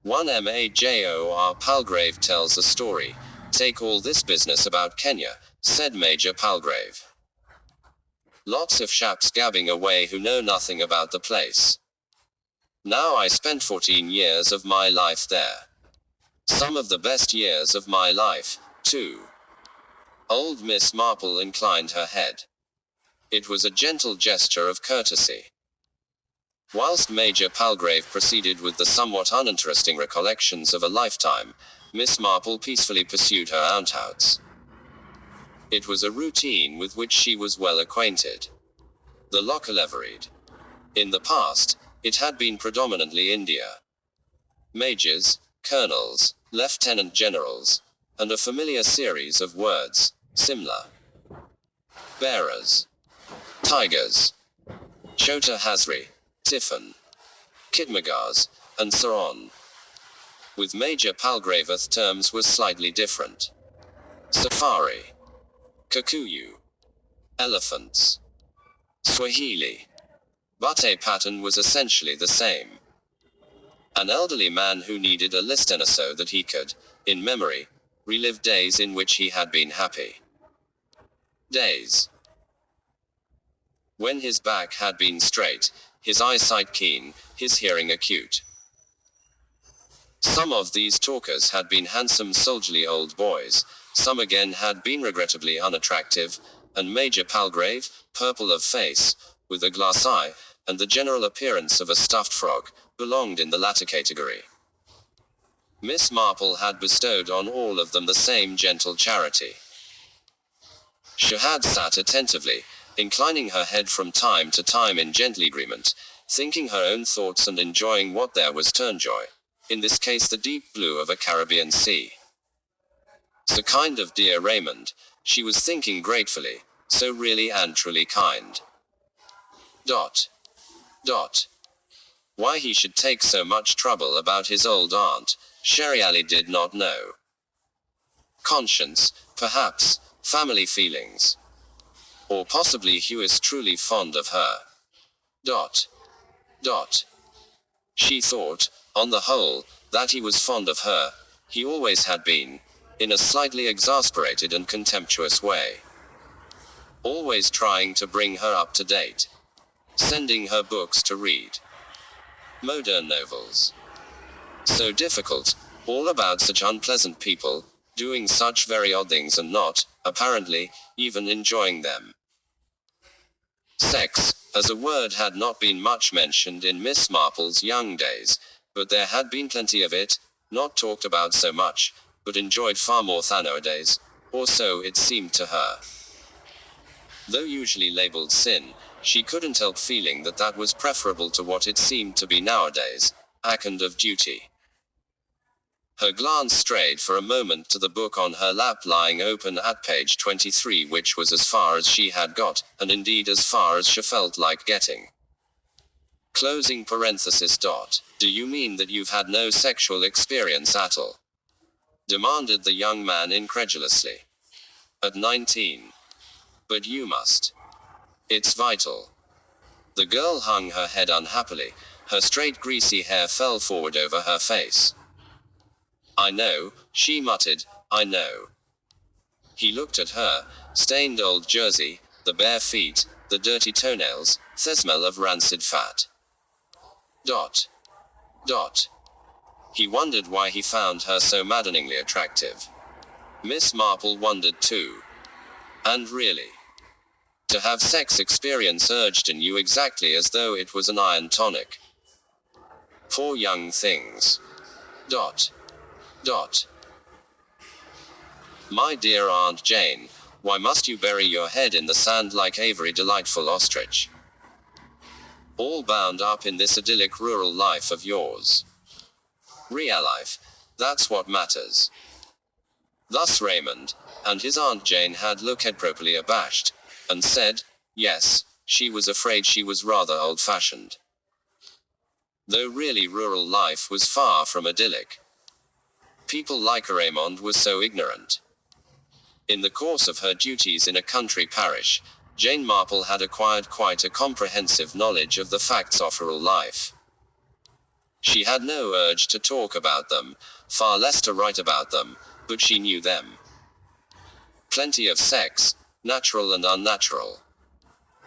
1 Major Palgrave tells a story. Take all this business about Kenya, said Major Palgrave. Lots of chaps gabbing away who know nothing about the place. Now I spent 14 years of my life there. Some of the best years of my life, too. Old Miss Marple inclined her head. It was a gentle gesture of courtesy. Whilst Major Palgrave proceeded with the somewhat uninteresting recollections of a lifetime, Miss Marple peacefully pursued her ountouts. It was a routine with which she was well acquainted. The locker leveried. In the past, it had been predominantly India. Majors, colonels, lieutenant generals, and a familiar series of words, Simla. Bearers. Tigers. Chota Hazri. Tiffin. Kidmagars, and so on. With Major Palgrave the terms were slightly different. Safari. Kikuyu. Elephants. Swahili. But a pattern was essentially the same. An elderly man who needed a listener so that he could, in memory, relive days in which he had been happy. Days when his back had been straight, his eyesight keen, his hearing acute. Some of these talkers had been handsome soldierly old boys, some again had been regrettably unattractive, and Major Palgrave, purple of face, with a glass eye, and the general appearance of a stuffed frog, belonged in the latter category. Miss Marple had bestowed on all of them the same gentle charity. She had sat attentively, inclining her head from time to time in gentle agreement, thinking her own thoughts and enjoying what there was to enjoy, in this case the deep blue of a Caribbean sea. So kind of dear Raymond, she was thinking gratefully, so really and truly kind. Why he should take so much trouble about his old aunt, Sherry Ali did not know. Conscience, perhaps, family feelings. Or possibly he was truly fond of her. She thought, on the whole, that he was fond of her, he always had been, in a slightly exasperated and contemptuous way. Always trying to bring her up to date. Sending her books to read. Modern novels. So difficult, all about such unpleasant people, doing such very odd things and not, apparently, even enjoying them. Sex, as a word had not been much mentioned in Miss Marple's young days, but there had been plenty of it, not talked about so much, but enjoyed far more than nowadays, or so it seemed to her. Though usually labeled sin, she couldn't help feeling that that was preferable to what it seemed to be nowadays, a kind of duty. Her glance strayed for a moment to the book on her lap lying open at page 23, which was as far as she had got, and indeed as far as she felt like getting. Closing parenthesis. Do you mean that you've had no sexual experience at all? Demanded the young man incredulously. At 19. But you must. It's vital. The girl hung her head unhappily, her straight greasy hair fell forward over her face. I know, she muttered, I know. He looked at her, stained old jersey, the bare feet, the dirty toenails, the smell of rancid fat. He wondered why he found her so maddeningly attractive. Miss Marple wondered too. And really, to have sex experience urged in you exactly as though it was an iron tonic. Poor young things. My dear Aunt Jane, why must you bury your head in the sand like Avery delightful ostrich? All bound up in this idyllic rural life of yours. Real life, that's what matters. Thus Raymond, and his Aunt Jane had looked properly abashed, and said, yes, she was afraid she was rather old-fashioned. Though really rural life was far from idyllic. People like Raymond were so ignorant. In the course of her duties in a country parish, Jane Marple had acquired quite a comprehensive knowledge of the facts of rural life. She had no urge to talk about them, far less to write about them, but she knew them. Plenty of sex, natural and unnatural.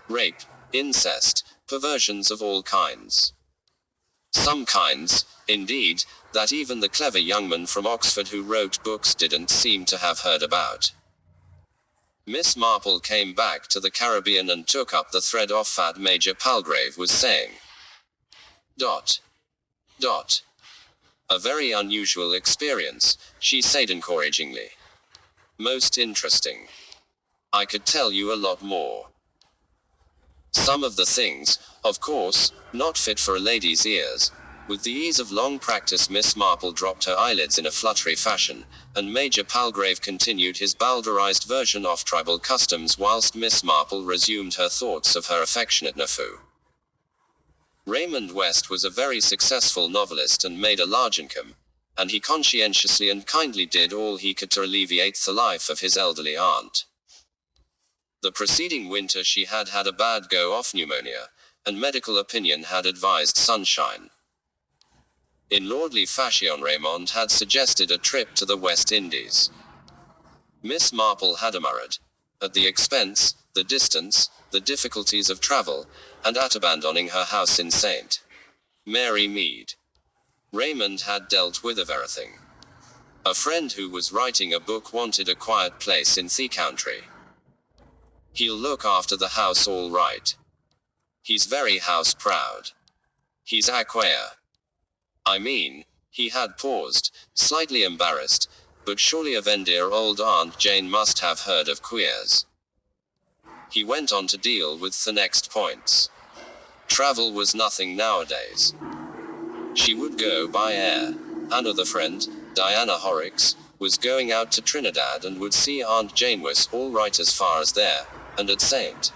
Rape, incest, perversions of all kinds. Some kinds, indeed, that even the clever young man from Oxford who wrote books didn't seem to have heard about. Miss Marple came back to the Caribbean and took up the thread off Fat Major Palgrave was saying. A very unusual experience, she said encouragingly. Most interesting. I could tell you a lot more. Some of the things, of course, not fit for a lady's ears. With the ease of long practice, Miss Marple dropped her eyelids in a fluttery fashion, and Major Palgrave continued his bowdlerized version of tribal customs whilst Miss Marple resumed her thoughts of her affectionate nephew. Raymond West was a very successful novelist and made a large income, and he conscientiously and kindly did all he could to alleviate the life of his elderly aunt. The preceding winter she had had a bad go of pneumonia, and medical opinion had advised sunshine. In lordly fashion Raymond had suggested a trip to the West Indies. Miss Marple had demurred, at the expense, the distance, the difficulties of travel, and at abandoning her house in St. Mary Mead. Raymond had dealt with everything. A friend who was writing a book wanted a quiet place in the country. He'll look after the house all right. He's very house proud. He's a queer. I mean, he had paused, slightly embarrassed, but surely a dear old Aunt Jane must have heard of queers. He went on to deal with the next points. Travel was nothing nowadays. She would go by air. Another friend, Diana Horrocks, was going out to Trinidad and would see Aunt Jane was all right as far as there, and at St.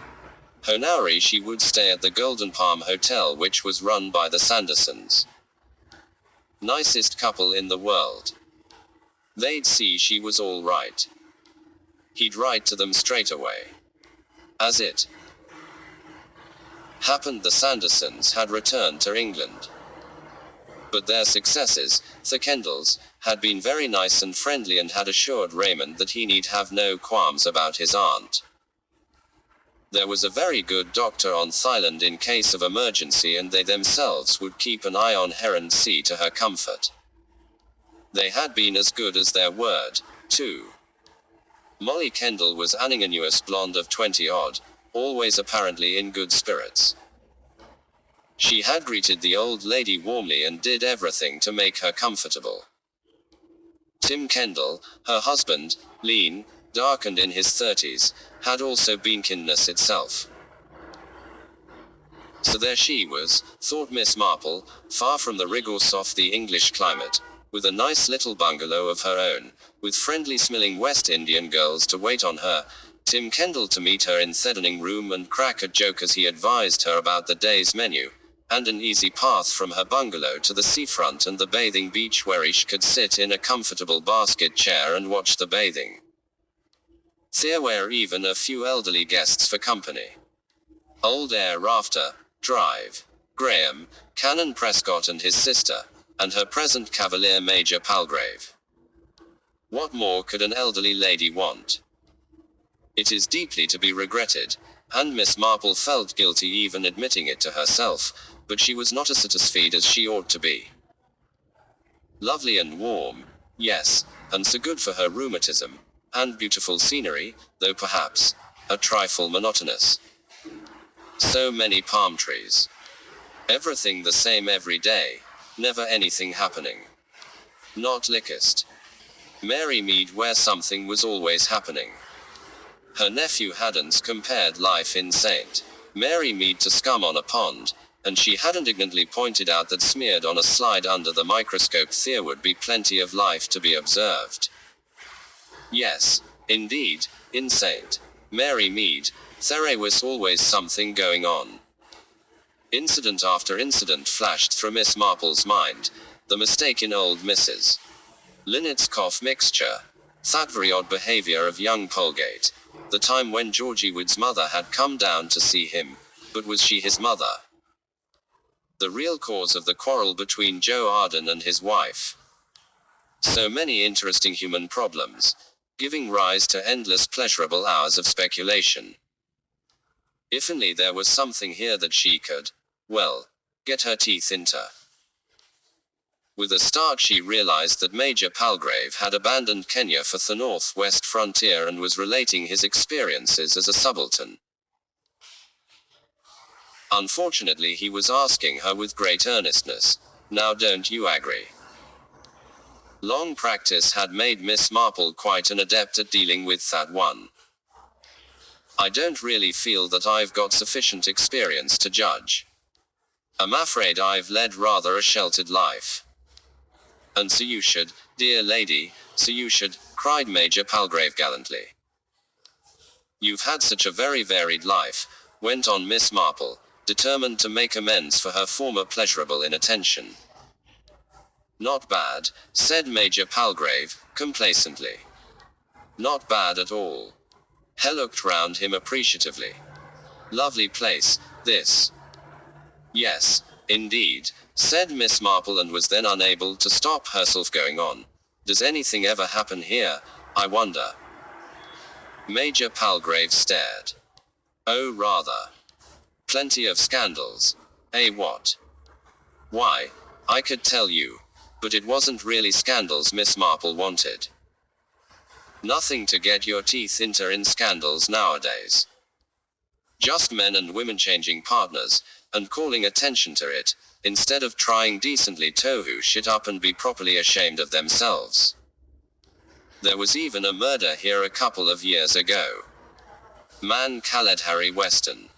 Honori she would stay at the Golden Palm Hotel, which was run by the Sandersons. Nicest couple in the world. They'd see she was all right. He'd write to them straight away. As it happened, the Sandersons had returned to England. But their successors, the Kendalls, had been very nice and friendly and had assured Raymond that he need have no qualms about his aunt. There was a very good doctor on Thailand in case of emergency, and they themselves would keep an eye on her and see to her comfort. They had been as good as their word, too. Molly Kendall was an ingenuous blonde of 20-odd, always apparently in good spirits. She had greeted the old lady warmly and did everything to make her comfortable. Tim Kendall, her husband, lean, dark and in his 30s, had also been kindness itself. So there she was, thought Miss Marple, far from the rigors of the English climate, with a nice little bungalow of her own, with friendly smelling West Indian girls to wait on her, Tim Kendall to meet her in the dining room and crack a joke as he advised her about the day's menu, and an easy path from her bungalow to the seafront and the bathing beach where she could sit in a comfortable basket chair and watch the bathing. There were even a few elderly guests for company. Old Air Rafter, Drive, Graham, Canon Prescott and his sister, and her present Cavalier Major Palgrave. What more could an elderly lady want? It is deeply to be regretted, and Miss Marple felt guilty even admitting it to herself, but she was not as satisfied as she ought to be. Lovely and warm, yes, and so good for her rheumatism, and beautiful scenery, though perhaps a trifle monotonous. So many palm trees. Everything the same every day, never anything happening. Not lickest. Mary Mead where something was always happening. Her nephew hadn't compared life in St. Mary Mead to scum on a pond, and she had indignantly pointed out that smeared on a slide under the microscope there would be plenty of life to be observed. Yes, indeed, in St. Mary Mead, there was always something going on. Incident after incident flashed through Miss Marple's mind, the mistake in old Mrs. Linnet's cough mixture, that very odd behavior of young Polgate, the time when Georgie Wood's mother had come down to see him, but was she his mother? The real cause of the quarrel between Joe Arden and his wife. So many interesting human problems, giving rise to endless pleasurable hours of speculation. If only there was something here that she could, well, get her teeth into. With a start she realized that Major Palgrave had abandoned Kenya for the northwest frontier and was relating his experiences as a subaltern. Unfortunately he was asking her with great earnestness, "Now don't you agree?" Long practice had made Miss Marple quite an adept at dealing with that one. "I don't really feel that I've got sufficient experience to judge. I'm afraid I've led rather a sheltered life." "And so you should, dear lady, so you should," cried Major Palgrave gallantly. "You've had such a very varied life," went on Miss Marple, determined to make amends for her former pleasurable inattention. "Not bad," said Major Palgrave, complacently. "Not bad at all." He looked round him appreciatively. "Lovely place, this." "Yes, indeed," said Miss Marple, and was then unable to stop herself going on. "Does anything ever happen here, I wonder?" Major Palgrave stared. "Oh, rather. Plenty of scandals." "Eh, what?" "Why, I could tell you. But it wasn't really scandals Miss Marple wanted. Nothing to get your teeth into in scandals nowadays. Just men and women changing partners, and calling attention to it, instead of trying decently to who shit up and be properly ashamed of themselves. There was even a murder here a couple of years ago. Man called Harry Weston.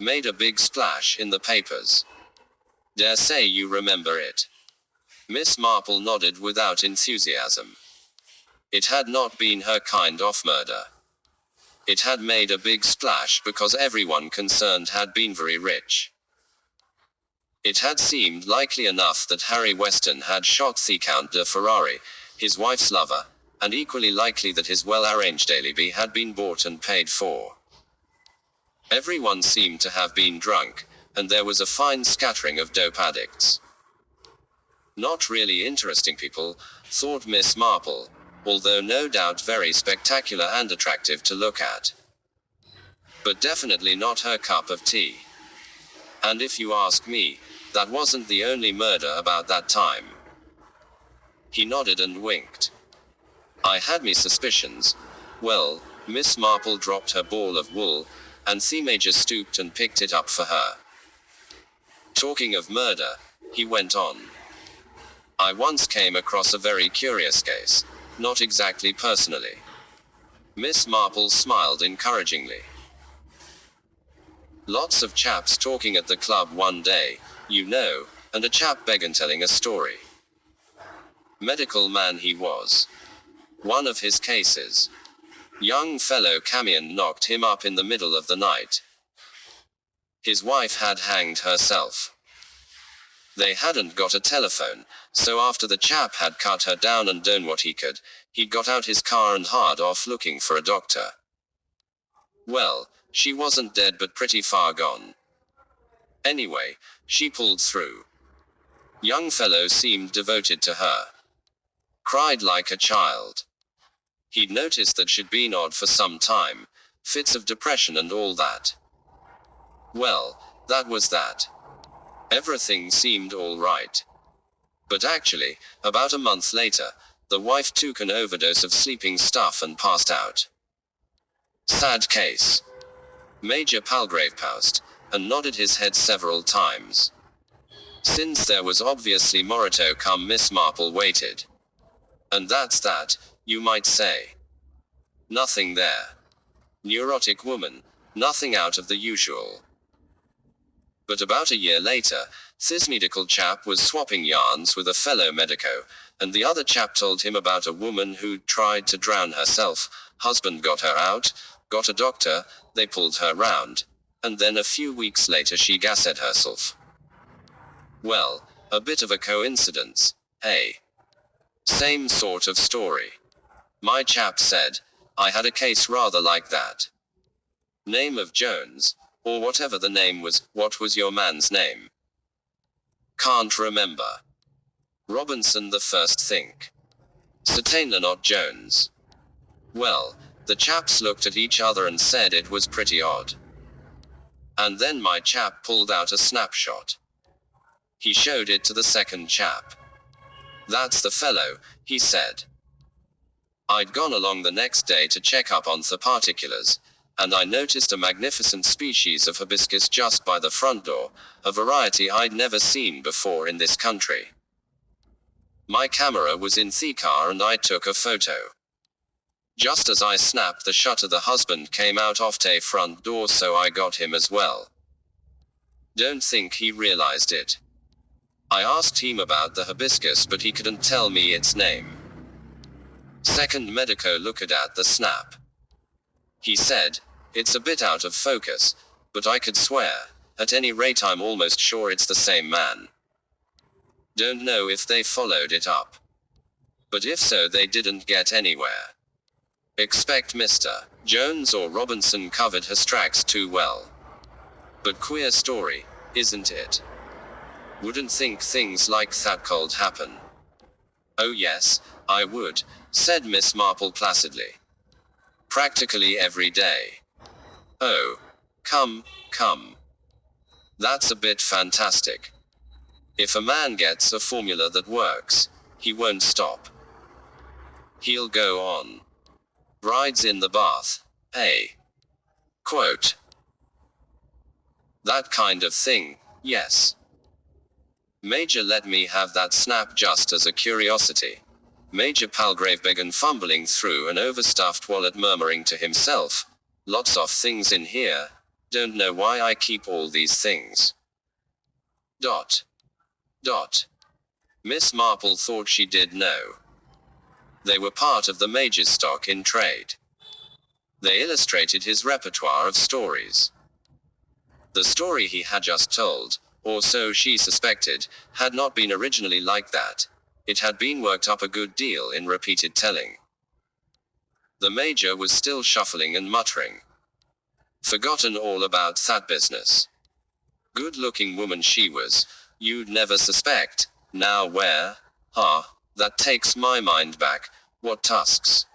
Made a big splash in the papers. Dare say you remember it." Miss Marple nodded without enthusiasm. It had not been her kind of murder. It had made a big splash because everyone concerned had been very rich. It had seemed likely enough that Harry Weston had shot the Count de Ferrari, his wife's lover, and equally likely that his well-arranged alibi had been bought and paid for. Everyone seemed to have been drunk, and there was a fine scattering of dope addicts. Not really interesting people, thought Miss Marple, although no doubt very spectacular and attractive to look at. But definitely not her cup of tea. And if you ask me, that wasn't the only murder about that time. He nodded and winked. I had me suspicions. Well, Miss Marple dropped her ball of wool, and the Major stooped and picked it up for her. Talking of murder, he went on. I once came across a very curious case, not exactly personally. Miss Marple smiled encouragingly. Lots of chaps talking at the club one day, you know, and a chap began telling a story. Medical man he was. One of his cases. Young fellow Camion knocked him up in the middle of the night. His wife had hanged herself. They hadn't got a telephone, so after the chap had cut her down and done what he could, he'd got out his car and hard off looking for a doctor. Well, she wasn't dead but pretty far gone. Anyway, she pulled through. Young fellow seemed devoted to her. Cried like a child. He'd noticed that she'd been odd for some time, fits of depression and all that. Well, that was that. Everything seemed all right. But actually, about a month later, the wife took an overdose of sleeping stuff and passed out. Sad case. Major Palgrave paused, and nodded his head several times. Since there was obviously more to come, Miss Marple waited. And that's that, you might say. Nothing there. Neurotic woman, nothing out of the usual. But about a year later, this medical chap was swapping yarns with a fellow medico, and the other chap told him about a woman who'd tried to drown herself. Husband got her out, got a doctor, they pulled her round, and then a few weeks later she gassed herself. Well, a bit of a coincidence, eh? Same sort of story. My chap said, I had a case rather like that. Name of Jones, or whatever the name was. What was your man's name? Can't remember. Robinson the first think. Certainly not Jones. Well, the chaps looked at each other and said it was pretty odd. And then my chap pulled out a snapshot. He showed it to the second chap. That's the fellow, he said. I'd gone along the next day to check up on the particulars, and I noticed a magnificent species of hibiscus just by the front door, a variety I'd never seen before in this country. My camera was in the car and I took a photo. Just as I snapped the shutter, the husband came out of the front door, so I got him as well. Don't think he realized it. I asked him about the hibiscus, but he couldn't tell me its name. Second medico looked at the snap. He said, it's a bit out of focus, but I could swear, at any rate I'm almost sure it's the same man. Don't know if they followed it up. But if so, they didn't get anywhere. Expect Mr. Jones or Robinson covered his tracks too well. But queer story, isn't it? Wouldn't think things like that could happen. Oh yes, I would, said Miss Marple placidly. Practically every day. Oh, come. That's a bit fantastic. If a man gets a formula that works, he won't stop. He'll go on. Brides in the bath, eh? Quote. That kind of thing, yes. Major let me have that snap just as a curiosity. Major Palgrave began fumbling through an overstuffed wallet, murmuring to himself, lots of things in here, don't know why I keep all these things. Dot. Miss Marple thought she did know. They were part of the Major's stock in trade. They illustrated his repertoire of stories. The story he had just told, or so she suspected, had not been originally like that. It had been worked up a good deal in repeated telling. The Major was still shuffling and muttering. Forgotten all about that business. Good-looking woman she was, you'd never suspect. Now where? That takes my mind back. What tusks?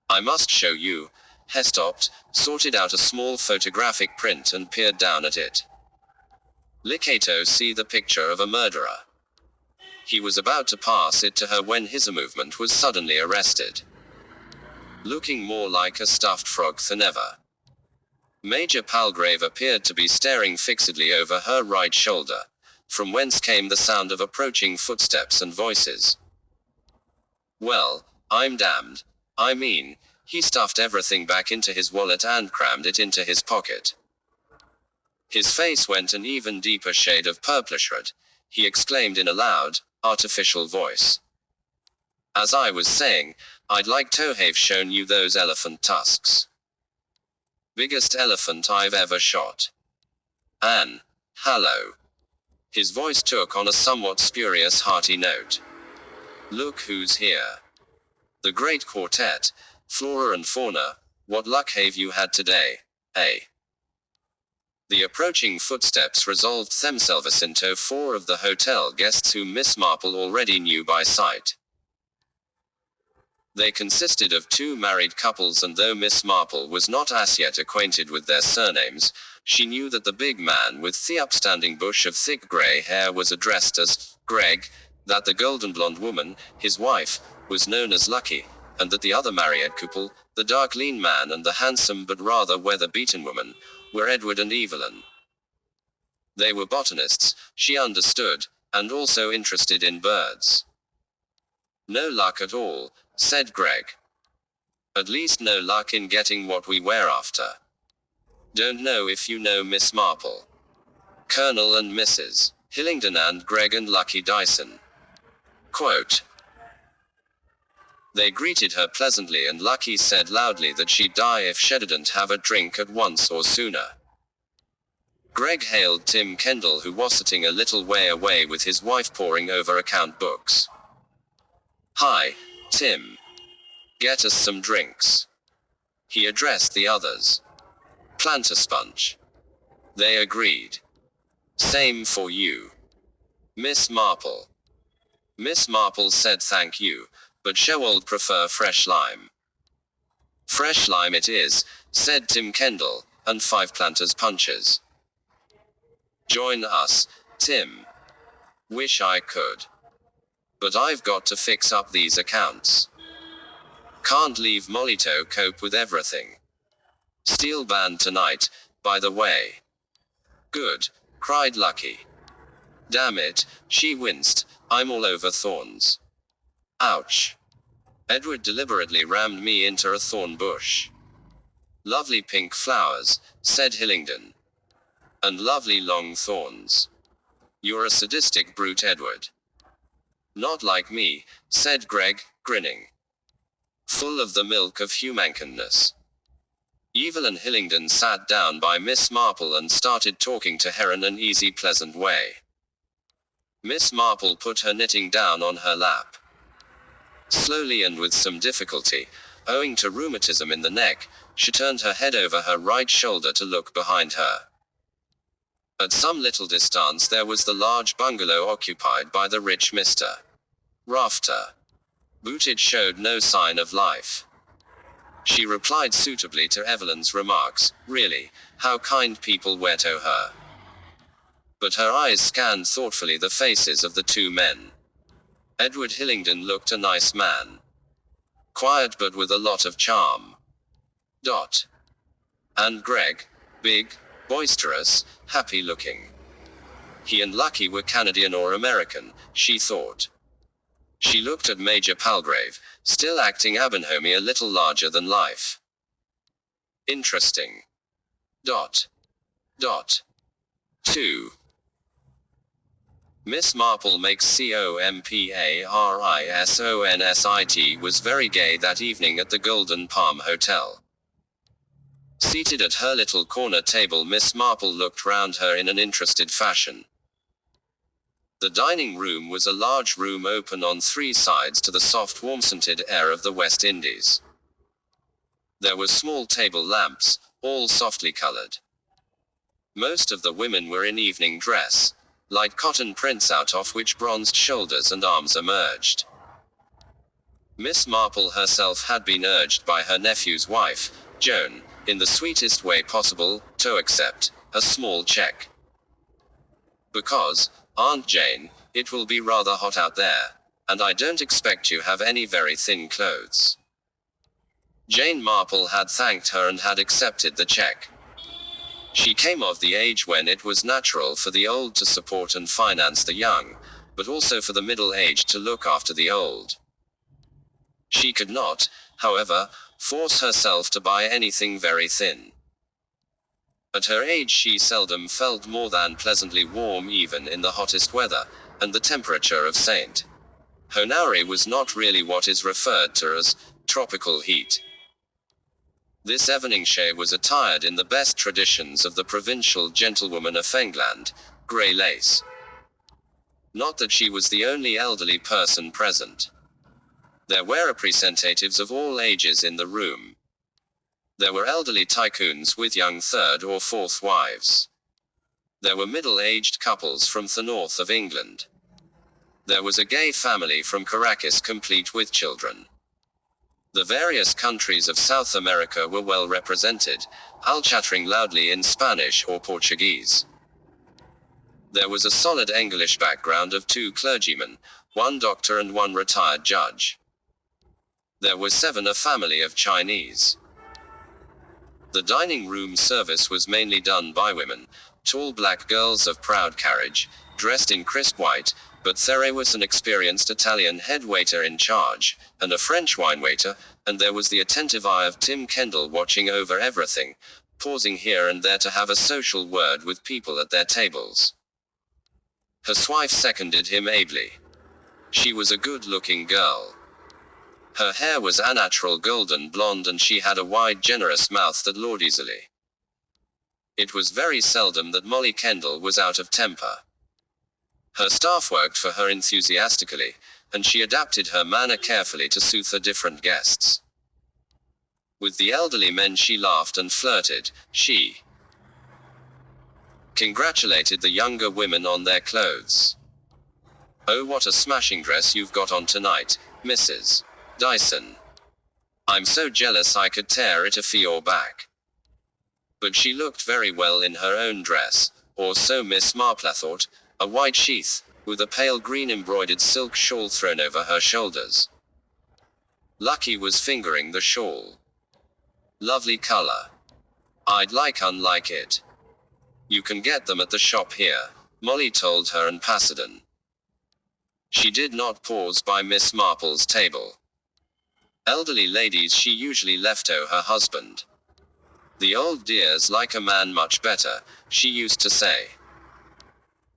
I must show you. He stopped, sorted out a small photographic print and peered down at it. Licato see the picture of a murderer. He was about to pass it to her when his movement was suddenly arrested. Looking more like a stuffed frog than ever. Major Palgrave appeared to be staring fixedly over her right shoulder, from whence came the sound of approaching footsteps and voices. Well, I'm damned. I mean, he stuffed everything back into his wallet and crammed it into his pocket. His face went an even deeper shade of purplish red. He exclaimed in a loud, artificial voice. As I was saying, I'd like to have shown you those elephant tusks. Biggest elephant I've ever shot. Anne, hello. His voice took on a somewhat spurious, hearty note. Look who's here. The great quartet, flora and fauna, what luck have you had today, eh? The approaching footsteps resolved themselves into four of the hotel guests whom Miss Marple already knew by sight. They consisted of two married couples, and though Miss Marple was not as yet acquainted with their surnames, she knew that the big man with the upstanding bush of thick grey hair was addressed as Greg, that the golden blonde woman, his wife, was known as Lucky, and that the other married couple, the dark lean man and the handsome but rather weather-beaten woman, were Edward and Evelyn. They were botanists, she understood, and also interested in birds. No luck at all, said Greg. At least no luck in getting what we were after. Don't know if you know Miss Marple. Colonel and Mrs. Hillingdon and Greg and Lucky Dyson. Quote. They greeted her pleasantly, and Lucky said loudly that she'd die if she didn't have a drink at once or sooner. Greg hailed Tim Kendall, who was sitting a little way away with his wife poring over account books. Hi, Tim. Get us some drinks. He addressed the others. Plant a sponge. They agreed. Same for you. Miss Marple. Miss Marple said thank you, but Sherwold prefer fresh lime. Fresh lime it is, said Tim Kendall, and 5 planters punches. Join us, Tim. Wish I could. But I've got to fix up these accounts. Can't leave Molly to cope with everything. Steel band tonight, by the way. Good, cried Lucky. Damn it, she winced, I'm all over thorns. Ouch. Edward deliberately rammed me into a thorn bush. Lovely pink flowers, said Hillingdon. And lovely long thorns. You're a sadistic brute, Edward. Not like me, said Greg, grinning. Full of the milk of humankindness. Evelyn Hillingdon sat down by Miss Marple and started talking to her in an easy, pleasant way. Miss Marple put her knitting down on her lap. Slowly and with some difficulty, owing to rheumatism in the neck, she turned her head over her right shoulder to look behind her. At some little distance there was the large bungalow occupied by the rich Mr. Rafter. Booted showed no sign of life. She replied suitably to Evelyn's remarks, really, how kind people were to her. But her eyes scanned thoughtfully the faces of the 2 men. Edward Hillingdon looked a nice man. Quiet but with a lot of charm. And Greg, big, boisterous, happy-looking. He and Lucky were Canadian or American, she thought. She looked at Major Palgrave, still acting Abernholmy a little larger than life. Interesting. 2. Miss Marple makes COMPARISONSIT was very gay that evening at the Golden Palm Hotel. Seated at her little corner table, Miss Marple looked round her in an interested fashion. The dining room was a large room open on 3 sides to the soft warm-scented air of the West Indies. There were small table lamps, all softly colored. Most of the women were in evening dress, light cotton prints out of which bronzed shoulders and arms emerged. Miss Marple herself had been urged by her nephew's wife, Joan, in the sweetest way possible, to accept a small check. Because, Aunt Jane, it will be rather hot out there, and I don't expect you have any very thin clothes. Jane Marple had thanked her and had accepted the check. She came of the age when it was natural for the old to support and finance the young, but also for the middle-aged to look after the old. She could not, however, force herself to buy anything very thin. At her age she seldom felt more than pleasantly warm even in the hottest weather, and the temperature of St. Honore was not really what is referred to as tropical heat. This evening she was attired in the best traditions of the provincial gentlewoman of England, grey lace. Not that she was the only elderly person present. There were representatives of all ages in the room. There were elderly tycoons with young 3rd or 4th wives. There were middle-aged couples from the north of England. There was a gay family from Caracas complete with children. The various countries of South America were well represented, all chattering loudly in Spanish or Portuguese. There was a solid English background of 2 clergymen, 1 doctor and 1 retired judge. There were 7 a family of Chinese. The dining room service was mainly done by women, tall black girls of proud carriage, dressed in crisp white, but there was an experienced Italian head waiter in charge, and a French wine waiter, and there was the attentive eye of Tim Kendall watching over everything, pausing here and there to have a social word with people at their tables. His wife seconded him ably. She was a good-looking girl. Her hair was a natural golden blonde and she had a wide generous mouth that lured easily. It was very seldom that Molly Kendall was out of temper. Her staff worked for her enthusiastically, and she adapted her manner carefully to suit her different guests. With the elderly men she laughed and flirted, she congratulated the younger women on their clothes. Oh, what a smashing dress you've got on tonight, Mrs. Dyson. I'm so jealous I could tear it off your back. But she looked very well in her own dress, or so Miss Marple thought, a white sheath, with a pale green embroidered silk shawl thrown over her shoulders. Lucky was fingering the shawl. Lovely color. I'd unlike it. You can get them at the shop here, Molly told her in Pasadena. She did not pause by Miss Marple's table. Elderly ladies she usually left her husband. The old dear's like a man much better, she used to say.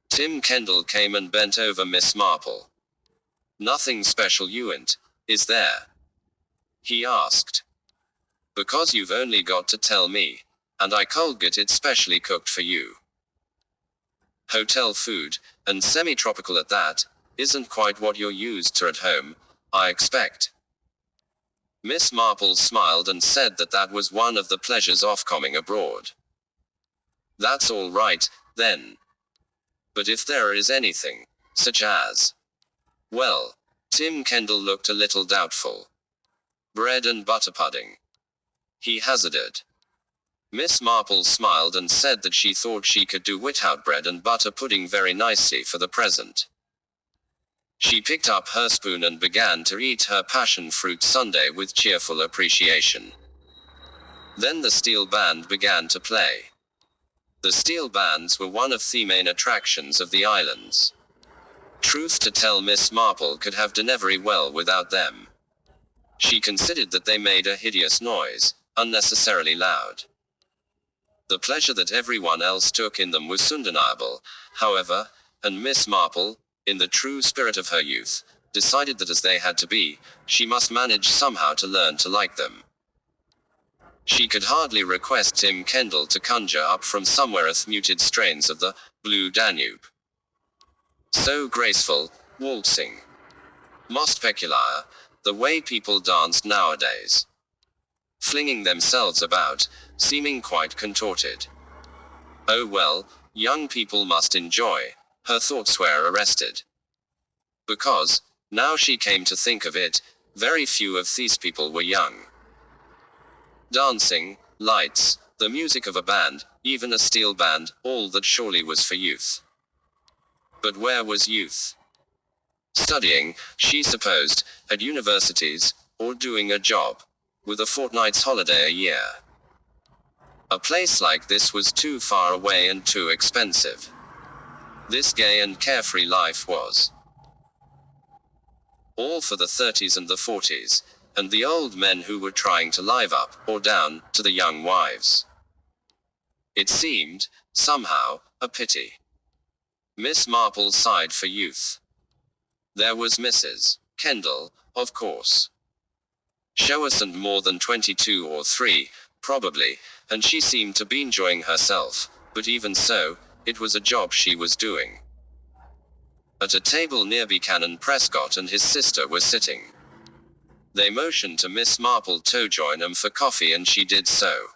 Tim Kendall came and bent over Miss Marple. Nothing special you ain't, is there? He asked. Because you've only got to tell me, and I could get it specially cooked for you. Hotel food, and semi-tropical at that, isn't quite what you're used to at home, I expect. Miss Marple smiled and said that was one of the pleasures of coming abroad. That's all right, then. But if there is anything, such as... Well, Tim Kendall looked a little doubtful. Bread and butter pudding, he hazarded. Miss Marple smiled and said that she thought she could do without bread and butter pudding very nicely for the present. She picked up her spoon and began to eat her passion fruit sundae with cheerful appreciation. Then the steel band began to play. The steel bands were one of the main attractions of the islands. Truth to tell, Miss Marple could have done very well without them. She considered that they made a hideous noise, unnecessarily loud. The pleasure that everyone else took in them was undeniable, however, and Miss Marple, in the true spirit of her youth, decided that as they had to be, she must manage somehow to learn to like them. She could hardly request Tim Kendall to conjure up from somewhere muted strains of the Blue Danube. So graceful, waltzing. Most peculiar, the way people danced nowadays. Flinging themselves about, seeming quite contorted. Oh well, young people must enjoy. Her thoughts were arrested. Because, now she came to think of it, very few of these people were young. Dancing, lights, the music of a band, even a steel band, all that surely was for youth. But where was youth? Studying, she supposed, at universities, or doing a job, with a fortnight's holiday a year. A place like this was too far away and too expensive. This gay and carefree life was all for the 30s and the 40s, and the old men who were trying to live up, or down, to the young wives. It seemed, somehow, a pity. Miss Marple sighed for youth. There was Mrs. Kendall, of course. She wasn't more than 22 or 3, probably, and she seemed to be enjoying herself, but even so, it was a job she was doing. At a table near Buchanan Prescott and his sister were sitting. They motioned to Miss Marple to join them for coffee and she did so.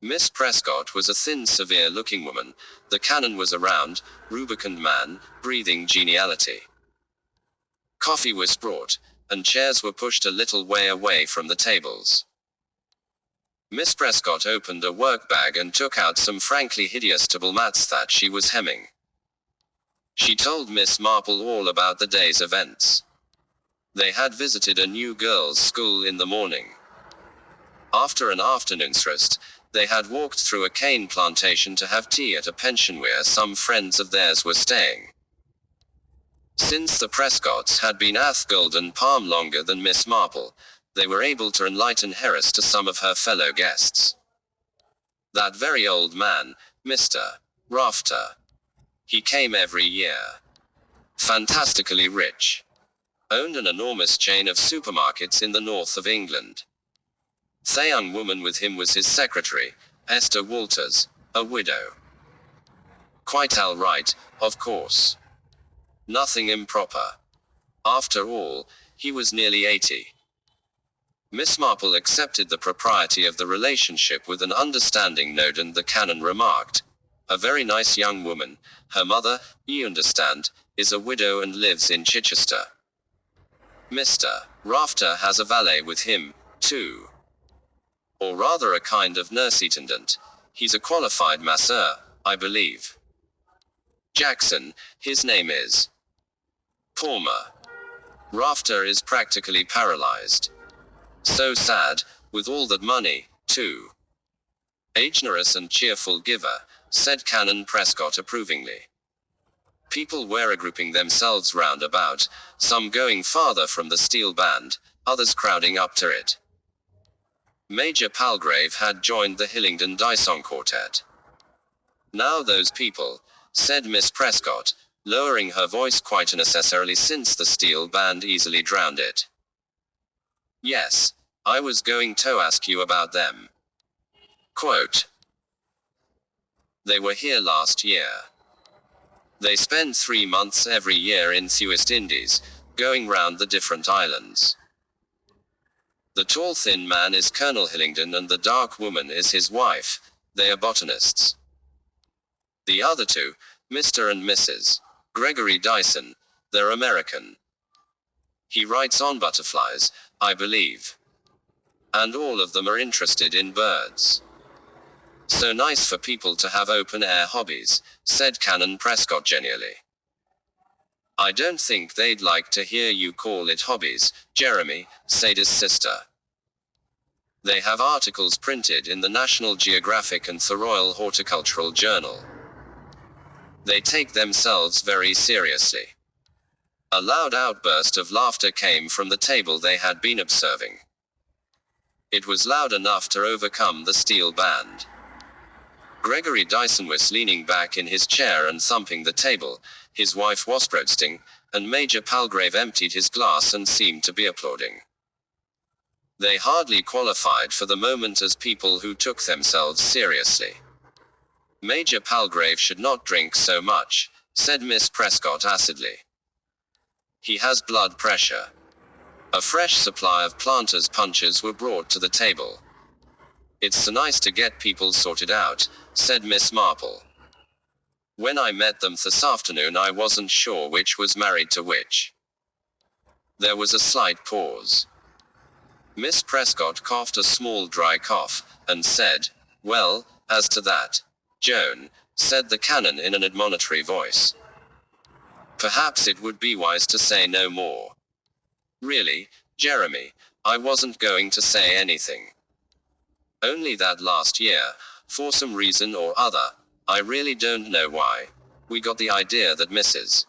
Miss Prescott was a thin, severe-looking woman. The canon was a round, rubicund man, breathing geniality. Coffee was brought, and chairs were pushed a little way away from the tables. Miss Prescott opened a work bag and took out some frankly hideous table mats that she was hemming. She told Miss Marple all about the day's events. They had visited a new girls' school in the morning. After an afternoon's rest, they had walked through a cane plantation to have tea at a pension where some friends of theirs were staying. Since the Prescotts had been at Golden Palm longer than Miss Marple, they were able to enlighten Harris to some of her fellow guests. That very old man, Mr. Rafter. He came every year. Fantastically rich. Owned an enormous chain of supermarkets in the north of England. The young woman with him was his secretary, Esther Walters, a widow. Quite all right, of course. Nothing improper. After all, he was nearly 80. Miss Marple accepted the propriety of the relationship with an understanding nod, and the canon remarked, "A very nice young woman, her mother, you understand, is a widow and lives in Chichester. Mr. Rafter has a valet with him, too. Or rather a kind of nurse attendant. He's a qualified masseur, I believe. Jackson, his name is. Palmer. Rafter is practically paralyzed. So sad, with all that money, too. A generous and cheerful giver, said Canon Prescott approvingly. People were grouping themselves round about, some going farther from the steel band, others crowding up to it. Major Palgrave had joined the Hillingdon Dyson Quartet. Now those people, said Miss Prescott, lowering her voice quite unnecessarily since the steel band easily drowned it. Yes, I was going to ask you about them. Quote, they were here last year. They spend 3 months every year in the West Indies, going round the different islands. The tall thin man is Colonel Hillingdon and the dark woman is his wife. They are botanists. The other two, Mr. and Mrs. Gregory Dyson, they're American. He writes on butterflies, I believe. And all of them are interested in birds. So nice for people to have open-air hobbies, said Canon Prescott genially. I don't think they'd like to hear you call it hobbies, Jeremy, said his sister. They have articles printed in the National Geographic and the Royal Horticultural Journal. They take themselves very seriously. A loud outburst of laughter came from the table they had been observing. It was loud enough to overcome the steel band. Gregory Dyson was leaning back in his chair and thumping the table, his wife was protesting, and Major Palgrave emptied his glass and seemed to be applauding. They hardly qualified for the moment as people who took themselves seriously. Major Palgrave should not drink so much, said Miss Prescott acidly. He has blood pressure. A fresh supply of planters' punches were brought to the table. It's so nice to get people sorted out, said Miss Marple. When I met them this afternoon I wasn't sure which was married to which. There was a slight pause. Miss Prescott coughed a small dry cough, and said, well, as to that, Joan, said the canon in an admonitory voice. Perhaps it would be wise to say no more. Really, Jeremy, I wasn't going to say anything. Only that last year, for some reason or other, I really don't know why, we got the idea that Mrs.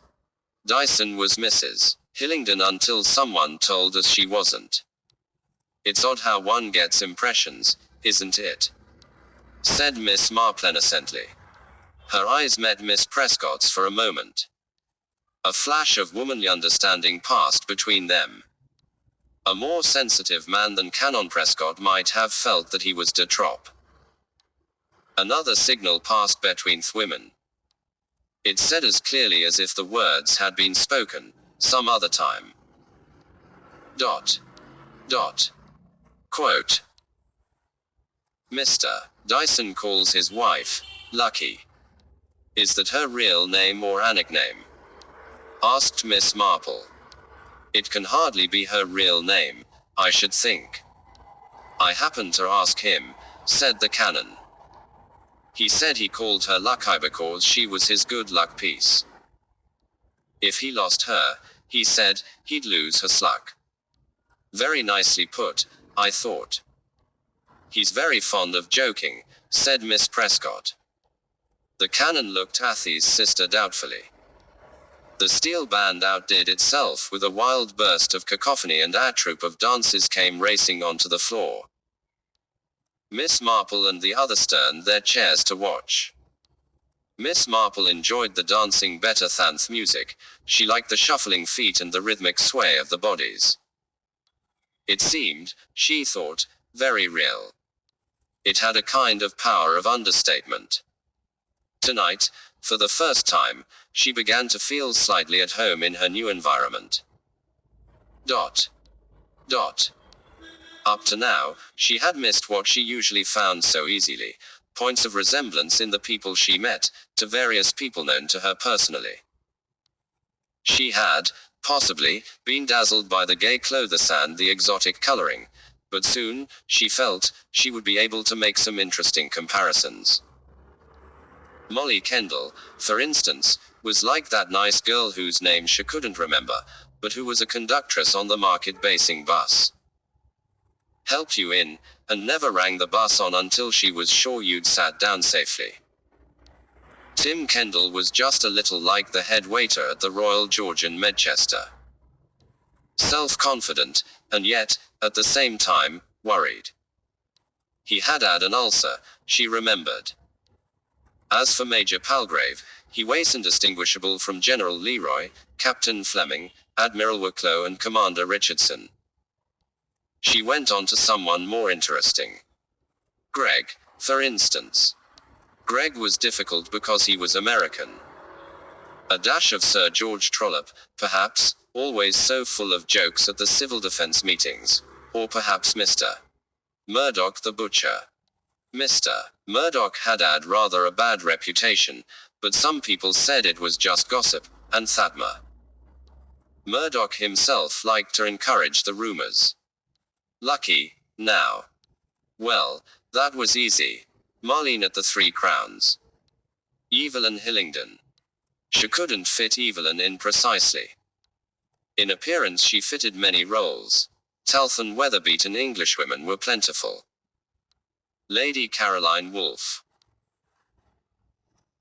Dyson was Mrs. Hillingdon until someone told us she wasn't. It's odd how one gets impressions, isn't it? Said Miss Marple innocently. Her eyes met Miss Prescott's for a moment. A flash of womanly understanding passed between them. A more sensitive man than Canon Prescott might have felt that he was de trop. Another signal passed between the women. It said as clearly as if the words had been spoken, some other time. Dot. Dot. Quote. Mr. Dyson calls his wife, Lucky. Is that her real name or a nickname? Asked Miss Marple. It can hardly be her real name, I should think. I happened to ask him, said the canon. He said he called her Lucky because she was his good luck piece. If he lost her, he said, he'd lose his luck. Very nicely put, I thought. He's very fond of joking, said Miss Prescott. The canon looked at his sister doubtfully. The steel band outdid itself with a wild burst of cacophony and a troop of dancers came racing onto the floor. Miss Marple and the others turned their chairs to watch. Miss Marple enjoyed the dancing better than the music, she liked the shuffling feet and the rhythmic sway of the bodies. It seemed, she thought, very real. It had a kind of power of understatement. Tonight, for the first time, she began to feel slightly at home in her new environment. Dot. Dot. Up to now, she had missed what she usually found so easily, points of resemblance in the people she met, to various people known to her personally. She had, possibly, been dazzled by the gay clothes and the exotic coloring, but soon, she felt, she would be able to make some interesting comparisons. Molly Kendall, for instance, was like that nice girl whose name she couldn't remember, but who was a conductress on the market-basing bus. Helped you in, and never rang the bus on until she was sure you'd sat down safely. Tim Kendall was just a little like the head waiter at the Royal George in Medchester. Self-confident, and yet, at the same time, worried. He had an ulcer, she remembered. As for Major Palgrave, he was indistinguishable from General Leroy, Captain Fleming, Admiral Wicklow and Commander Richardson. She went on to someone more interesting. Greg, for instance. Greg was difficult because he was American. A dash of Sir George Trollope, perhaps, always so full of jokes at the civil defense meetings. Or perhaps Mr. Murdoch the butcher. Mr. Murdoch had rather a bad reputation, but some people said it was just gossip, and Thadmer. Murdoch himself liked to encourage the rumors. Lucky, now. Well, that was easy. Marlene at the Three Crowns. Evelyn Hillingdon. She couldn't fit Evelyn in precisely. In appearance she fitted many roles. Talthan weather-beaten Englishwomen were plentiful. Lady Caroline Wolfe.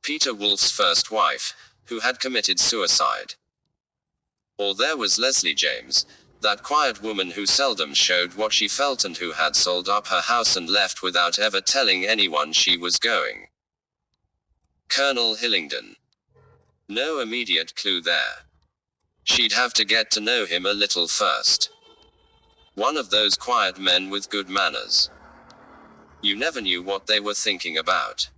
Peter Wolfe's first wife, who had committed suicide. Or there was Leslie James, that quiet woman who seldom showed what she felt and who had sold up her house and left without ever telling anyone she was going. Colonel Hillingdon. No immediate clue there. She'd have to get to know him a little first. One of those quiet men with good manners. You never knew what they were thinking about.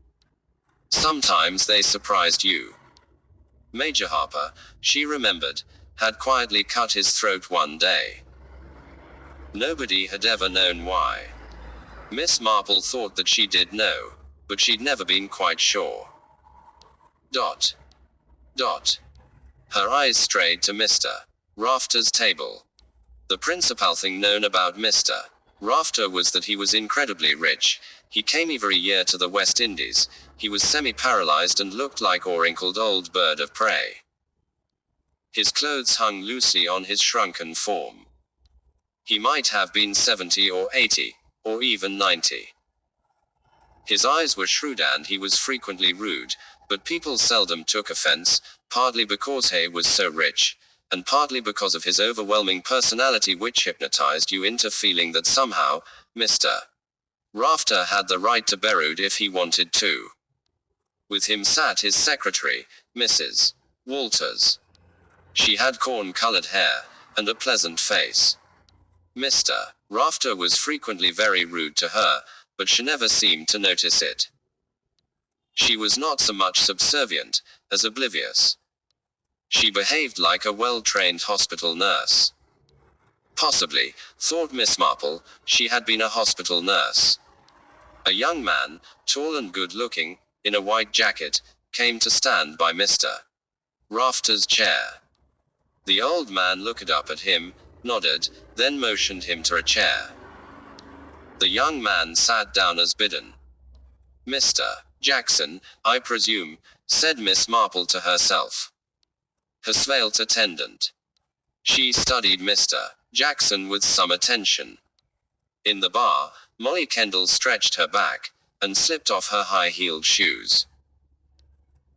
Sometimes they surprised you. Major Harper, she remembered, had quietly cut his throat one day. Nobody had ever known why. Miss Marple thought that she did know, but she'd never been quite sure. Dot. Her eyes strayed to Mr. Rafter's table. The principal thing known about Mr. Rafter was that he was incredibly rich. He came every year to the West Indies. He was semi-paralyzed and looked like a wrinkled old bird of prey. His clothes hung loosely on his shrunken form. He might have been 70 or 80, or even 90. His eyes were shrewd and he was frequently rude, but people seldom took offense, partly because he was so rich, and partly because of his overwhelming personality which hypnotized you into feeling that somehow, Mr. Rafter had the right to be rude if he wanted to. With him sat his secretary, Mrs. Walters. She had corn-colored hair, and a pleasant face. Mr. Rafter was frequently very rude to her, but she never seemed to notice it. She was not so much subservient, as oblivious. She behaved like a well-trained hospital nurse. Possibly, thought Miss Marple, she had been a hospital nurse. A young man, tall and good-looking, in a white jacket, came to stand by Mr. Rafter's chair. The old man looked up at him, nodded, then motioned him to a chair. The young man sat down as bidden. Mr. Jackson, I presume, said Miss Marple to herself. Her svelte attendant. She studied Mr. Jackson with some attention. In the bar, Molly Kendall stretched her back, and slipped off her high-heeled shoes.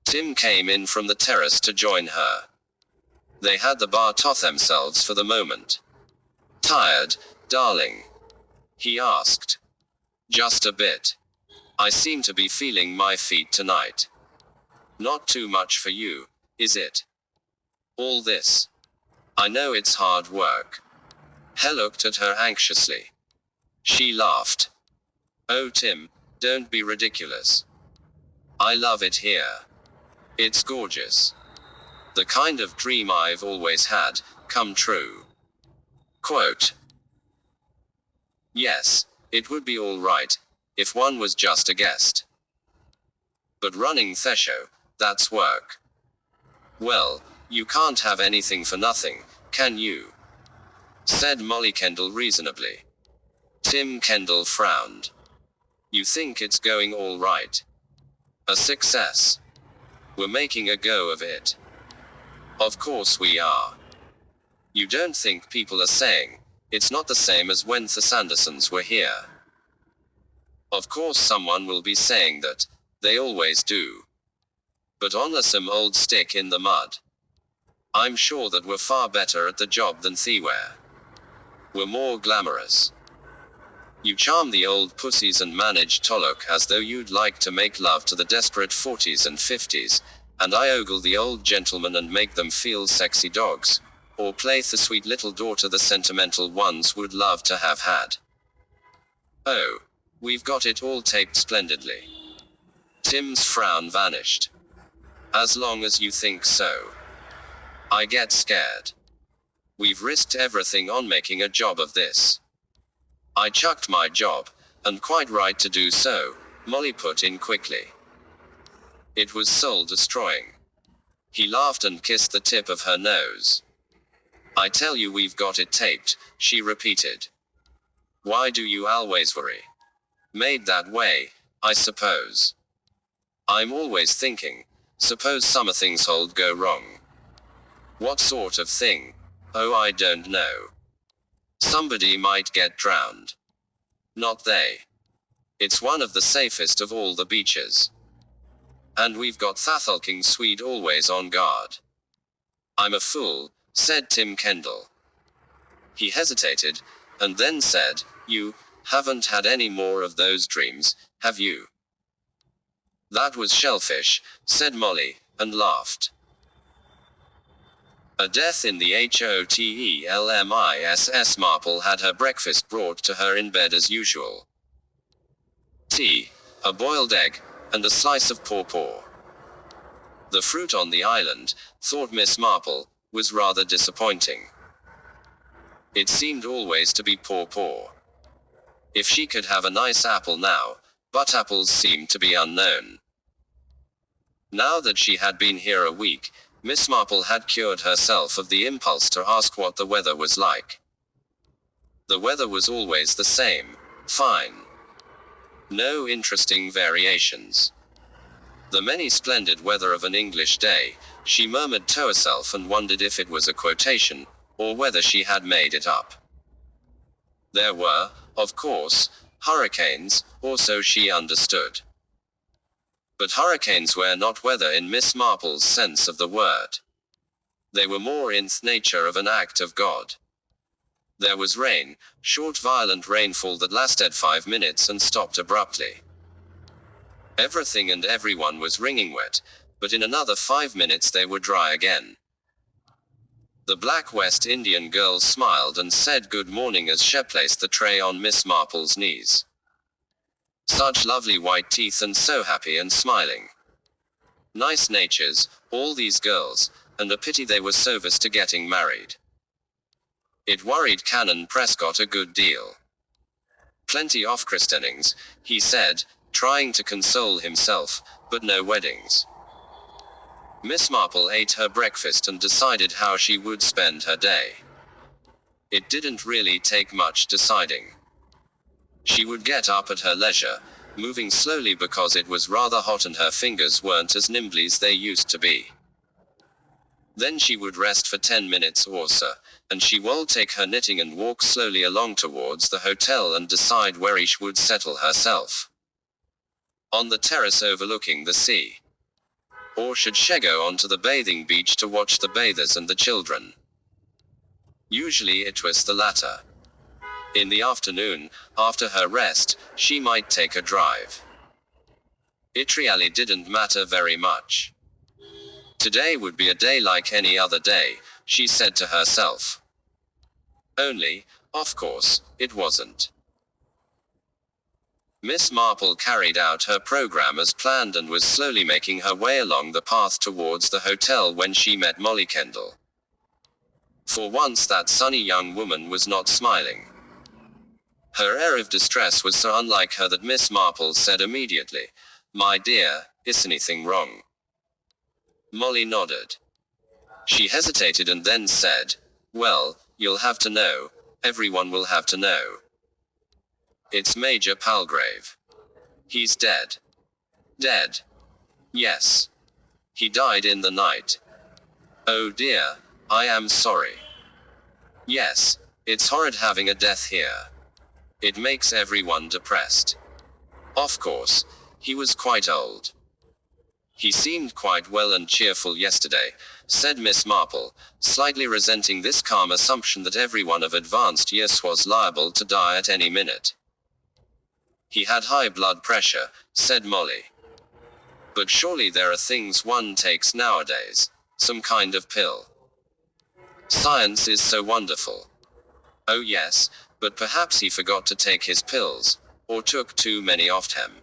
Tim came in from the terrace to join her. They had the bar to themselves for the moment. Tired, darling? He asked. Just a bit. I seem to be feeling my feet tonight. Not too much for you, is it? All this. I know it's hard work. He looked at her anxiously. She laughed. Oh Tim, don't be ridiculous. I love it here. It's gorgeous. The kind of dream I've always had, come true. Quote. Yes, it would be all right, if one was just a guest. But running the show, that's work. Well, You can't have anything for nothing, can you? Said Molly Kendall reasonably. Tim Kendall frowned. You think it's going all right? A success. We're making a go of it. Of course we are. You don't think people are saying, it's not the same as when the Sandersons were here? Of course someone will be saying that. They always do. But on some old stick in the mud. I'm sure that we're far better at the job than they were. We're more glamorous. You charm the old pussies and manage to look as though you'd like to make love to the desperate 40s and 50s, and I ogle the old gentlemen and make them feel sexy dogs, or play the sweet little daughter the sentimental ones would love to have had. Oh, we've got it all taped splendidly. Tim's frown vanished. As long as you think so. I get scared. We've risked everything on making a job of this. I chucked my job, and quite right to do so, Molly put in quickly. It was soul-destroying. He laughed and kissed the tip of her nose. I tell you we've got it taped, she repeated. Why do you always worry? Made that way, I suppose. I'm always thinking, suppose some things hold go wrong. What sort of thing? Oh, I don't know. Somebody might get drowned. Not they. It's one of the safest of all the beaches. And we've got Thathalking Swede always on guard. I'm a fool, said Tim Kendall. He hesitated, and then said, You haven't had any more of those dreams, have you? That was shellfish, said Molly, and laughed. A death in the hotelmiss. Marple had her breakfast brought to her in bed as usual. Tea, a boiled egg, and a slice of pawpaw. The fruit on the island, thought Miss Marple, was rather disappointing. It seemed always to be pawpaw. If she could have a nice apple now, but apples seemed to be unknown. Now that she had been here a week, Miss Marple had cured herself of the impulse to ask what the weather was like. The weather was always the same, fine. No interesting variations. The many splendid weather of an English day, she murmured to herself and wondered if it was a quotation, or whether she had made it up. There were, of course, hurricanes, or so she understood. But hurricanes were not weather in Miss Marple's sense of the word. They were more in the nature of an act of God. There was rain, short violent rainfall that lasted 5 minutes and stopped abruptly. Everything and everyone was wringing wet, but in another 5 minutes they were dry again. The black West Indian girl smiled and said good morning as she placed the tray on Miss Marple's knees. Such lovely white teeth and so happy and smiling. Nice natures, all these girls, and a pity they were so used to getting married. It worried Canon Prescott a good deal. Plenty of christenings, he said, trying to console himself, but no weddings. Miss Marple ate her breakfast and decided how she would spend her day. It didn't really take much deciding. She would get up at her leisure, moving slowly because it was rather hot and her fingers weren't as nimbly as they used to be. Then she would rest for 10 minutes or so, and she would take her knitting and walk slowly along towards the hotel and decide where she would settle herself. On the terrace overlooking the sea. Or should she go onto the bathing beach to watch the bathers and the children? Usually it was the latter. In the afternoon, after her rest, she might take a drive. It really didn't matter very much. Today would be a day like any other day, she said to herself. Only, of course, it wasn't. Miss Marple carried out her program as planned and was slowly making her way along the path towards the hotel when she met Molly Kendall. For once that sunny young woman was not smiling. Her air of distress was so unlike her that Miss Marple said immediately, "My dear, is anything wrong?" Molly nodded. She hesitated and then said, "Well, you'll have to know. Everyone will have to know. It's Major Palgrave. He's dead." "Dead?" "Yes. He died in the night." "Oh dear, I am sorry." "Yes, it's horrid having a death here. It makes everyone depressed." "Of course, he was quite old." "He seemed quite well and cheerful yesterday," said Miss Marple, slightly resenting this calm assumption that everyone of advanced years was liable to die at any minute. "He had high blood pressure," said Molly. "But surely there are things one takes nowadays. Some kind of pill. Science is so wonderful." "Oh yes, but perhaps he forgot to take his pills, or took too many of them.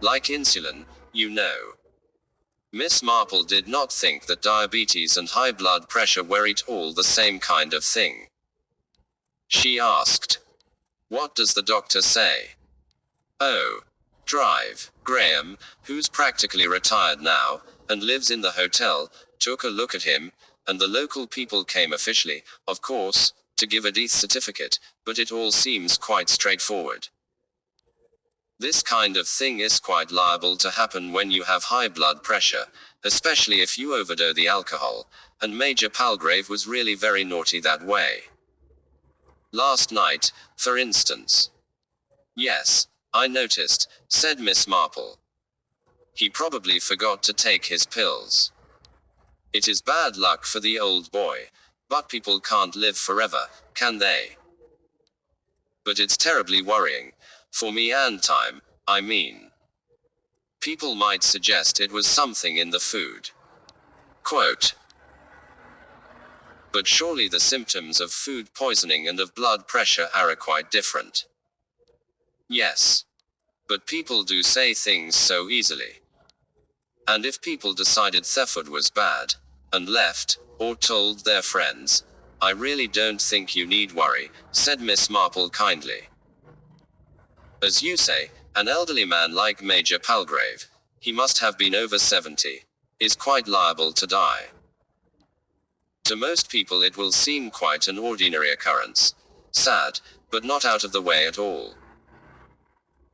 Like insulin, you know." Miss Marple did not think that diabetes and high blood pressure were at all the same kind of thing. She asked, "What does the doctor say?" "Oh, Drive, Graham, who's practically retired now, and lives in the hotel, took a look at him, and the local people came officially, of course, to give a death certificate, but it all seems quite straightforward. This kind of thing is quite liable to happen when you have high blood pressure, especially if you overdo the alcohol, and Major Palgrave was really very naughty that way. Last night, for instance." "Yes, I noticed," said Miss Marple. "He probably forgot to take his pills. It is bad luck for the old boy, but people can't live forever, can they? But it's terribly worrying. For me and time, I mean. People might suggest it was something in the food." Quote, "But surely the symptoms of food poisoning and of blood pressure are quite different." "Yes. But people do say things so easily. And if people decided Theford was bad, and left, or told their friends, I really don't think you need worry," said Miss Marple kindly. "As you say, an elderly man like Major Palgrave, he must have been over 70, is quite liable to die. To most people it will seem quite an ordinary occurrence. Sad, but not out of the way at all.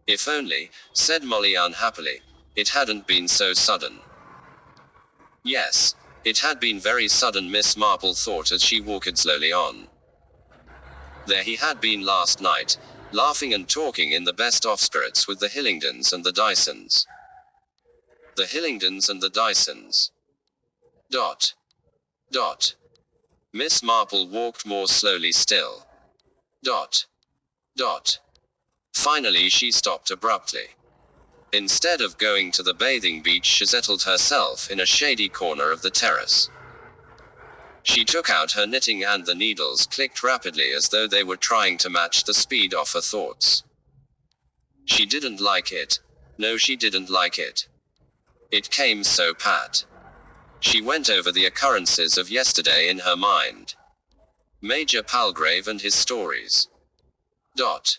If only," said Molly unhappily, "it hadn't been so sudden." Yes, it had been very sudden, Miss Marple thought as she walked slowly on. There he had been last night, laughing and talking in the best of spirits with the Hillingdons and the Dysons. The Hillingdons and the Dysons. Dot. Dot. Miss Marple walked more slowly still. Dot. Dot. Finally she stopped abruptly. Instead of going to the bathing beach, she settled herself in a shady corner of the terrace. She took out her knitting and the needles clicked rapidly as though they were trying to match the speed of her thoughts. She didn't like it. No, she didn't like it. It came so pat. She went over the occurrences of yesterday in her mind. Major Palgrave and his stories. Dot.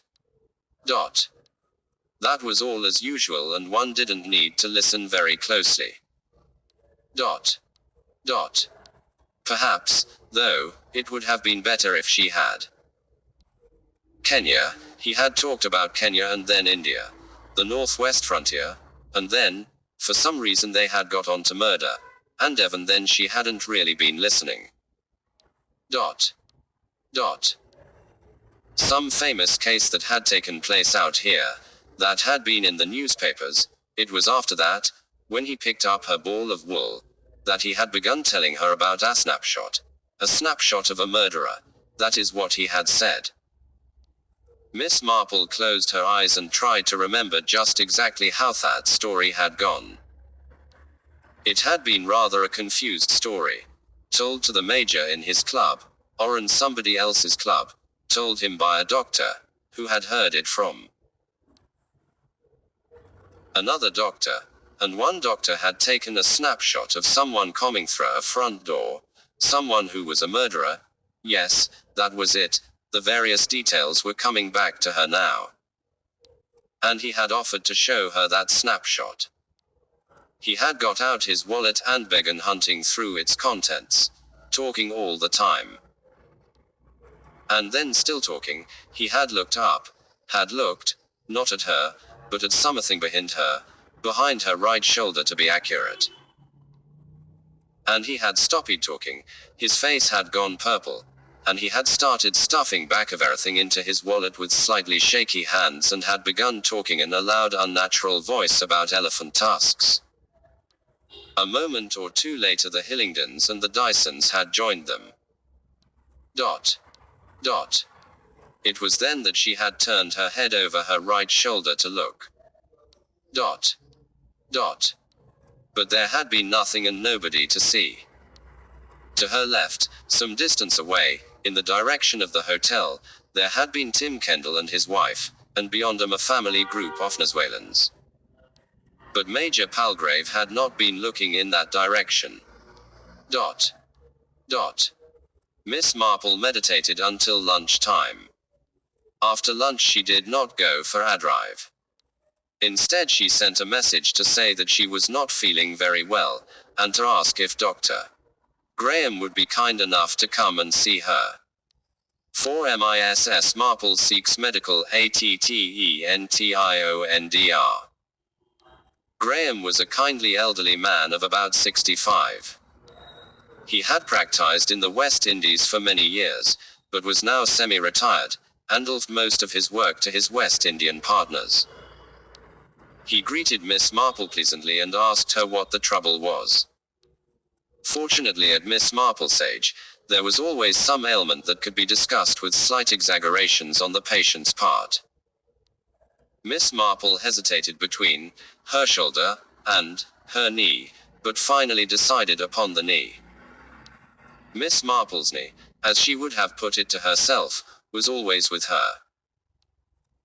Dot. That was all as usual and one didn't need to listen very closely. Dot. Dot. Perhaps, though, it would have been better if she had. Kenya, he had talked about Kenya and then India, the northwest frontier, and then, for some reason they had got on to murder, and even then she hadn't really been listening. Dot. Dot. Some famous case that had taken place out here, that had been in the newspapers. It was after that, when he picked up her ball of wool, that he had begun telling her about a snapshot of a murderer. That is what he had said. Miss Marple closed her eyes and tried to remember just exactly how that story had gone. It had been rather a confused story, told to the major in his club, or in somebody else's club, told him by a doctor, who had heard it from another doctor, and one doctor had taken a snapshot of someone coming through a front door, someone who was a murderer. Yes, that was it, the various details were coming back to her now. And he had offered to show her that snapshot. He had got out his wallet and begun hunting through its contents, talking all the time. And then, still talking, he had looked up, had looked, not at her, but at something behind her right shoulder to be accurate. And he had stopped talking, his face had gone purple, and he had started stuffing back of everything into his wallet with slightly shaky hands and had begun talking in a loud unnatural voice about elephant tusks. A moment or two later the Hillingdons and the Dysons had joined them. It was then that she had turned her head over her right shoulder to look. But there had been nothing and nobody to see. To her left, some distance away, in the direction of the hotel, there had been Tim Kendall and his wife, and beyond them a family group of Venezuelans. But Major Palgrave had not been looking in that direction. Miss Marple meditated until lunchtime. After lunch she did not go for a drive. Instead she sent a message to say that she was not feeling very well, and to ask if Dr. Graham would be kind enough to come and see her. 4 Miss Marple seeks medical attention. Graham was a kindly elderly man of about 65. He had practiced in the West Indies for many years, but was now semi-retired, and left most of his work to his West Indian partners. He greeted Miss Marple pleasantly and asked her what the trouble was. Fortunately at Miss Marple's age, there was always some ailment that could be discussed with slight exaggerations on the patient's part. Miss Marple hesitated between her shoulder and her knee, but finally decided upon the knee. Miss Marple's knee, as she would have put it to herself, was always with her.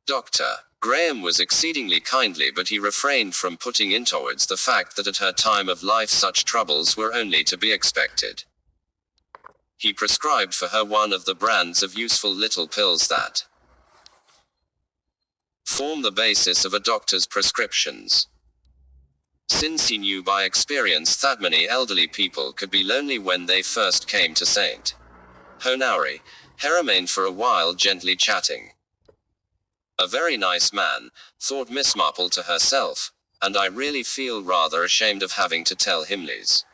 Dr. Graham was exceedingly kindly, but he refrained from putting in towards the fact that at her time of life such troubles were only to be expected. He prescribed for her one of the brands of useful little pills that form the basis of a doctor's prescriptions. Since he knew by experience that many elderly people could be lonely when they first came to St. Honori, he remained for a while gently chatting. A very nice man, thought Miss Marple to herself, and I really feel rather ashamed of having to tell him this.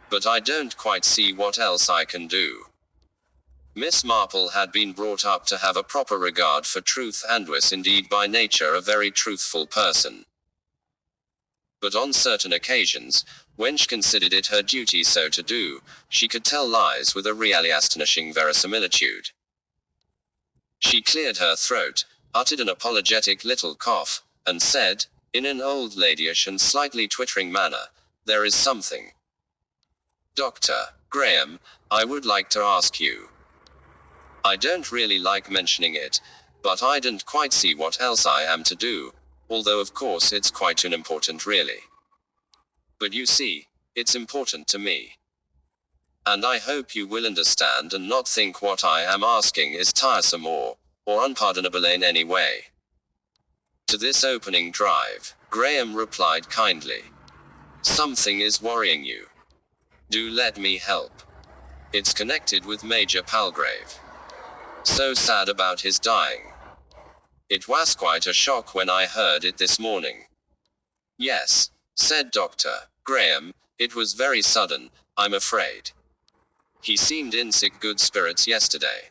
But I don't quite see what else I can do. Miss Marple had been brought up to have a proper regard for truth and was indeed by nature a very truthful person. But on certain occasions, when she considered it her duty so to do, she could tell lies with a really astonishing verisimilitude. She cleared her throat, uttered an apologetic little cough, and said, in an old ladyish and slightly twittering manner, "There is something, Dr. Graham, I would like to ask you. I don't really like mentioning it, but I don't quite see what else I am to do, although of course it's quite unimportant really. But you see, it's important to me. And I hope you will understand and not think what I am asking is tiresome or unpardonable in any way." To this opening drive, Graham replied kindly, "Something is worrying you. Do let me help. It's connected with Major Palgrave. So sad about his dying. It was quite a shock when I heard it this morning." "Yes," said Dr. Graham, "it was very sudden, I'm afraid. He seemed in sick good spirits yesterday.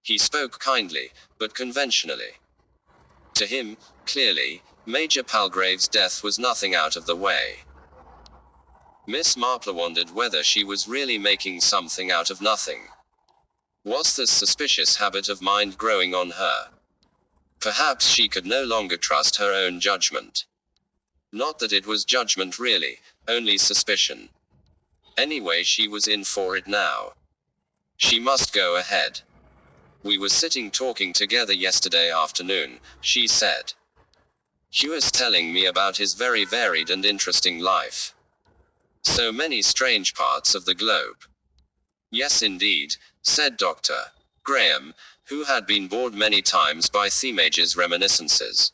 He spoke kindly, but conventionally. To him, clearly, Major Palgrave's death was nothing out of the way." Miss Marple wondered whether she was really making something out of nothing. Was this suspicious habit of mind growing on her? Perhaps she could no longer trust her own judgment. Not that it was judgment really, only suspicion. Anyway, she was in for it now. She must go ahead. "We were sitting talking together yesterday afternoon," she said. "He was telling me about his very varied and interesting life. So many strange parts of the globe." "Yes indeed," said Dr. Graham, who had been bored many times by Themage's reminiscences.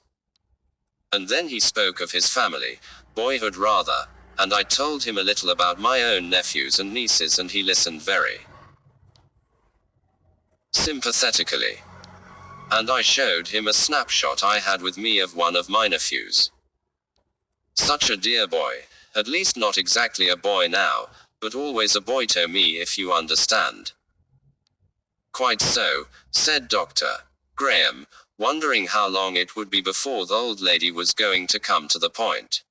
And then he spoke of his family, boyhood rather, and I told him a little about my own nephews and nieces, and he listened very sympathetically. And I showed him a snapshot I had with me of one of my nephews. Such a dear boy, at least not exactly a boy now, but always a boy to me, if you understand. Quite so, said Dr. Graham, wondering how long it would be before the old lady was going to come to the point.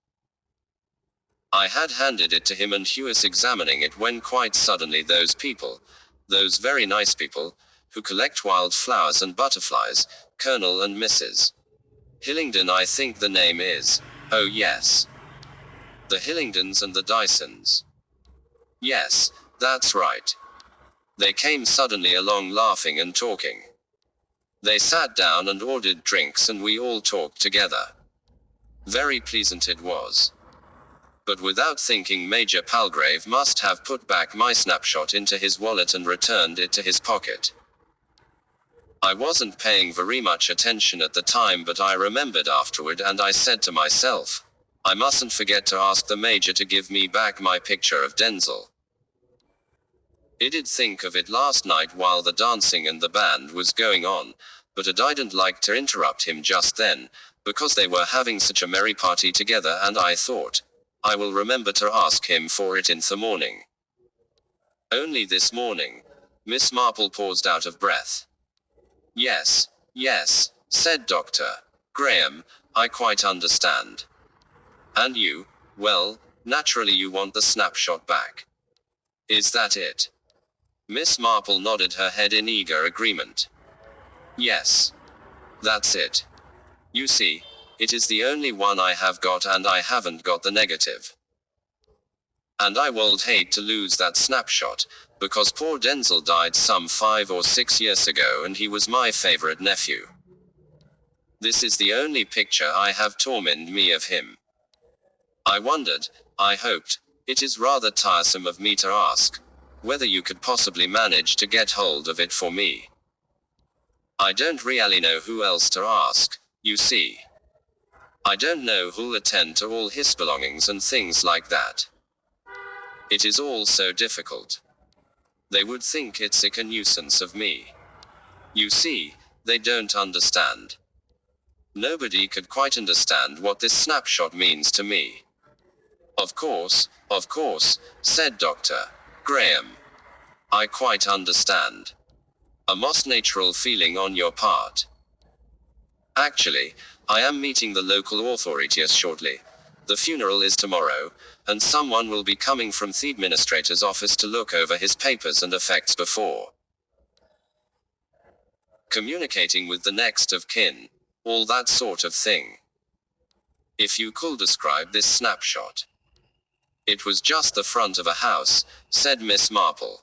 I had handed it to him, and he was examining it when quite suddenly those people, those very nice people, who collect wild flowers and butterflies, Colonel and Mrs. Hillingdon, I think the name is. Oh yes. The Hillingdons and the Dysons. Yes, that's right. They came suddenly along, laughing and talking. They sat down and ordered drinks, and we all talked together. Very pleasant it was. But without thinking, Major Palgrave must have put back my snapshot into his wallet and returned it to his pocket. I wasn't paying very much attention at the time, but I remembered afterward, and I said to myself, I mustn't forget to ask the Major to give me back my picture of Denzel. I did think of it last night while the dancing and the band was going on, but I didn't like to interrupt him just then, because they were having such a merry party together, and I thought, I will remember to ask him for it in the morning. Only this morning. Miss Marple paused, out of breath. Yes, said Dr. Graham, I quite understand. And you, well, naturally you want the snapshot back. Is that it? Miss Marple nodded her head in eager agreement. Yes. That's it. You see, it is the only one I have got, and I haven't got the negative. And I would hate to lose that snapshot, because poor Denzel died some 5 or 6 years ago, and he was my favorite nephew. This is the only picture I have tormented me of him. I wondered, I hoped, it is rather tiresome of me to ask, whether you could possibly manage to get hold of it for me. I don't really know who else to ask, you see. I don't know who'll attend to all his belongings and things like that. It is all so difficult. They would think it's a nuisance of me. You see, they don't understand. Nobody could quite understand what this snapshot means to me. Of course, said Dr. Graham. I quite understand. A most natural feeling on your part. Actually, I am meeting the local authorities shortly. The funeral is tomorrow, and someone will be coming from the administrator's office to look over his papers and effects before communicating with the next of kin, all that sort of thing. If you could describe this snapshot. It was just the front of a house, said Miss Marple.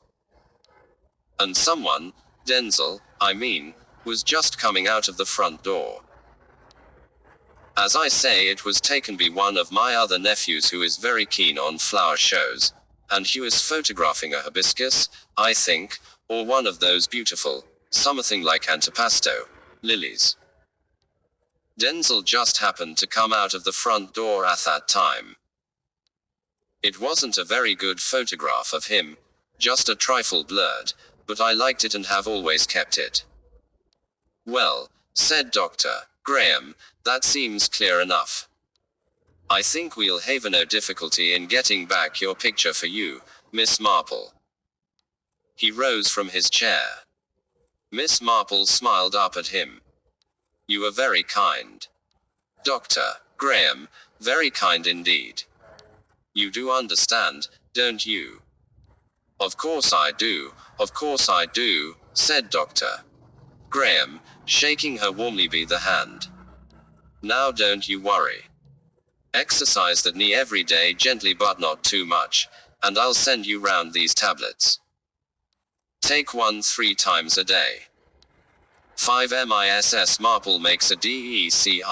And someone, Denzel, I mean, was just coming out of the front door. As I say, it was taken by one of my other nephews who is very keen on flower shows, and he was photographing a hibiscus, I think, or one of those beautiful, something like antipasto, lilies. Denzel just happened to come out of the front door at that time. It wasn't a very good photograph of him, just a trifle blurred, but I liked it and have always kept it. Well, said Dr. Graham, that seems clear enough. I think we'll have no difficulty in getting back your picture for you, Miss Marple. He rose from his chair. Miss Marple smiled up at him. You are very kind. Dr. Graham, very kind indeed. You do understand, don't you? Of course I do, said Dr. Graham, shaking her warmly by the hand. Now don't you worry. Exercise that knee every day gently but not too much, and I'll send you round these tablets. Take one 3 times a day. 5 Miss Marple makes a DECISIONTHE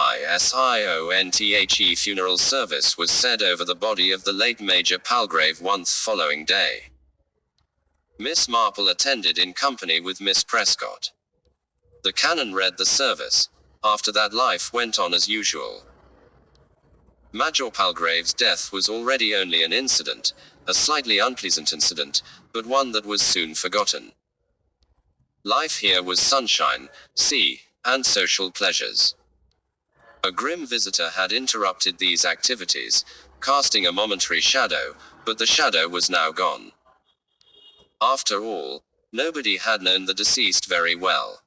funeral service was said over the body of the late Major Palgrave once following day. Miss Marple attended in company with Miss Prescott. The canon read the service. After that life went on as usual. Major Palgrave's death was already only an incident, a slightly unpleasant incident, but one that was soon forgotten. Life here was sunshine, sea, and social pleasures. A grim visitor had interrupted these activities, casting a momentary shadow, but the shadow was now gone. After all, nobody had known the deceased very well.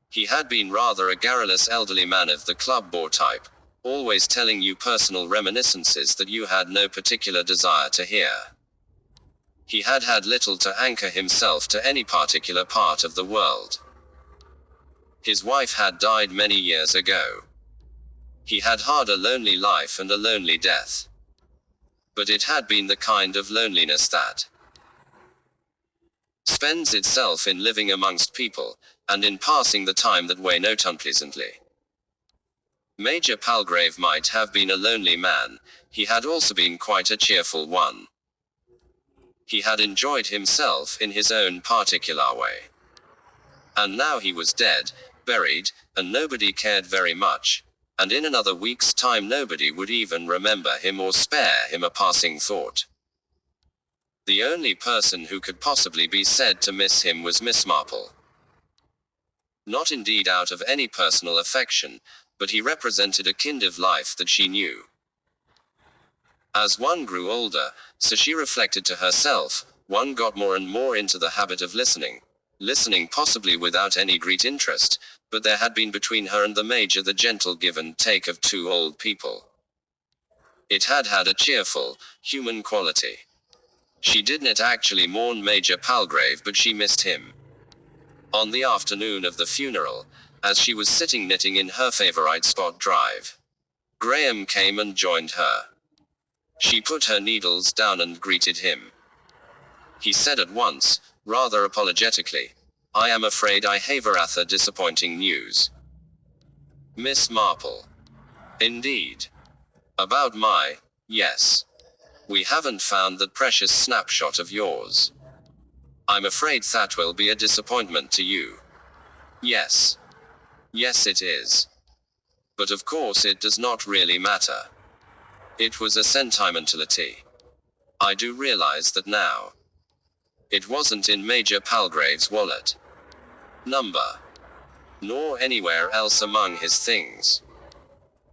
He had been rather a garrulous elderly man of the club bore type, always telling you personal reminiscences that you had no particular desire to hear. He had had little to anchor himself to any particular part of the world. His wife had died many years ago. He had had a lonely life and a lonely death. But it had been the kind of loneliness that spends itself in living amongst people, and in passing the time that way not unpleasantly. Major Palgrave might have been a lonely man, he had also been quite a cheerful one. He had enjoyed himself in his own particular way. And now he was dead, buried, and nobody cared very much, and in another week's time nobody would even remember him or spare him a passing thought. The only person who could possibly be said to miss him was Miss Marple. Not indeed out of any personal affection, but he represented a kind of life that she knew. As one grew older, so she reflected to herself, one got more and more into the habit of listening possibly without any great interest, but there had been between her and the Major the gentle give and take of two old people. It had had a cheerful, human quality. She didn't actually mourn Major Palgrave, but she missed him. On the afternoon of the funeral, as she was sitting knitting in her favorite spot drive, Graham came and joined her. She put her needles down and greeted him. He said at once, rather apologetically, "I am afraid I have rather disappointing news." "Miss Marple." "Indeed. About yes. We haven't found that precious snapshot of yours. I'm afraid that will be a disappointment to you." "Yes. Yes, it is. But of course it does not really matter. It was a sentimentality. I do realize that now. It wasn't in Major Palgrave's wallet. Number. Nor anywhere else among his things.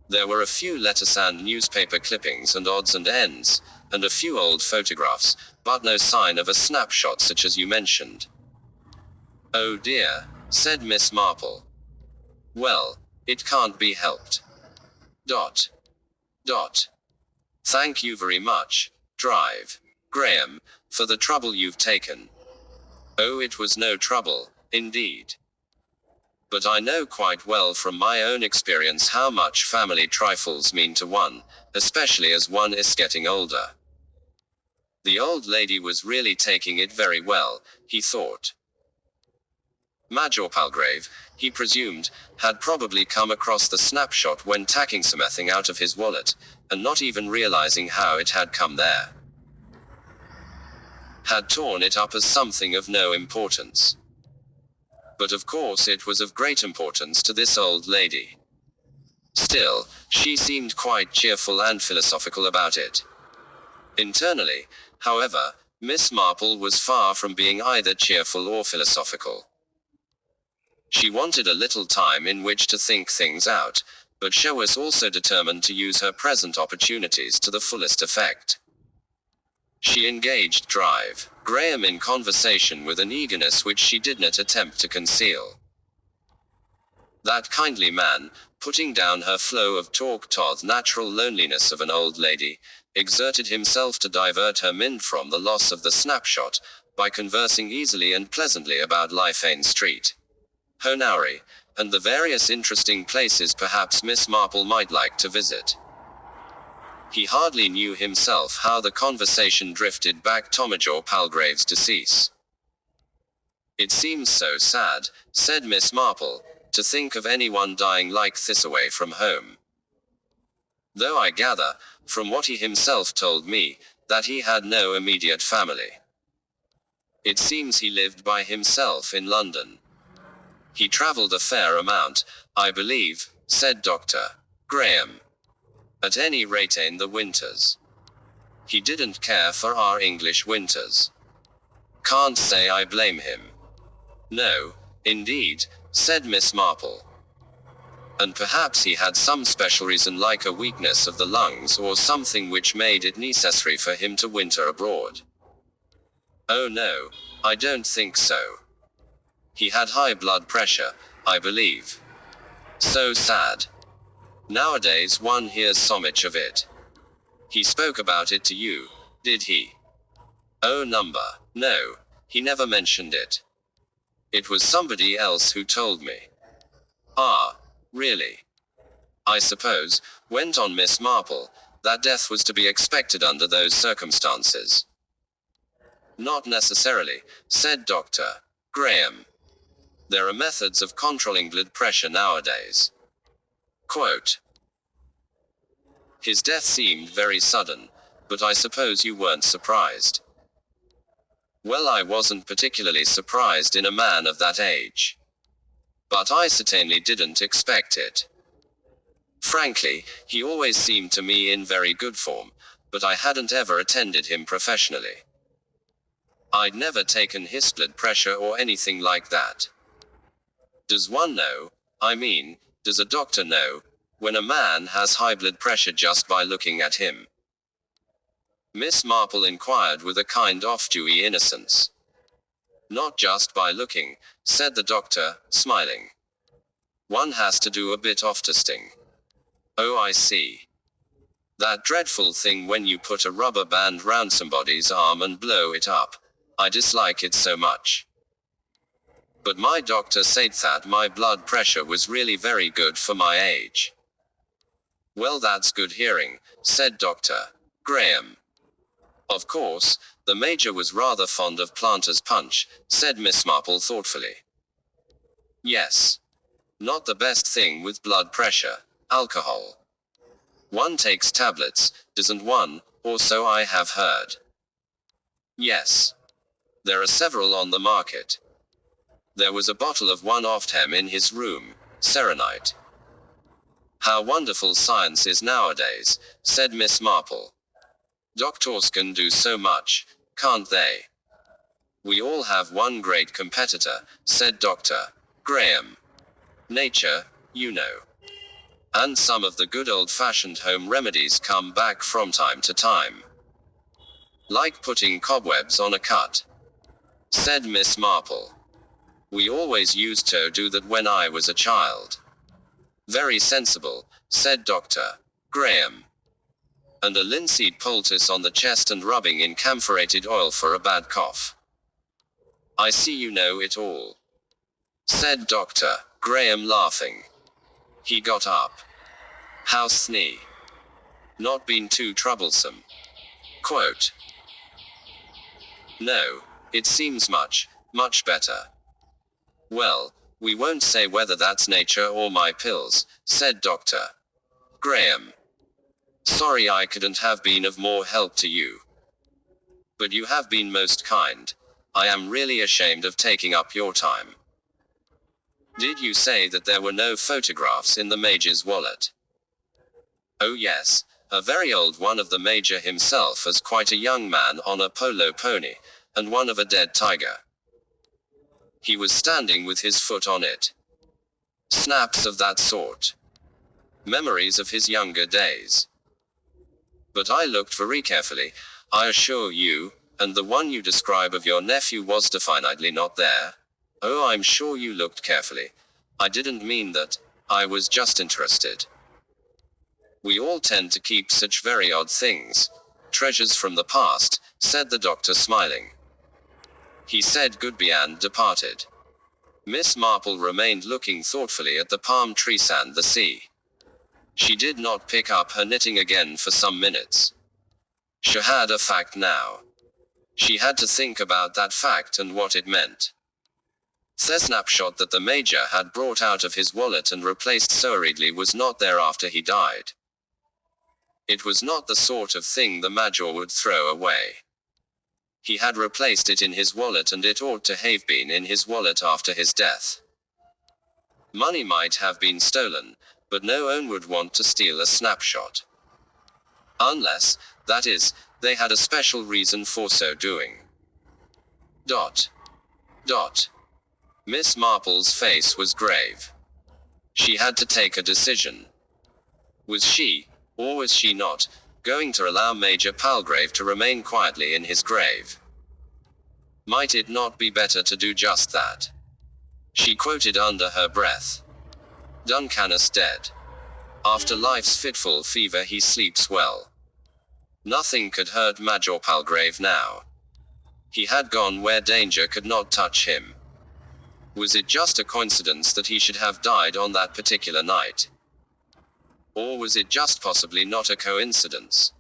There were a few letters and newspaper clippings and odds and ends, and a few old photographs, but no sign of a snapshot such as you mentioned." "Oh dear," said Miss Marple. "Well, it can't be helped. Dot. Dot. Thank you very much, Graham, for the trouble you've taken." "Oh, it was no trouble, indeed. But I know quite well from my own experience how much family trifles mean to one, especially as one is getting older." The old lady was really taking it very well, he thought. Major Palgrave, he presumed, had probably come across the snapshot when tacking something out of his wallet, and not even realizing how it had come there. Had torn it up as something of no importance. But of course it was of great importance to this old lady. Still, she seemed quite cheerful and philosophical about it. Internally, however, Miss Marple was far from being either cheerful or philosophical. She wanted a little time in which to think things out, but she was also determined to use her present opportunities to the fullest effect. She engaged Graham in conversation with an eagerness which she did not attempt to conceal. That kindly man, putting down her flow of talk to the natural loneliness of an old lady, exerted himself to divert her mind from the loss of the snapshot, by conversing easily and pleasantly about Lyfane Street, Honari, and the various interesting places perhaps Miss Marple might like to visit. He hardly knew himself how the conversation drifted back to Major Palgrave's decease. "It seems so sad," said Miss Marple, "to think of anyone dying like this away from home. Though I gather, from what he himself told me, that he had no immediate family. It seems he lived by himself in London." "He traveled a fair amount, I believe," said Dr. Graham. At any rate in the winters. He didn't care for our English winters. Can't say I blame him. No, indeed, said Miss Marple. And perhaps he had some special reason like a weakness of the lungs or something which made it necessary for him to winter abroad. Oh no, I don't think so. He had high blood pressure, I believe. So sad. Nowadays one hears so much of it. He spoke about it to you, did he? Oh no, he never mentioned it. It was somebody else who told me. Ah, really? I suppose, went on Miss Marple, that death was to be expected under those circumstances. Not necessarily, said Dr. Graham. There are methods of controlling blood pressure nowadays. Quote, his death seemed very sudden, but I suppose you weren't surprised. Well, I wasn't particularly surprised in a man of that age. But I certainly didn't expect it. Frankly, he always seemed to me in very good form, but I hadn't ever attended him professionally. I'd never taken his blood pressure or anything like that. Does one know, does a doctor know, when a man has high blood pressure just by looking at him? Miss Marple inquired with a kind of dewy innocence. Not just by looking, said the doctor, smiling. One has to do a bit of testing. Oh, I see. That dreadful thing when you put a rubber band round somebody's arm and blow it up. I dislike it so much. But my doctor said that my blood pressure was really very good for my age. Well, that's good hearing, said Dr. Graham. Of course, the Major was rather fond of Planter's Punch, said Miss Marple thoughtfully. Yes. Not the best thing with blood pressure, alcohol. One takes tablets, doesn't one, or so I have heard. Yes. There are several on the market. There was a bottle of one of them in his room, serenite. How wonderful science is nowadays, said Miss Marple. Doctors can do so much, can't they? We all have one great competitor, said Dr. Graham. Nature, you know. And some of the good old-fashioned home remedies come back from time to time. Like putting cobwebs on a cut, said Miss Marple. We always used to do that when I was a child. Very sensible, said Dr. Graham. And a linseed poultice on the chest and rubbing in camphorated oil for a bad cough. I see you know it all, said Dr. Graham laughing. He got up. How's thee? Not been too troublesome? Quote. No, it seems much better. Well, we won't say whether that's nature or my pills, said Dr. Graham. Sorry I couldn't have been of more help to you. But you have been most kind. I am really ashamed of taking up your time. Did you say that there were no photographs in the Major's wallet? Oh yes, a very old one of the Major himself as quite a young man on a polo pony, and one of a dead tiger. He was standing with his foot on it. Snaps of that sort. Memories of his younger days. But I looked very carefully, I assure you, and the one you describe of your nephew was definitely not there. Oh, I'm sure you looked carefully. I didn't mean that, I was just interested. We all tend to keep such very odd things. Treasures from the past, said the doctor smiling. He said goodbye and departed. Miss Marple remained looking thoughtfully at the palm trees and the sea. She did not pick up her knitting again for some minutes. She had a fact now. She had to think about that fact and what it meant. The snapshot that the Major had brought out of his wallet and replaced so hurriedly was not there after he died. It was not the sort of thing the Major would throw away. He had replaced it in his wallet and it ought to have been in his wallet after his death. Money might have been stolen, but no one would want to steal a snapshot. Unless, that is, they had a special reason for so doing. Dot. Dot. Miss Marple's face was grave. She had to take a decision. Was she, or was she not, going to allow Major Palgrave to remain quietly in his grave? Might it not be better to do just that? She quoted under her breath. Duncanus dead. After life's fitful fever he sleeps well. Nothing could hurt Major Palgrave now. He had gone where danger could not touch him. Was it just a coincidence that he should have died on that particular night? Or was it just possibly not a coincidence?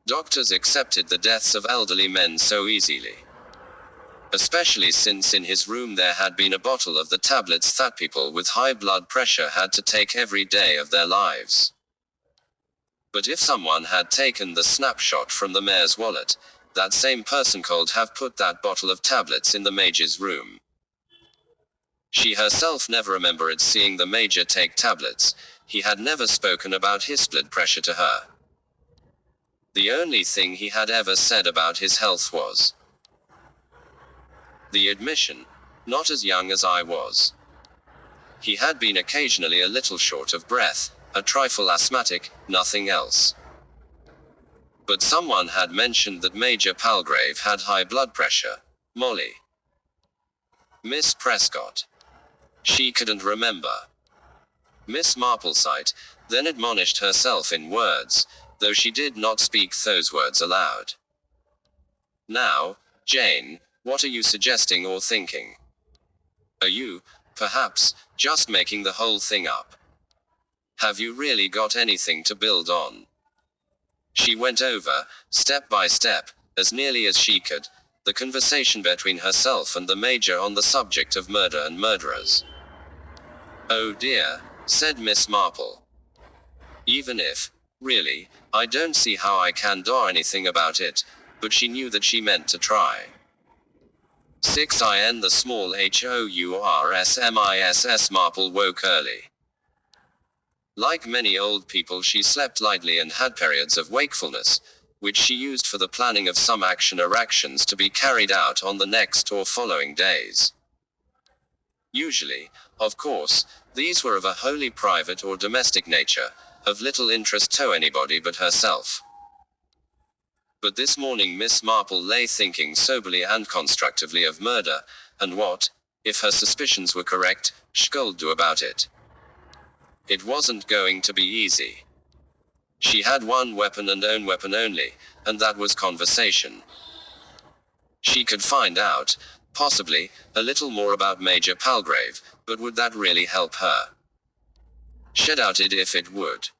Doctors accepted the deaths of elderly men so easily. Especially since in his room there had been a bottle of the tablets that people with high blood pressure had to take every day of their lives. But if someone had taken the snapshot from the mayor's wallet, that same person could have put that bottle of tablets in the major's room. She herself never remembered seeing the major take tablets. He had never spoken about his blood pressure to her. The only thing he had ever said about his health was the admission, "Not as young as I was." He had been occasionally a little short of breath, a trifle asthmatic, nothing else. But someone had mentioned that Major Palgrave had high blood pressure. Molly. Miss Prescott. She couldn't remember. Miss Marplesite then admonished herself in words, though she did not speak those words aloud. Now, Jane, what are you suggesting or thinking? Are you, perhaps, just making the whole thing up? Have you really got anything to build on? She went over, step by step, as nearly as she could, the conversation between herself and the major on the subject of murder and murderers. "Oh dear," said Miss Marple. "Even if, really, I don't see how I can do anything about it," but she knew that she meant to try. 6in the small HOURSMISS Marple woke early. Like many old people, she slept lightly and had periods of wakefulness, which she used for the planning of some action or actions to be carried out on the next or following days. Usually, of course, these were of a wholly private or domestic nature, of little interest to anybody but herself. But this morning Miss Marple lay thinking soberly and constructively of murder, and what, if her suspicions were correct, she could do about it. It wasn't going to be easy. She had one weapon and own weapon only, and that was conversation. She could find out, possibly, a little more about Major Palgrave, but would that really help her? She doubted if it would.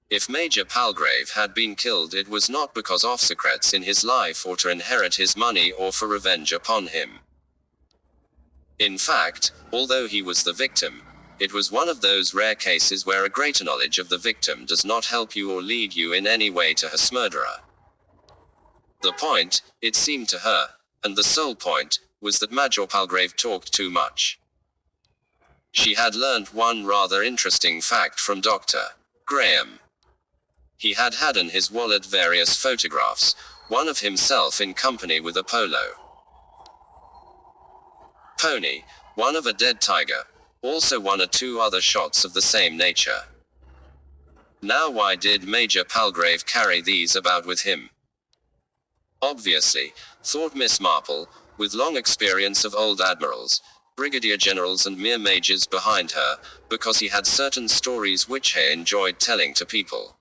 If Major Palgrave had been killed, it was not because of secrets in his life or to inherit his money or for revenge upon him. In fact, although he was the victim, it was one of those rare cases where a greater knowledge of the victim does not help you or lead you in any way to his murderer. The point, it seemed to her, and the sole point, was that Major Palgrave talked too much. She had learned one rather interesting fact from Dr. Graham. He had had in his wallet various photographs, one of himself in company with a polo pony, one of a dead tiger, also one or two other shots of the same nature. Now why did Major Palgrave carry these about with him? Obviously, thought Miss Marple, with long experience of old admirals, brigadier generals and mere majors behind her, because he had certain stories which he enjoyed telling to people.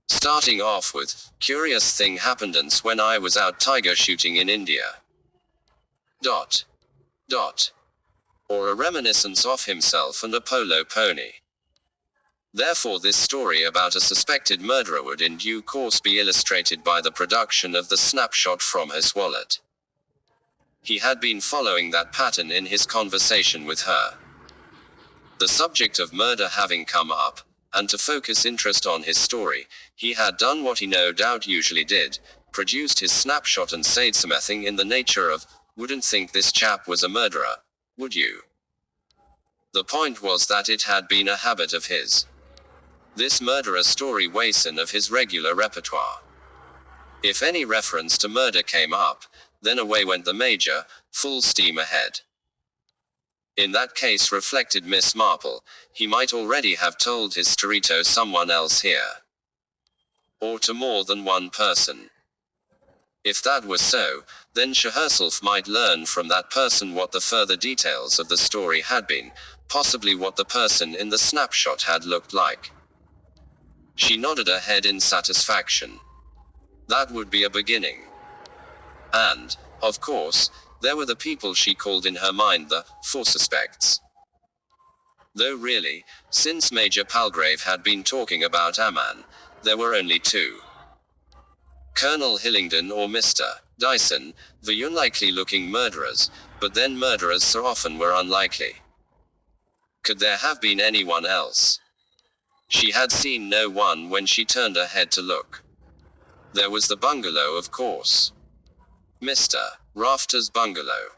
Starting off with, "Curious thing happened once when I was out tiger shooting in India." Dot. Dot. Or a reminiscence of himself and a polo pony. Therefore this story about a suspected murderer would in due course be illustrated by the production of the snapshot from his wallet. He had been following that pattern in his conversation with her. The subject of murder having come up, and to focus interest on his story, he had done what he no doubt usually did, produced his snapshot and said something in the nature of, "Wouldn't think this chap was a murderer, would you?" The point was that it had been a habit of his. This murderer story wasted of his regular repertoire. If any reference to murder came up, then away went the Major, full steam ahead. In that case, reflected Miss Marple, he might already have told his story to someone else here. Or to more than one person. If that was so, then she herself might learn from that person what the further details of the story had been, possibly what the person in the snapshot had looked like. She nodded her head in satisfaction. That would be a beginning. And, of course, there were the people she called in her mind the four suspects. Though really, since Major Palgrave had been talking about a man, there were only two. Colonel Hillingdon or Mr. Dyson, the unlikely-looking murderers, but then murderers so often were unlikely. Could there have been anyone else? She had seen no one when she turned her head to look. There was the bungalow, of course. Mr. Rafter's bungalow.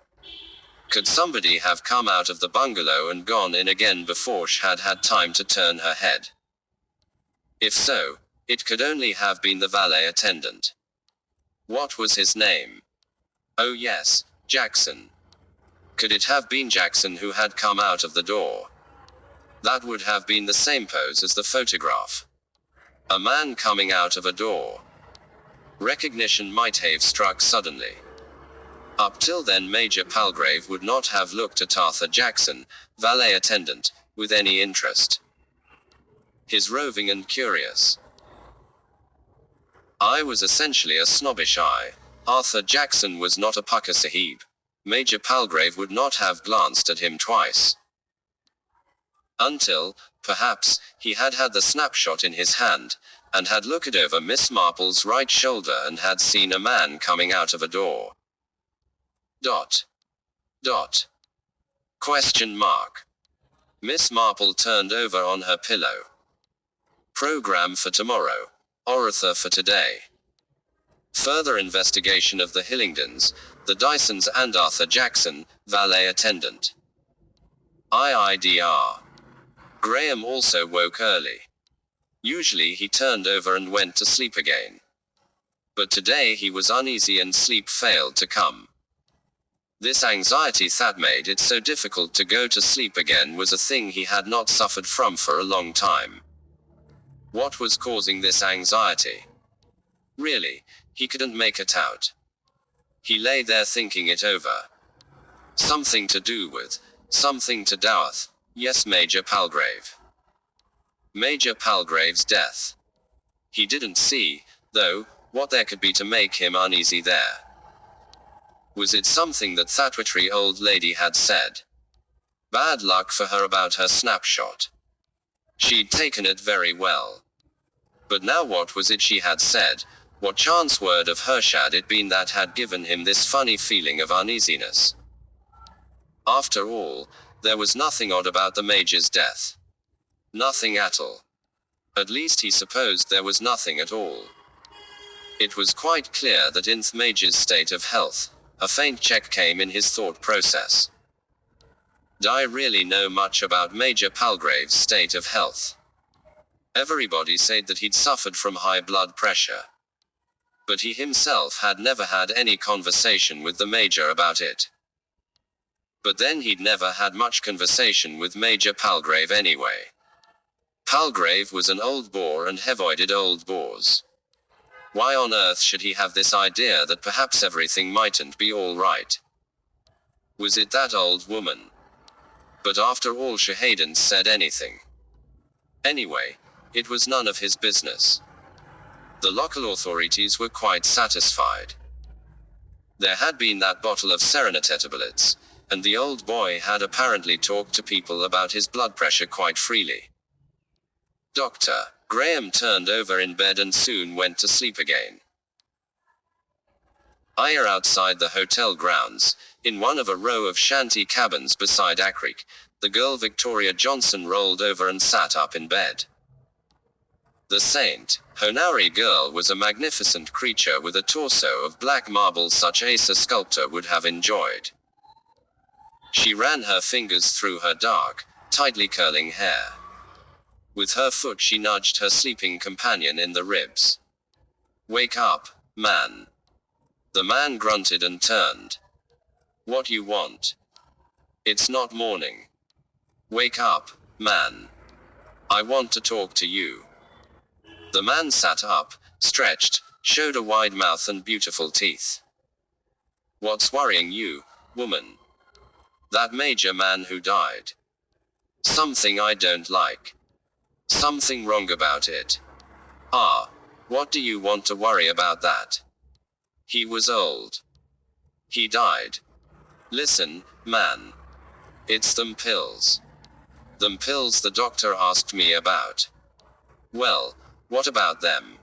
Could somebody have come out of the bungalow and gone in again before she had had time to turn her head? If so, it could only have been the valet attendant. What was his name? Oh yes, Jackson. Could it have been Jackson who had come out of the door? That would have been the same pose as the photograph. A man coming out of a door. Recognition might have struck suddenly. Up till then Major Palgrave would not have looked at Arthur Jackson, valet attendant, with any interest. His roving and curious eye was essentially a snobbish eye. Arthur Jackson was not a pucker sahib. Major Palgrave would not have glanced at him twice. Until, perhaps, he had had the snapshot in his hand, and had looked over Miss Marple's right shoulder and had seen a man coming out of a door. Dot. Dot. Question mark. Miss Marple turned over on her pillow. Program for tomorrow. Author for today. Further investigation of the Hillingdons, the Dysons and Arthur Jackson, valet attendant. IIDR. Graham also woke early. Usually he turned over and went to sleep again. But today he was uneasy and sleep failed to come. This anxiety that made it so difficult to go to sleep again was a thing he had not suffered from for a long time. What was causing this anxiety? Really, he couldn't make it out. He lay there thinking it over. Something to do with, something to do with, yes, Major Palgrave. Major Palgrave's death. He didn't see, though, what there could be to make him uneasy there. Was it something that thatwitry old lady had said? Bad luck for her about her snapshot. She'd taken it very well. But now what was it she had said? What chance word of hers had it been that had given him this funny feeling of uneasiness? After all, there was nothing odd about the Major's death. Nothing at all. At least he supposed there was nothing at all. It was quite clear that in the Major's state of health, a faint check came in his thought process. Do I really know much about Major Palgrave's state of health? Everybody said that he'd suffered from high blood pressure. But he himself had never had any conversation with the Major about it. But then he'd never had much conversation with Major Palgrave anyway. Palgrave was an old bore and avoided old bores. Why on earth should he have this idea that perhaps everything mightn't be all right? Was it that old woman? But after all she hadn't said anything. Anyway, it was none of his business. The local authorities were quite satisfied. There had been that bottle of serenity tablets, and the old boy had apparently talked to people about his blood pressure quite freely. Dr. Graham turned over in bed and soon went to sleep again. Higher outside the hotel grounds, in one of a row of shanty cabins beside a creek, the girl Victoria Johnson rolled over and sat up in bed. The Saint Honari girl was a magnificent creature with a torso of black marble such as a sculptor would have enjoyed. She ran her fingers through her dark, tightly curling hair. With her foot she nudged her sleeping companion in the ribs. Wake up, man. The man grunted and turned. What you want? It's not morning. Wake up, man. I want to talk to you. The man sat up, stretched, showed a wide mouth and beautiful teeth. What's worrying you, woman? That major man who died. Something I don't like. Something wrong about it. Ah, what do you want to worry about that? He was old. He died. Listen, man. It's them pills. Them pills the doctor asked me about. Well, what about them?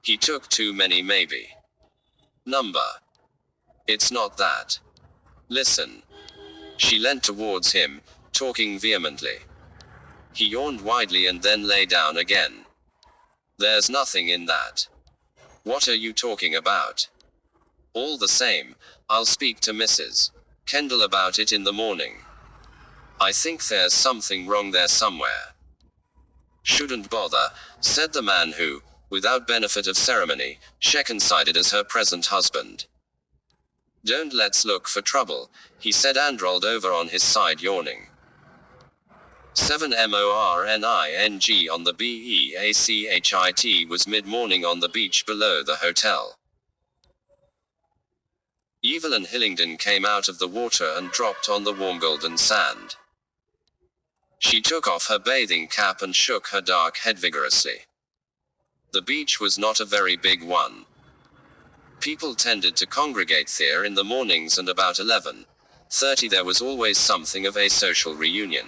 He took too many maybe. Number. It's not that. Listen. She leant towards him, talking vehemently. He yawned widely and then lay down again. There's nothing in that. What are you talking about? All the same, I'll speak to Mrs. Kendall about it in the morning. I think there's something wrong there somewhere. Shouldn't bother, said the man who, without benefit of ceremony, she considered as her present husband. Don't let's look for trouble, he said and rolled over on his side yawning. 7 morning on the BEACHIT was mid-morning on the beach below the hotel. Evelyn Hillingdon came out of the water and dropped on the warm golden sand. She took off her bathing cap and shook her dark head vigorously. The beach was not a very big one. People tended to congregate there in the mornings, and about 11:30 there was always something of a social reunion.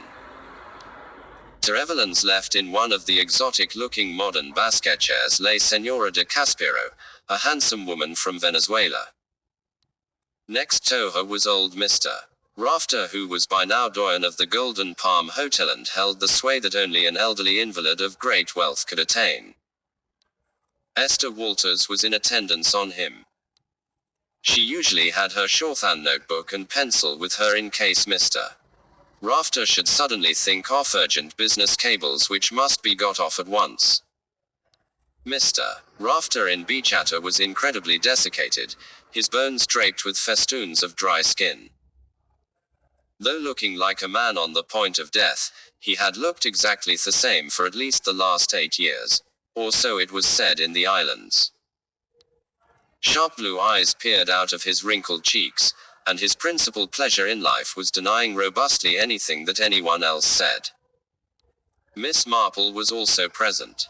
To Evelyn's left, in one of the exotic-looking modern basket chairs, lay Senora de Caspero, a handsome woman from Venezuela. Next to her was old Mr. Rafter, who was by now doyen of the Golden Palm Hotel and held the sway that only an elderly invalid of great wealth could attain. Esther Walters was in attendance on him. She usually had her shorthand notebook and pencil with her in case Mr. Rafter should suddenly think of urgent business cables which must be got off at once. Mr. Rafter in Beachwater was incredibly desiccated, his bones draped with festoons of dry skin. Though looking like a man on the point of death, he had looked exactly the same for at least the last 8 years, or so it was said in the islands. Sharp blue eyes peered out of his wrinkled cheeks, and his principal pleasure in life was denying robustly anything that anyone else said. Miss Marple was also present.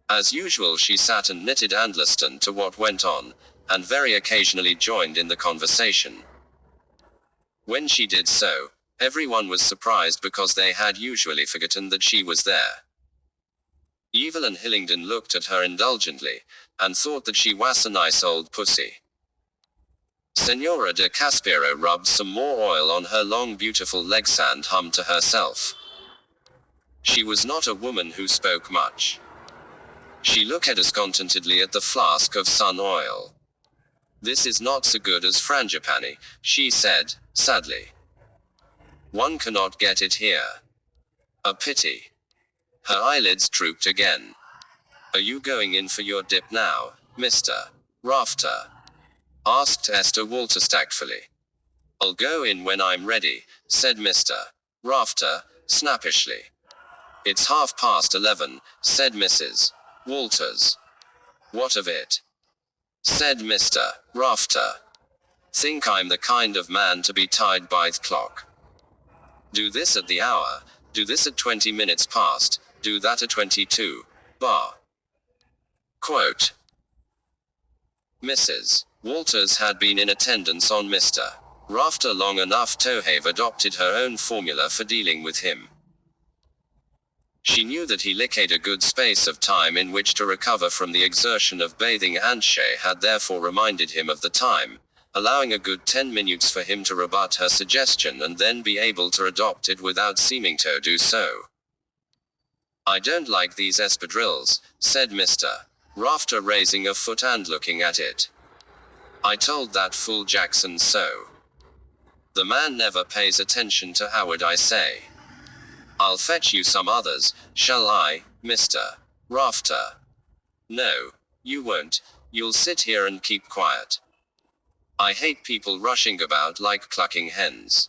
As usual, she sat and knitted and listened to what went on, and very occasionally joined in the conversation. When she did so, everyone was surprised because they had usually forgotten that she was there. Evelyn Hillingdon looked at her indulgently, and thought that she was a nice old pussy. Senora de Caspero rubbed some more oil on her long beautiful legs and hummed to herself. She was not a woman who spoke much. She looked discontentedly at the flask of sun oil. This is not so good as frangipani, she said, sadly. One cannot get it here. A pity. Her eyelids drooped again. Are you going in for your dip now, Mr. Rafter? Asked Esther Walters tactfully. I'll go in when I'm ready, said Mr. Rafter, snappishly. It's 11:30, said Mrs. Walters. What of it? Said Mr. Rafter. Think I'm the kind of man to be tied by the clock. Do this at the hour, do this at 20 minutes past, do that at 22, bar. Quote. Mrs. Walters had been in attendance on Mr. Rafter long enough to have adopted her own formula for dealing with him. She knew that he lacked a good space of time in which to recover from the exertion of bathing, and she had therefore reminded him of the time, allowing a good 10 minutes for him to rebut her suggestion and then be able to adopt it without seeming to do so. I don't like these espadrilles, said Mr. Rafter, raising a foot and looking at it. I told that fool Jackson so. The man never pays attention to Howard, I say. I'll fetch you some others, shall I, Mr. Rafter? No, you won't. You'll sit here and keep quiet. I hate people rushing about like clucking hens.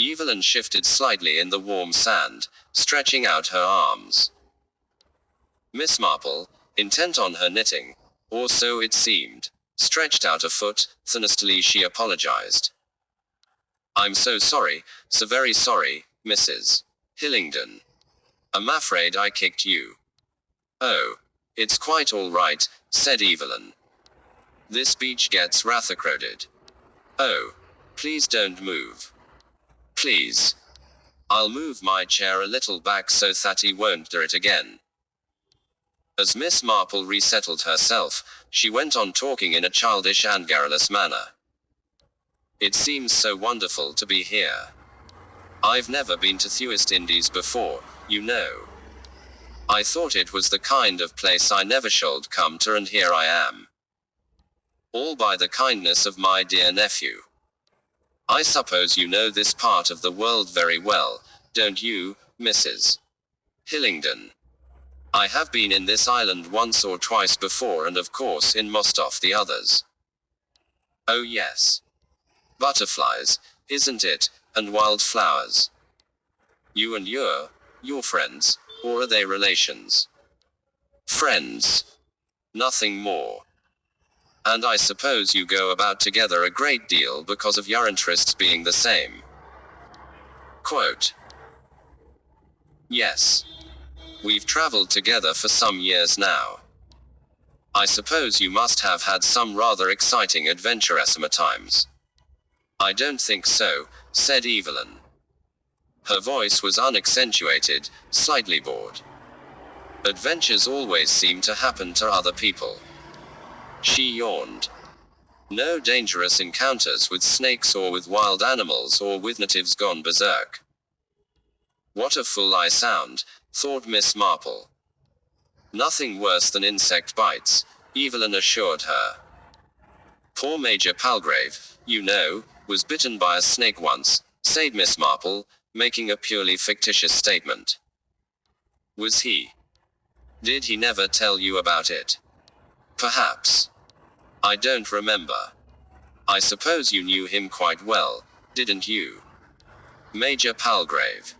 Evelyn shifted slightly in the warm sand, stretching out her arms. Miss Marple, intent on her knitting, or so it seemed, stretched out a foot. Thirstily she apologized. I'm so sorry, so very sorry, Mrs. Hillingdon. I'm afraid I kicked you. Oh, it's quite all right, said Evelyn. This beach gets rather crowded. Oh, please don't move. Please. I'll move my chair a little back so that he won't do it again. As Miss Marple resettled herself, she went on talking in a childish and garrulous manner. It seems so wonderful to be here. I've never been to the West Indies before, you know. I thought it was the kind of place I never should come to, and here I am. All by the kindness of my dear nephew. I suppose you know this part of the world very well, don't you, Mrs. Hillingdon? I have been in this island once or twice before, and of course in most of the others. Oh yes. Butterflies, isn't it, and wildflowers. You and your friends, or are they relations? Friends. Nothing more. And I suppose you go about together a great deal because of your interests being the same. Quote. Yes. We've traveled together for some years now. I suppose you must have had some rather exciting adventuresome times. I don't think so, said Evelyn. Her voice was unaccentuated, slightly bored. Adventures always seem to happen to other people. She yawned. No dangerous encounters with snakes or with wild animals or with natives gone berserk. What a fool I sound, thought Miss Marple. Nothing worse than insect bites, Evelyn assured her. Poor Major Palgrave, you know, was bitten by a snake once, said Miss Marple, making a purely fictitious statement. Was he? Did he never tell you about it? Perhaps. I don't remember. I suppose you knew him quite well, didn't you? Major Palgrave.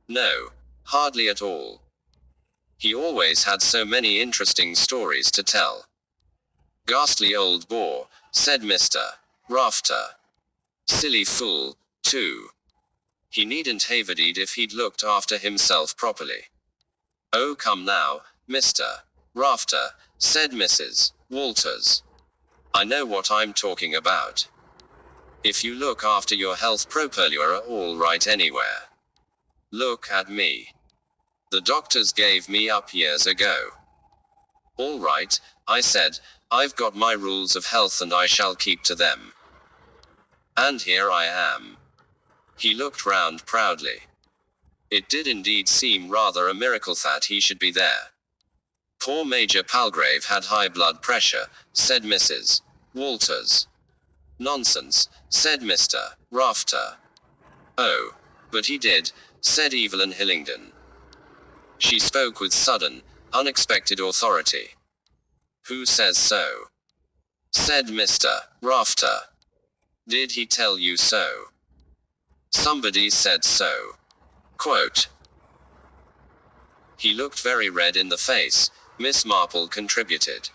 No, hardly at all. He always had so many interesting stories to tell. Ghastly old bore, said Mr. Rafter. Silly fool, too. He needn't have it if he'd looked after himself properly. Oh come now, Mr. Rafter, said Mrs. Walters. I know what I'm talking about. If you look after your health properly, you're all right anywhere. Look at me. The doctors gave me up years ago. All right, I said, I've got my rules of health and I shall keep to them. And here I am. He looked round proudly. It did indeed seem rather a miracle that he should be there. Poor Major Palgrave had high blood pressure, said Mrs. Walters. Nonsense, said Mr. Rafter. Oh, but he did, said Evelyn Hillingdon. She spoke with sudden, unexpected authority. Who says so? Said Mr. Rafter. Did he tell you so? Somebody said so. Quote. He looked very red in the face, Miss Marple contributed.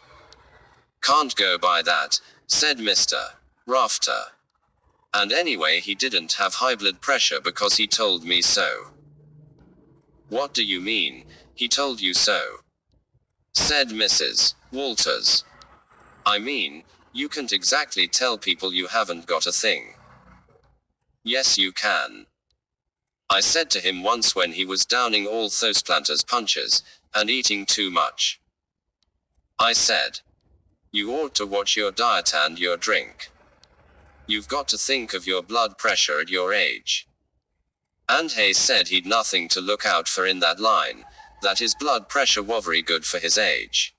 Can't go by that, said Mr. Rafter. And anyway he didn't have high blood pressure because he told me so. What do you mean, he told you so? Said Mrs. Walters. I mean, you can't exactly tell people you haven't got a thing. Yes you can. I said to him once when he was downing all those planters punches, and eating too much. I said, you ought to watch your diet and your drink. You've got to think of your blood pressure at your age. And he said he'd nothing to look out for in that line, that his blood pressure was very good for his age.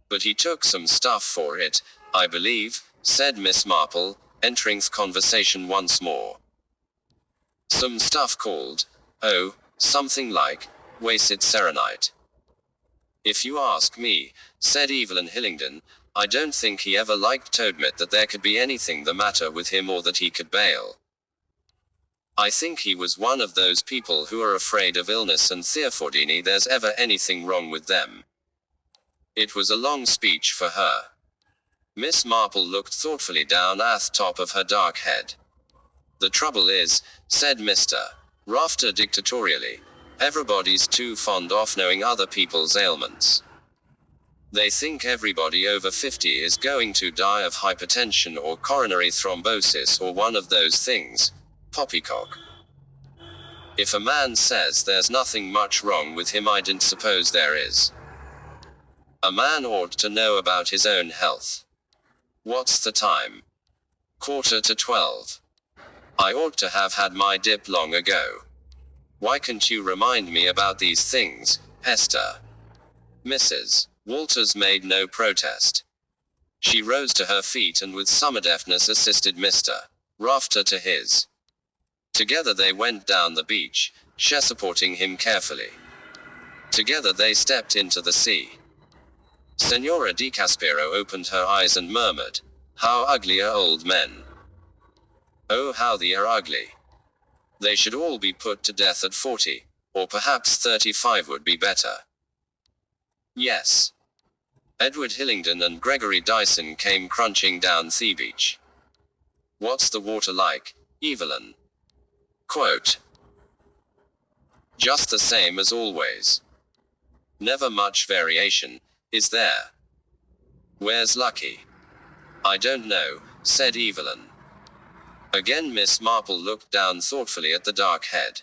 But he took some stuff for it, I believe, said Miss Marple, entering the conversation once more. Some stuff called Oh, something like, wasted serenite. If you ask me, said Evelyn Hillingdon, I don't think he ever liked to admit that there could be anything the matter with him or that he could bail. I think he was one of those people who are afraid of illness and therefore there's ever anything wrong with them. It was a long speech for her. Miss Marple looked thoughtfully down at the top of her dark head. The trouble is, said Mr. Rafter dictatorially, everybody's too fond of knowing other people's ailments. They think everybody over 50 is going to die of hypertension or coronary thrombosis or one of those things. Poppycock. If a man says there's nothing much wrong with him, I don't suppose there is. A man ought to know about his own health. What's the time? 11:45. I ought to have had my dip long ago. Why can't you remind me about these things, Esther? Mrs. Walters made no protest. She rose to her feet and with some deftness assisted Mr. Rafter to his. Together they went down the beach, she supporting him carefully. Together they stepped into the sea. Senora Di Caspero opened her eyes and murmured, "How ugly are old men. Oh, how they are ugly. They should all be put to death at 40, or perhaps 35 would be better." Yes. Edward Hillingdon and Gregory Dyson came crunching down the beach. What's the water like, Evelyn? Quote. Just the same as always. Never much variation, is there? Where's Lucky? I don't know, said Evelyn. Again Miss Marple looked down thoughtfully at the dark head.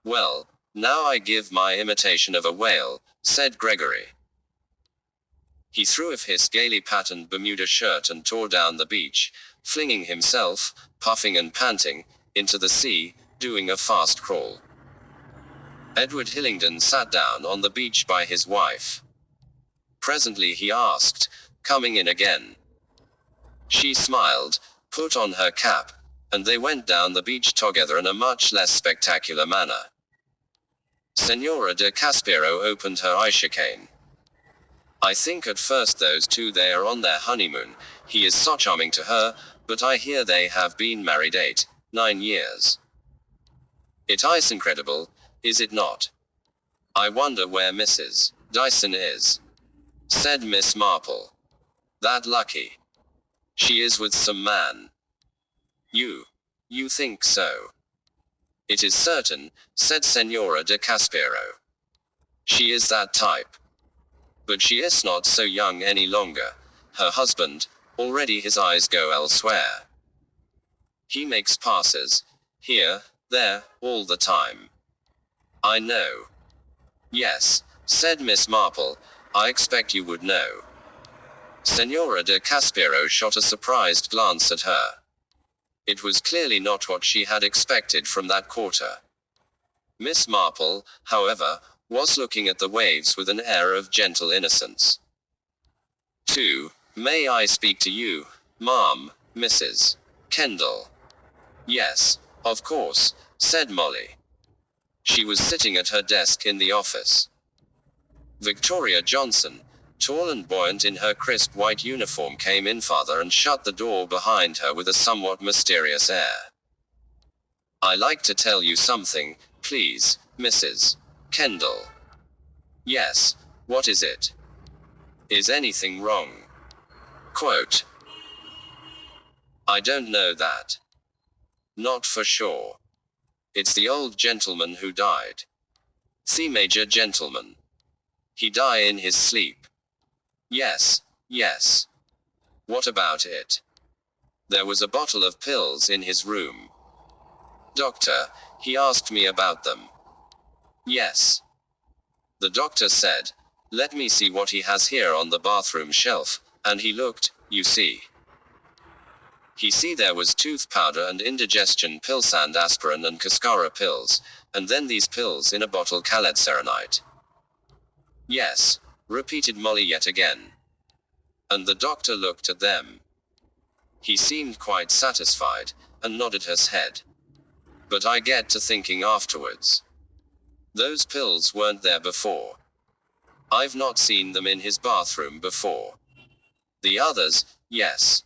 Well, now I give my imitation of a whale, said Gregory. He threw off his gaily patterned Bermuda shirt and tore down the beach, flinging himself, puffing and panting, into the sea, doing a fast crawl. Edward Hillingdon sat down on the beach by his wife. Presently he asked, coming in again. She smiled, put on her cap, and they went down the beach together in a much less spectacular manner. Senora de Caspero opened her eyechicane. I think at first those two they are on their honeymoon, he is so charming to her, but I hear they have been married 8-9 years. It is incredible, is it not? I wonder where Mrs. Dyson is, said Miss Marple. That Lucky. She is with some man. You think so? It is certain, said Senora de Caspero. She is that type. But she is not so young any longer. Her husband, already his eyes go elsewhere. He makes passes, here, there, all the time. I know. Yes, said Miss Marple, I expect you would know. Senora de Caspero shot a surprised glance at her. It was clearly not what she had expected from that quarter. Miss Marple, however, was looking at the waves with an air of gentle innocence. 2. May I speak to you, ma'am, Mrs. Kendall? Yes, of course, said Molly. She was sitting at her desk in the office. Victoria Johnson, tall and buoyant in her crisp white uniform, came in farther and shut the door behind her with a somewhat mysterious air. I like to tell you something, please, Mrs. Kendall. Yes, what is it? Is anything wrong? Quote. I don't know that. Not for sure. It's the old gentleman who died. The major gentleman. He died in his sleep. Yes, yes. What about it? There was a bottle of pills in his room. Doctor, he asked me about them. Yes. The doctor said, let me see what he has here on the bathroom shelf, and he looked, you see. He see there was tooth powder and indigestion pills and aspirin and cascara pills, and then these pills in a bottle called serenite. Yes, repeated Molly yet again. And the doctor looked at them. He seemed quite satisfied, and nodded his head. But I get to thinking afterwards. Those pills weren't there before. I've not seen them in his bathroom before. The others, yes.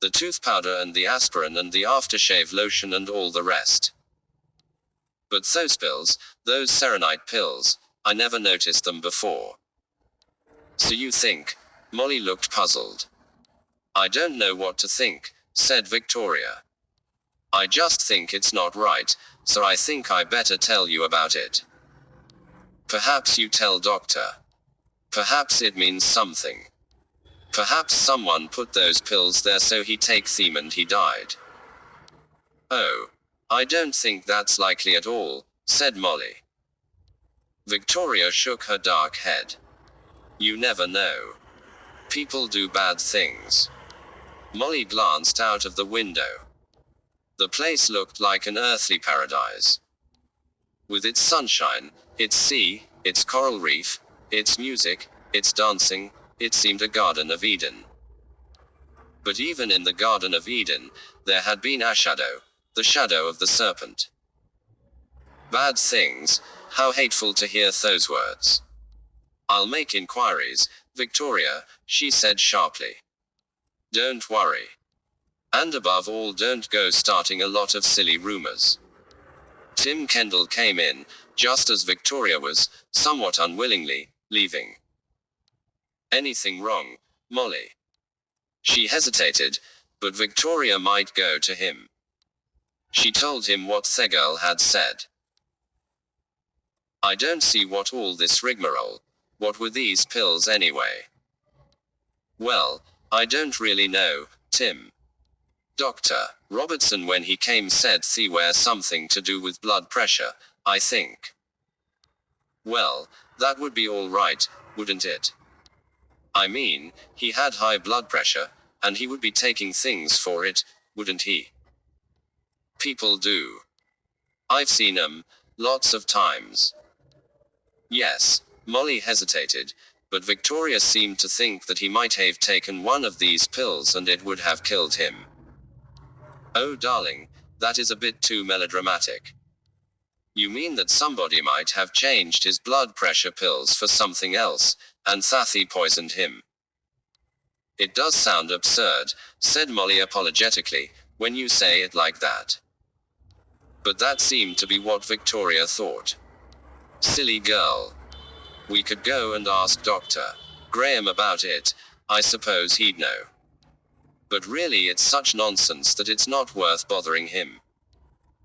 The tooth powder and the aspirin and the aftershave lotion and all the rest. But those pills, those serenite pills, I never noticed them before. So you think? Molly looked puzzled. I don't know what to think, said Victoria. I just think it's not right, so I think I better tell you about it. Perhaps you tell doctor. Perhaps it means something. Perhaps someone put those pills there so he take them and he died. Oh, I don't think that's likely at all, said Molly. Victoria shook her dark head. You never know. People do bad things. Molly glanced out of the window. The place looked like an earthly paradise. With its sunshine, its sea, its coral reef, its music, its dancing, it seemed a Garden of Eden. But even in the Garden of Eden, there had been a shadow, the shadow of the serpent. Bad things, how hateful to hear those words. I'll make inquiries, Victoria, she said sharply. Don't worry. And above all, don't go starting a lot of silly rumors. Tim Kendall came in, just as Victoria was, somewhat unwillingly, leaving. Anything wrong, Molly? She hesitated, but Victoria might go to him. She told him what the girl had said. I don't see what all this rigmarole. What were these pills anyway? Well, I don't really know, Tim. Dr. Robertson when he came said they were something to do with blood pressure, I think. Well, that would be all right, wouldn't it? I mean, he had high blood pressure, and he would be taking things for it, wouldn't he? People do. I've seen 'em, lots of times. Yes, Molly hesitated, but Victoria seemed to think that he might have taken one of these pills and it would have killed him. Oh darling, that is a bit too melodramatic. You mean that somebody might have changed his blood pressure pills for something else, and Thathy poisoned him? It does sound absurd, said Molly apologetically, when you say it like that. But that seemed to be what Victoria thought. Silly girl. We could go and ask Dr. Graham about it, I suppose he'd know. But really it's such nonsense that it's not worth bothering him.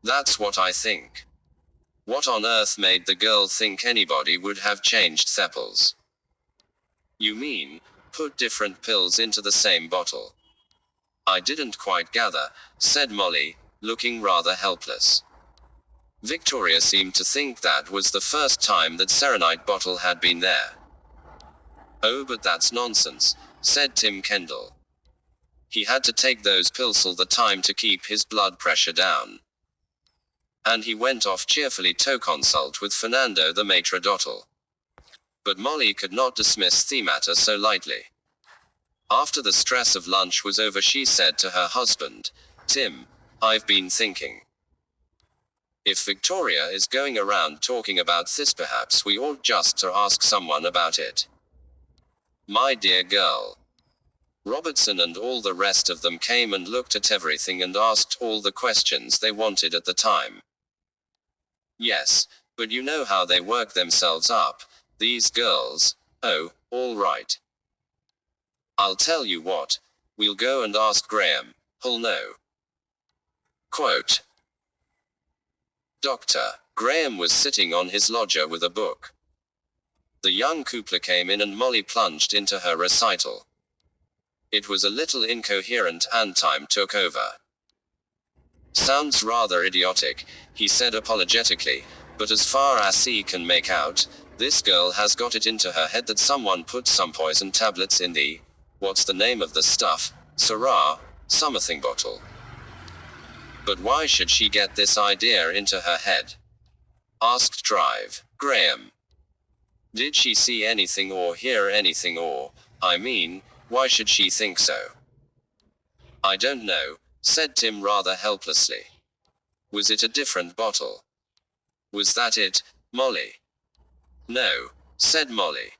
That's what I think. What on earth made the girl think anybody would have changed sepals? You mean, put different pills into the same bottle? I didn't quite gather, said Molly, looking rather helpless. Victoria seemed to think that was the first time that serenite bottle had been there. Oh, but that's nonsense, said Tim Kendall. He had to take those pills all the time to keep his blood pressure down. And he went off cheerfully to consult with Fernando the maitre d'hotel. But Molly could not dismiss the matter so lightly. After the stress of lunch was over, she said to her husband, Tim, I've been thinking. If Victoria is going around talking about this, perhaps we ought just to ask someone about it. My dear girl. Robertson and all the rest of them came and looked at everything and asked all the questions they wanted at the time. Yes, but you know how they work themselves up, these girls. Oh, all right. I'll tell you what, we'll go and ask Graham, he'll know. Quote. Dr. Graham was sitting on his loggia with a book. The young Coupler came in and Molly plunged into her recital. It was a little incoherent and time took over. Sounds rather idiotic, he said apologetically, but as far as he can make out, this girl has got it into her head that someone put some poison tablets in the, what's the name of the stuff, Syrah, something bottle. But why should she get this idea into her head? Asked Drive Graham. Did she see anything or hear anything or, I mean, why should she think so? I don't know, said Tim rather helplessly. Was it a different bottle? Was that it, Molly? No, said Molly.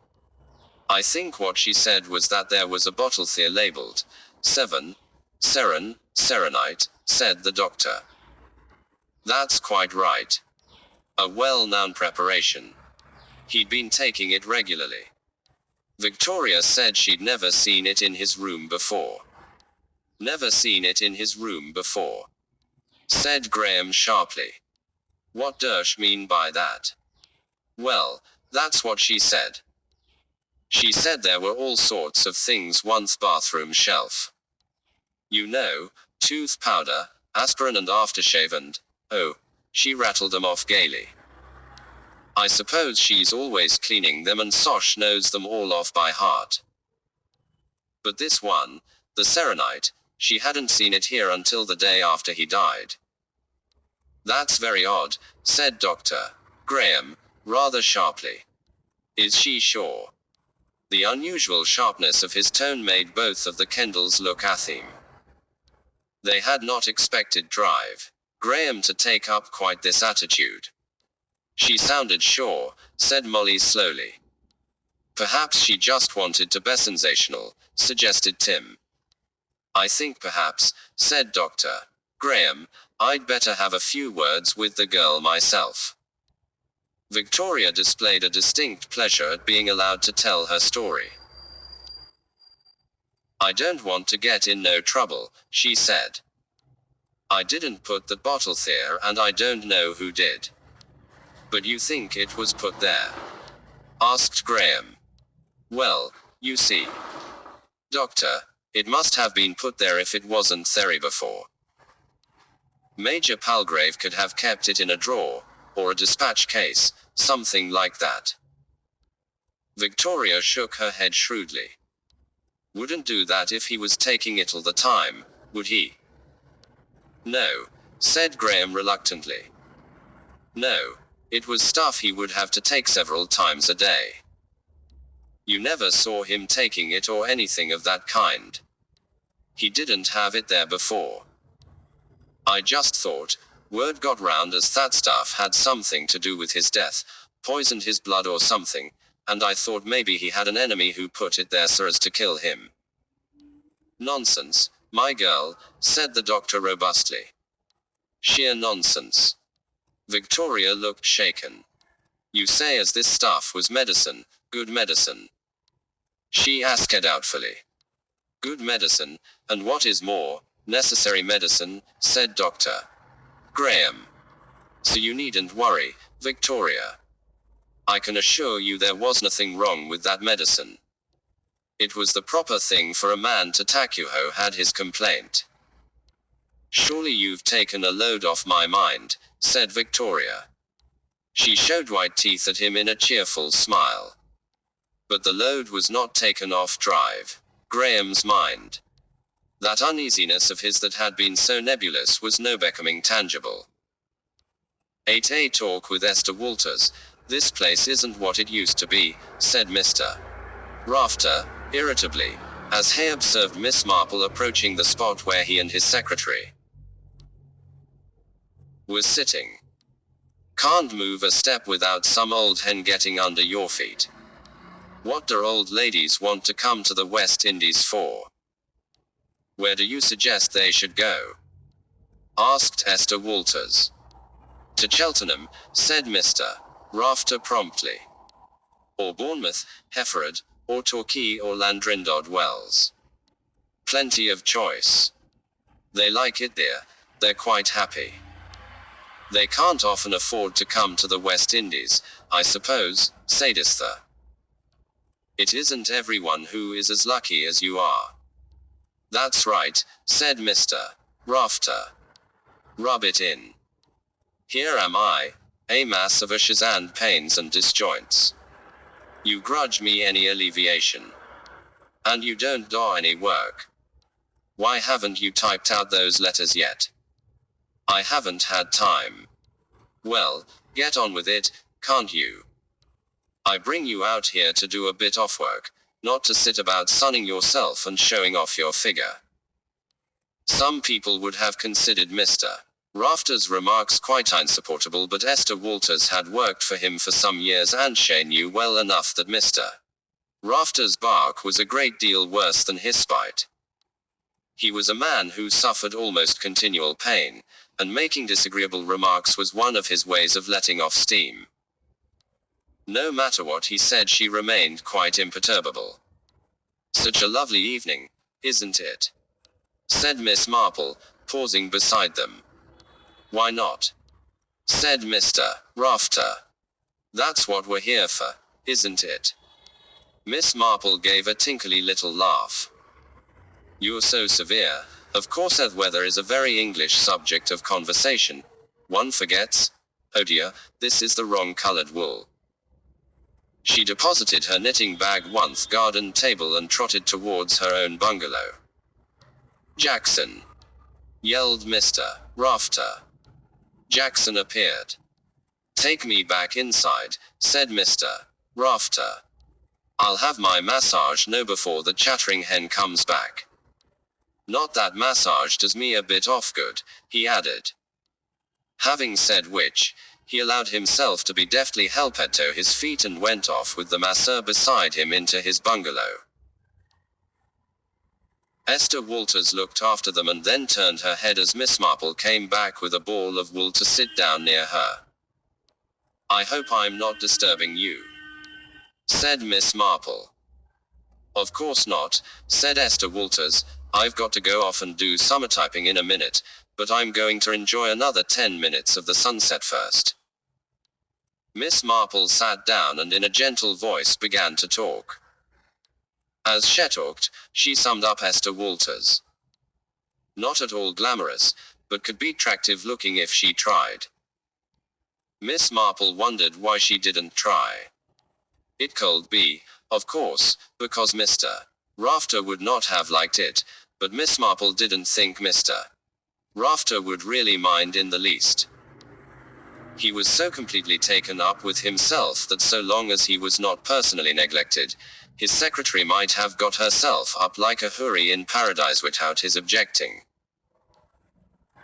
I think what she said was that there was a bottle there labeled 7, Serenite, said the doctor. That's quite right. A well-known preparation. He'd been taking it regularly. Victoria said she'd never seen it in his room before. Never seen it in his room before, said Graham sharply. What does she mean by that? Well, that's what she said. She said there were all sorts of things once bathroom shelf. You know, tooth powder, aspirin and aftershave and, oh, she rattled them off gaily. I suppose she's always cleaning them and Sosh knows them all off by heart. But this one, the Serenite, she hadn't seen it here until the day after he died. That's very odd, said Dr. Graham, rather sharply. Is she sure? The unusual sharpness of his tone made both of the Kendalls look atheme. They had not expected Drive Graham to take up quite this attitude. She sounded sure, said Molly slowly. Perhaps she just wanted to be sensational, suggested Tim. I think perhaps, said Dr. Graham, I'd better have a few words with the girl myself. Victoria displayed a distinct pleasure at being allowed to tell her story. I don't want to get in no trouble, she said. I didn't put the bottle there and I don't know who did. But you think it was put there? Asked Graham. Well, you see. Doctor, it must have been put there if it wasn't there before. Major Palgrave could have kept it in a drawer, or a dispatch case, something like that. Victoria shook her head shrewdly. Wouldn't do that if he was taking it all the time, would he? No, said Graham reluctantly. No, it was stuff he would have to take several times a day. You never saw him taking it or anything of that kind. He didn't have it there before. I just thought, word got round as that stuff had something to do with his death, poisoned his blood or something, and I thought maybe he had an enemy who put it there so as to kill him. Nonsense, my girl, said the doctor robustly. Sheer nonsense. Victoria looked shaken. You say as this stuff was medicine, good medicine? She asked doubtfully. Good medicine, and what is more, necessary medicine, said Dr. Graham. So you needn't worry, Victoria. I can assure you there was nothing wrong with that medicine. It was the proper thing for a man to take who had his complaint. Surely you've taken a load off my mind, said Victoria. She showed white teeth at him in a cheerful smile. But the load was not taken off Drive Graham's mind. That uneasiness of his that had been so nebulous was no becoming tangible. 8A talk with Esther Walters. This place isn't what it used to be, said Mr. Rafter, irritably, as Hay observed Miss Marple approaching the spot where he and his secretary was sitting. Can't move a step without some old hen getting under your feet. What do old ladies want to come to the West Indies for? Where do you suggest they should go? Asked Esther Walters. To Cheltenham, said Mr. Rafter promptly. Or Bournemouth, Hereford, or Torquay or Landrindod Wells. Plenty of choice. They like it there, they're quite happy. They can't often afford to come to the West Indies, I suppose, said Esther. It isn't everyone who is as lucky as you are. That's right, said Mr. Rafter. Rub it in. Here am I, a mass of ashes and pains and disjoints. You grudge me any alleviation. And you don't do any work. Why haven't you typed out those letters yet? I haven't had time. Well, get on with it, can't you? I bring you out here to do a bit of work, not to sit about sunning yourself and showing off your figure. Some people would have considered Mr. Rafter's remarks quite insupportable, but Esther Walters had worked for him for some years and she knew well enough that Mr. Rafter's bark was a great deal worse than his spite. He was a man who suffered almost continual pain, and making disagreeable remarks was one of his ways of letting off steam. No matter what he said, she remained quite imperturbable. "Such a lovely evening, isn't it?" said Miss Marple, pausing beside them. "Why not?" said Mr. Rafter. "That's what we're here for, isn't it?" Miss Marple gave a tinkly little laugh. "You're so severe. Of course the weather is a very English subject of conversation. One forgets. Oh dear, this is the wrong colored wool." She deposited her knitting bag on the garden table and trotted towards her own bungalow. "Jackson!" yelled Mr. Rafter. Jackson appeared. "Take me back inside," said Mr. Rafter. "I'll have my massage no before the chattering hen comes back. Not that massage does me a bit off good," he added. Having said which, he allowed himself to be deftly helped to his feet and went off with the masseur beside him into his bungalow. Esther Walters looked after them and then turned her head as Miss Marple came back with a ball of wool to sit down near her. "I hope I'm not disturbing you," said Miss Marple. "Of course not," said Esther Walters. "I've got to go off and do summer typing in a minute, but I'm going to enjoy another 10 minutes of the sunset first." Miss Marple sat down and in a gentle voice began to talk. As she talked, she summed up Esther Walters. Not at all glamorous, but could be attractive looking if she tried. Miss Marple wondered why she didn't try. It could be, of course, because Mr. Rafter would not have liked it, but Miss Marple didn't think Mr. Rafter would really mind in the least. He was so completely taken up with himself that so long as he was not personally neglected, his secretary might have got herself up like a houri in paradise without his objecting.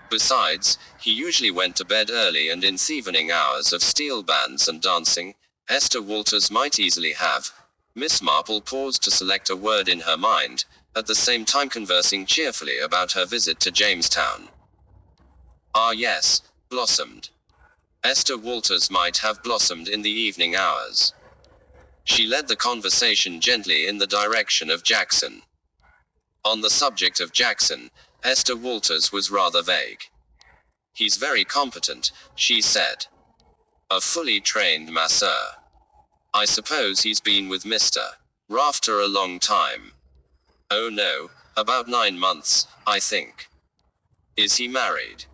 Besides, he usually went to bed early, and in the evening hours of steel bands and dancing, Esther Walters might easily have. Miss Marple paused to select a word in her mind, at the same time conversing cheerfully about her visit to Jamestown. Ah yes, blossomed. Esther Walters might have blossomed in the evening hours. She led the conversation gently in the direction of Jackson. On the subject of Jackson, Esther Walters was rather vague. "He's very competent," she said. "A fully trained masseur. I suppose he's been with Mr. Rafter a long time." "Oh no, about 9 months, I think." "Is he married?"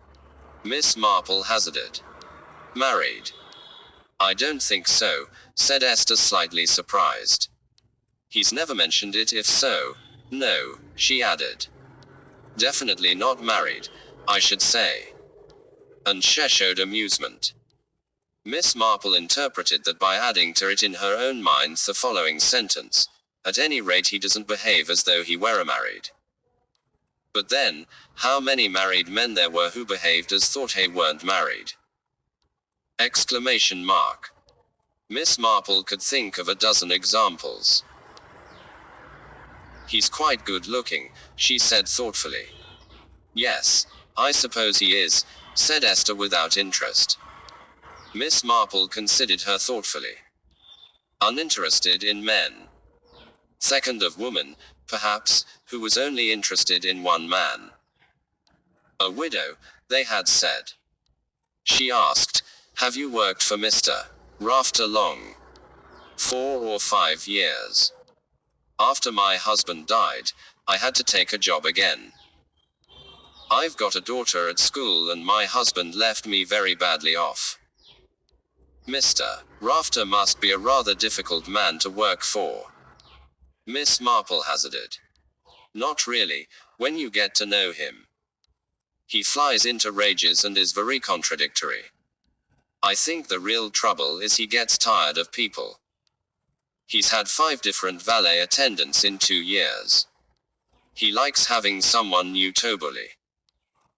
Miss Marple hazarded. "Married? I don't think so," said Esther, slightly surprised. "He's never mentioned it. If so, no," she added. "Definitely not married, I should say." And she showed amusement. Miss Marple interpreted that by adding to it in her own mind the following sentence: "At any rate he doesn't behave as though he were married." But then, how many married men there were who behaved as though they weren't married? Exclamation mark. Miss Marple could think of a dozen examples. "He's quite good looking," she said thoughtfully. "Yes, I suppose he is," said Esther without interest. Miss Marple considered her thoughtfully. "Uninterested in men. Second of woman, perhaps, who was only interested in one man. A widow, they had said." She asked, "Have you worked for Mr. Rafter long?" 4 or 5 years. "After my husband died, I had to take a job again. I've got a daughter at school and my husband left me very badly off." "Mr. Rafter must be a rather difficult man to work for," Miss Marple hazarded. "Not really, when you get to know him. He flies into rages and is very contradictory. I think the real trouble is he gets tired of people. He's had 5 different valet attendants in 2 years. He likes having someone new totally.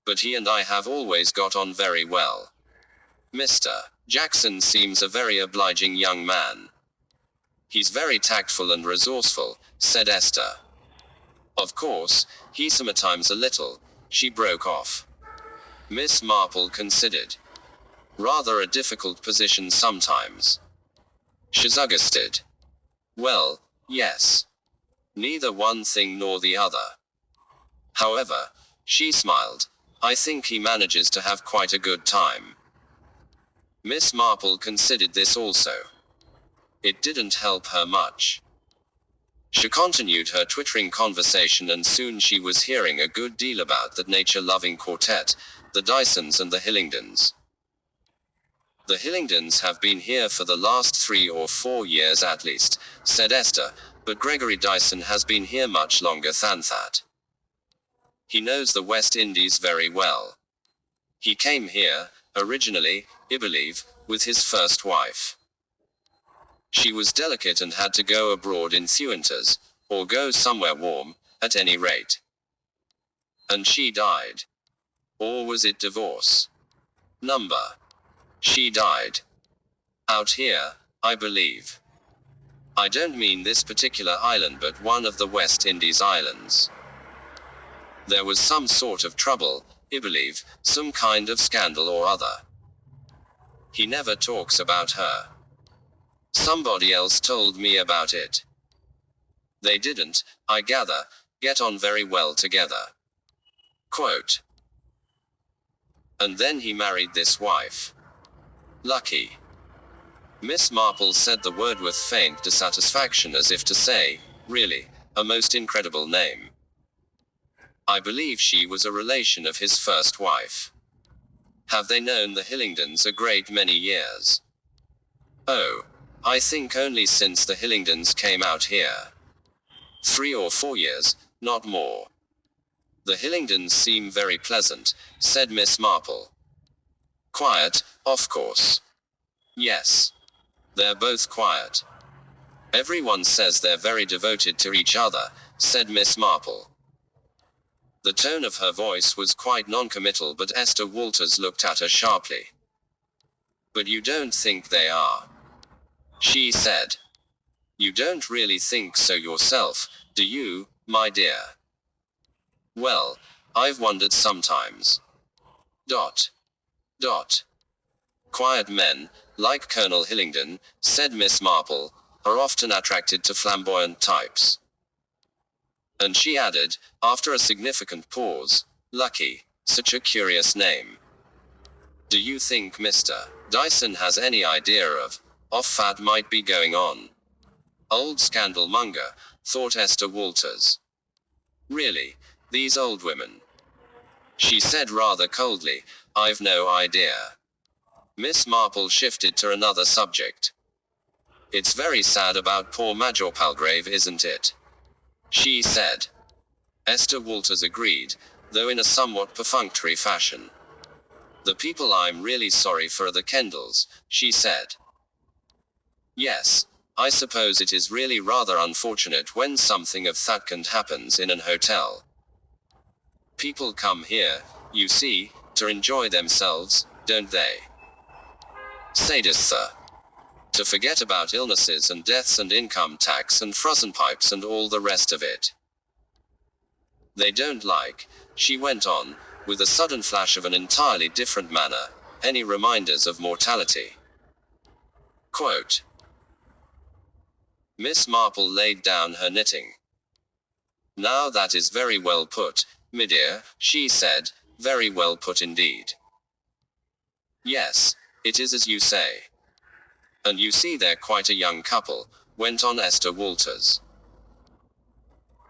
But he and I have always got on very well. Mr. Jackson seems a very obliging young man. He's very tactful and resourceful, said Esther. Of course, he sometimes a little, she broke off. Miss Marple considered. Rather a difficult position sometimes. She's suggested. Well, yes. Neither one thing nor the other. However, she smiled, I think he manages to have quite a good time. Miss Marple considered this also. It didn't help her much. She continued her twittering conversation, and soon she was hearing a good deal about that nature-loving quartet, the Dysons and the Hillingdons. The Hillingdons have been here for the last 3 or 4 years at least, said Esther, but Gregory Dyson has been here much longer than that. He knows the West Indies very well. He came here, originally, I believe, with his first wife. She was delicate and had to go abroad in winters, or go somewhere warm, at any rate. And she died. Or was it divorce? She died. Out here, I believe. I don't mean this particular island, but one of the West Indies islands. There was some sort of trouble, I believe, some kind of scandal or other. He never talks about her. Somebody else told me about it. They didn't, I gather, get on very well together. Quote. And then he married this wife. Lucky. Miss Marple said the word with faint dissatisfaction, as if to say, really, a most incredible name. I believe she was a relation of his first wife. Have they known the Hillingdons a great many years? Oh, I think only since the Hillingdons came out here. 3 or 4 years, not more. The Hillingdons seem very pleasant, said Miss Marple. Quiet, of course. Yes. They're both quiet. Everyone says they're very devoted to each other, said Miss Marple. The tone of her voice was quite non-committal, but Esther Walters looked at her sharply. But you don't think they are? She said. You don't really think so yourself, do you, my dear? Well, I've wondered sometimes. Quiet men, like Colonel Hillingdon, said Miss Marple, are often attracted to flamboyant types. And she added, after a significant pause, Lucky, such a curious name. Do you think Mr. Dyson has any idea of that might be going on? Old scandal monger, thought Esther Walters. Really, these old women. She said rather coldly, I've no idea. Miss Marple shifted to another subject. It's very sad about poor Major Palgrave, isn't it? She said. Esther Walters agreed, though in a somewhat perfunctory fashion. The people I'm really sorry for are the Kendalls, she said. Yes, I suppose it is really rather unfortunate when something of that kind happens in an hotel. People come here, you see, to enjoy themselves, don't they? Sadists, to forget about illnesses and deaths and income tax and frozen pipes and all the rest of it. They don't like, she went on, with a sudden flash of an entirely different manner, any reminders of mortality. Quote. Miss Marple laid down her knitting. Now that is very well put, my dear, she said, very well put indeed. Yes, it is as you say. And you see they're quite a young couple, went on Esther Walters.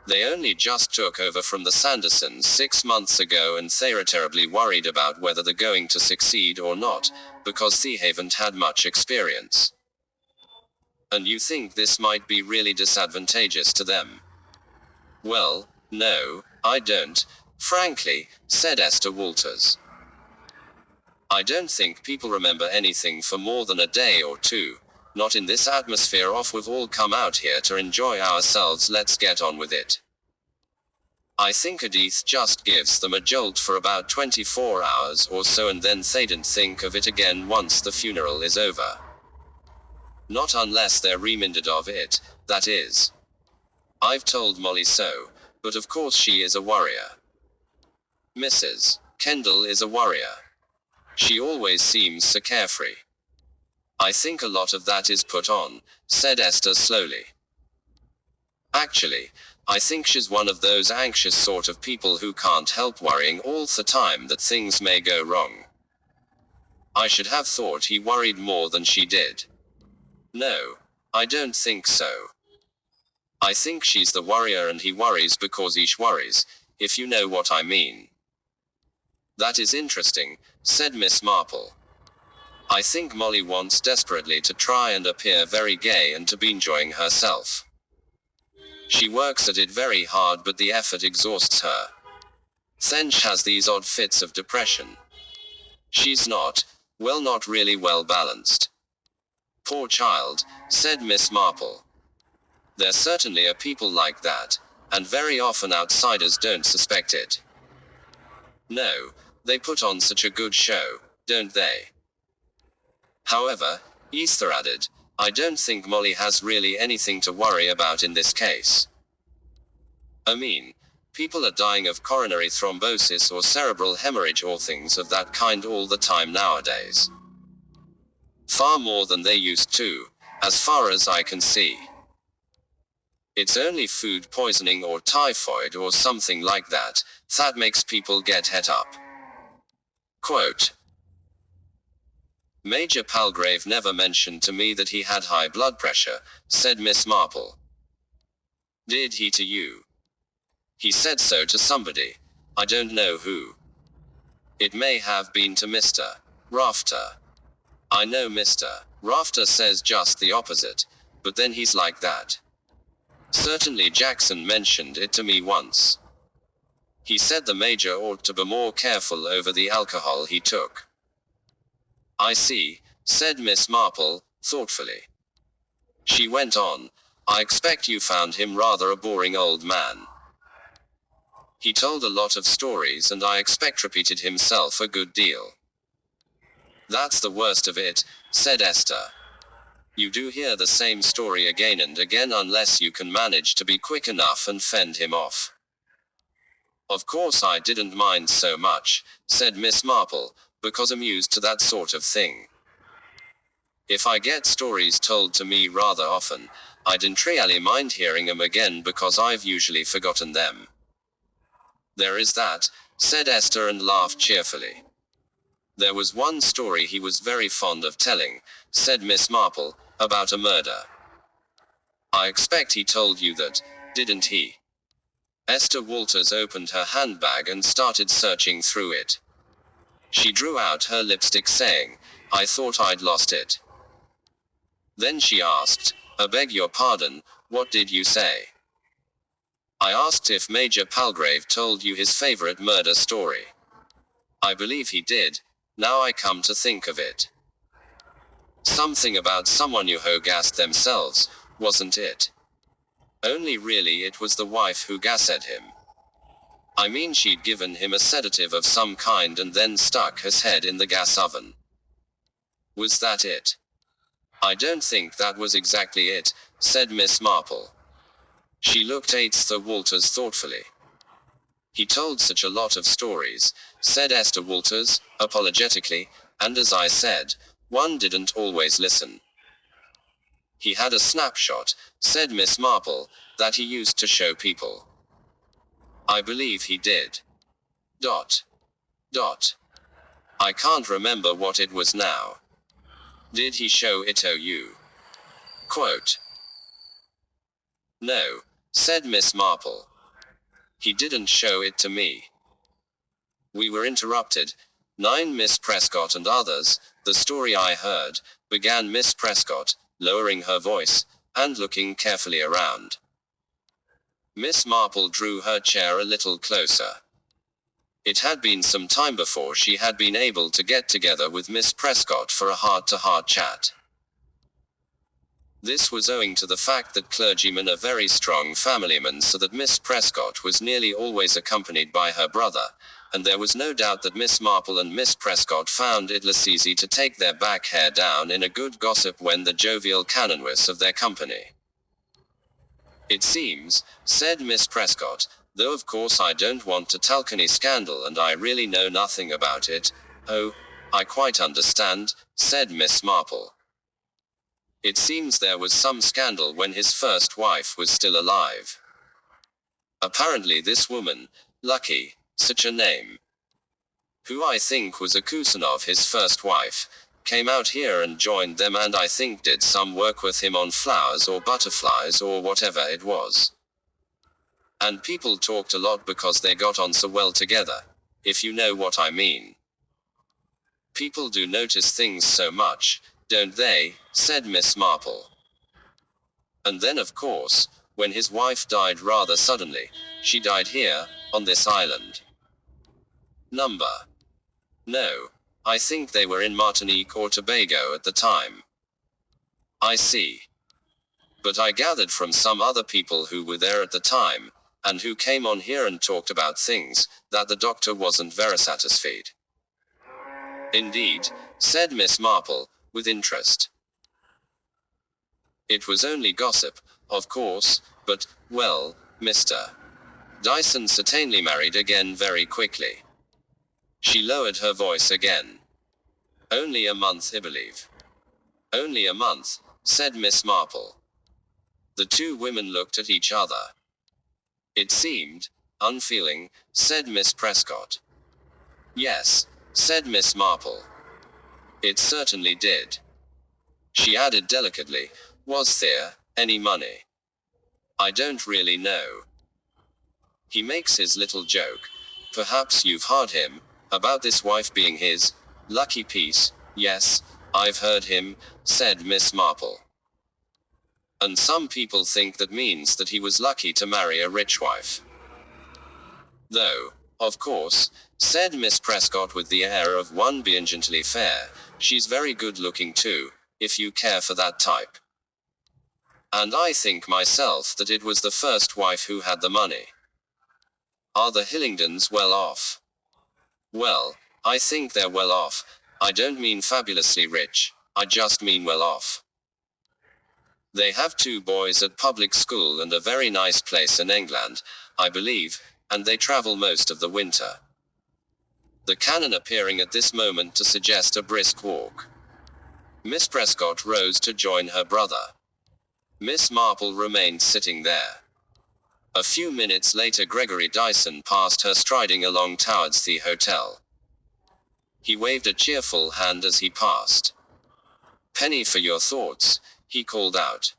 They only just took over from the Sandersons 6 months ago, and they're terribly worried about whether they're going to succeed or not, because they haven't had much experience. And you think this might be really disadvantageous to them? Well, no, I don't, frankly, said Esther Walters. I don't think people remember anything for more than a day or two, not in this atmosphere of we've all come out here to enjoy ourselves, let's get on with it. I think Edith just gives them a jolt for about 24 hours or so and then they don't think of it again once the funeral is over. Not unless they're reminded of it, that is. I've told Molly so, but of course she is a worrier. Mrs. Kendall is a worrier. She always seems so carefree. I think a lot of that is put on, said Esther slowly. Actually, I think she's one of those anxious sort of people who can't help worrying all the time that things may go wrong. I should have thought he worried more than she did. No, I don't think so. I think she's the worrier and he worries because he worries, if you know what I mean. That is interesting, said Miss Marple. I think Molly wants desperately to try and appear very gay and to be enjoying herself. She works at it very hard but the effort exhausts her. Then she has these odd fits of depression. She's not really well balanced. Poor child, said Miss Marple. There certainly are people like that, and very often outsiders don't suspect it. No, they put on such a good show, don't they? However, Esther added, I don't think Molly has really anything to worry about in this case. I mean, people are dying of coronary thrombosis or cerebral hemorrhage or things of that kind all the time nowadays. Far more than they used to, as far as I can see. It's only food poisoning or typhoid or something like that makes people get het up. Quote, Major Palgrave never mentioned to me that he had high blood pressure, said Miss Marple. Did he to you? He said so to somebody. I don't know who. It may have been to Mr. Rafter. I know Mr. Rafter says just the opposite, but then he's like that. Certainly Jackson mentioned it to me once. He said the Major ought to be more careful over the alcohol he took. I see, said Miss Marple, thoughtfully. She went on, I expect you found him rather a boring old man. He told a lot of stories and I expect repeated himself a good deal. That's the worst of it, said Esther. You do hear the same story again and again unless you can manage to be quick enough and fend him off. Of course I didn't mind so much, said Miss Marple, because I'm used to that sort of thing. If I get stories told to me rather often, I don't really mind hearing 'em again because I've usually forgotten them. There is that, said Esther and laughed cheerfully. There was one story he was very fond of telling, said Miss Marple, about a murder. I expect he told you that, didn't he? Esther Walters opened her handbag and started searching through it. She drew out her lipstick saying, I thought I'd lost it. Then she asked, I beg your pardon, what did you say? I asked if Major Palgrave told you his favorite murder story. I believe he did, now I come to think of it. Something about someone who gassed themselves, wasn't it? Only really it was the wife who gassed him. I mean she'd given him a sedative of some kind and then stuck his head in the gas oven. Was that it? I don't think that was exactly it, said Miss Marple. She looked at Esther Walters thoughtfully. He told such a lot of stories, said Esther Walters, apologetically, and as I said, one didn't always listen. He had a snapshot, said Miss Marple, that he used to show people. I believe he did. I can't remember what it was now. Did he show it to you? Quote. No, said Miss Marple. He didn't show it to me. We were interrupted. Miss Prescott and others, the story I heard, began Miss Prescott, lowering her voice, and looking carefully around. Miss Marple drew her chair a little closer. It had been some time before she had been able to get together with Miss Prescott for a heart-to-heart chat. This was owing to the fact that clergymen are very strong family-men, so that Miss Prescott was nearly always accompanied by her brother, and there was no doubt that Miss Marple and Miss Prescott found it less easy to take their back hair down in a good gossip when the jovial canon was of their company. It seems, said Miss Prescott, though of course I don't want to talk any scandal and I really know nothing about it. Oh, I quite understand, said Miss Marple. It seems there was some scandal when his first wife was still alive. Apparently this woman, Lucky, such a name, who I think was a cousin of his first wife, came out here and joined them and I think did some work with him on flowers or butterflies or whatever it was. And people talked a lot because they got on so well together, if you know what I mean. People do notice things so much, don't they, said Miss Marple. And then of course, when his wife died rather suddenly, she died here, on this island. Number? No, I think they were in Martinique or Tobago at the time. I see. But I gathered from some other people who were there at the time, and who came on here and talked about things, that the doctor wasn't very satisfied. Indeed, said Miss Marple, with interest. It was only gossip, of course, but, well, Mr. Dyson certainly married again very quickly. She lowered her voice again. Only a month, I believe. Only a month, said Miss Marple. The two women looked at each other. It seemed unfeeling, said Miss Prescott. Yes, said Miss Marple. It certainly did. She added delicately, was there any money? I don't really know. He makes his little joke. Perhaps you've heard him, about this wife being his lucky piece. Yes, I've heard him, said Miss Marple. And some people think that means that he was lucky to marry a rich wife. Though, of course, said Miss Prescott with the air of one being gently fair, she's very good looking too, if you care for that type. And I think myself that it was the first wife who had the money. Are the Hillingdons well off? Well, I think they're well off. I don't mean fabulously rich, I just mean well off. They have 2 boys at public school and a very nice place in England, I believe, and they travel most of the winter. The canon appearing at this moment to suggest a brisk walk. Miss Prescott rose to join her brother. Miss Marple remained sitting there. A few minutes later Gregory Dyson passed her striding along towards the hotel. He waved a cheerful hand as he passed. Penny for your thoughts, he called out.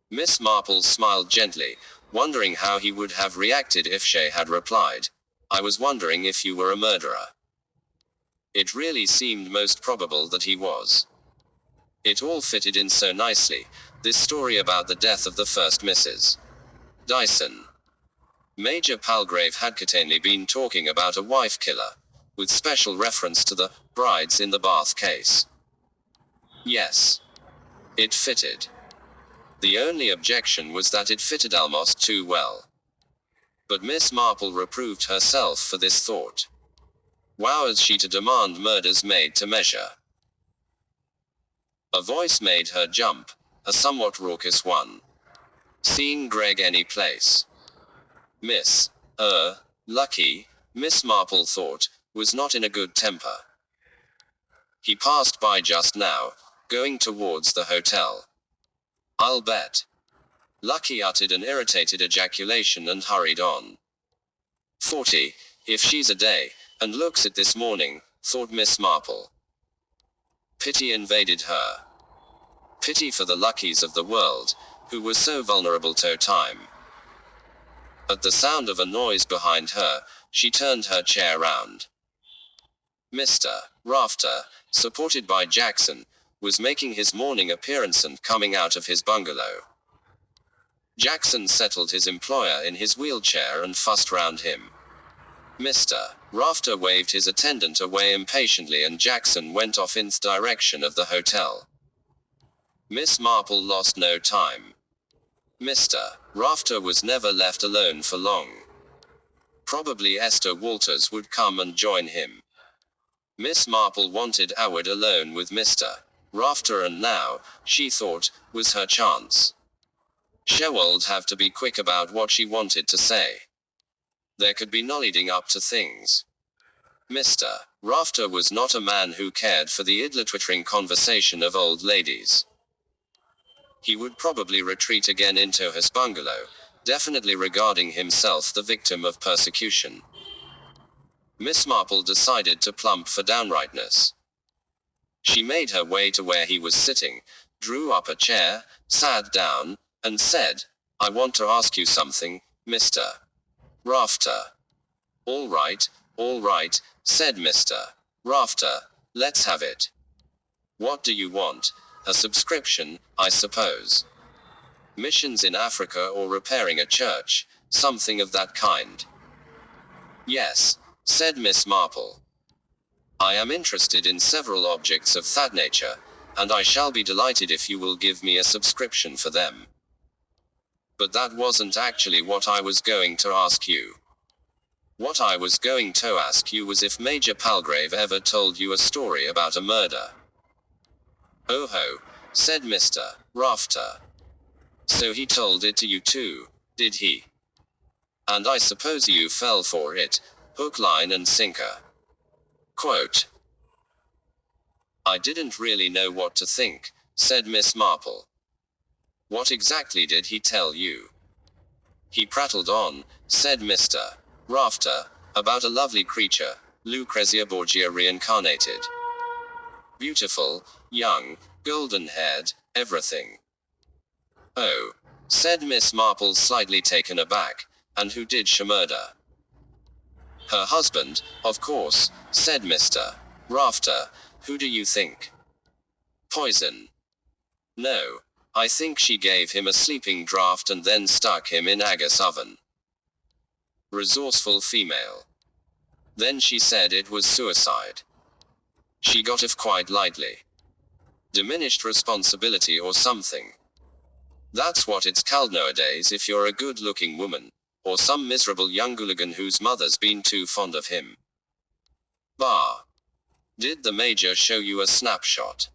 Miss Marple smiled gently, wondering how he would have reacted if she had replied, I was wondering if you were a murderer. It really seemed most probable that he was. It all fitted in so nicely, this story about the death of the first Mrs. Dyson. Major Palgrave had certainly been talking about a wife killer, with special reference to the brides in the Bath case. Yes. It fitted. The only objection was that it fitted almost too well. But Miss Marple reproved herself for this thought. Wow, is she to demand murders made to measure? A voice made her jump, a somewhat raucous one. Seeing Greg any place? Miss, Lucky, Miss Marple thought, was not in a good temper. He passed by just now, going towards the hotel. I'll bet. Lucky uttered an irritated ejaculation and hurried on. 40, if she's a day, and looks it this morning, thought Miss Marple. Pity invaded her. Pity for the Luckies of the world, who were so vulnerable to time. At the sound of a noise behind her, she turned her chair round. Mr. Rafter, supported by Jackson, was making his morning appearance and coming out of his bungalow. Jackson settled his employer in his wheelchair and fussed round him. Mr. Rafter waved his attendant away impatiently and Jackson went off in the direction of the hotel. Miss Marple lost no time. Mr. Rafter was never left alone for long. Probably Esther Walters would come and join him. Miss Marple wanted Howard alone with Mr. Rafter, and now, she thought, was her chance. She would have to be quick about what she wanted to say. There could be no leading up to things. Mr. Rafter was not a man who cared for the idle twittering conversation of old ladies. He would probably retreat again into his bungalow, definitely regarding himself the victim of persecution. Miss Marple decided to plump for downrightness. She made her way to where he was sitting, drew up a chair, sat down, and said, "I want to ask you something, Mr. Rafter." All right, said Mr. Rafter. "Let's have it. What do you want? A subscription, I suppose. Missions in Africa or repairing a church, something of that kind." "Yes," said Miss Marple. "I am interested in several objects of that nature, and I shall be delighted if you will give me a subscription for them. But that wasn't actually what I was going to ask you. What I was going to ask you was if Major Palgrave ever told you a story about a murder." "Oh ho," said Mr. Rafter. "So he told it to you too, did he? And I suppose you fell for it, hook, line and sinker." Quote. "I didn't really know what to think," said Miss Marple. "What exactly did he tell you?" "He prattled on," said Mr. Rafter, "about a lovely creature, Lucrezia Borgia reincarnated. Beautiful, young, golden-haired, everything." "Oh," said Miss Marple, slightly taken aback, "and who did she murder?" "Her husband, of course," said Mr. Rafter. "Who do you think?" "Poison." "No, I think she gave him a sleeping draught and then stuck him in Aga's oven." Resourceful female. "Then she said it was suicide. She got off quite lightly. Diminished responsibility or something. That's what it's called nowadays if you're a good-looking woman, or some miserable young hooligan whose mother's been too fond of him." "Bah. Did the Major show you a snapshot?"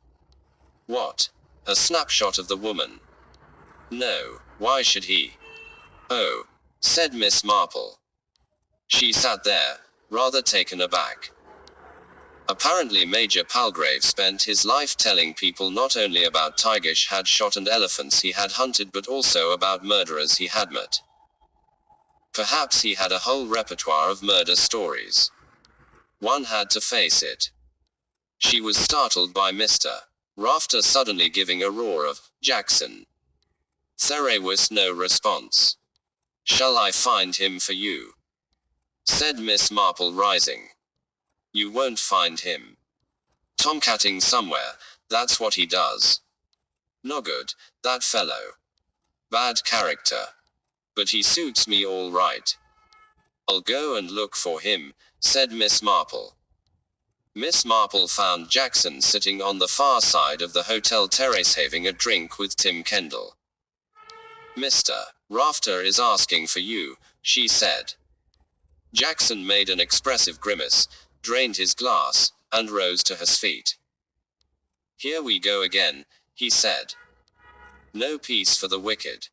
"What? A snapshot of the woman?" "No, why should he?" "Oh," said Miss Marple. She sat there, rather taken aback. Apparently Major Palgrave spent his life telling people not only about tigers he had shot and elephants he had hunted, but also about murderers he had met. Perhaps he had a whole repertoire of murder stories. One had to face it. She was startled by Mr. Rafter suddenly giving a roar of, "Jackson!" There was no response. "Shall I find him for you?" said Miss Marple, rising. "You won't find him. Tomcatting somewhere, that's what he does. No good, that fellow. Bad character. But he suits me all right. I'll go and look for him," said Miss Marple. Miss Marple found Jackson sitting on the far side of the hotel terrace having a drink with Tim Kendall. "Mr. Rafter is asking for you," she said. Jackson made an expressive grimace, drained his glass, and rose to his feet. "Here we go again," he said. "No peace for the wicked.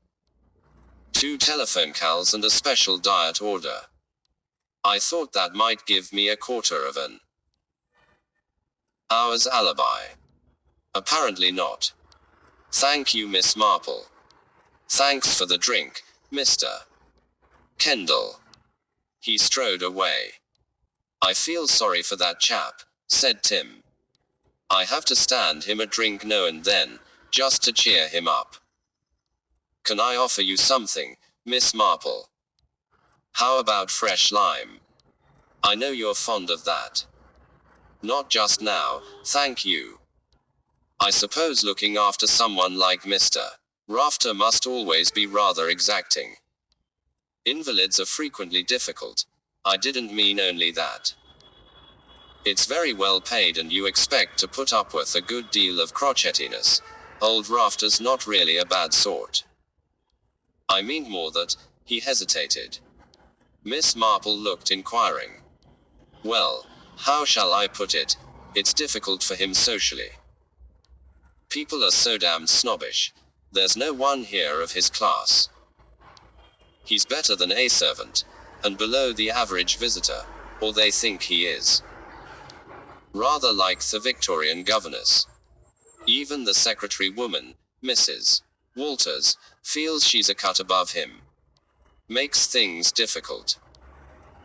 2 telephone calls and a special diet order. I thought that might give me a quarter of an hour's alibi. Apparently not. Thank you, Miss Marple. Thanks for the drink, Mr. Kendall." He strode away. "I feel sorry for that chap," said Tim. "I have to stand him a drink now and then, just to cheer him up. Can I offer you something, Miss Marple? How about fresh lime? I know you're fond of that." "Not just now, thank you. I suppose looking after someone like Mr. Rafter must always be rather exacting. Invalids are frequently difficult. I didn't mean only that. It's very well paid and you expect to put up with a good deal of crotchetiness, Old Rafter's not really a bad sort. I mean more that, he hesitated. Miss Marple looked inquiring. Well, how shall I put it? It's difficult for him socially. People are so damned snobbish. There's no one here of his class. He's better than a servant, and below the average visitor, or they think he is. Rather like the Victorian governess. Even the secretary woman, Mrs. Walters, feels she's a cut above him. Makes things difficult.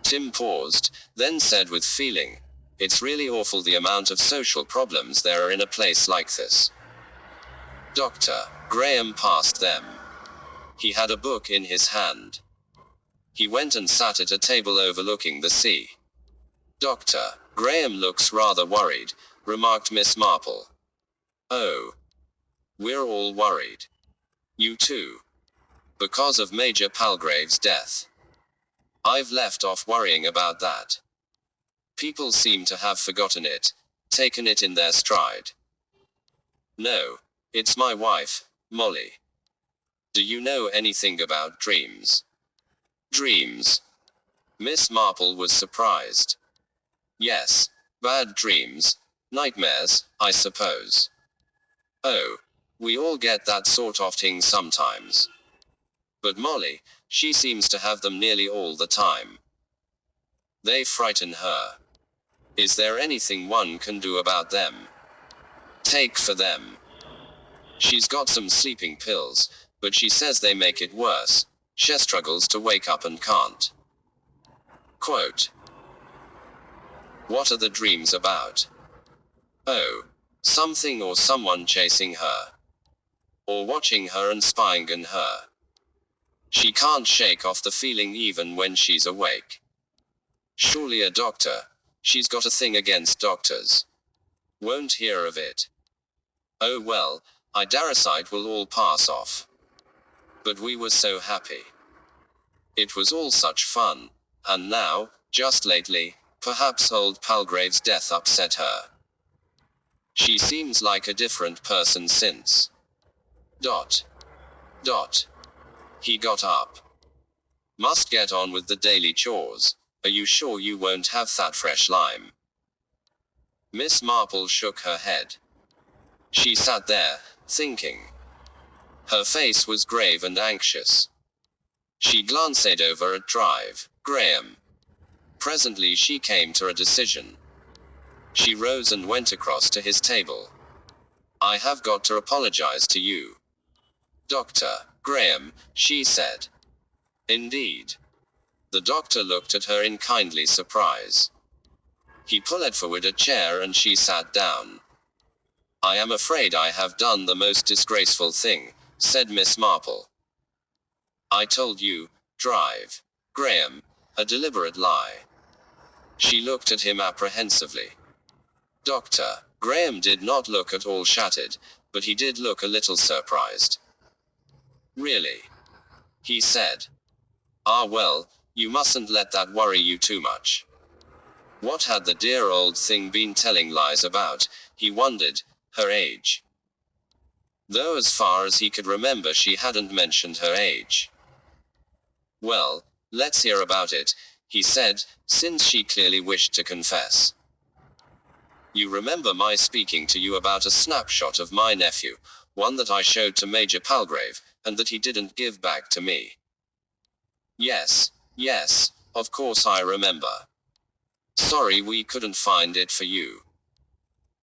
Tim paused, then said with feeling, it's really awful the amount of social problems there are in a place like this. Dr. Graham passed them. He had a book in his hand. He went and sat at a table overlooking the sea. Dr. Graham looks rather worried, remarked Miss Marple. Oh. We're all worried. You too. Because of Major Palgrave's death. I've left off worrying about that. People seem to have forgotten it, taken it in their stride. No, it's my wife, Molly. Do you know anything about dreams? Dreams? Miss Marple was surprised. Yes, bad dreams, nightmares, I suppose. Oh, we all get that sort of thing sometimes. But Molly, she seems to have them nearly all the time. They frighten her. Is there anything one can do about them? Take for them. She's got some sleeping pills, but she says they make it worse. She struggles to wake up and can't. Quote. What are the dreams about? Oh, something or someone chasing her. Or watching her and spying on her. She can't shake off the feeling even when she's awake. Surely a doctor. She's got a thing against doctors. Won't hear of it. Oh well, I darasite will all pass off. But we were so happy. It was all such fun, and now, just lately, perhaps old Palgrave's death upset her. She seems like a different person since. Dot. He got up. Must get on with the daily chores. Are you sure you won't have that fresh lime? Miss Marple shook her head. She sat there, thinking. Her face was grave and anxious. She glanced over at Graham. Presently she came to a decision. She rose and went across to his table. I have got to apologize to you. Dr. Graham, she said. Indeed. The doctor looked at her in kindly surprise. He pulled forward a chair and she sat down. I am afraid I have done the most disgraceful thing, said Miss Marple. I told you, Graham, a deliberate lie. She looked at him apprehensively. Dr. Graham did not look at all shattered, but he did look a little surprised. Really? He said. Ah well, you mustn't let that worry you too much. What had the dear old thing been telling lies about, he wondered, her age? Though as far as he could remember she hadn't mentioned her age. Well, let's hear about it, he said, since she clearly wished to confess. You remember my speaking to you about a snapshot of my nephew, one that I showed to Major Palgrave, and that he didn't give back to me? Yes, of course I remember. Sorry we couldn't find it for you.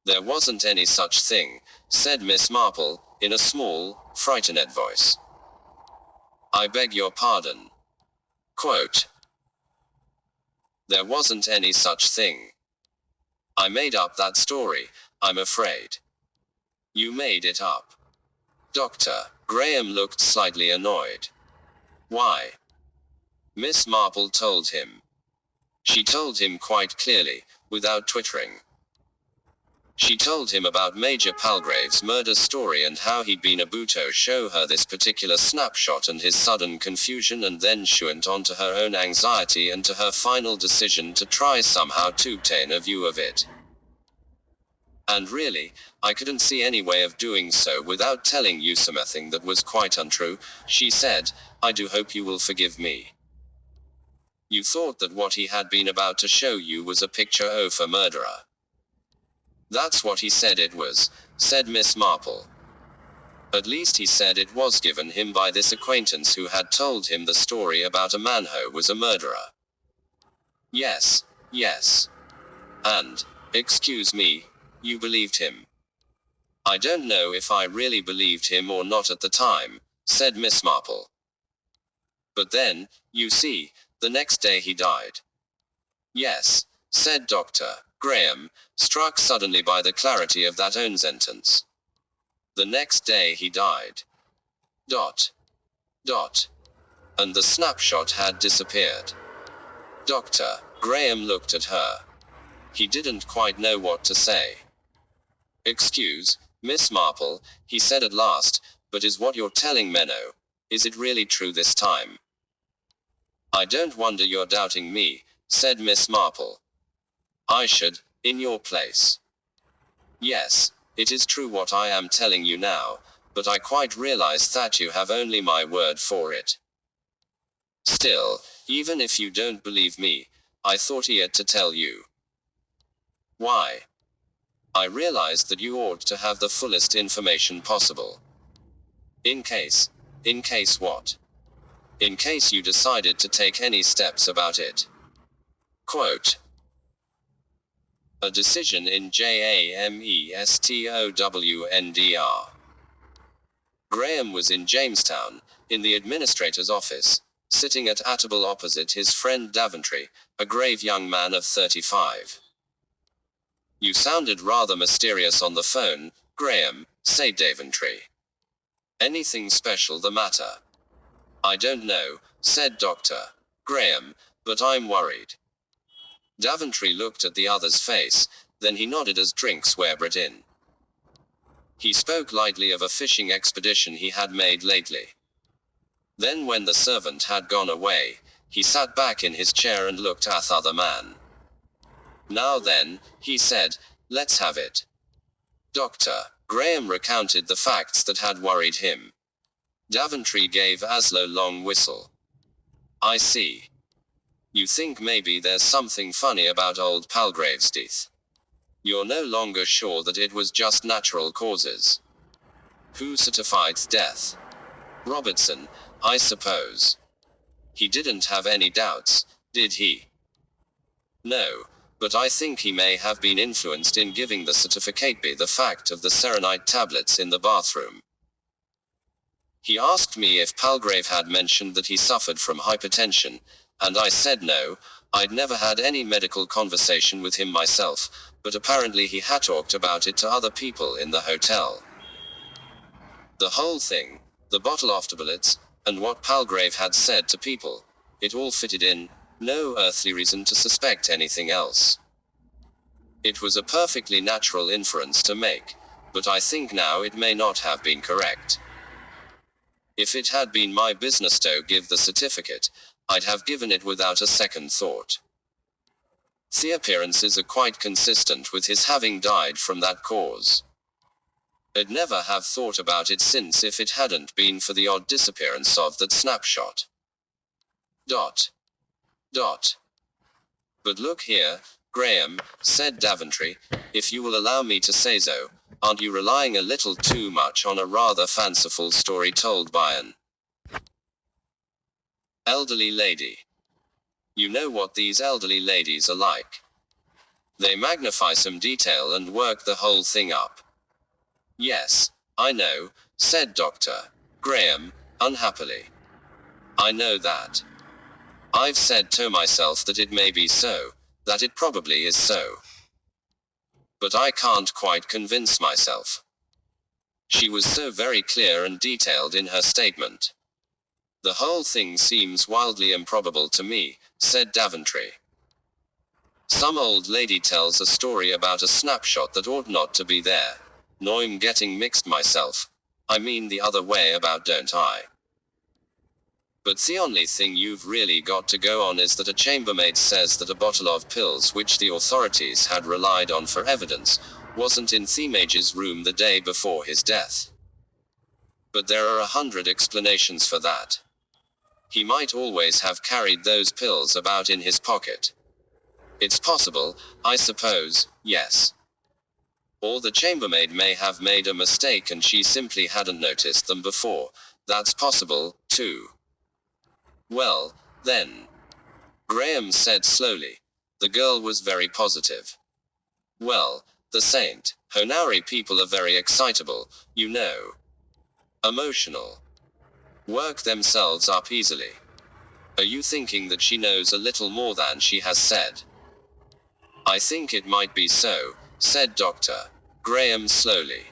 There wasn't any such thing, said Miss Marple, in a small, frightened voice. I beg your pardon. Quote. There wasn't any such thing. I made up that story, I'm afraid. You made it up. Dr. Graham looked slightly annoyed. Why? Miss Marple told him. She told him quite clearly, without twittering. She told him about Major Palgrave's murder story and how he'd been able to show her this particular snapshot and his sudden confusion, and then she went on to her own anxiety and to her final decision to try somehow to obtain a view of it. And really, I couldn't see any way of doing so without telling you something that was quite untrue, she said. I do hope you will forgive me. You thought that what he had been about to show you was a picture of a murderer. That's what he said it was, said Miss Marple. At least he said it was given him by this acquaintance who had told him the story about a man who was a murderer. Yes, yes. And, excuse me, you believed him. I don't know if I really believed him or not at the time, said Miss Marple. But then, you see, the next day he died. Yes, said Dr. Graham, struck suddenly by the clarity of that own sentence. The next day he died. Dot. Dot. And the snapshot had disappeared. Dr. Graham looked at her. He didn't quite know what to say. Excuse, Miss Marple, he said at last, but is what you're telling Menno, is it really true this time? I don't wonder you're doubting me, said Miss Marple. I should, in your place. Yes, it is true what I am telling you now, but I quite realize that you have only my word for it. Still, even if you don't believe me, I thought I had to tell you. Why? I realized that you ought to have the fullest information possible. In case what? In case you decided to take any steps about it. Quote. A decision in JAMESTOWNDR. Graham was in Jamestown, in the administrator's office, sitting at a table opposite his friend Daventry, a grave young man of 35. You sounded rather mysterious on the phone, Graham, said Daventry. Anything special the matter? I don't know, said Dr. Graham, but I'm worried. Daventry looked at the other's face, then he nodded as drinks were brought in. He spoke lightly of a fishing expedition he had made lately. Then when the servant had gone away, he sat back in his chair and looked at the other man. Now then, he said, let's have it. Dr. Graham recounted the facts that had worried him. Daventry gave a slow long whistle. I see. You think maybe there's something funny about old Palgrave's death. You're no longer sure that it was just natural causes. Who certified death? Robertson, I suppose. He didn't have any doubts, did he? No, but I think he may have been influenced in giving the certificate by the fact of the serenite tablets in the bathroom. He asked me if Palgrave had mentioned that he suffered from hypertension, and I said no, I'd never had any medical conversation with him myself, but apparently he had talked about it to other people in the hotel. The whole thing, the bottle of tablets, and what Palgrave had said to people, it all fitted in, no earthly reason to suspect anything else. It was a perfectly natural inference to make, but I think now it may not have been correct. If it had been my business to give the certificate, I'd have given it without a second thought. The appearances are quite consistent with his having died from that cause. I'd never have thought about it since if it hadn't been for the odd disappearance of that snapshot. Dot. Dot. But look here, Graham, said Daventry, if you will allow me to say so, aren't you relying a little too much on a rather fanciful story told by an elderly lady? You know what these elderly ladies are like. They magnify some detail and work the whole thing up. Yes, I know, said Dr. Graham, unhappily. I know that. I've said to myself that it may be so, that it probably is so. But I can't quite convince myself. She was so very clear and detailed in her statement. The whole thing seems wildly improbable to me, said Daventry. Some old lady tells a story about a snapshot that ought not to be there. No, I'm getting mixed myself. I mean the other way about, don't I? But the only thing you've really got to go on is that a chambermaid says that a bottle of pills which the authorities had relied on for evidence wasn't in Themage's room the day before his death. But there are 100 explanations for that. He might always have carried those pills about in his pocket. It's possible, I suppose, yes. Or the chambermaid may have made a mistake and she simply hadn't noticed them before. That's possible, too. Well, then, Graham said slowly. The girl was very positive. Well, the Saint Honari people are very excitable, you know. Emotional. Work themselves up easily. Are you thinking that she knows a little more than she has said? I think it might be so, said Dr. Graham slowly.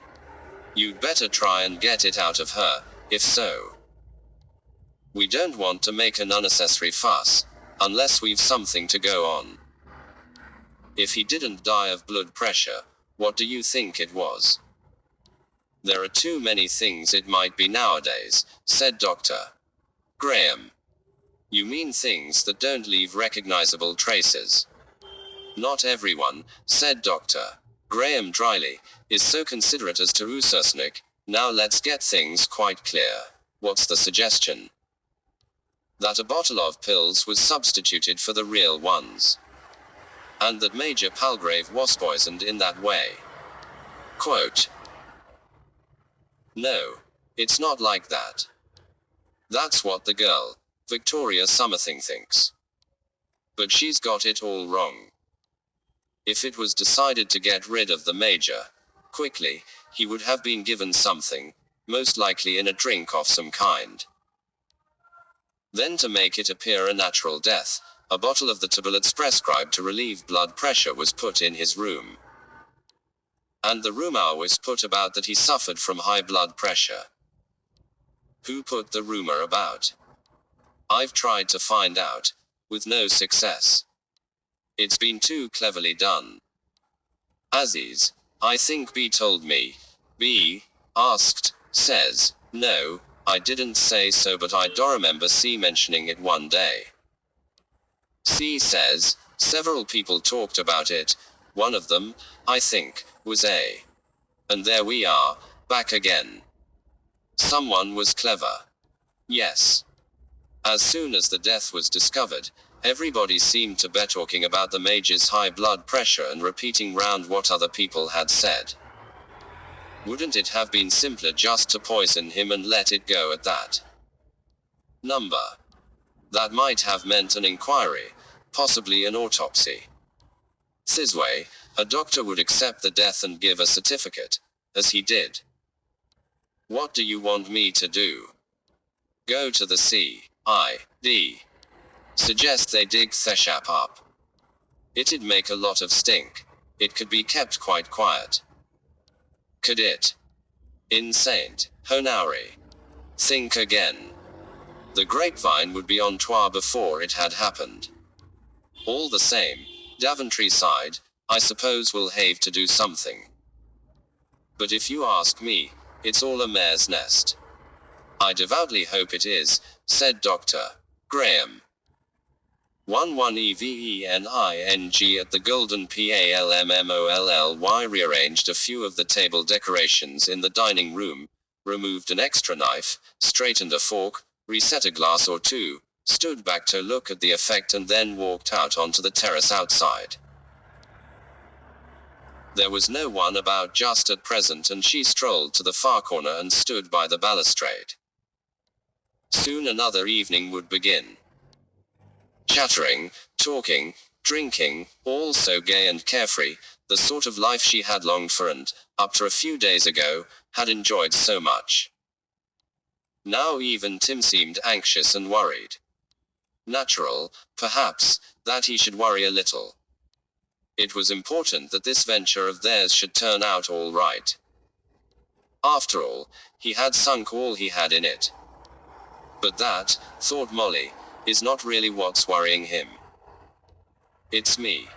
You'd better try and get it out of her, if so. We don't want to make an unnecessary fuss, unless we've something to go on. If he didn't die of blood pressure, what do you think it was? There are too many things it might be nowadays, said Dr. Graham. You mean things that don't leave recognizable traces? Not everyone, said Dr. Graham dryly, is so considerate as to Ususnik. Now let's get things quite clear. What's the suggestion? That a bottle of pills was substituted for the real ones. And that Major Palgrave was poisoned in that way. Quote. No, it's not like that. That's what the girl, Victoria Something, thinks. But she's got it all wrong. If it was decided to get rid of the Major, quickly, he would have been given something, most likely in a drink of some kind. Then to make it appear a natural death, a bottle of the tablets prescribed to relieve blood pressure was put in his room. And the rumor was put about that he suffered from high blood pressure. Who put the rumor about? I've tried to find out, with no success. It's been too cleverly done. Aziz, I think B told me. B asked, says, no, I didn't say so, but I do remember C mentioning it one day. C says, several people talked about it, one of them, I think, was A. And there we are, back again. Someone was clever. Yes. As soon as the death was discovered, everybody seemed to be talking about the Major's high blood pressure and repeating round what other people had said. Wouldn't it have been simpler just to poison him and let it go at that? Number. That might have meant an inquiry, possibly an autopsy. This way, a doctor would accept the death and give a certificate, as he did. What do you want me to do? Go to the C.I.D. Suggest they dig Theshap up. It'd make a lot of stink. It could be kept quite quiet. Could it? In Saint Honari. Think again. The grapevine would be on tour before it had happened. All the same, Daventry side, I suppose will have to do something. But if you ask me, it's all a mare's nest. I devoutly hope it is, said Dr. Graham. 11EVENING at the Golden PALMMOLLY rearranged a few of the table decorations in the dining room, removed an extra knife, straightened a fork, reset a glass or two, stood back to look at the effect and then walked out onto the terrace outside. There was no one about just at present and she strolled to the far corner and stood by the balustrade. Soon another evening would begin. Chattering, talking, drinking, all so gay and carefree, the sort of life she had longed for and, up to a few days ago, had enjoyed so much. Now even Tim seemed anxious and worried. Natural, perhaps, that he should worry a little. It was important that this venture of theirs should turn out all right. After all, he had sunk all he had in it. But that, thought Molly, is not really what's worrying him. It's me.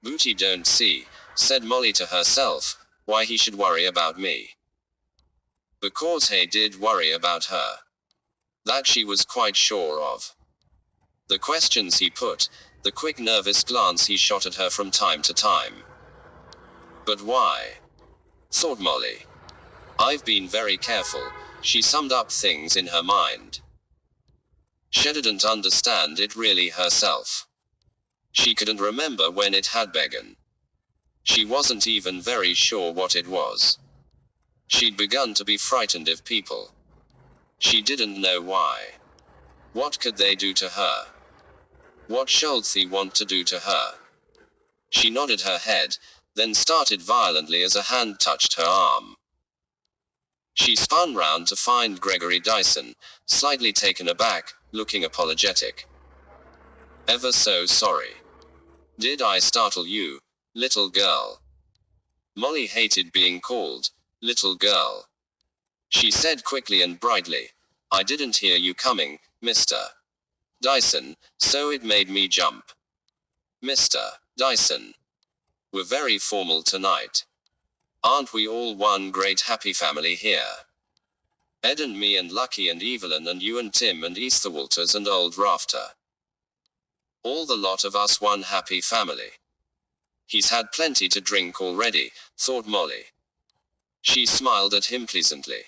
Booty don't see, said Molly to herself, why he should worry about me. Because he did worry about her. That she was quite sure of. The questions he put, the quick nervous glance he shot at her from time to time. But why? Thought Molly. I've been very careful. She summed up things in her mind. She didn't understand it really herself. She couldn't remember when it had begun. She wasn't even very sure what it was. She'd begun to be frightened of people. She didn't know why. What could they do to her? What should they want to do to her? She nodded her head, then started violently as a hand touched her arm. She spun round to find Gregory Dyson, slightly taken aback, looking apologetic. Ever so sorry. Did I startle you, little girl? Molly hated being called little girl. She said quickly and brightly, I didn't hear you coming, Mr. Dyson, so it made me jump. Mr. Dyson. We're very formal tonight. Aren't we all one great happy family here? Ed and me and Lucky and Evelyn and you and Tim and Easter Walters and old Rafter. All the lot of us one happy family. He's had plenty to drink already, thought Molly. She smiled at him pleasantly.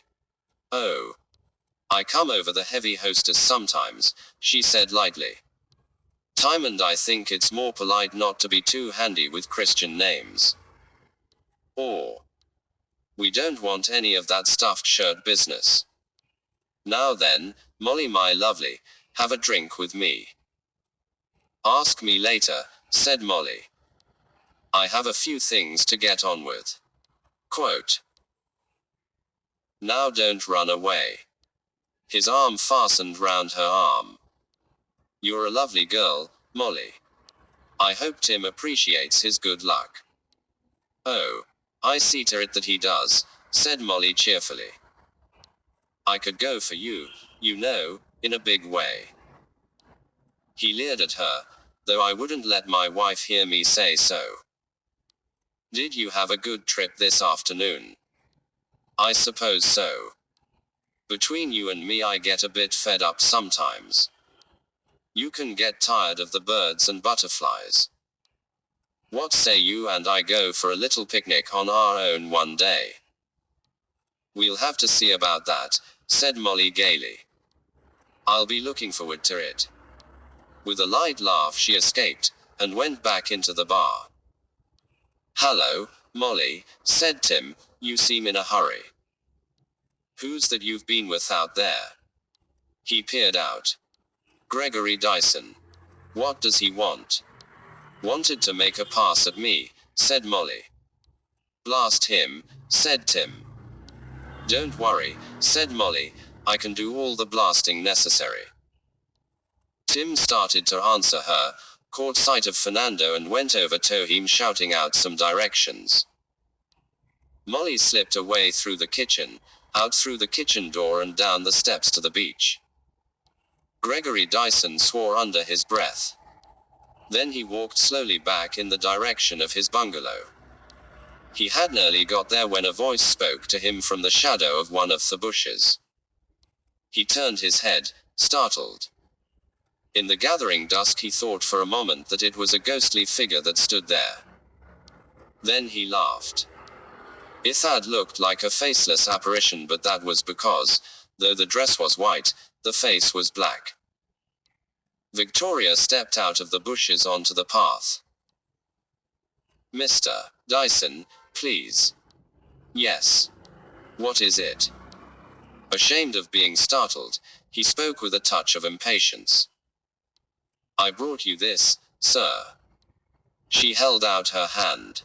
Oh. I come over the heavy hostess sometimes, she said lightly. Time and I think it's more polite not to be too handy with Christian names. Or. We don't want any of that stuffed shirt business. Now then, Molly my lovely, have a drink with me. Ask me later, said Molly. I have a few things to get on with. Quote. Now don't run away. His arm fastened round her arm. You're a lovely girl, Molly. I hope Tim appreciates his good luck. Oh. I see to it that he does, said Molly cheerfully. I could go for you, you know, in a big way. He leered at her, though I wouldn't let my wife hear me say so. Did you have a good trip this afternoon? I suppose so. Between you and me I get a bit fed up sometimes. You can get tired of the birds and butterflies. What say you and I go for a little picnic on our own one day? We'll have to see about that, said Molly gaily. I'll be looking forward to it. With a light laugh she escaped, and went back into the bar. Hello, Molly, said Tim, you seem in a hurry. Who's that you've been with out there? He peered out. Gregory Dyson. What does he want? Wanted to make a pass at me, said Molly. Blast him, said Tim. Don't worry, said Molly, I can do all the blasting necessary. Tim started to answer her, caught sight of Fernando and went over to him shouting out some directions. Molly slipped away through the kitchen, out through the kitchen door and down the steps to the beach. Gregory Dyson swore under his breath. Then he walked slowly back in the direction of his bungalow. He had nearly got there when a voice spoke to him from the shadow of one of the bushes. He turned his head, startled. In the gathering dusk he thought for a moment that it was a ghostly figure that stood there. Then he laughed. It had looked like a faceless apparition, but that was because, though the dress was white, the face was black. Victoria stepped out of the bushes onto the path. Mr. Dyson, please. Yes. What is it? Ashamed of being startled, he spoke with a touch of impatience. I brought you this, sir. She held out her hand.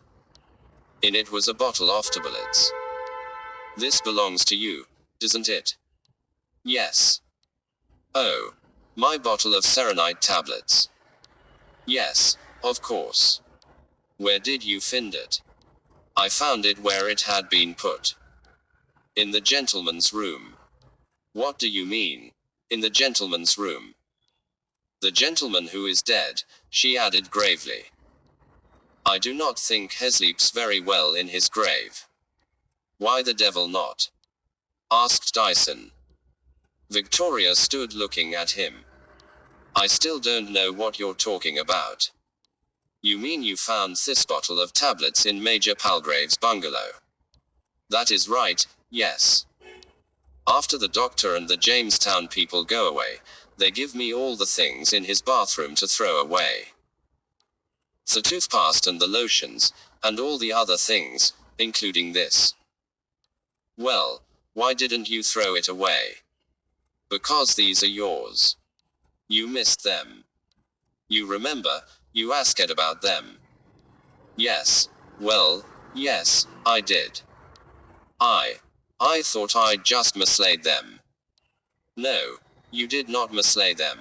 In it was a bottle of tablets. This belongs to you, doesn't it? Yes. Oh. My bottle of serenite tablets. Yes, of course. Where did you find it? I found it where it had been put. In the gentleman's room. What do you mean, in the gentleman's room? The gentleman who is dead, she added gravely. I do not think he sleeps very well in his grave. Why the devil not? Asked Dyson. Victoria stood looking at him. I still don't know what you're talking about. You mean you found this bottle of tablets in Major Palgrave's bungalow? That is right, yes. After the doctor and the Jamestown people go away, they give me all the things in his bathroom to throw away. The toothpaste and the lotions, and all the other things, including this. Well, why didn't you throw it away? Because these are yours. You missed them. You remember, you asked about them. Yes, well, yes, I did. I thought I'd just mislaid them. No, you did not mislay them.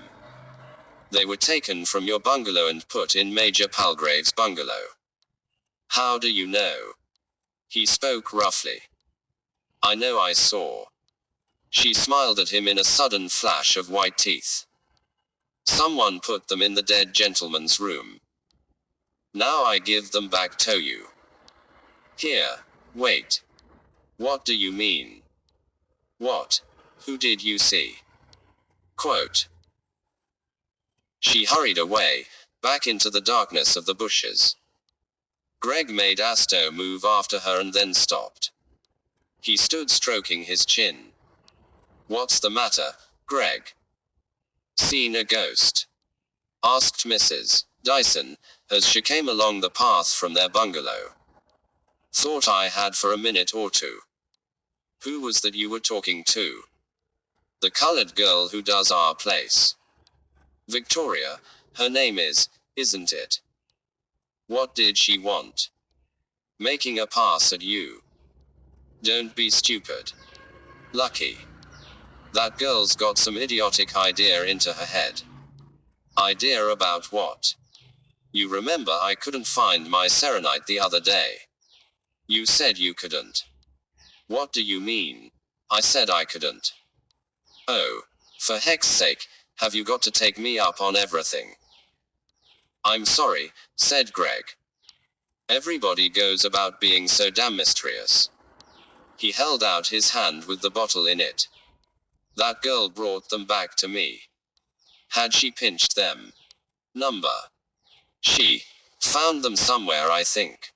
They were taken from your bungalow and put in Major Palgrave's bungalow. How do you know? He spoke roughly. I know, I saw. She smiled at him in a sudden flash of white teeth. Someone put them in the dead gentleman's room. Now I give them back to you. Here, wait. What do you mean? What? Who did you see? Quote. She hurried away, back into the darkness of the bushes. Greg made Asto move after her and then stopped. He stood stroking his chin. What's the matter, Greg? Seen a ghost? Asked Mrs. Dyson, as she came along the path from their bungalow. Thought I had for a minute or two. Who was that you were talking to? The colored girl who does our place. Victoria, her name is, isn't it? What did she want? Making a pass at you. Don't be stupid. Lucky. That girl's got some idiotic idea into her head. Idea about what? You remember I couldn't find my serenite the other day. You said you couldn't. What do you mean? I said I couldn't. Oh, for heck's sake, have you got to take me up on everything? I'm sorry, said Greg. Everybody goes about being so damn mysterious. He held out his hand with the bottle in it. That girl brought them back to me. Had she pinched them? Number. She found them somewhere, I think.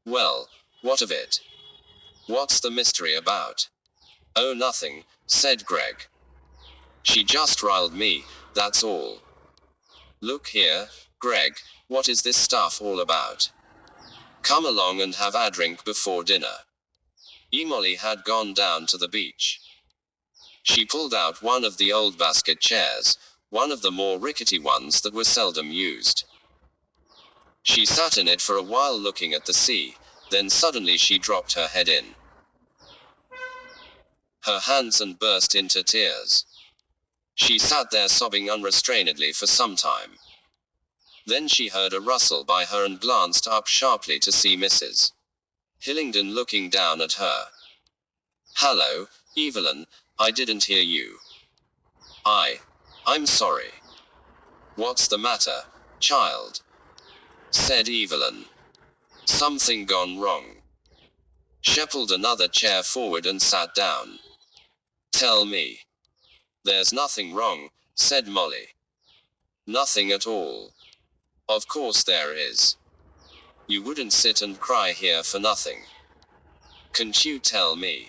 Well, what of it? What's the mystery about? Oh, nothing, said Greg. She just riled me, that's all. Look here, Greg, what is this stuff all about? Come along and have a drink before dinner. Emily had gone down to the beach. She pulled out one of the old basket chairs, one of the more rickety ones that were seldom used. She sat in it for a while looking at the sea, then suddenly she dropped her head in her hands and burst into tears. She sat there sobbing unrestrainedly for some time. Then she heard a rustle by her and glanced up sharply to see Mrs. Hillingdon looking down at her. Hello, Evelyn, I didn't hear you. I'm sorry. What's the matter, child? Said Evelyn. Something gone wrong. She pulled another chair forward and sat down. Tell me. There's nothing wrong, said Molly. Nothing at all. Of course there is. You wouldn't sit and cry here for nothing. Can't you tell me?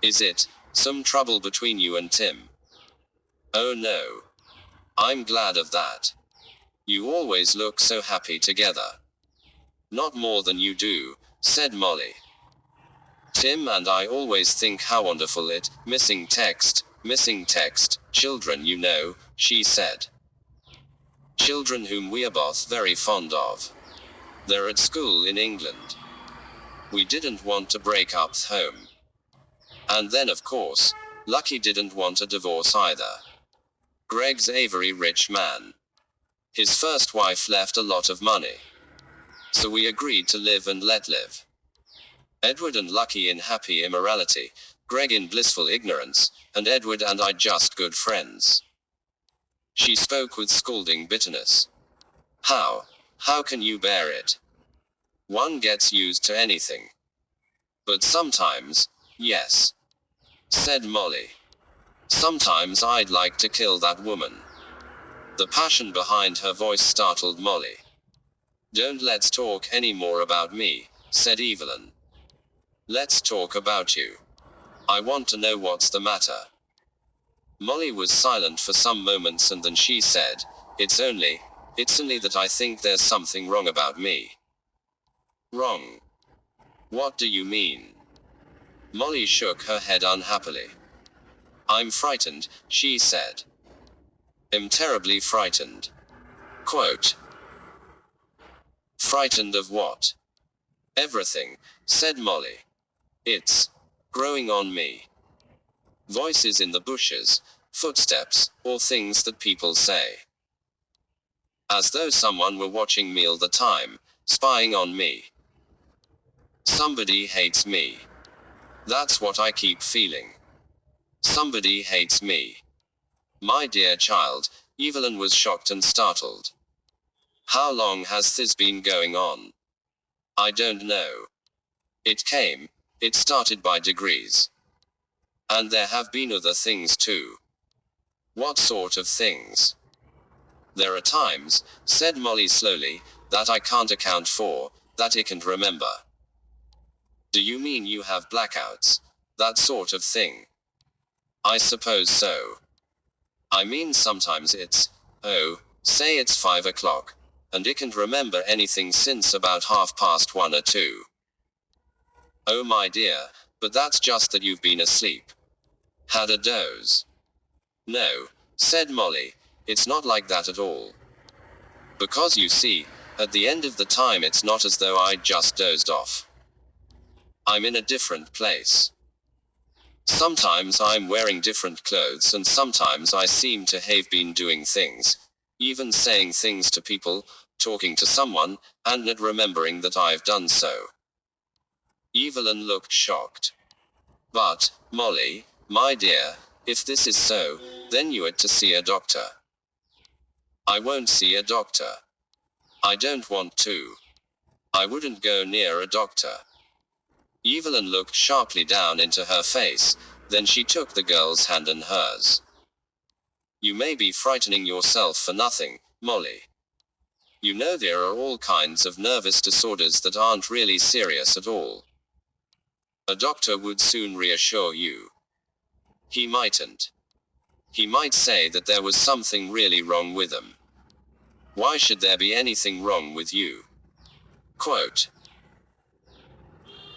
Is it some trouble between you and Tim? Oh no. I'm glad of that. You always look so happy together. Not more than you do, said Molly. Tim and I always think how wonderful it, missing text, children you know, she said. Children whom we are both very fond of. They're at school in England. We didn't want to break up the home. And then of course, Lucky didn't want a divorce either. Greg's a very rich man. His first wife left a lot of money. So we agreed to live and let live. Edward and Lucky in happy immorality, Greg in blissful ignorance, and Edward and I just good friends. She spoke with scalding bitterness. How can you bear it? One gets used to anything. But sometimes, yes, said Molly. Sometimes I'd like to kill that woman. The passion behind her voice startled Molly. Don't let's talk any more about me, said Evelyn. Let's talk about you. I want to know what's the matter. Molly was silent for some moments and then she said, It's only that I think there's something wrong about me. Wrong? What do you mean? Molly shook her head unhappily. I'm frightened, she said. I'm terribly frightened. Quote. Frightened of what? Everything, said Molly. It's growing on me. Voices in the bushes, footsteps, or things that people say. As though someone were watching me all the time, spying on me. Somebody hates me. That's what I keep feeling. Somebody hates me. My dear child, Evelyn was shocked and startled. How long has this been going on? I don't know. It started by degrees. And there have been other things too. What sort of things? There are times, said Molly slowly, that I can't account for, that I can't remember. Do you mean you have blackouts? That sort of thing? I suppose so. I mean sometimes it's, say it's 5 o'clock, and I can't remember anything since about 1:30 or 2. Oh my dear, but that's just that you've been asleep. Had a doze. No, said Molly, it's not like that at all. Because you see, at the end of the time it's not as though I'd just dozed off. I'm in a different place. Sometimes I'm wearing different clothes and sometimes I seem to have been doing things, even saying things to people, talking to someone, and not remembering that I've done so. Evelyn looked shocked. But, Molly, my dear, if this is so, then you ought to see a doctor. I won't see a doctor. I don't want to. I wouldn't go near a doctor. Evelyn looked sharply down into her face, then she took the girl's hand in hers. You may be frightening yourself for nothing, Molly. You know there are all kinds of nervous disorders that aren't really serious at all. A doctor would soon reassure you. He mightn't. He might say that there was something really wrong with them. Why should there be anything wrong with you? Quote.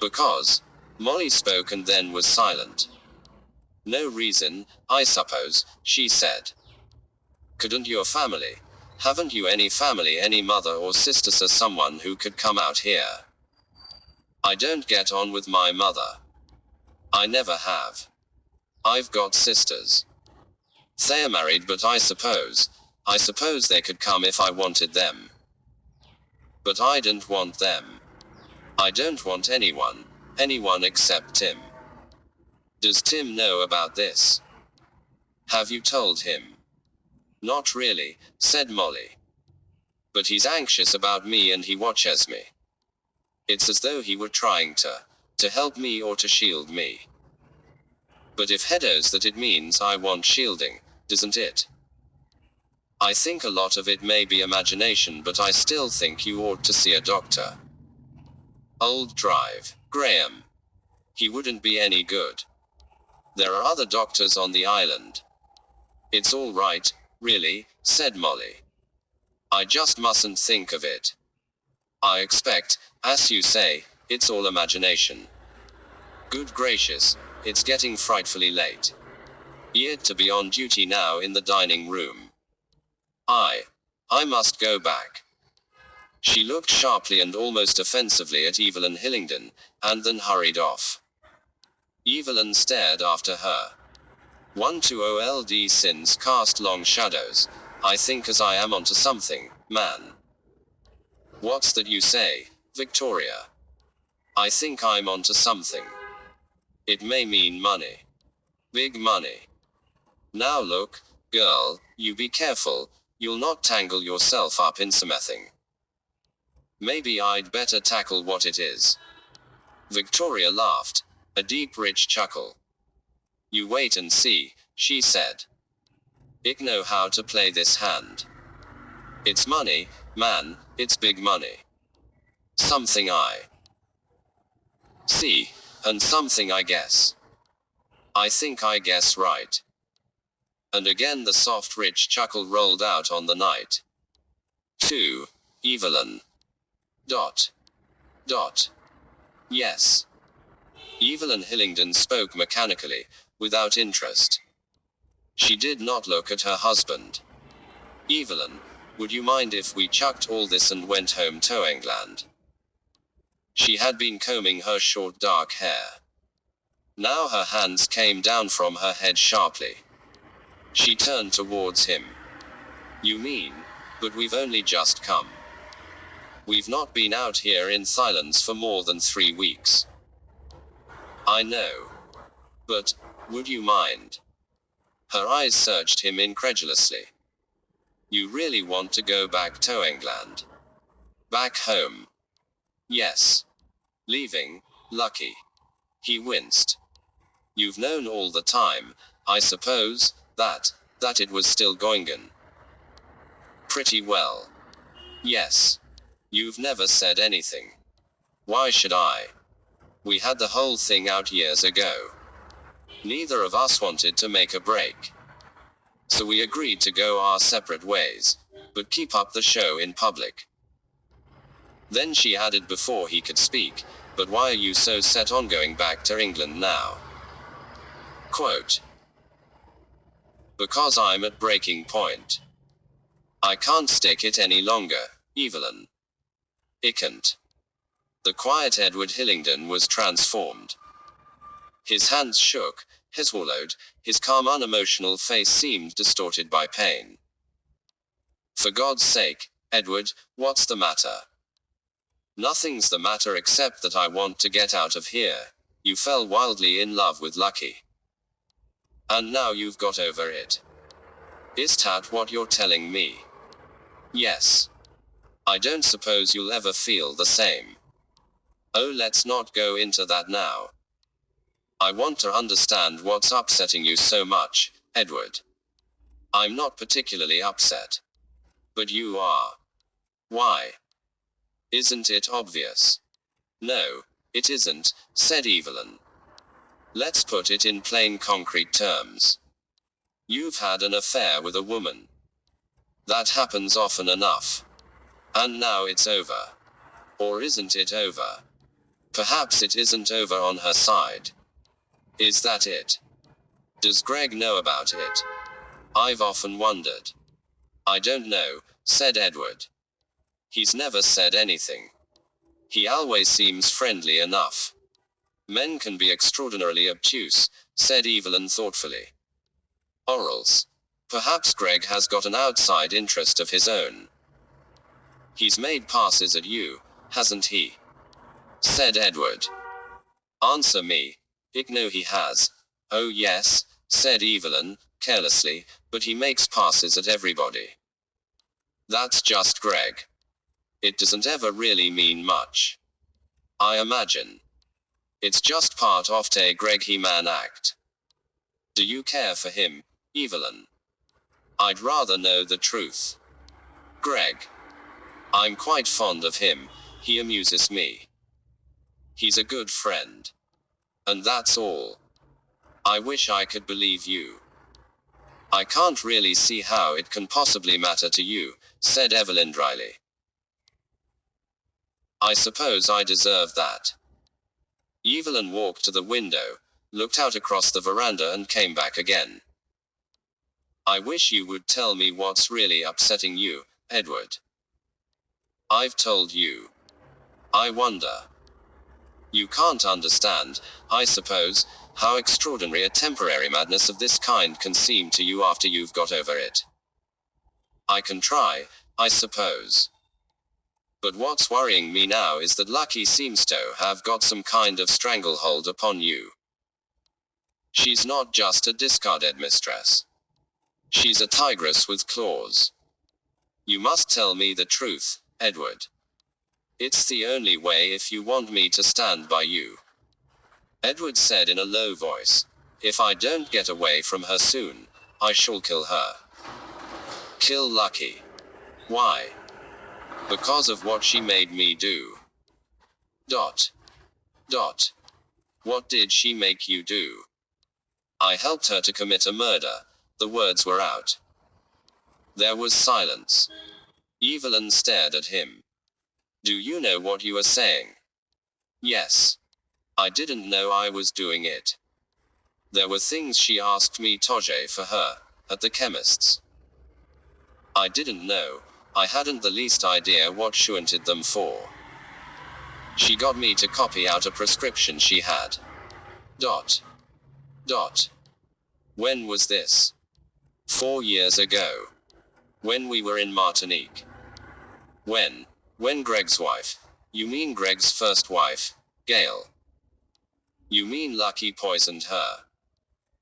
Because, Molly spoke and then was silent. No reason, I suppose, she said. Couldn't your family? Haven't you any family, any mother or sisters or someone who could come out here? I don't get on with my mother. I never have. I've got sisters. They're married, but I suppose they could come if I wanted them. But I don't want them. I don't want anyone except Tim. Does Tim know about this? Have you told him? Not really, said Molly. But he's anxious about me and he watches me. It's as though he were trying to help me or to shield me. But if he knows that it means I want shielding, doesn't it? I think a lot of it may be imagination, but I still think you ought to see a doctor. Old Drive, Graham. He wouldn't be any good. There are other doctors on the island. It's all right, really, said Molly. I just mustn't think of it. I expect, as you say, it's all imagination. Good gracious, it's getting frightfully late. You'd to be on duty now in the dining room. I must go back. She looked sharply and almost offensively at Evelyn Hillingdon, and then hurried off. Evelyn stared after her. 1-2-0 sins cast long shadows. I think as I am onto something, man. What's that you say, Victoria? I think I'm onto something. It may mean money. Big money. Now look, girl, you be careful, you'll not tangle yourself up in something. Maybe I'd better tackle what it is. Victoria laughed, a deep rich chuckle. You wait and see, she said. I know how to play this hand. It's money, man, it's big money. Something I see, and something I guess. I think I guess right. And again the soft rich chuckle rolled out on the night. 2. Evelyn. Dot. Dot. Yes. Evelyn Hillingdon spoke mechanically, without interest. She did not look at her husband. Evelyn, would you mind if we chucked all this and went home to England? She had been combing her short dark hair. Now her hands came down from her head sharply. She turned towards him. You mean, but we've only just come. We've not been out here in silence for more than 3 weeks. I know. But, would you mind? Her eyes searched him incredulously. You really want to go back to England? Back home? Yes. Leaving, Lucky. He winced. You've known all the time, I suppose, that it was still going on. Pretty well. Yes. You've never said anything. Why should I? We had the whole thing out years ago. Neither of us wanted to make a break. So we agreed to go our separate ways, but keep up the show in public. Then she added before he could speak, but why are you so set on going back to England now? Quote. Because I'm at breaking point. I can't stick it any longer, Evelyn. I can't. The quiet Edward Hillingdon was transformed. His hands shook, he swallowed, his calm unemotional face seemed distorted by pain. For God's sake, Edward, what's the matter? Nothing's the matter except that I want to get out of here. You fell wildly in love with Lucky. And now you've got over it. Is that what you're telling me? Yes. I don't suppose you'll ever feel the same. Oh, let's not go into that now. I want to understand what's upsetting you so much, Edward. I'm not particularly upset. But you are. Why? Isn't it obvious? No, it isn't, said Evelyn. Let's put it in plain concrete terms. You've had an affair with a woman. That happens often enough. And now it's over. Or isn't it over? Perhaps it isn't over on her side. Is that it? Does Greg know about it? I've often wondered. I don't know, said Edward. He's never said anything. He always seems friendly enough. Men can be extraordinarily obtuse, said Evelyn thoughtfully. Orals. Perhaps Greg has got an outside interest of his own. He's made passes at you, hasn't he? Said Edward. Answer me. I know he has. Oh yes, said Evelyn, carelessly, but he makes passes at everybody. That's just Greg. It doesn't ever really mean much. I imagine. It's just part of a Greg He-Man act. Do you care for him, Evelyn? I'd rather know the truth. Greg. I'm quite fond of him, he amuses me. He's a good friend. And that's all. I wish I could believe you. I can't really see how it can possibly matter to you, said Evelyn dryly. I suppose I deserve that. Evelyn walked to the window, looked out across the veranda and came back again. I wish you would tell me what's really upsetting you, Edward. I've told you. I wonder. You can't understand, I suppose, how extraordinary a temporary madness of this kind can seem to you after you've got over it. I can try, I suppose. But what's worrying me now is that Lucky seems to have got some kind of stranglehold upon you. She's not just a discarded mistress. She's a tigress with claws. You must tell me the truth, Edward. It's the only way if you want me to stand by you. Edward said in a low voice, if I don't get away from her soon, I shall kill her. Kill Lucky. Why? Because of what she made me do. Dot. Dot. What did she make you do? I helped her to commit a murder. The words were out. There was silence. Evelyn stared at him. Do you know what you are saying? Yes. I didn't know I was doing it. There were things she asked me to for her, at the chemist's. I didn't know. I hadn't the least idea what she wanted them for. She got me to copy out a prescription she had. Dot. Dot. When was this? 4 years ago. When we were in Martinique. When Greg's wife. You mean Greg's first wife, Gail. You mean Lucky poisoned her?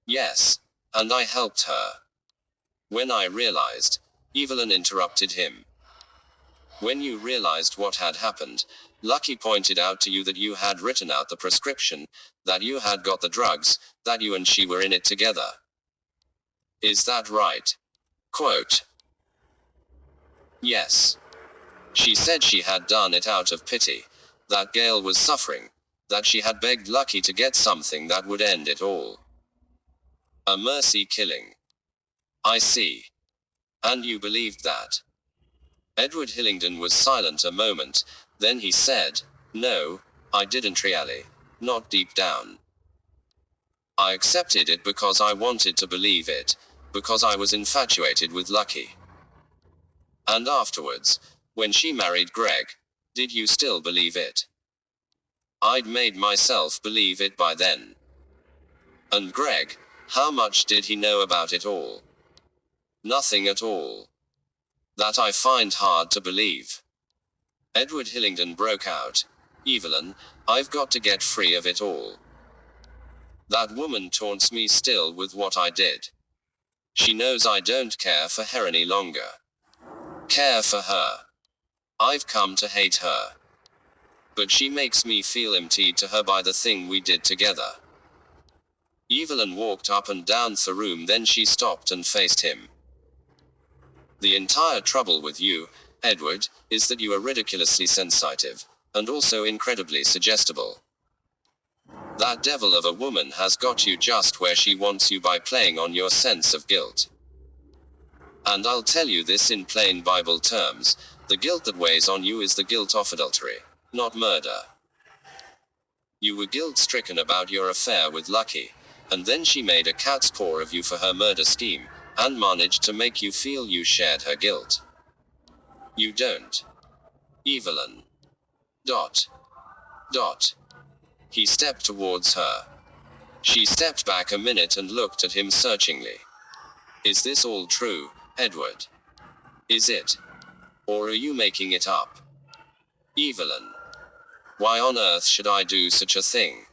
Yes, and I helped her. When I realized, Evelyn interrupted him. When you realized what had happened, Lucky pointed out to you that you had written out the prescription, that you had got the drugs, that you and she were in it together. Is that right? Quote. Yes. She said she had done it out of pity, that Gail was suffering, that she had begged Lucky to get something that would end it all. A mercy killing. I see. And you believed that? Edward Hillingdon was silent a moment, then he said, No, I didn't really. Not deep down. I accepted it because I wanted to believe it, because I was infatuated with Lucky. And afterwards, when she married Greg, did you still believe it? I'd made myself believe it by then. And Greg, how much did he know about it all? Nothing at all. That I find hard to believe. Edward Hillingdon broke out. Evelyn, I've got to get free of it all. That woman taunts me still with what I did. She knows I don't care for her any longer. Care for her. I've come to hate her. But she makes me feel emptied to her by the thing we did together. Evelyn walked up and down the room, then she stopped and faced him. The entire trouble with you, Edward, is that you are ridiculously sensitive, and also incredibly suggestible. That devil of a woman has got you just where she wants you by playing on your sense of guilt. And I'll tell you this in plain Bible terms, the guilt that weighs on you is the guilt of adultery, not murder. You were guilt-stricken about your affair with Lucky, and then she made a cat's paw of you for her murder scheme, and managed to make you feel you shared her guilt. You don't. Evelyn. Dot. Dot. He stepped towards her. She stepped back a minute and looked at him searchingly. Is this all true, Edward? Is it? Or are you making it up? Evelyn. Why on earth should I do such a thing?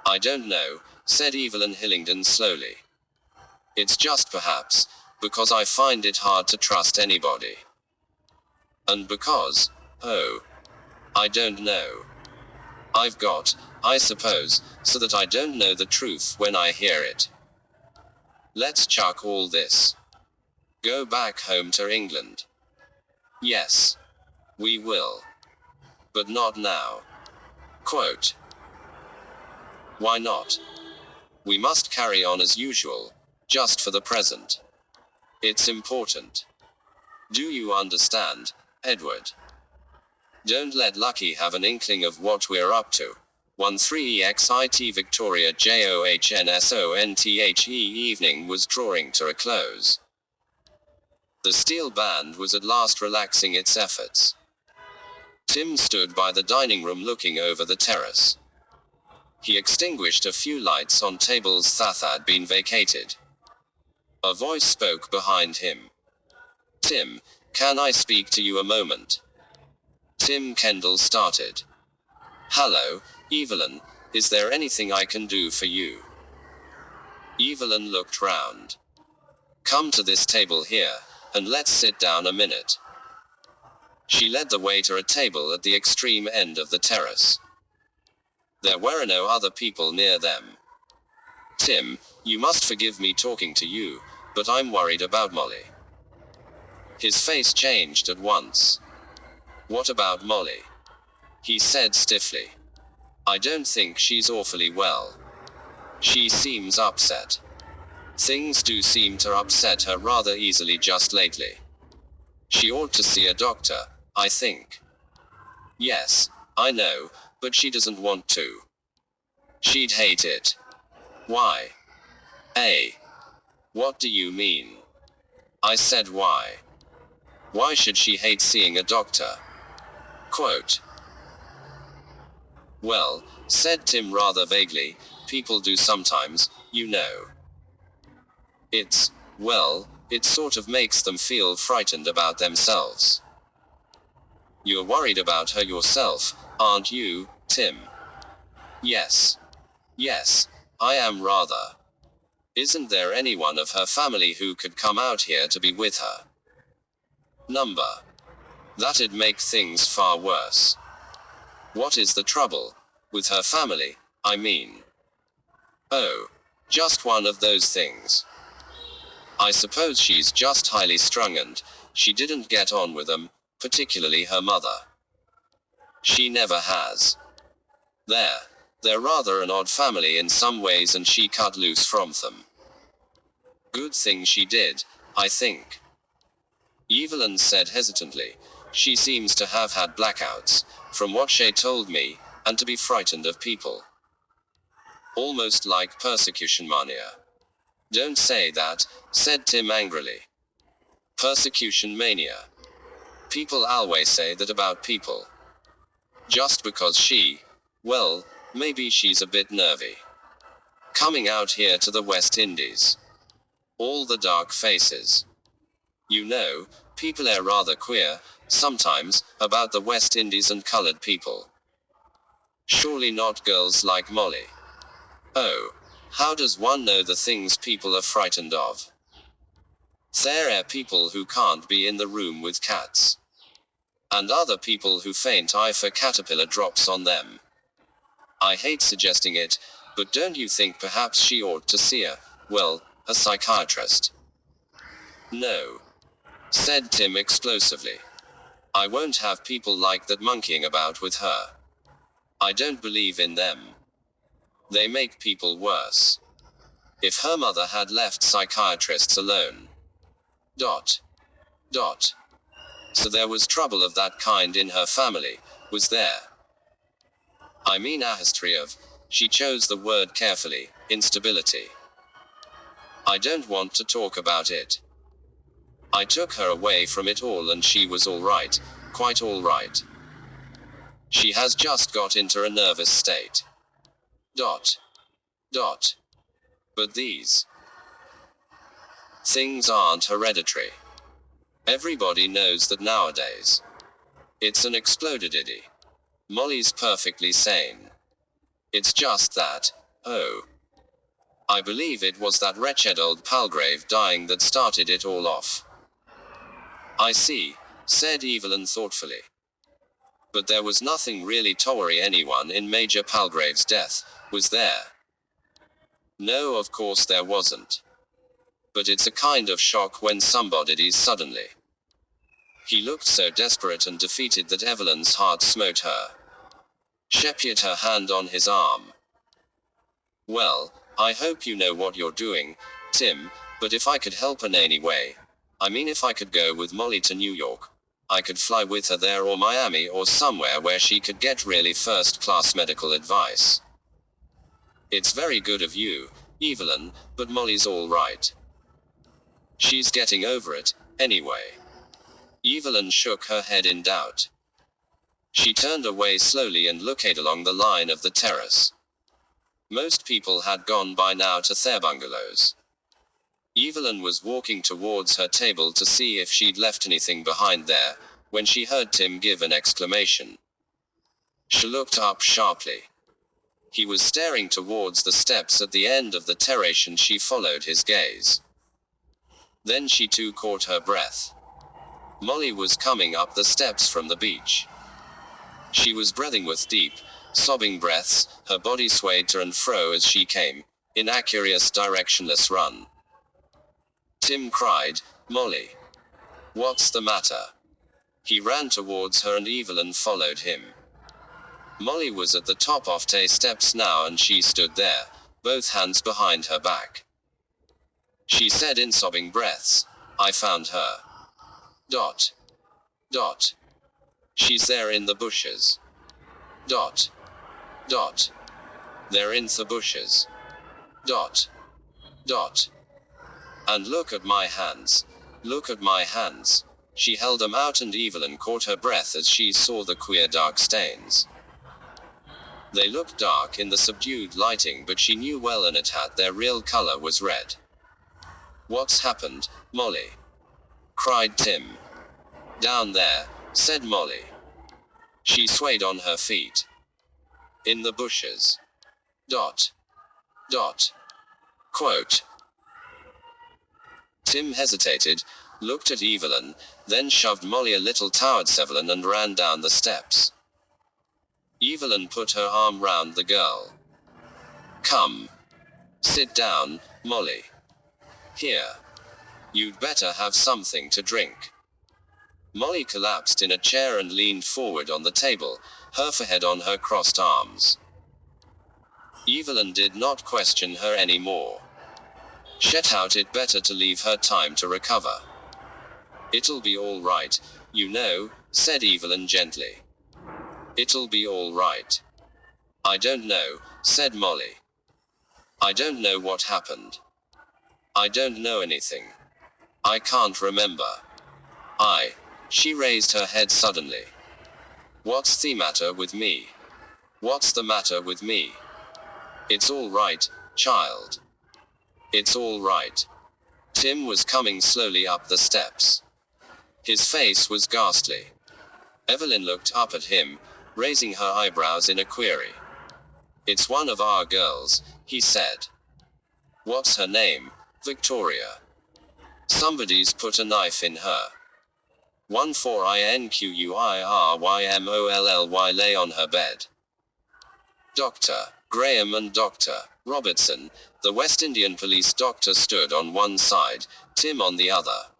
I don't know, said Evelyn Hillingdon slowly. It's just perhaps, because I find it hard to trust anybody. And because, I don't know. I've got, I suppose, so that I don't know the truth when I hear it. Let's chuck all this. Go back home to England. Yes. We will. But not now. Quote. Why not? We must carry on as usual, just for the present. It's important. Do you understand, Edward? Don't let Lucky have an inkling of what we're up to. 13EXIT Victoria JOHNSONTHE evening was drawing to a close. The steel band was at last relaxing its efforts. Tim stood by the dining room looking over the terrace. He extinguished a few lights on tables that had been vacated. A voice spoke behind him. Tim, can I speak to you a moment? Tim Kendall started. Hello, Evelyn, is there anything I can do for you? Evelyn looked round. Come to this table here, and let's sit down a minute. She led the way to a table at the extreme end of the terrace. There were no other people near them. Tim, you must forgive me talking to you, but I'm worried about Molly. His face changed at once. What about Molly? He said stiffly. I don't think she's awfully well. She seems upset. Things do seem to upset her rather easily just lately. She ought to see a doctor, I think. Yes, I know, but she doesn't want to. She'd hate it. Why? What do you mean? I said why. Why should she hate seeing a doctor? Quote. Well, said Tim rather vaguely, people do sometimes, you know. It sort of makes them feel frightened about themselves. You're worried about her yourself, aren't you, Tim? Yes. Yes, I am rather. Isn't there anyone of her family who could come out here to be with her? That'd make things far worse. What is the trouble? With her family, I mean. Oh, just one of those things. I suppose she's just highly strung and she didn't get on with them, particularly her mother. She never has. They're rather an odd family in some ways and she cut loose from them. Good thing she did, I think. Evelyn said hesitantly. She seems to have had blackouts, from what Shay told me, and to be frightened of people. Almost like persecution mania. Don't say that, said Tim angrily. Persecution mania. People always say that about people. Just because well, maybe she's a bit nervy. Coming out here to the West Indies. All the dark faces. You know, people are rather queer, sometimes, about the West Indies and colored people. Surely not girls like Molly. Oh, how does one know the things people are frightened of? There are people who can't be in the room with cats. And other people who faint if a caterpillar drops on them. I hate suggesting it, but don't you think perhaps she ought to see a psychiatrist? No, said Tim explosively. I won't have people like that monkeying about with her. I don't believe in them. They make people worse. If her mother had left psychiatrists alone. So there was trouble of that kind in her family, was there? I mean a history of, she chose the word carefully, instability. I don't want to talk about it. I took her away from it all and she was all right, quite all right. She has just got into a nervous state. But these things aren't hereditary. Everybody knows that nowadays. It's an exploded idiot. Molly's perfectly sane. It's just that, I believe it was that wretched old Palgrave dying that started it all off. I see, said Evelyn thoughtfully. But there was nothing really to worry anyone in Major Palgrave's death, was there? No, of course there wasn't. But it's a kind of shock when somebody dies suddenly. He looked so desperate and defeated that Evelyn's heart smote her. She put her hand on his arm. Well, I hope you know what you're doing, Tim, but if I could help in any way, I mean if I could go with Molly to New York, I could fly with her there or Miami or somewhere where she could get really first-class medical advice. It's very good of you, Evelyn, but Molly's all right. She's getting over it, anyway. Evelyn shook her head in doubt. She turned away slowly and looked along the line of the terrace. Most people had gone by now to their bungalows. Evelyn was walking towards her table to see if she'd left anything behind there, when she heard Tim give an exclamation. She looked up sharply. He was staring towards the steps at the end of the terrace and she followed his gaze. Then she too caught her breath. Molly was coming up the steps from the beach. She was breathing with deep, sobbing breaths, her body swayed to and fro as she came, in a curious directionless run. Tim cried, Molly. What's the matter? He ran towards her and Evelyn followed him. Molly was at the top of the steps now and she stood there, both hands behind her back. She said in sobbing breaths, I found her. Dot. Dot. She's there in the bushes. Dot. Dot. They're in the bushes. Dot. Dot. And look at my hands. Look at my hands. She held them out and Evelyn caught her breath as she saw the queer dark stains. They looked dark in the subdued lighting, but she knew well and it had their real color was red. What's happened, Molly? Cried Tim. Down there, said Molly. She swayed on her feet. In the bushes. Dot. Dot. Quote. Tim hesitated, looked at Evelyn, then shoved Molly a little towards Evelyn and ran down the steps. Evelyn put her arm round the girl. Come. Sit down, Molly. Here. You'd better have something to drink. Molly collapsed in a chair and leaned forward on the table, her forehead on her crossed arms. Evelyn did not question her any more. Shet out it better to leave her time to recover. It'll be all right, you know, said Evelyn gently. It'll be all right. I don't know, said Molly. I don't know what happened. I don't know anything. I can't remember. She raised her head suddenly. What's the matter with me? What's the matter with me? It's all right, child. It's all right. Tim was coming slowly up the steps. His face was ghastly. Evelyn looked up at him, raising her eyebrows in a query. It's one of our girls, he said. What's her name? Victoria. Somebody's put a knife in her. 14INQUIRYMOLLY lay on her bed. Dr. Graham and Dr. Robertson, the West Indian police doctor, stood on one side, Tim on the other.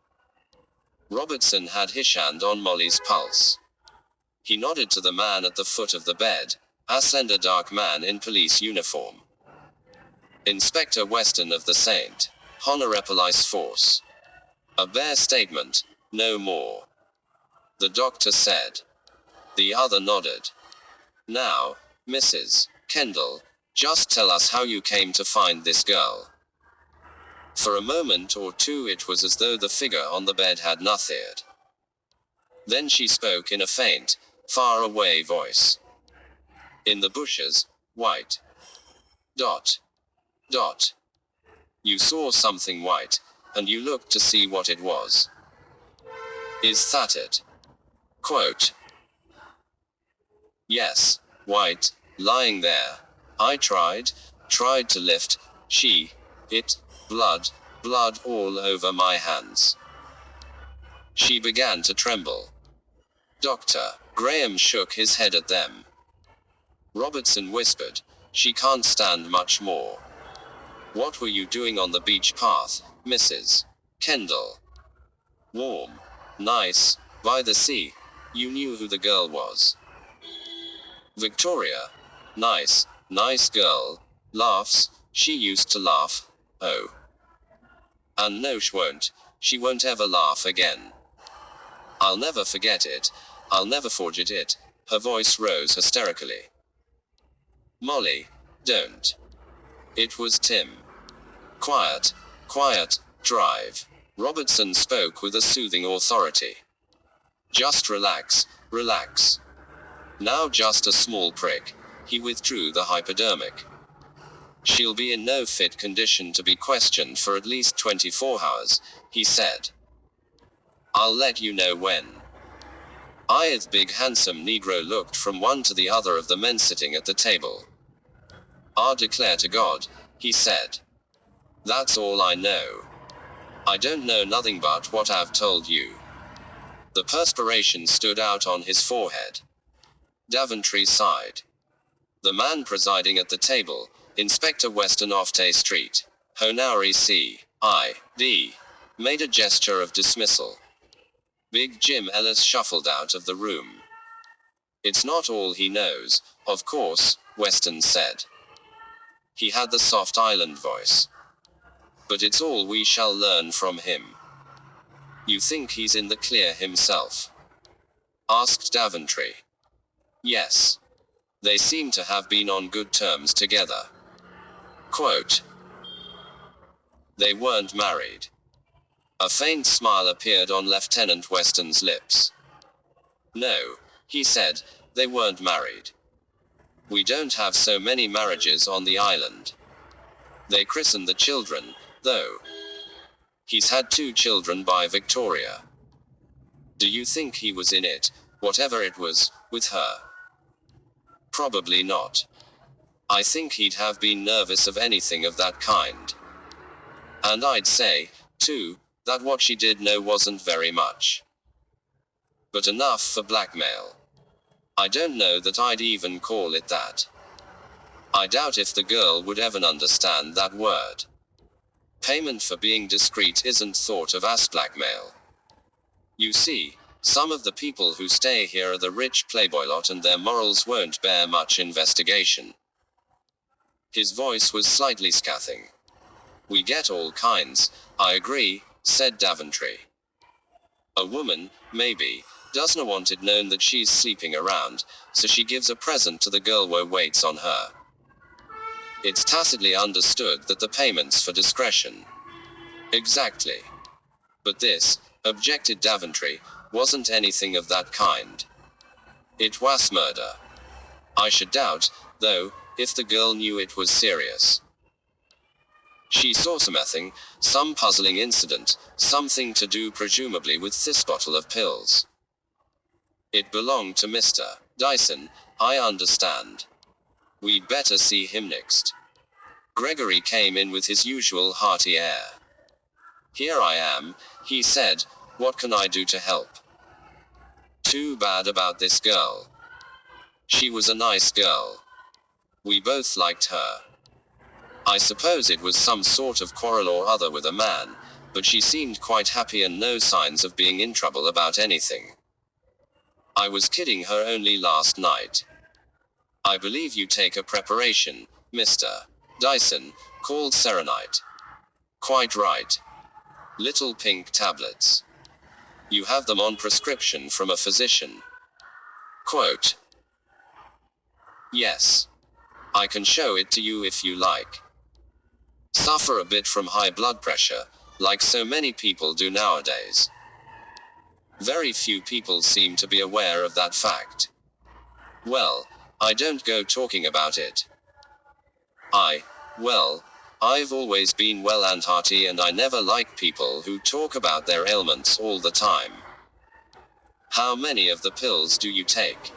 Robertson had his hand on Molly's pulse. He nodded to the man at the foot of the bed, a slender dark man in police uniform. Inspector Weston of the St. Honore Police Force. A bare statement, no more. The doctor said. The other nodded. Now, Mrs. Kendall, just tell us how you came to find this girl. For a moment or two it was as though the figure on the bed had nothing. Then she spoke in a faint, far away voice. In the bushes, white. Dot. Dot. You saw something white, and you looked to see what it was. Is that it? Quote. Yes, white, lying there. I tried to lift, blood all over my hands. She began to tremble. Dr. Graham shook his head at them. Robertson whispered, she can't stand much more. What were you doing on the beach path, Mrs. Kendall? Warm. Nice. By the sea. You knew who the girl was. Victoria. Nice girl. Laughs. She used to laugh. Oh. And no, she won't ever laugh again. I'll never forget it. I'll never forget it. Her voice rose hysterically. Molly, don't. It was Tim. Quiet, drive. Robertson spoke with a soothing authority. Just relax. Now just a small prick. He withdrew the hypodermic. She'll be in no fit condition to be questioned for at least 24 hours, he said. I'll let you know when. The big handsome Negro looked from one to the other of the men sitting at the table. I declare to God, he said. That's all I know. I don't know nothing but what I've told you. The perspiration stood out on his forehead. Daventry sighed. The man presiding at the table, Inspector Weston of Tay Street, Honari C.I.D., made a gesture of dismissal. Big Jim Ellis shuffled out of the room. It's not all he knows, of course, Weston said. He had the soft island voice. But it's all we shall learn from him. You think he's in the clear himself? Asked Daventry. Yes. They seem to have been on good terms together. Quote. They weren't married. A faint smile appeared on Lieutenant Weston's lips. No, he said, they weren't married. We don't have so many marriages on the island. They christened the children, though. He's had 2 children by Victoria. Do you think he was in it, whatever it was, with her? Probably not. I think he'd have been nervous of anything of that kind. And I'd say, too, that what she did know wasn't very much. But enough for blackmail. I don't know that I'd even call it that. I doubt if the girl would ever understand that word. Payment for being discreet isn't thought of as blackmail. You see, some of the people who stay here are the rich playboy lot and their morals won't bear much investigation. His voice was slightly scathing. We get all kinds, I agree, said Daventry. A woman, maybe, doesn't want it known that she's sleeping around, so she gives a present to the girl who waits on her. It's tacitly understood that the payment's for discretion. Exactly. But this, objected Daventry, wasn't anything of that kind. It was murder. I should doubt, though, if the girl knew it was serious. She saw something, some puzzling incident, something to do presumably with this bottle of pills. It belonged to Mr. Dyson, I understand. We'd better see him next. Gregory came in with his usual hearty air. Here I am, he said, what can I do to help? Too bad about this girl. She was a nice girl. We both liked her. I suppose it was some sort of quarrel or other with a man, but she seemed quite happy and no signs of being in trouble about anything. I was kidding her only last night. I believe you take a preparation, Mr. Dyson, called serenite. Quite right. Little pink tablets. You have them on prescription from a physician. Quote. Yes. I can show it to you if you like. Suffer a bit from high blood pressure, like so many people do nowadays. Very few people seem to be aware of that fact. Well, I don't go talking about it. I've always been well and hearty and I never like people who talk about their ailments all the time. How many of the pills do you take?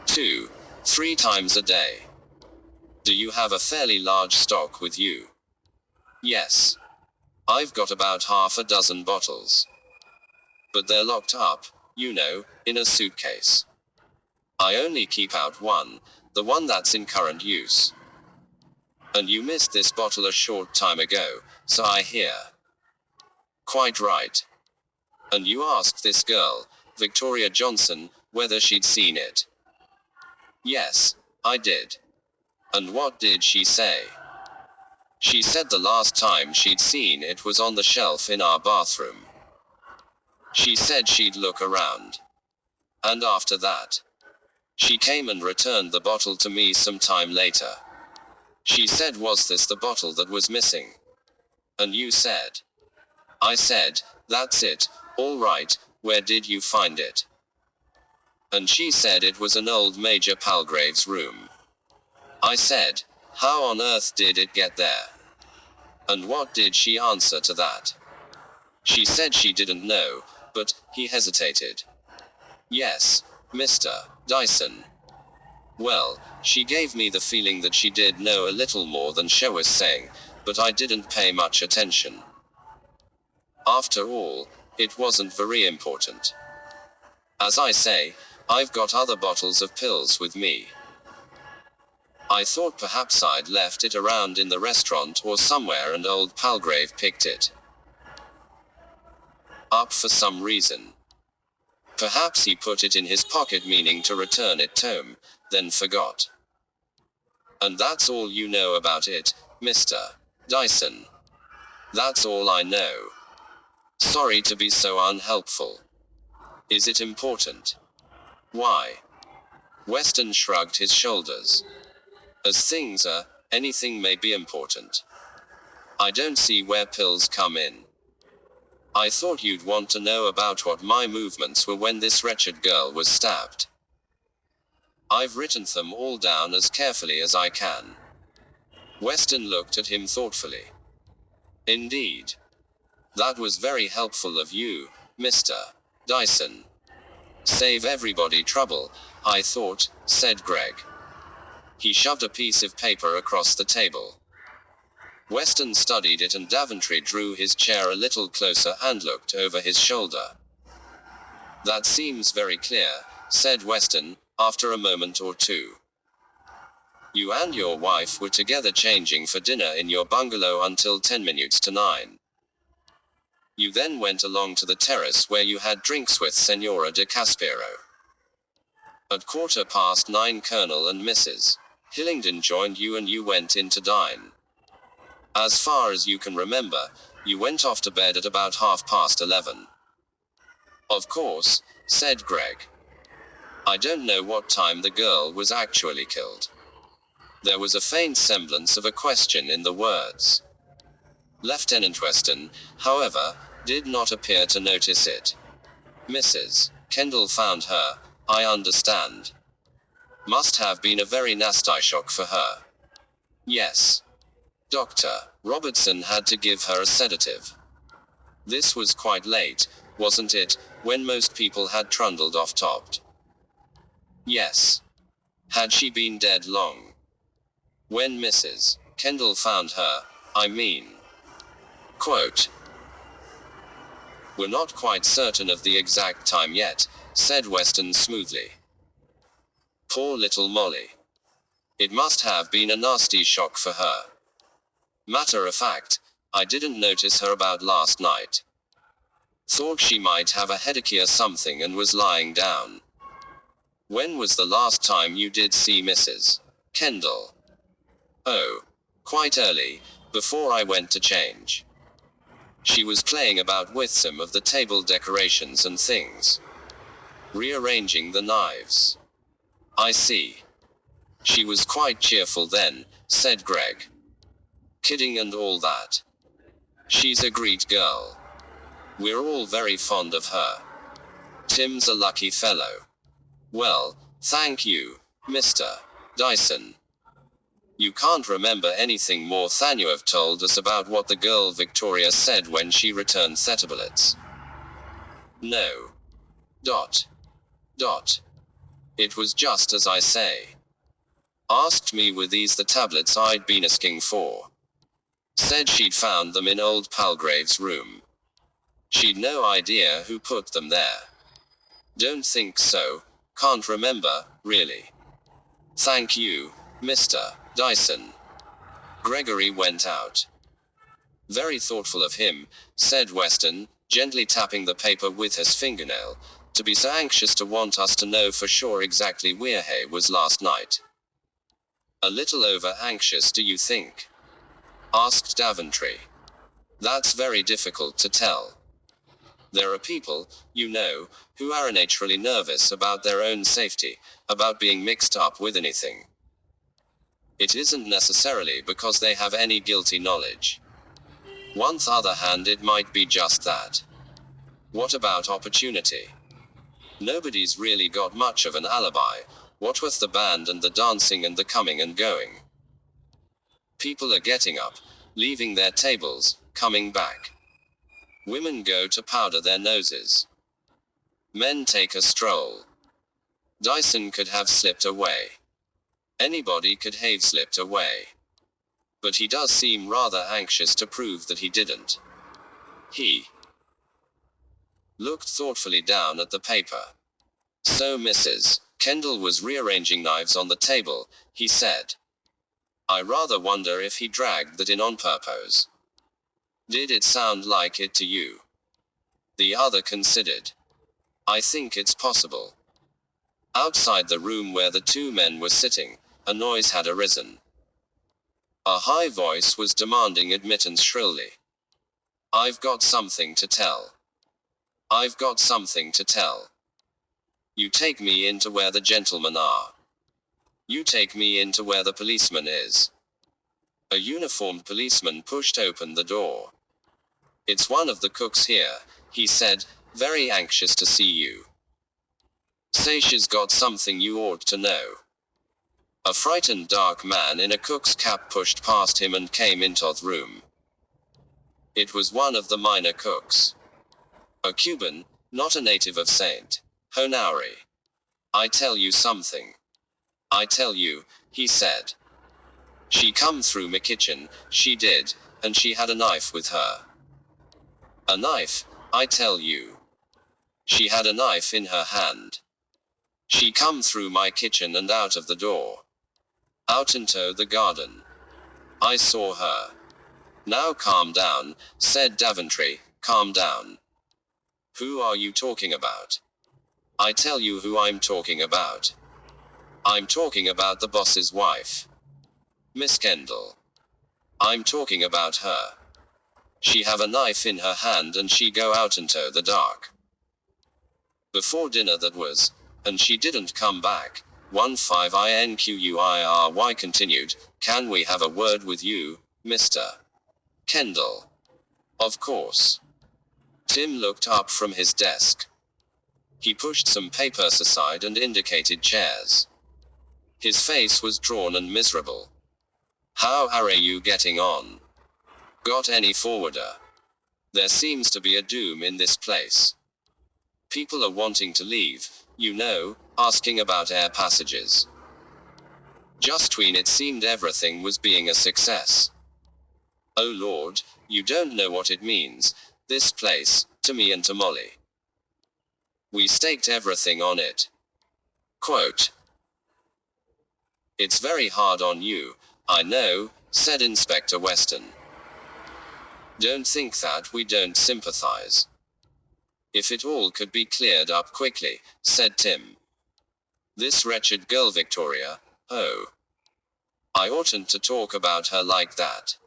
2, 3 times a day. Do you have a fairly large stock with you? Yes. I've got about half a dozen bottles. But they're locked up, you know, in a suitcase. I only keep out one, the one that's in current use. And you missed this bottle a short time ago, so I hear. Quite right. And you asked this girl, Victoria Johnson, whether she'd seen it. Yes, I did. And what did she say? She said the last time she'd seen it was on the shelf in our bathroom. She said she'd look around. And after that, she came and returned the bottle to me some time later. She said, was this the bottle that was missing? And you said? I said, that's it, all right, where did you find it? And she said it was in old Major Palgrave's room. I said, how on earth did it get there? And what did she answer to that? She said she didn't know, but he hesitated. Yes, Mr. Dyson. Well, she gave me the feeling that she did know a little more than she was saying, but I didn't pay much attention. After all, it wasn't very important. As I say, I've got other bottles of pills with me. I thought perhaps I'd left it around in the restaurant or somewhere and old Palgrave picked it up for some reason. Perhaps he put it in his pocket meaning to return it home, then forgot. And that's all you know about it, Mr. Dyson? That's all I know. Sorry to be so unhelpful. Is it important? Why? Weston shrugged his shoulders. As things are, anything may be important. I don't see where pills come in. I thought you'd want to know about what my movements were when this wretched girl was stabbed. I've written them all down as carefully as I can. Weston looked at him thoughtfully. Indeed. That was very helpful of you, Mr. Dyson. Save everybody trouble, I thought, said Greg. He shoved a piece of paper across the table. Weston studied it and Daventry drew his chair a little closer and looked over his shoulder. That seems very clear, said Weston, after a moment or two. You and your wife were together changing for dinner in your bungalow until 10 minutes to 9. You then went along to the terrace where you had drinks with Senora de Caspero. At 9:15, Colonel and Mrs. Hillingdon joined you and you went in to dine. As far as you can remember, you went off to bed at about 11:30. Of course, said Greg. I don't know what time the girl was actually killed. There was a faint semblance of a question in the words. Lieutenant Weston, however, did not appear to notice it. Mrs. Kendall found her, I understand. Must have been a very nasty shock for her. Yes. Dr. Robertson had to give her a sedative. This was quite late, wasn't it, when most people had trundled off topped? Yes. Had she been dead long? When Mrs. Kendall found her, I mean. Quote. We're not quite certain of the exact time yet, said Weston smoothly. Poor little Molly. It must have been a nasty shock for her. Matter of fact, I didn't notice her about last night. Thought she might have a headache or something and was lying down. When was the last time you did see Mrs. Kendall? Oh, quite early, before I went to change. She was playing about with some of the table decorations and things. Rearranging the knives. I see. She was quite cheerful then, said Greg. Kidding and all that. She's a great girl. We're all very fond of her. Tim's a lucky fellow. Well, thank you, Mr. Dyson. You can't remember anything more than you have told us about what the girl Victoria said when she returned theta bullets. No. Dot. It was just as I say. Asked me were these the tablets I'd been asking for. Said she'd found them in old Palgrave's room. She'd no idea who put them there. Don't think so, can't remember, really. Thank you, Mr. Dyson. Gregory went out. Very thoughtful of him, said Weston, gently tapping the paper with his fingernail, to be so anxious to want us to know for sure exactly where he was last night. A little over anxious, do you think? Asked Daventry. That's very difficult to tell. There are people, you know, who are naturally nervous about their own safety, about being mixed up with anything. It isn't necessarily because they have any guilty knowledge. On the other hand, it might be just that. What about opportunity? Nobody's really got much of an alibi, what with the band and the dancing and the coming and going. People are getting up, leaving their tables, coming back. Women go to powder their noses. Men take a stroll. Dyson could have slipped away. Anybody could have slipped away. But he does seem rather anxious to prove that he didn't. He looked thoughtfully down at the paper. So Mrs. Kendall was rearranging knives on the table, he said. I rather wonder if he dragged that in on purpose. Did it sound like it to you? The other considered. I think it's possible. Outside the room where the two men were sitting, a noise had arisen. A high voice was demanding admittance shrilly. I've got something to tell. I've got something to tell. You take me into where the gentlemen are. You take me into where the policeman is. A uniformed policeman pushed open the door. It's one of the cooks here, he said, very anxious to see you. Say she's got something you ought to know. A frightened dark man in a cook's cap pushed past him and came into the room. It was one of the minor cooks. A Cuban, not a native of St. Honore. I tell you something. I tell you, he said. She come through me kitchen, she did, and she had a knife with her. A knife, I tell you. She had a knife in her hand. She come through my kitchen and out of the door. Out into the garden. I saw her. Now calm down, said Daventry, calm down. Who are you talking about? I tell you who I'm talking about. I'm talking about the boss's wife. Miss Kendall. I'm talking about her. She have a knife in her hand and she go out into the dark. Before dinner that was, and she didn't come back. 15INQUIRY continued, can we have a word with you, Mr. Kendall? Of course. Tim looked up from his desk. He pushed some papers aside and indicated chairs. His face was drawn and miserable. How are you getting on? Got any forwarder? There seems to be a doom in this place. People are wanting to leave, you know, asking about air passages. Just when it seemed everything was being a success. Oh Lord, you don't know what it means, this place, to me and to Molly. We staked everything on it. Quote. It's very hard on you, I know, said Inspector Weston. Don't think that we don't sympathize. If it all could be cleared up quickly, said Tim. This wretched girl Victoria, oh. I oughtn't to talk about her like that.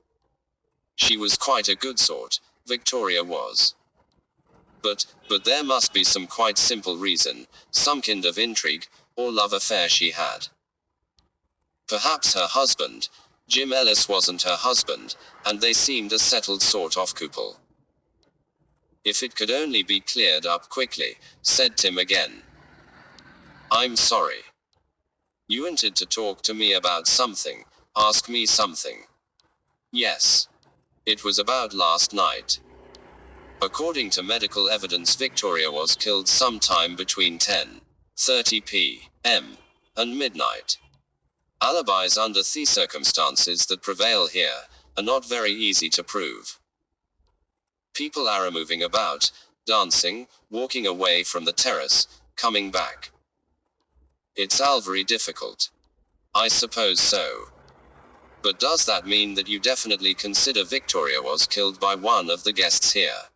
She was quite a good sort, Victoria was. But there must be some quite simple reason, some kind of intrigue, or love affair she had. Perhaps her husband, Jim Ellis wasn't her husband, and they seemed a settled sort of couple. If it could only be cleared up quickly, said Tim again. I'm sorry. You wanted to talk to me about something, ask me something. Yes. It was about last night. According to medical evidence, Victoria was killed sometime between 10:30 p.m. and midnight. Alibis under the circumstances that prevail here are not very easy to prove. People are moving about, dancing, walking away from the terrace, coming back. It's all very difficult. I suppose so. But does that mean that you definitely consider Victoria was killed by one of the guests here?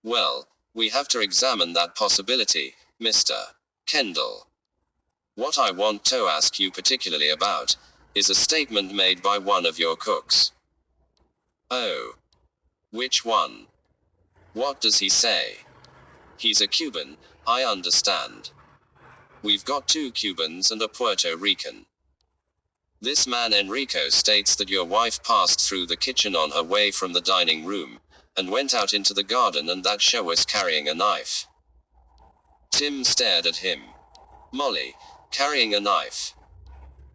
Well, we have to examine that possibility, Mr. Kendall. What I want to ask you particularly about is a statement made by one of your cooks. Oh. Which one? What does he say? He's a Cuban, I understand. We've got 2 Cubans and a Puerto Rican. This man Enrico states that your wife passed through the kitchen on her way from the dining room, and went out into the garden and that she was carrying a knife. Tim stared at him. Molly, carrying a knife.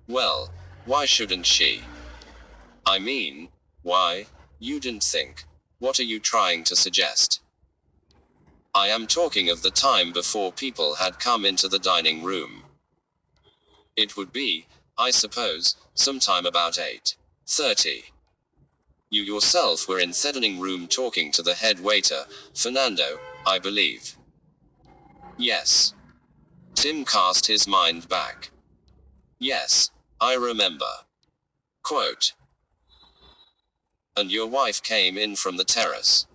Well, why shouldn't she? I mean, why, you didn't think. What are you trying to suggest? I am talking of the time before people had come into the dining room. It would be, I suppose, sometime about 8:30. You yourself were in the dining room talking to the head waiter, Fernando, I believe. Yes. Tim cast his mind back. Yes, I remember. Quote. And your wife came in from the terrace.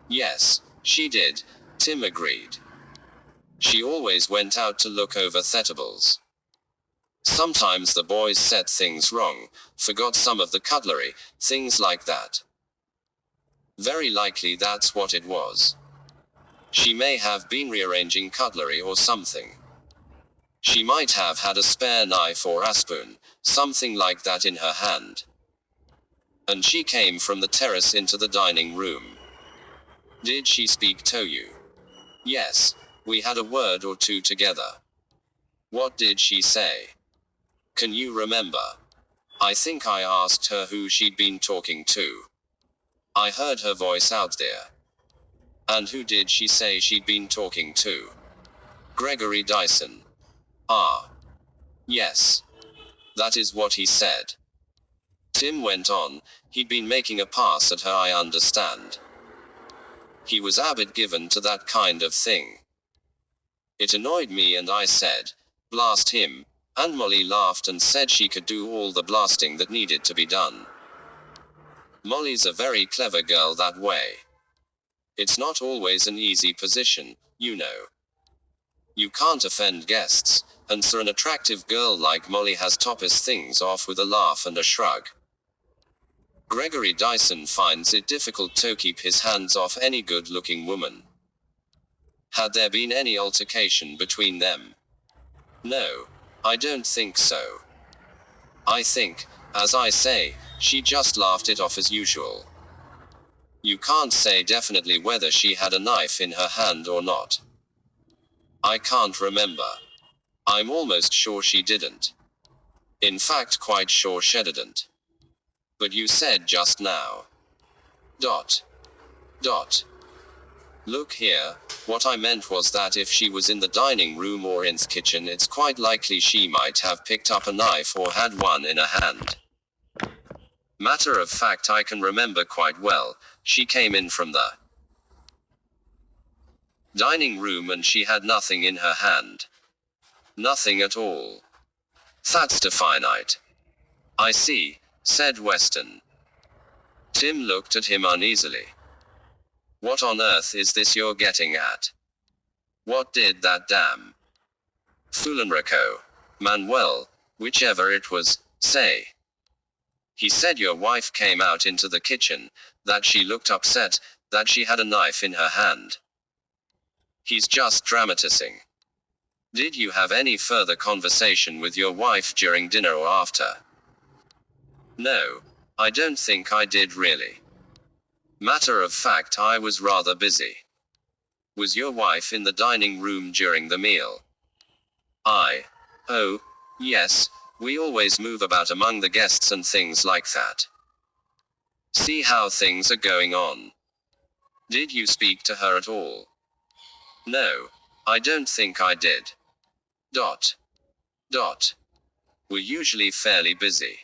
Yes, she did, Tim agreed. She always went out to look over Thetables. Sometimes the boys said things wrong, forgot some of the cutlery, things like that. Very likely that's what it was. She may have been rearranging cutlery or something. She might have had a spare knife or a spoon, something like that in her hand. And she came from the terrace into the dining room. Did she speak to you? Yes, we had a word or two together. What did she say? Can you remember? I think I asked her who she'd been talking to. I heard her voice out there. And who did she say she'd been talking to? Gregory Dyson. Ah. Yes. That is what he said. Tim went on, he'd been making a pass at her, I understand. He was a bit given to that kind of thing. It annoyed me and I said, blast him, and Molly laughed and said she could do all the blasting that needed to be done. Molly's a very clever girl that way. It's not always an easy position, you know. You can't offend guests, and so an attractive girl like Molly has toppers things off with a laugh and a shrug. Gregory Dyson finds it difficult to keep his hands off any good-looking woman. Had there been any altercation between them? No, I don't think so. I think, as I say, she just laughed it off as usual. You can't say definitely whether she had a knife in her hand or not. I can't remember. I'm almost sure she didn't. In fact, quite sure she didn't. But you said just now. Dot. Look here, what I meant was that if she was in the dining room or in the kitchen, it's quite likely she might have picked up a knife or had one in her hand. Matter of fact, I can remember quite well, she came in from the dining room and she had nothing in her hand. Nothing at all. That's definite. I see, said Weston. Tim looked at him uneasily. What on earth is this you're getting at? What did that damn Fulanrico, Manuel, whichever it was, say? He said your wife came out into the kitchen, that she looked upset, that she had a knife in her hand. He's just dramatizing. Did you have any further conversation with your wife during dinner or after? No, I don't think I did really. Matter of fact, I was rather busy. Was your wife in the dining room during the meal? Oh, yes, we always move about among the guests and things like that. See how things are going on. Did you speak to her at all? No, I don't think I did. We're usually fairly busy.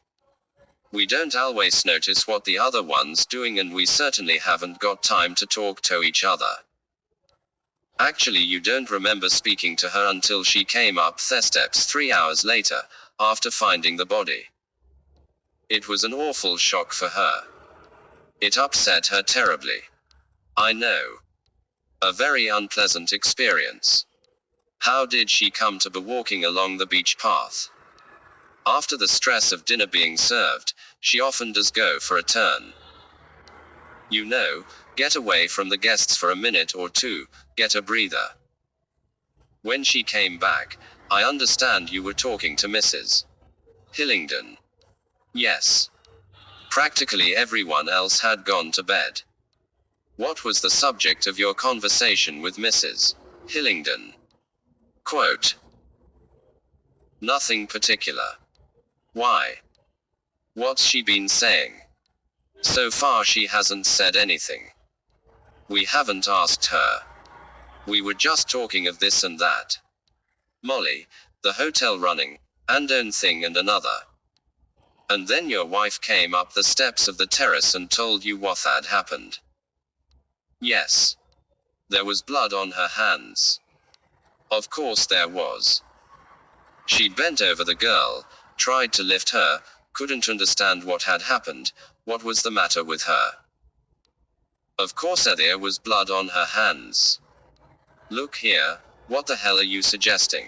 We don't always notice what the other one's doing, and we certainly haven't got time to talk to each other. Actually, you don't remember speaking to her until she came up the steps 3 hours later, after finding the body. It was an awful shock for her. It upset her terribly. I know. A very unpleasant experience. How did she come to be walking along the beach path? After the stress of dinner being served, she often does go for a turn. You know, get away from the guests for a minute or two, get a breather. When she came back, I understand you were talking to Mrs. Hillingdon. Yes. Practically everyone else had gone to bed. What was the subject of your conversation with Mrs. Hillingdon? Quote. Nothing particular. Why? What's she been saying? So far she hasn't said anything. We haven't asked her. We were just talking of this and that. Molly, the hotel running, and own thing and another. And then your wife came up the steps of the terrace and told you what had happened. Yes. There was blood on her hands. Of course there was. She'd bent over the girl, tried to lift her, couldn't understand what had happened, what was the matter with her. Of course there was blood on her hands. Look here, What the hell are you suggesting?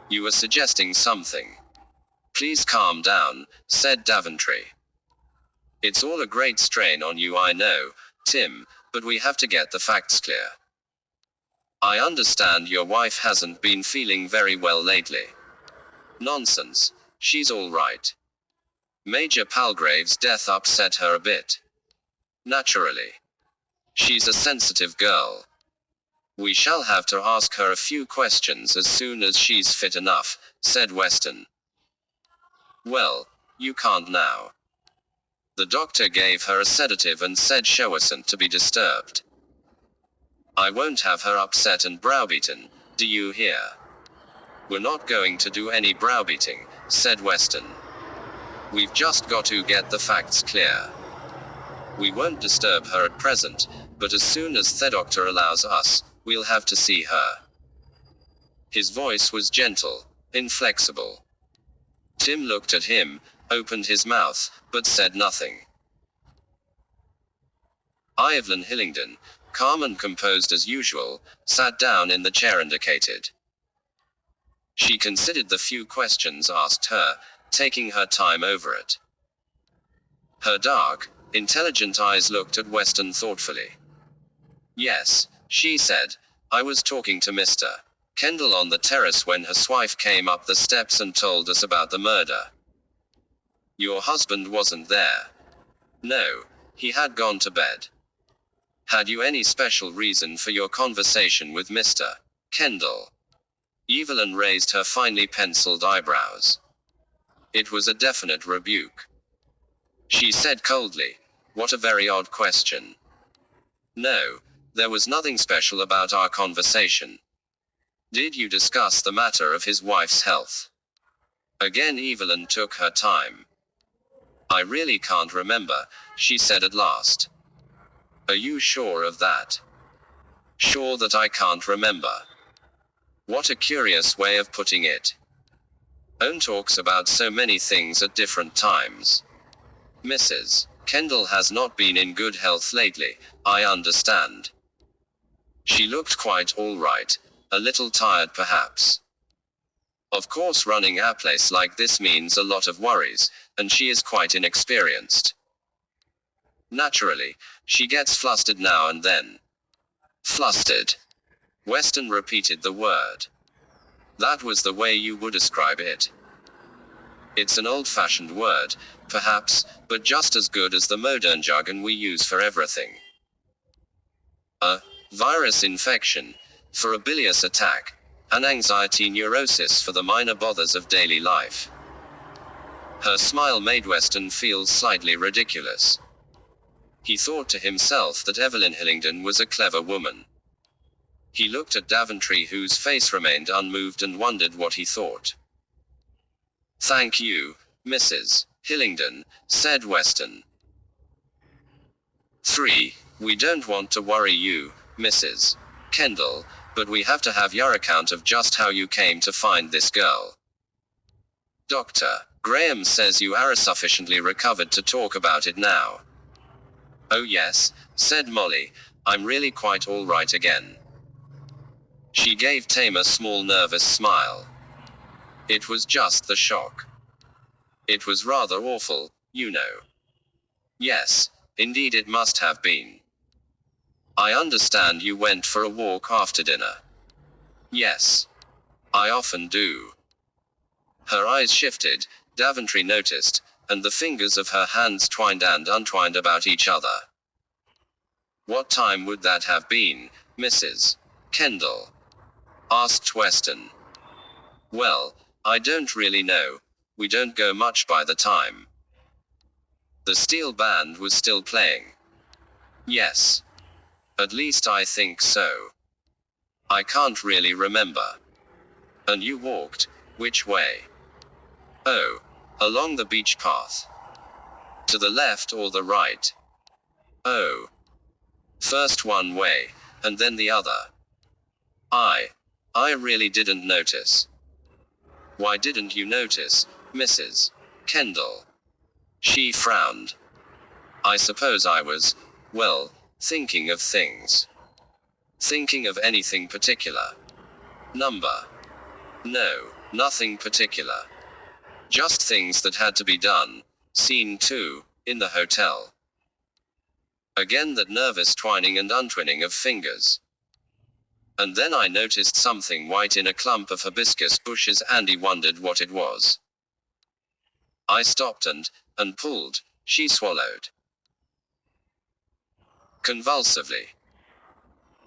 You are suggesting something. Please calm down, said Daventry. It's all a great strain on you, I know, Tim, but we have to get the facts clear. I understand your wife hasn't been feeling very well lately. Nonsense. She's all right. Major Palgrave's death upset her a bit. Naturally. She's a sensitive girl. We shall have to ask her a few questions as soon as she's fit enough, said Weston. Well, you can't now. The doctor gave her a sedative and said she wasn't to be disturbed. I won't have her upset and browbeaten, do you hear? We're not going to do any browbeating, said Weston. We've just got to get the facts clear. We won't disturb her at present, but as soon as the doctor allows us, we'll have to see her. His voice was gentle, inflexible. Tim looked at him, opened his mouth, but said nothing. Evelyn Hillingdon, calm and composed as usual, sat down in the chair indicated. She considered the few questions asked her, taking her time over it. Her dark, intelligent eyes looked at Weston thoughtfully. Yes, she said, I was talking to Mr. Kendall on the terrace when his wife came up the steps and told us about the murder. Your husband wasn't there. No, he had gone to bed. Had you any special reason for your conversation with Mr. Kendall? Evelyn raised her finely penciled eyebrows. It was a definite rebuke. She said coldly, what a very odd question. No, there was nothing special about our conversation. Did you discuss the matter of his wife's health? Again Evelyn took her time. I really can't remember, she said at last. Are you sure of that? Sure that I can't remember. What a curious way of putting it. Owen talks about so many things at different times. Mrs. Kendall has not been in good health lately, I understand. She looked quite all right, a little tired perhaps. Of course running a place like this means a lot of worries, and she is quite inexperienced. Naturally, she gets flustered now and then. Flustered. Weston repeated the word. That was the way you would describe it. It's an old-fashioned word, perhaps, but just as good as the modern jargon we use for everything. A virus infection, for a bilious attack, an anxiety neurosis for the minor bothers of daily life. Her smile made Weston feel slightly ridiculous. He thought to himself that Evelyn Hillingdon was a clever woman. He looked at Daventry, whose face remained unmoved, and wondered what he thought. Thank you, Mrs. Hillingdon, said Weston. 3. We don't want to worry you, Mrs. Kendall, but we have to have your account of just how you came to find this girl. Dr. Graham says you are sufficiently recovered to talk about it now. Oh yes, said Molly, I'm really quite all right again. She gave Tame a small nervous smile. It was just the shock. It was rather awful, you know. Yes, indeed it must have been. I understand you went for a walk after dinner. Yes. I often do. Her eyes shifted, Daventry noticed, and the fingers of her hands twined and untwined about each other. What time would that have been, Mrs. Kendall? Asked Weston. Well, I don't really know, we don't go much by the time. The steel band was still playing. Yes. At least I think so. I can't really remember. And you walked, which way? Oh, along the beach path. To the left or the right? Oh. First one way, and then the other. I really didn't notice. Why didn't you notice, Mrs. Kendall? She frowned. I suppose I was, well, thinking of things. Thinking of anything particular? Number. No, nothing particular. Just things that had to be done. Scene 2, in the hotel. Again that nervous twining and untwining of fingers. And then I noticed something white in a clump of hibiscus bushes and he wondered what it was. I stopped and pulled. She swallowed. Convulsively.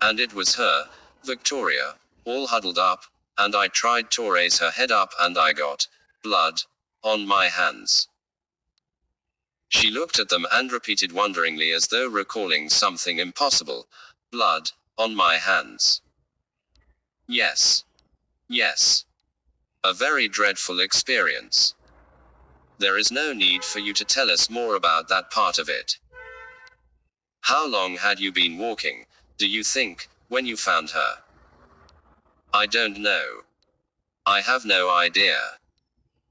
And it was her, Victoria, all huddled up, and I tried to raise her head up and I got blood on my hands. She looked at them and repeated wonderingly as though recalling something impossible. Blood on my hands. Yes. Yes. A very dreadful experience. There is no need for you to tell us more about that part of it. How long had you been walking, do you think, when you found her? I don't know. I have no idea.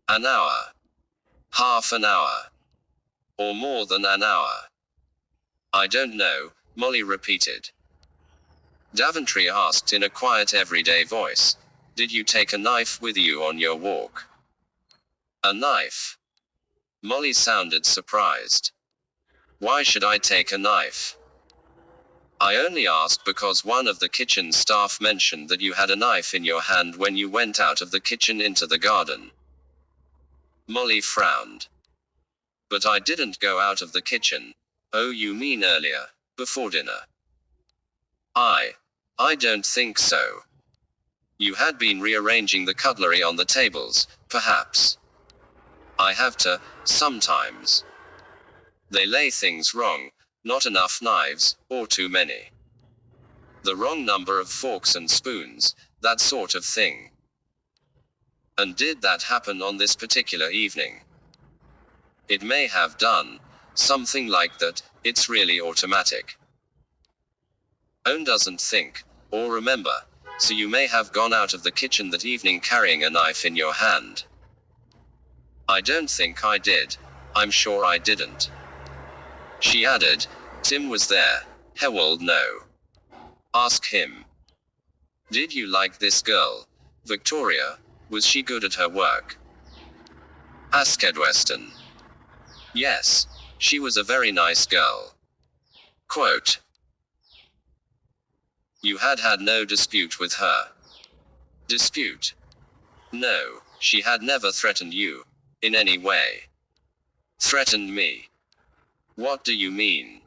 An hour. Half an hour. Or more than an hour. I don't know, Molly repeated. Daventry asked in a quiet everyday voice, did you take a knife with you on your walk? A knife? Molly sounded surprised. Why should I take a knife? I only asked because one of the kitchen staff mentioned that you had a knife in your hand when you went out of the kitchen into the garden. Molly frowned. But I didn't go out of the kitchen. Oh, you mean earlier, before dinner? I don't think so. You had been rearranging the cutlery on the tables, perhaps. I have to, sometimes. They lay things wrong, not enough knives, or too many. The wrong number of forks and spoons, that sort of thing. And did that happen on this particular evening? It may have done, something like that, it's really automatic. Owen doesn't think, or remember, so you may have gone out of the kitchen that evening carrying a knife in your hand. I don't think I did, I'm sure I didn't. She added, Tim was there, Hewald no. Ask him. Did you like this girl, Victoria, was she good at her work? Asked Weston. Yes, she was a very nice girl. Quote. You had no dispute with her. Dispute? No, she had never threatened you, in any way. Threatened me? What do you mean?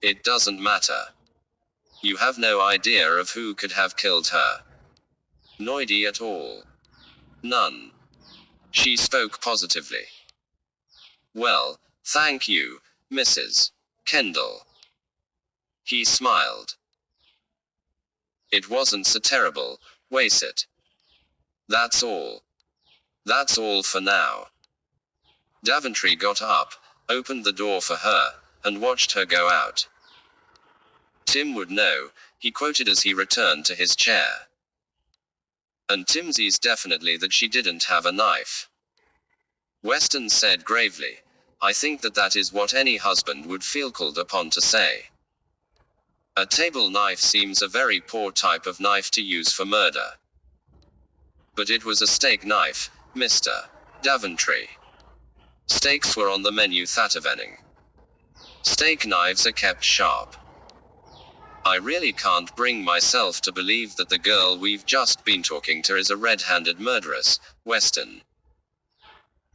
It doesn't matter. You have no idea of who could have killed her. No idea at all. None. She spoke positively. Well, thank you, Mrs. Kendall. He smiled. It wasn't so terrible, was it? That's all. That's all for now. Daventry got up, opened the door for her, and watched her go out. Tim would know, he quoted as he returned to his chair. And Timsy's definitely that she didn't have a knife. Weston said gravely, I think that is what any husband would feel called upon to say. A table knife seems a very poor type of knife to use for murder. But it was a steak knife, Mr. Daventry. Steaks were on the menu that evening. Steak knives are kept sharp. I really can't bring myself to believe that the girl we've just been talking to is a red-handed murderess, Weston.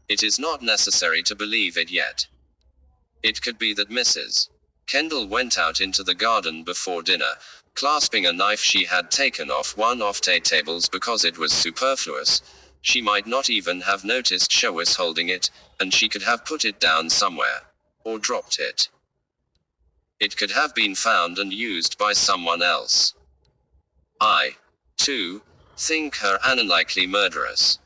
It is not necessary to believe it yet. It could be that Mrs. Kendall went out into the garden before dinner, clasping a knife she had taken off one of the tables because it was superfluous. She might not even have noticed she was holding it, and she could have put it down somewhere, or dropped it. It could have been found and used by someone else. I, too, think her an unlikely murderess.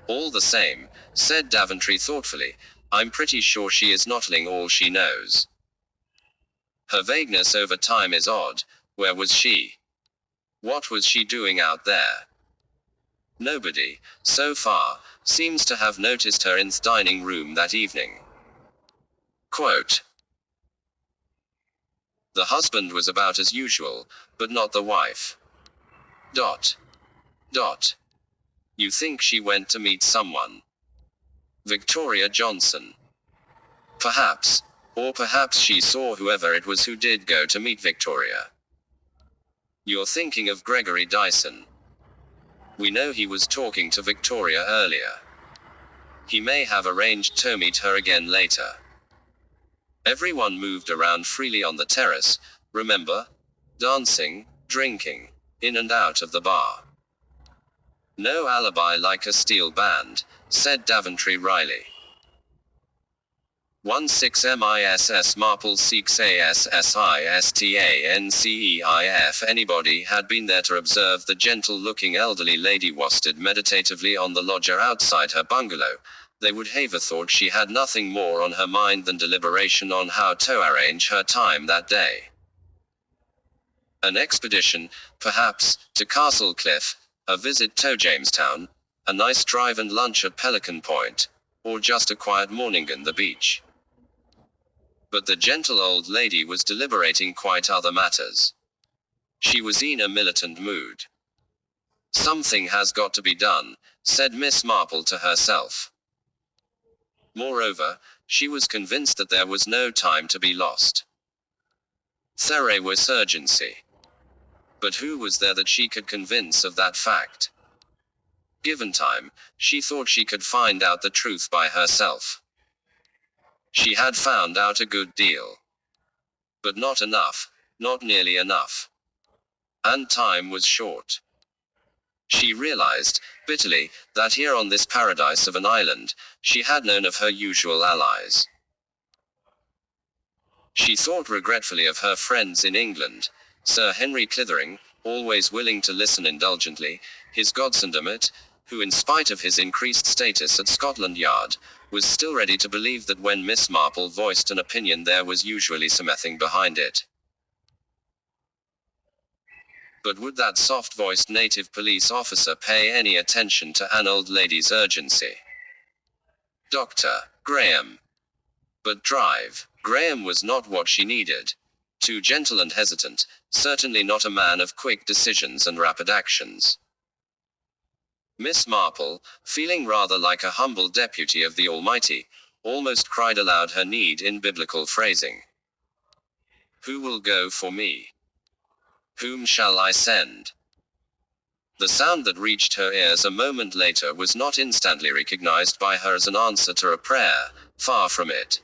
All the same, said Daventry thoughtfully, I'm pretty sure she is not telling all she knows. Her vagueness over time is odd. Where was she? What was she doing out there? Nobody, so far, seems to have noticed her in the dining room that evening. Quote. The husband was about as usual, but not the wife. Dot. You think she went to meet someone. Victoria Johnson. Perhaps. Or perhaps she saw whoever it was who did go to meet Victoria. You're thinking of Gregory Dyson. We know he was talking to Victoria earlier. He may have arranged to meet her again later. Everyone moved around freely on the terrace, remember? Dancing, drinking, in and out of the bar. No alibi like a steel band, said Daventry Riley. 16 MISS Marple 6 ASSISTANCEIF. Anybody had been there to observe the gentle-looking elderly lady wasted meditatively on the lodger outside her bungalow, they would have thought she had nothing more on her mind than deliberation on how to arrange her time that day. An expedition, perhaps, to Castle Cliff, a visit to Jamestown, a nice drive and lunch at Pelican Point, or just a quiet morning on the beach. But the gentle old lady was deliberating quite other matters. She was in a militant mood. Something has got to be done, said Miss Marple to herself. Moreover, she was convinced that there was no time to be lost. There was urgency. But who was there that she could convince of that fact? Given time, she thought she could find out the truth by herself. She had found out a good deal. But not enough, not nearly enough. And time was short. She realized, bitterly, that here on this paradise of an island, she had none of her usual allies. She thought regretfully of her friends in England, Sir Henry Clithering, always willing to listen indulgently, his godson Dermot, who in spite of his increased status at Scotland Yard, was still ready to believe that when Miss Marple voiced an opinion there was usually something behind it. But would that soft-voiced native police officer pay any attention to an old lady's urgency? Dr. Graham. But drive. Graham was not what she needed. Too gentle and hesitant, certainly not a man of quick decisions and rapid actions. Miss Marple, feeling rather like a humble deputy of the Almighty, almost cried aloud her need in biblical phrasing. Who will go for me? Whom shall I send? The sound that reached her ears a moment later was not instantly recognized by her as an answer to a prayer, far from it.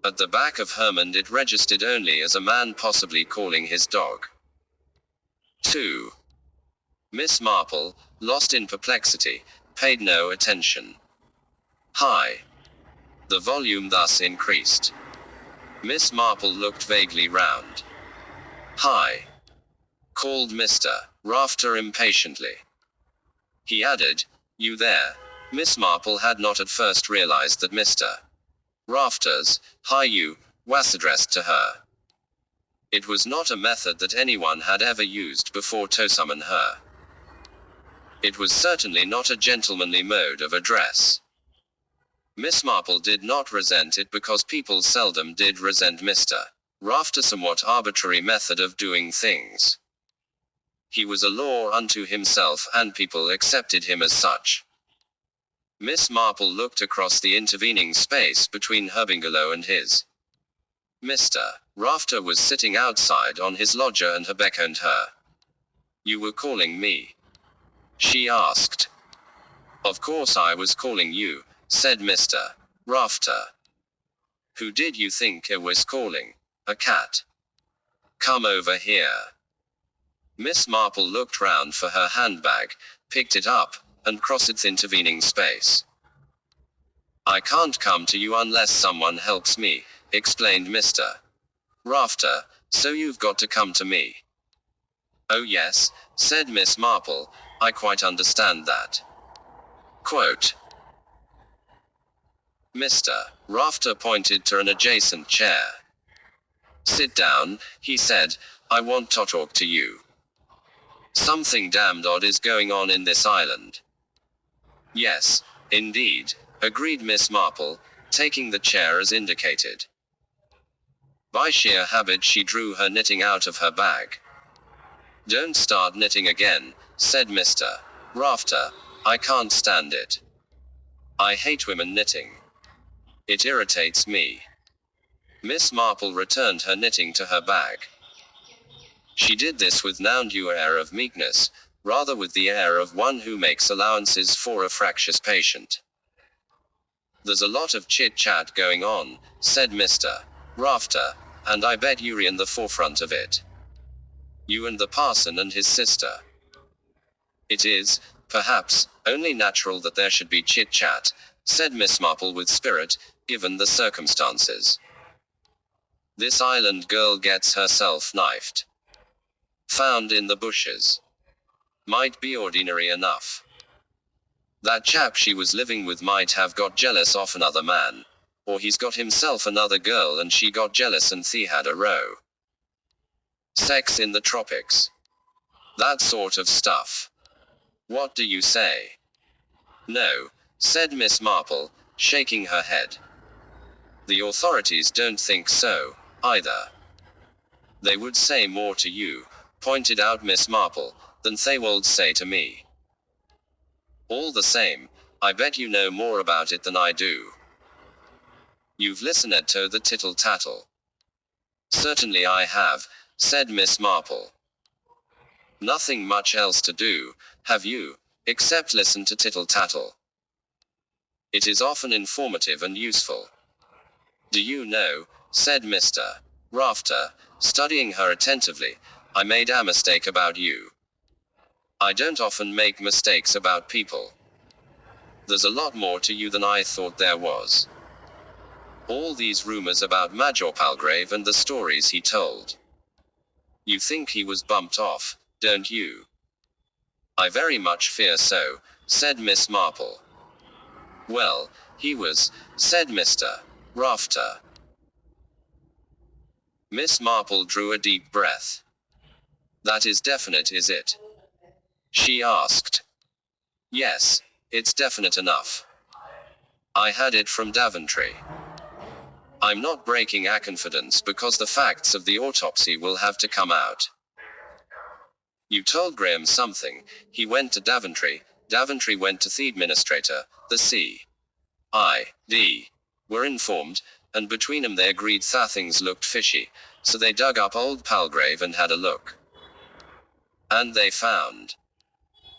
At the back of her mind it registered only as a man possibly calling his dog. 2. Miss Marple, lost in perplexity, paid no attention. Hi. The volume thus increased. Miss Marple looked vaguely round. Hi. Called Mr. Rafter impatiently. He added, You there? Miss Marple had not at first realized that Mr. Rafter's, hi you, was addressed to her. It was not a method that anyone had ever used before to summon her. It was certainly not a gentlemanly mode of address. Miss Marple did not resent it because people seldom did resent Mr. Rafter's somewhat arbitrary method of doing things. He was a law unto himself and people accepted him as such. Miss Marple looked across the intervening space between her bungalow and his. Mr. Rafter was sitting outside on his lodger and had beckoned her. You were calling me? She asked. Of course I was calling you, said Mr. Rafter. Who did you think I was calling? A cat? Come over here. Miss Marple looked round for her handbag, picked it up, and crossed its intervening space. I can't come to you unless someone helps me, explained Mr. Rafter, so you've got to come to me. Oh yes, said Miss Marple, I quite understand that. Quote. Mr. Rafter pointed to an adjacent chair. Sit down, he said, I want to talk to you. Something damned odd is going on in this island. Yes, indeed, agreed Miss Marple, taking the chair as indicated. By sheer habit she drew her knitting out of her bag. Don't start knitting again, said Mr. Rafter. I can't stand it. I hate women knitting. It irritates me. Miss Marple returned her knitting to her bag. She did this with no undue air of meekness, rather with the air of one who makes allowances for a fractious patient. There's a lot of chit-chat going on, said Mr. Rafter, and I bet you're in the forefront of it. You and the parson and his sister. It is, perhaps, only natural that there should be chit-chat, said Miss Marple with spirit, given the circumstances. This island girl gets herself knifed. Found in the bushes. Might be ordinary enough. That chap she was living with might have got jealous of another man. Or he's got himself another girl and she got jealous and they had a row. Sex in the tropics. That sort of stuff. What do you say? No, said Miss Marple, shaking her head. The authorities don't think so, either. They would say more to you, pointed out Miss Marple, than they would say to me. All the same, I bet you know more about it than I do. You've listened to the tittle-tattle. Certainly I have, said Miss Marple. Nothing much else to do, have you, except listen to tittle-tattle? It is often informative and useful. Do you know, said Mr. Rafter, studying her attentively, I made a mistake about you. I don't often make mistakes about people. There's a lot more to you than I thought there was. All these rumors about Major Palgrave and the stories he told. You think he was bumped off, don't you? I very much fear so, said Miss Marple. Well, he was, said Mr. Rafter. Miss Marple drew a deep breath. That is definite, is it? She asked. Yes, it's definite enough. I had it from Daventry. I'm not breaking a confidence because the facts of the autopsy will have to come out. You told Graham something, he went to Daventry, Daventry went to the administrator, the C.I.D. were informed, and between them they agreed that things looked fishy, so they dug up old Palgrave and had a look. And they found.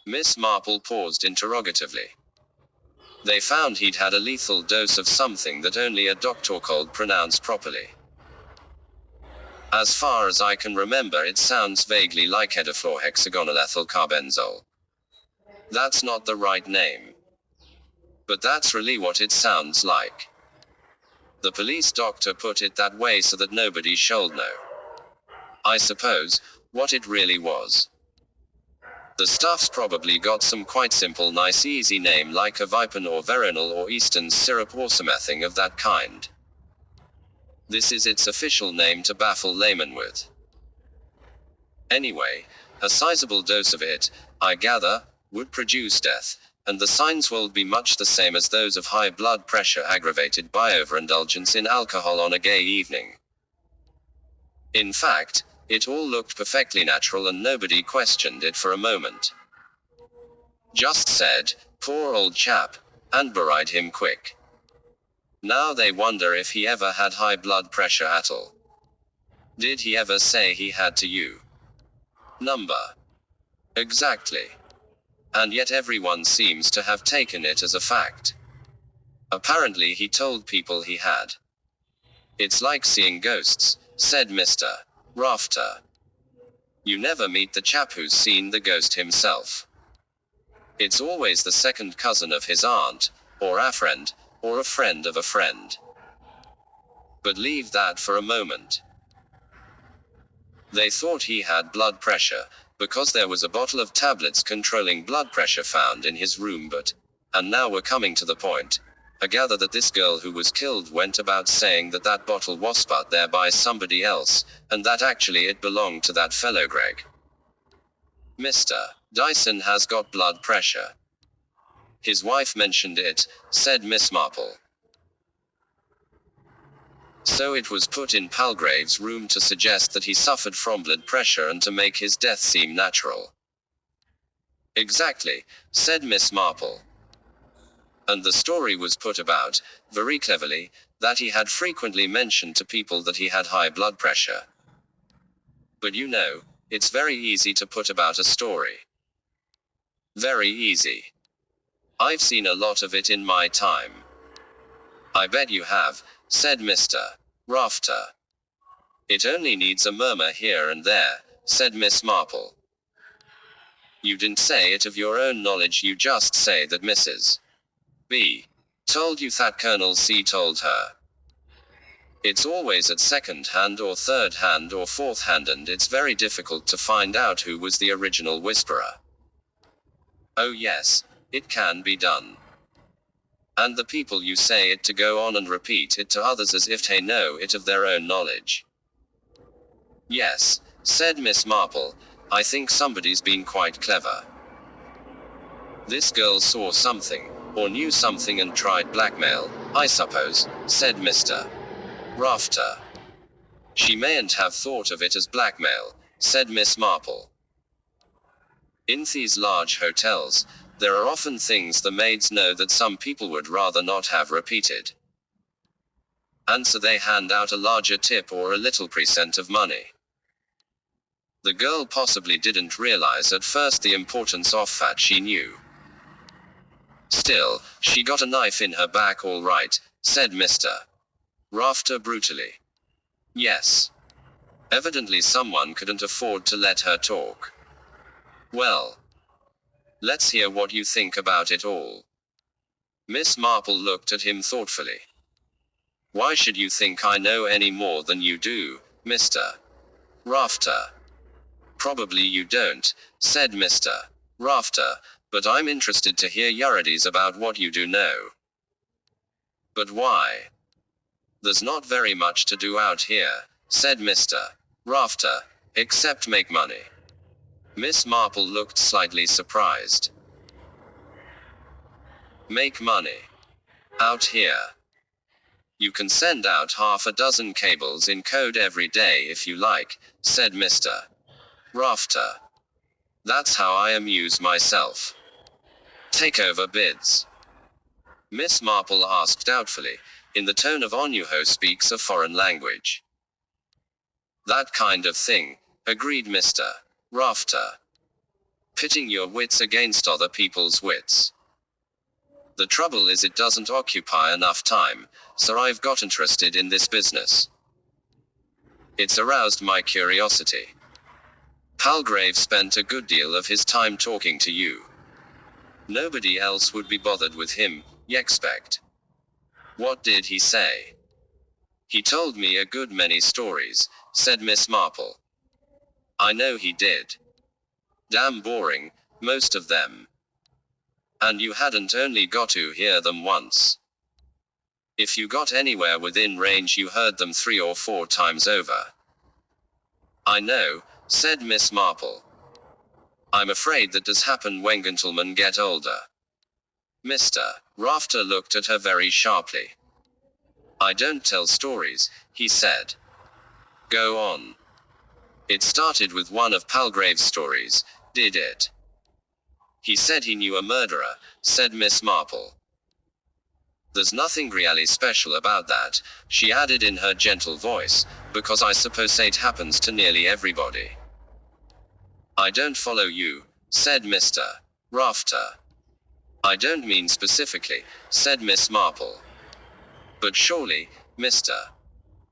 Miss Marple paused interrogatively. They found he'd had a lethal dose of something that only a doctor could pronounce properly. As far as I can remember, it sounds vaguely like hexagonal-ethyl-carbenzole. That's not the right name. But that's really what it sounds like. The police doctor put it that way so that nobody should know. I suppose, what it really was. The stuff's probably got some quite simple nice easy name like a Vipin or Veronal or Easton's syrup or something of that kind. This is its official name to baffle laymen with. Anyway, a sizable dose of it, I gather, would produce death, and the signs will be much the same as those of high blood pressure aggravated by overindulgence in alcohol on a gay evening. In fact, it all looked perfectly natural and nobody questioned it for a moment. Just said, poor old chap, and buried him quick. Now they wonder if he ever had high blood pressure at all. Did he ever say he had to you? Number. Exactly. And yet everyone seems to have taken it as a fact. Apparently he told people he had. It's like seeing ghosts, said Mr. Rafter. You never meet the chap who's seen the ghost himself. It's always the second cousin of his aunt, or a friend of a friend. But leave that for a moment. They thought he had blood pressure, because there was a bottle of tablets controlling blood pressure found in his room and now we're coming to the point. I gather that this girl who was killed went about saying that that bottle was put there by somebody else, and that actually it belonged to that fellow Greg. Mr. Dyson has got blood pressure. His wife mentioned it, said Miss Marple. So it was put in Palgrave's room to suggest that he suffered from blood pressure and to make his death seem natural. Exactly, said Miss Marple. And the story was put about, very cleverly, that he had frequently mentioned to people that he had high blood pressure. But you know, it's very easy to put about a story. Very easy. I've seen a lot of it in my time. I bet you have, said Mr. Rafter. It only needs a murmur here and there, said Miss Marple. You didn't say it of your own knowledge, you just say that Mrs. B. told you that Colonel C. told her. It's always at second hand or third hand or fourth hand, and it's very difficult to find out who was the original whisperer. Oh yes, it can be done. And the people you say it to go on and repeat it to others as if they know it of their own knowledge. Yes, said Miss Marple, I think somebody's been quite clever. This girl saw something, or knew something and tried blackmail, I suppose, said Mr. Rafter. She mayn't have thought of it as blackmail, said Miss Marple. In these large hotels, there are often things the maids know that some people would rather not have repeated. And so they hand out a larger tip or a little percent of money. The girl possibly didn't realize at first the importance of that she knew. Still, she got a knife in her back all right, said Mr. Rafter brutally. Yes. Evidently someone couldn't afford to let her talk. Well, let's hear what you think about it all. Miss Marple looked at him thoughtfully. Why should you think I know any more than you do, Mr. Rafter? Probably you don't, said Mr. Rafter, but I'm interested to hear your ideas about what you do know. But why? There's not very much to do out here, said Mr. Rafter, except make money. Miss Marple looked slightly surprised. Make money. Out here. You can send out half a dozen cables in code every day if you like, said Mr. Rafter. That's how I amuse myself. Takeover bids. Miss Marple asked doubtfully, in the tone of one who speaks a foreign language. That kind of thing, agreed Mr. Rafter. Pitting your wits against other people's wits. The trouble is it doesn't occupy enough time, so I've got interested in this business. It's aroused my curiosity. Palgrave spent a good deal of his time talking to you. Nobody else would be bothered with him, you expect. What did he say? He told me a good many stories, said Miss Marple. I know he did. Damn boring, most of them. And you hadn't only got to hear them once. If you got anywhere within range you heard them 3 or 4 times over. I know, said Miss Marple. I'm afraid that does happen when gentlemen get older. Mr. Rafter looked at her very sharply. I don't tell stories, he said. Go on. It started with one of Palgrave's stories, did it? He said he knew a murderer, said Miss Marple. There's nothing really special about that, she added in her gentle voice, because I suppose it happens to nearly everybody. I don't follow you, said Mr. Rafter. I don't mean specifically, said Miss Marple. But surely, Mr.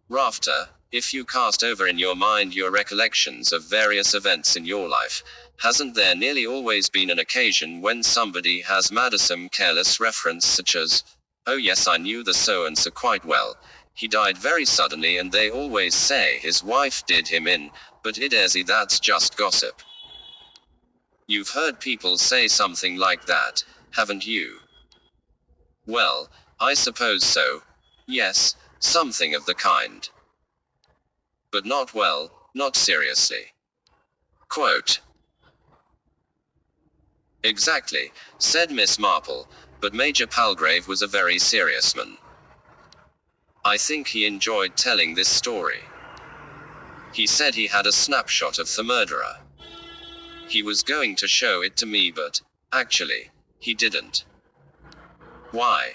Rafter, if you cast over in your mind your recollections of various events in your life, hasn't there nearly always been an occasion when somebody has made some careless reference such as, oh yes, I knew the so-and-so quite well, he died very suddenly and they always say his wife did him in, but that's just gossip. You've heard people say something like that, haven't you? Well, I suppose so. Yes, something of the kind. But not seriously. Quote. Exactly, said Miss Marple, but Major Palgrave was a very serious man. I think he enjoyed telling this story. He said he had a snapshot of the murderer. He was going to show it to me, but, actually, he didn't. Why?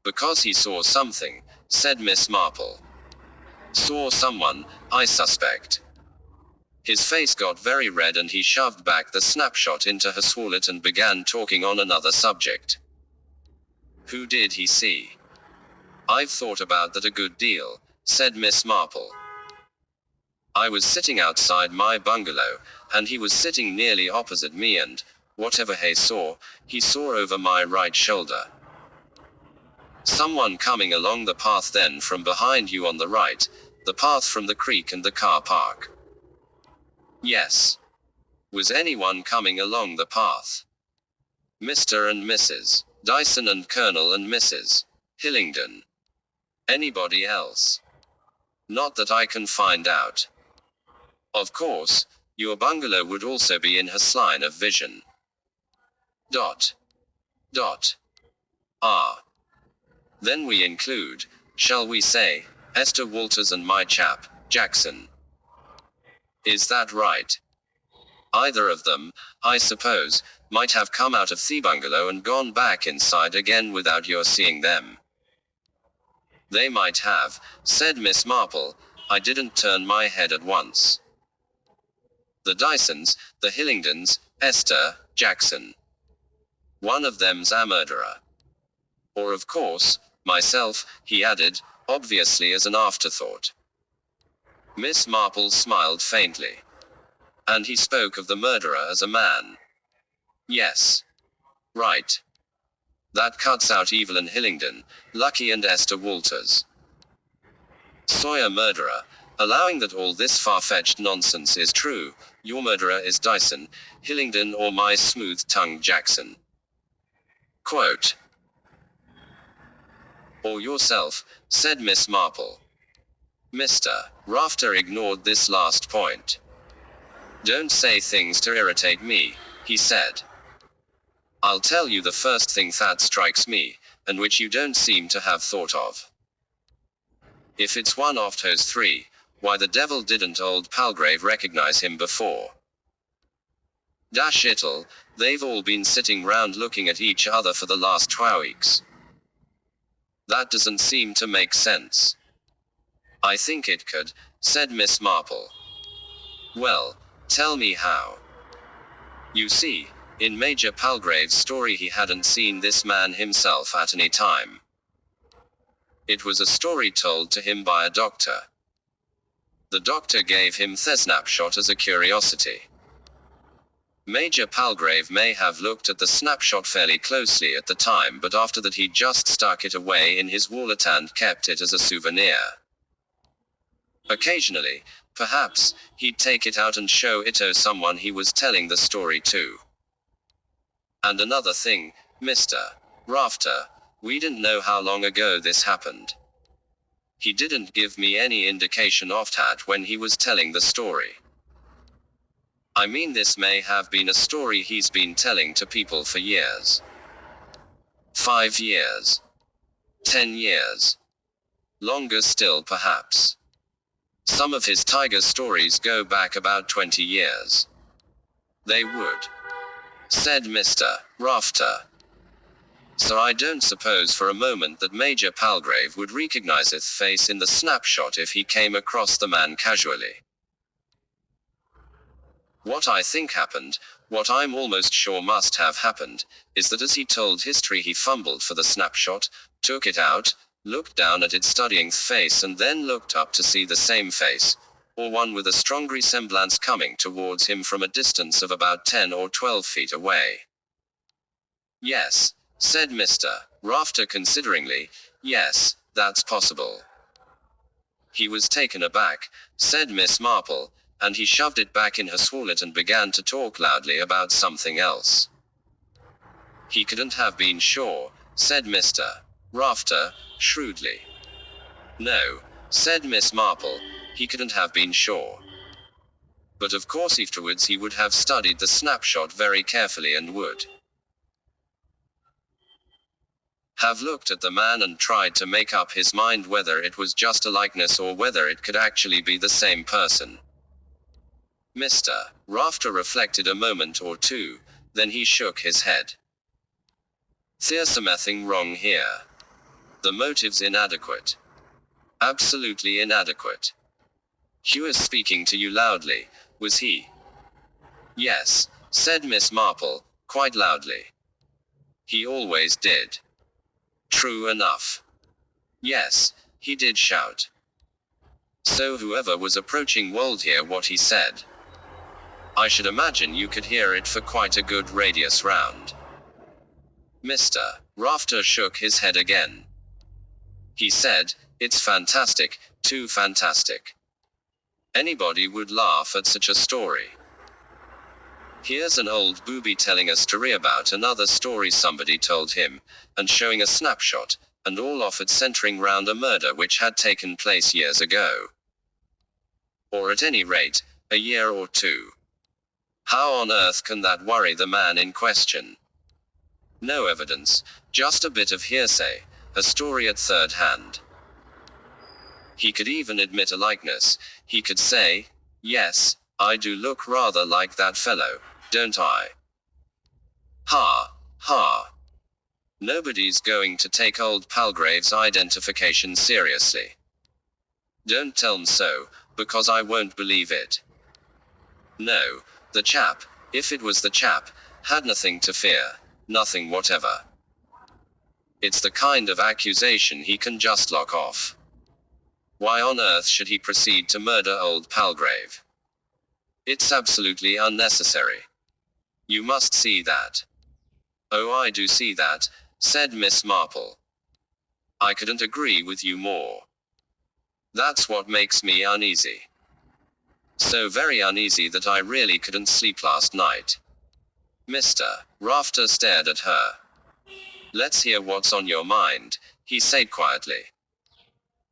Because he saw something, said Miss Marple. Saw someone, I suspect. His face got very red and he shoved back the snapshot into his wallet and began talking on another subject. Who did he see? I've thought about that a good deal, said Miss Marple. I was sitting outside my bungalow, and he was sitting nearly opposite me and, whatever he saw over my right shoulder. Someone coming along the path then from behind you on the right, the path from the creek and the car park. Yes. Was anyone coming along the path? Mr. and Mrs. Dyson and Colonel and Mrs. Hillingdon. Anybody else? Not that I can find out. Of course, your bungalow would also be in his line of vision. Then we include, shall we say, Esther Walters and my chap, Jackson. Is that right? Either of them, I suppose, might have come out of the bungalow and gone back inside again without your seeing them. They might have, said Miss Marple. I didn't turn my head at once. The Dysons, the Hillingdons, Esther, Jackson. One of them's a murderer. Or of course, myself, he added, obviously as an afterthought. Miss Marple smiled faintly. And he spoke of the murderer as a man. Yes. Right. That cuts out Evelyn Hillingdon, Lucky and Esther Walters. Sawyer murderer, allowing that all this far-fetched nonsense is true, your murderer is Dyson, Hillingdon or my smooth-tongued Jackson. Quote. Or yourself, said Miss Marple. Mr. Rafter ignored this last point. Don't say things to irritate me, he said. I'll tell you the first thing that strikes me, and which you don't seem to have thought of. If it's one of those three, why the devil didn't old Palgrave recognize him before? Dash it'll, they've all been sitting round looking at each other for the last 2 weeks. That doesn't seem to make sense. I think it could, said Miss Marple. Well, tell me how. You see, in Major Palgrave's story he hadn't seen this man himself at any time. It was a story told to him by a doctor. The doctor gave him the snapshot as a curiosity. Major Palgrave may have looked at the snapshot fairly closely at the time, but after that he just stuck it away in his wallet and kept it as a souvenir. Occasionally, perhaps, he'd take it out and show it to someone he was telling the story to. And another thing, Mr. Rafter, we didn't know how long ago this happened. He didn't give me any indication of that when he was telling the story. I mean, this may have been a story he's been telling to people for years. 5 years. 10 years. Longer still, perhaps. Some of his tiger stories go back about 20 years. They would, said Mr. Rafter. So I don't suppose for a moment that Major Palgrave would recognize his face in the snapshot if he came across the man casually. What I think happened, what I'm almost sure must have happened, is that as he told history he fumbled for the snapshot, took it out, looked down at it studying the face and then looked up to see the same face, or one with a strong resemblance coming towards him from a distance of about 10 or 12 feet away. Yes, said Mr. Rafter consideringly, yes, that's possible. He was taken aback, said Miss Marple, and he shoved it back in his wallet and began to talk loudly about something else. He couldn't have been sure, said Mr. Rafter, shrewdly. No, said Miss Marple, he couldn't have been sure. But of course afterwards he would have studied the snapshot very carefully and would have looked at the man and tried to make up his mind whether it was just a likeness or whether it could actually be the same person. Mr. Rafter reflected a moment or two, then he shook his head. There's something wrong here. The motive's inadequate. Absolutely inadequate. He was speaking to you loudly, was he? Yes, said Miss Marple, quite loudly. He always did. True enough. Yes, he did shout. So whoever was approaching would hear what he said. I should imagine you could hear it for quite a good radius round. Mr. Rafter shook his head again. He said, it's fantastic, too fantastic. Anybody would laugh at such a story. Here's an old booby telling a story about another story somebody told him, and showing a snapshot, and all of it centering round a murder which had taken place years ago. Or at any rate, a year or two. How on earth can that worry the man in question? No evidence, just a bit of hearsay, a story at third hand. He could even admit a likeness. He could say, yes, I do look rather like that fellow, don't I? Ha, ha. Nobody's going to take old Palgrave's identification seriously. Don't tell 'em so, because I won't believe it. No, the chap, if it was the chap, had nothing to fear, nothing whatever. It's the kind of accusation he can just lock off. Why on earth should he proceed to murder old Palgrave? It's absolutely unnecessary. You must see that. Oh, I do see that, said Miss Marple. I couldn't agree with you more. That's what makes me uneasy. So very uneasy that I really couldn't sleep last night. Mr. Rafter stared at her. Let's hear what's on your mind, he said quietly.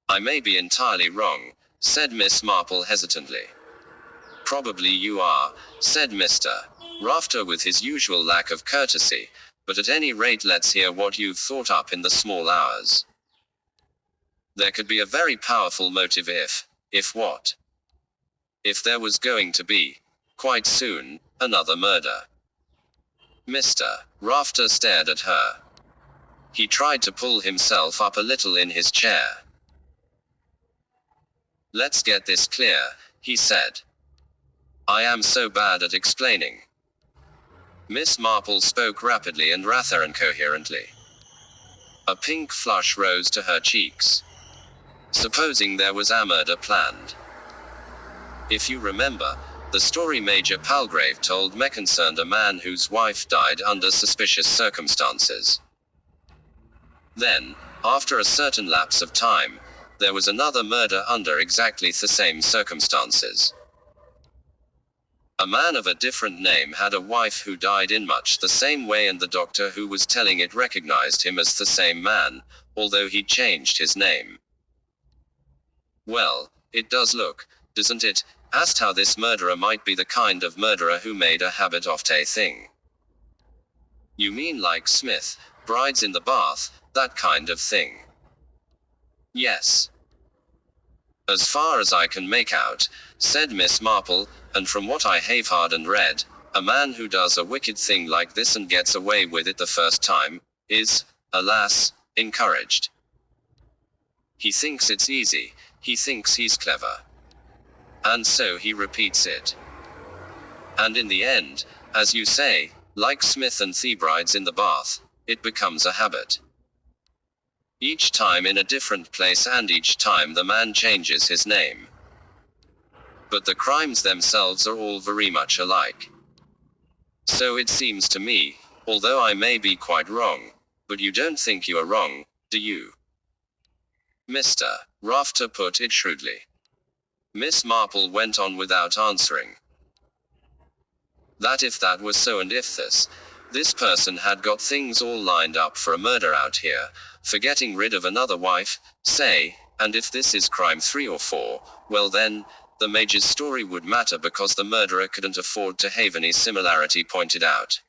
I may be entirely wrong, said Miss Marple hesitantly. Probably you are, said Mr. Rafter with his usual lack of courtesy, but at any rate let's hear what you've thought up in the small hours. There could be a very powerful motive if what? If there was going to be, quite soon, another murder. Mr. Rafter stared at her. He tried to pull himself up a little in his chair. Let's get this clear, he said. I am so bad at explaining. Miss Marple spoke rapidly and rather incoherently. A pink flush rose to her cheeks. Supposing there was a murder planned. If you remember, the story Major Palgrave told me concerned a man whose wife died under suspicious circumstances. Then, after a certain lapse of time, there was another murder under exactly the same circumstances. A man of a different name had a wife who died in much the same way, and the doctor who was telling it recognized him as the same man, although he'd changed his name. Well, it does look, doesn't it, as how this murderer might be the kind of murderer who made a habit of a thing. You mean like Smith, brides in the bath, that kind of thing? Yes. As far as I can make out, said Miss Marple, and from what I have heard and read, a man who does a wicked thing like this and gets away with it the first time, is, alas, encouraged. He thinks it's easy, he thinks he's clever. And so he repeats it. And in the end, as you say, like Smith and the brides in the bath, it becomes a habit. Each time in a different place, and each time the man changes his name. But the crimes themselves are all very much alike. So it seems to me, although I may be quite wrong, but you don't think you are wrong, do you? Mr. Rafter put it shrewdly. Miss Marple went on without answering. That if that was so, and if this person had got things all lined up for a murder out here, for getting rid of another wife, say, and if this is crime 3 or 4, well then, the Major's story would matter because the murderer couldn't afford to have any similarity pointed out.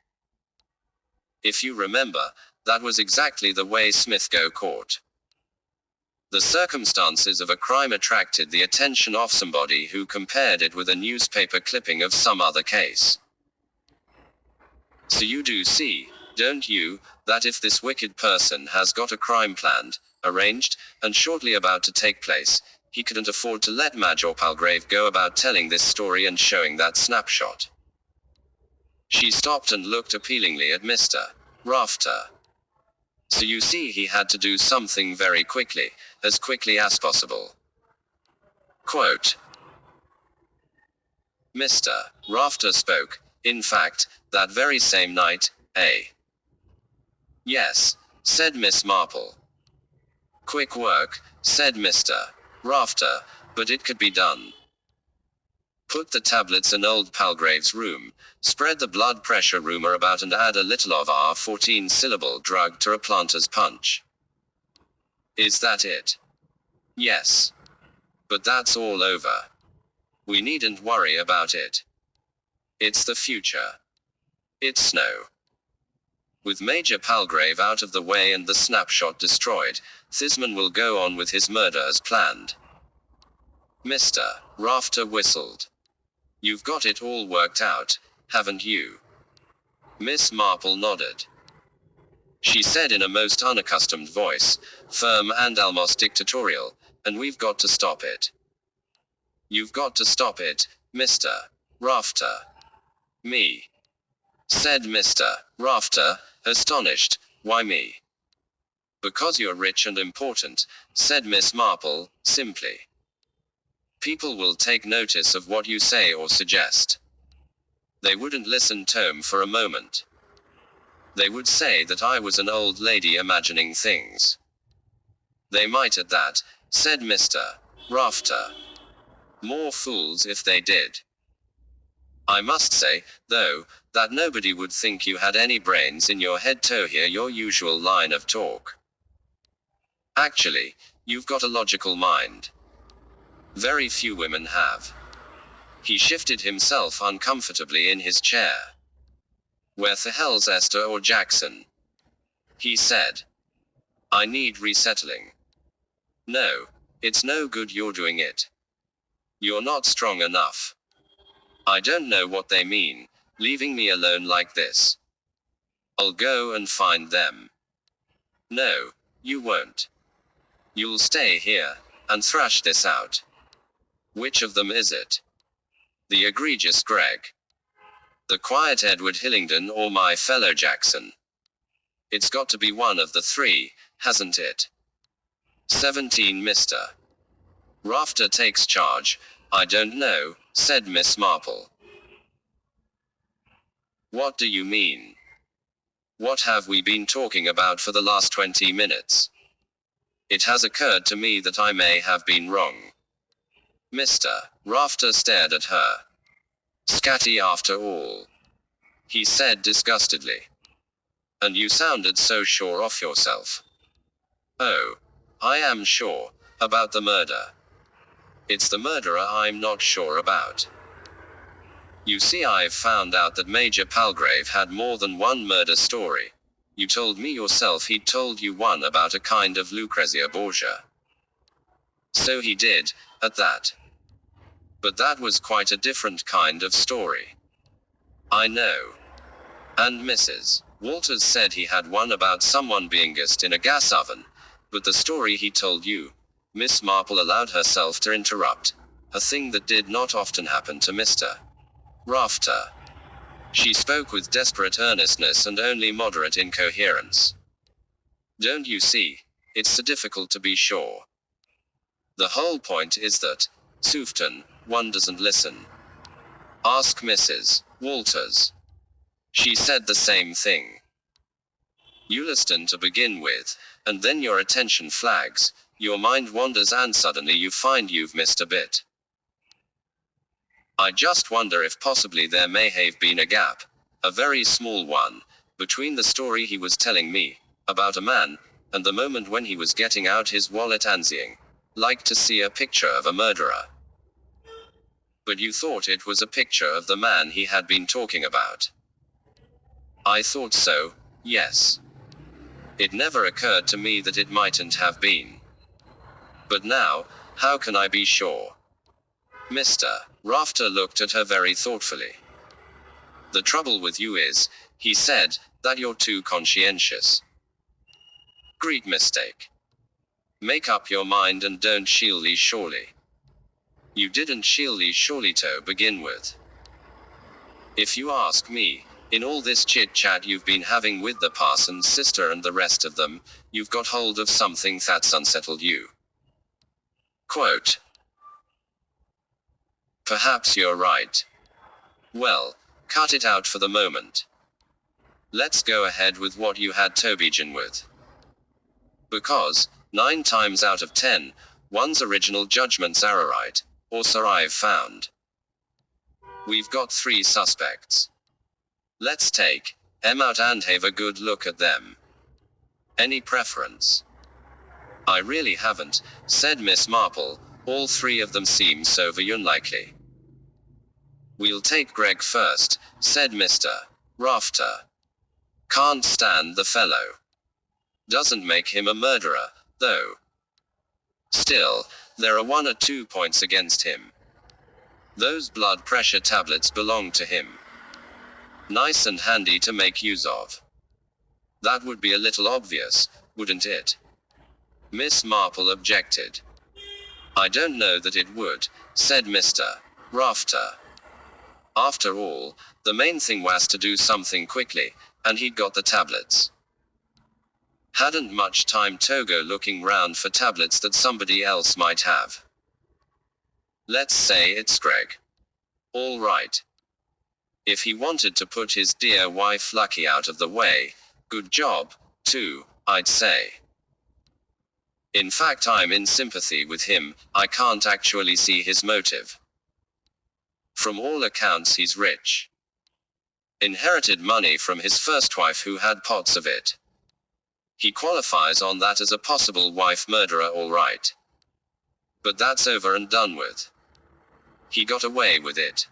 If you remember, that was exactly the way Smith got caught. The circumstances of a crime attracted the attention of somebody who compared it with a newspaper clipping of some other case. So you do see, don't you, that if this wicked person has got a crime planned, arranged, and shortly about to take place, he couldn't afford to let Major Palgrave go about telling this story and showing that snapshot. She stopped and looked appealingly at Mr. Rafter. So you see he had to do something very quickly, as quickly as possible. Quote. Mr. Rafter spoke, in fact, that very same night, eh? Yes, said Miss Marple. Quick work, said Mr. Rafter, but it could be done. Put the tablets in old Palgrave's room, spread the blood pressure rumor about and add a little of our 14-syllable drug to a planter's punch. Is that it? Yes. But that's all over. We needn't worry about it. It's the future. It's snow. With Major Palgrave out of the way and the snapshot destroyed, Thisman will go on with his murder as planned. Mr. Rafter whistled. You've got it all worked out, haven't you? Miss Marple nodded. She said in a most unaccustomed voice, firm and almost dictatorial, and we've got to stop it. You've got to stop it, Mr. Rafter. Me. Said Mr. Rafter, astonished. Why me? Because you're rich and important, said Miss Marple, simply. People will take notice of what you say or suggest. They wouldn't listen Tome for a moment. They would say that I was an old lady imagining things. They might at that, said Mr. Rafter. More fools if they did. I must say, though, that nobody would think you had any brains in your head to hear your usual line of talk. Actually, you've got a logical mind. Very few women have. He shifted himself uncomfortably in his chair. Where the hell's Esther or Jackson? He said. I need resettling. No, it's no good you're doing it. You're not strong enough. I don't know what they mean, leaving me alone like this. I'll go and find them. No, you won't. You'll stay here, and thrash this out. Which of them is it? The egregious Greg. The quiet Edward Hillingdon or my fellow Jackson? It's got to be one of the three, hasn't it? 17 Mr. Rafter takes charge. I don't know, said Miss Marple. What do you mean? What have we been talking about for the last 20 minutes? It has occurred to me that I may have been wrong. Mr. Rafter stared at her. Scatty after all. He said disgustedly. And you sounded so sure of yourself. Oh, I am sure, about the murder. It's the murderer I'm not sure about. You see, I've found out that Major Palgrave had more than one murder story. You told me yourself he'd told you one about a kind of Lucrezia Borgia. So he did, at that. But that was quite a different kind of story. I know. And Mrs. Walters said he had one about someone being gassed in a gas oven, but the story he told you, Miss Marple allowed herself to interrupt, a thing that did not often happen to Mr. Rafter. She spoke with desperate earnestness and only moderate incoherence. Don't you see, it's so difficult to be sure. The whole point is that, Soofton, one doesn't listen. Ask Mrs. Walters. She said the same thing. You listen to begin with, and then your attention flags, your mind wanders and suddenly you find you've missed a bit. I just wonder if possibly there may have been a gap, a very small one, between the story he was telling me, about a man, and the moment when he was getting out his wallet and saying, like to see a picture of a murderer. But you thought it was a picture of the man he had been talking about. I thought so, yes. It never occurred to me that it mightn't have been. But now, how can I be sure? Mr. Rafter looked at her very thoughtfully. The trouble with you is, he said, that you're too conscientious. Great mistake. Make up your mind and don't shilly surely. You didn't shilly surely to begin with. If you ask me, in all this chit-chat you've been having with the parson's sister and the rest of them, you've got hold of something that's unsettled you. Quote. Perhaps you're right. Well, cut it out for the moment. Let's go ahead with what you had to begin with. Because, 9 times out of 10, one's original judgments are right, or so I've found. We've got 3 suspects. Let's take them out and have a good look at them. Any preference? I really haven't, said Miss Marple, all 3 of them seem so very unlikely. We'll take Greg first, said Mr. Rafter. Can't stand the fellow. Doesn't make him a murderer, though. Still, there are 1 or 2 points against him. Those blood pressure tablets belong to him. Nice and handy to make use of. That would be a little obvious, wouldn't it? Miss Marple objected. I don't know that it would, said Mr. Rafter. After all, the main thing was to do something quickly, and he'd got the tablets. Hadn't much time to go looking round for tablets that somebody else might have. Let's say it's Greg. All right. If he wanted to put his dear wife Lucky out of the way, good job, too, I'd say. In fact, I'm in sympathy with him. I can't actually see his motive. From all accounts he's rich. Inherited money from his first wife who had pots of it. He qualifies on that as a possible wife murderer, all right. But that's over and done with. He got away with it.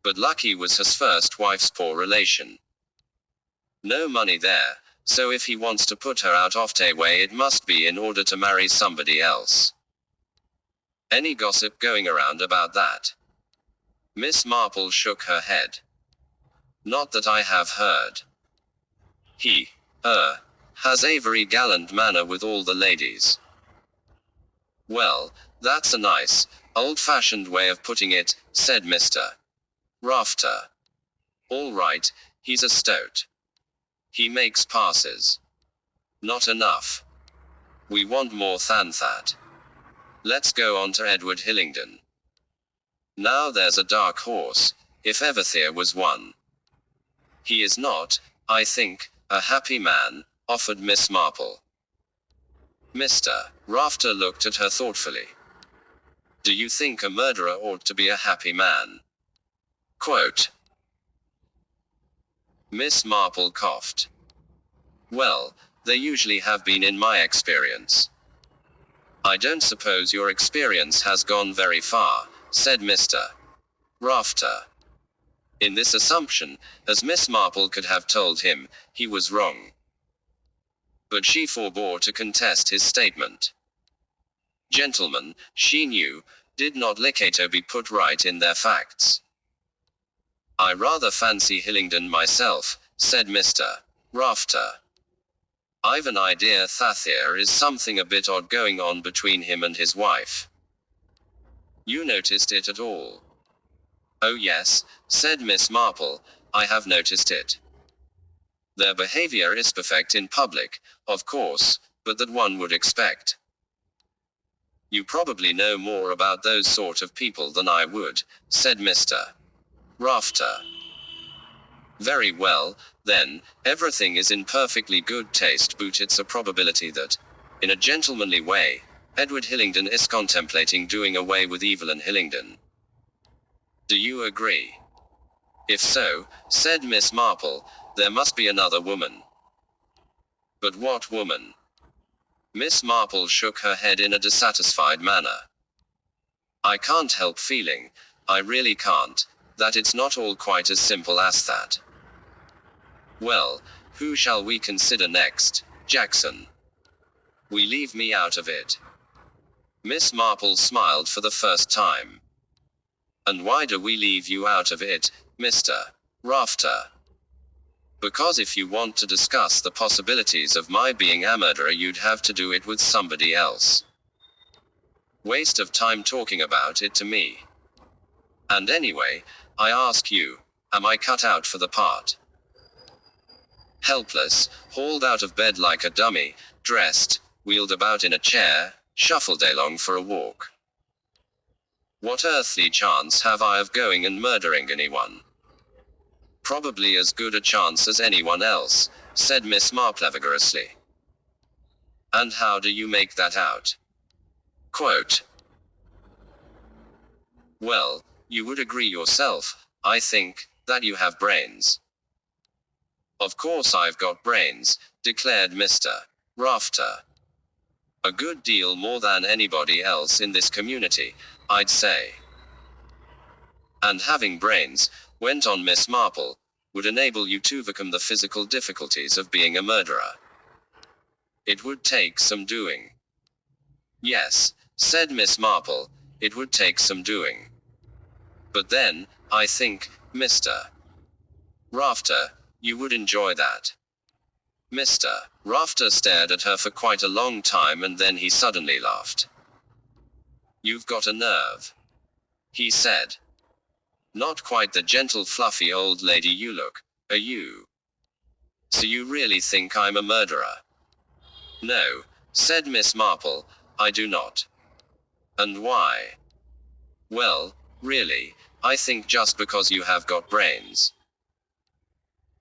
But Lucky was his first wife's poor relation. No money there, so if he wants to put her out of the way it must be in order to marry somebody else. Any gossip going around about that? Miss Marple shook her head. Not that I have heard. He, has a very gallant manner with all the ladies. Well, that's a nice, old-fashioned way of putting it, said Mr. Rafter. All right, he's a stoat. He makes passes. Not enough. We want more than that. Let's go on to Edward Hillingdon. Now there's a dark horse, if ever there was one. He is not, I think, a happy man, offered Miss Marple. Mr. Rafter looked at her thoughtfully. Do you think a murderer ought to be a happy man? Quote. Miss Marple coughed. Well, they usually have been in my experience. I don't suppose your experience has gone very far, said Mr. Rafter. In this assumption, as Miss Marple could have told him, he was wrong. But she forbore to contest his statement. Gentlemen, she knew, did not Lecato be put right in their facts. I rather fancy Hillingdon myself, said Mr. Rafter. I've an idea that there is something a bit odd going on between him and his wife. You noticed it at all? Oh yes, said Miss Marple, I have noticed it. Their behavior is perfect in public, of course, but that one would expect. You probably know more about those sort of people than I would, said Mr. Rafter. Very well, then, everything is in perfectly good taste, but it's a probability that, in a gentlemanly way, Edward Hillingdon is contemplating doing away with Evelyn Hillingdon. Do you agree? If so, said Miss Marple, there must be another woman. But what woman? Miss Marple shook her head in a dissatisfied manner. I can't help feeling, I really can't, that it's not all quite as simple as that. Well, who shall we consider next, Jackson? We leave me out of it. Miss Marple smiled for the first time. And why do we leave you out of it, Mr. Rafter? Because if you want to discuss the possibilities of my being a murderer, you'd have to do it with somebody else. Waste of time talking about it to me. And anyway, I ask you, am I cut out for the part? Helpless, hauled out of bed like a dummy, dressed, wheeled about in a chair, shuffled along for a walk. What earthly chance have I of going and murdering anyone? Probably as good a chance as anyone else, said Miss Marple vigorously. And how do you make that out? Quote. Well, you would agree yourself, I think, that you have brains. Of course I've got brains, declared Mr. Rafter. A good deal more than anybody else in this community, I'd say. And having brains, went on Miss Marple, would enable you to overcome the physical difficulties of being a murderer. It would take some doing. Yes, said Miss Marple, it would take some doing. But then, I think, Mr. Rafter, you would enjoy that. Mr. Rafter stared at her for quite a long time and then he suddenly laughed. You've got a nerve, he said. Not quite the gentle fluffy old lady you look, are you? So you really think I'm a murderer? No, said Miss Marple, I do not. And why? Well, really, I think just because you have got brains.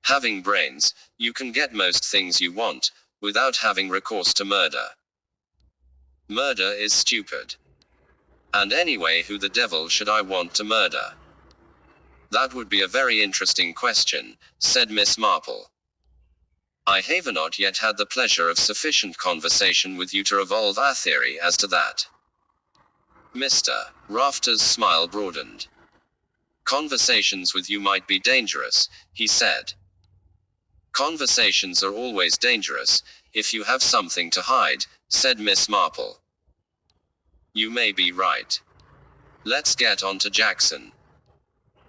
Having brains, you can get most things you want, without having recourse to murder. Murder is stupid. And anyway, who the devil should I want to murder? That would be a very interesting question, said Miss Marple. I have not yet had the pleasure of sufficient conversation with you to evolve a theory as to that. Mr. Rafter's smile broadened. Conversations with you might be dangerous, he said. Conversations are always dangerous, if you have something to hide, said Miss Marple. You may be right. Let's get on to Jackson.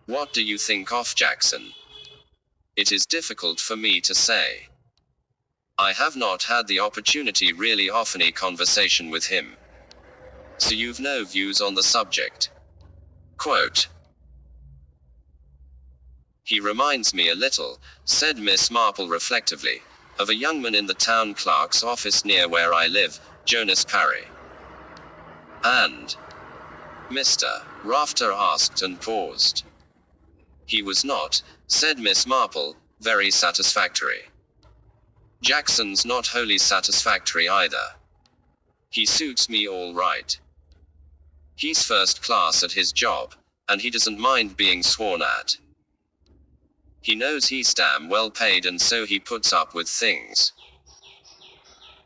What do you think of Jackson? It is difficult for me to say. I have not had the opportunity really of any conversation with him. So you've no views on the subject. Quote. He reminds me a little, said Miss Marple reflectively, of a young man in the town clerk's office near where I live, Jonas Parry. And? Mr. Rafter asked and paused. He was not, said Miss Marple, very satisfactory. Jackson's not wholly satisfactory either. He suits me all right. He's first class at his job, and he doesn't mind being sworn at. He knows he's damn well paid and so he puts up with things.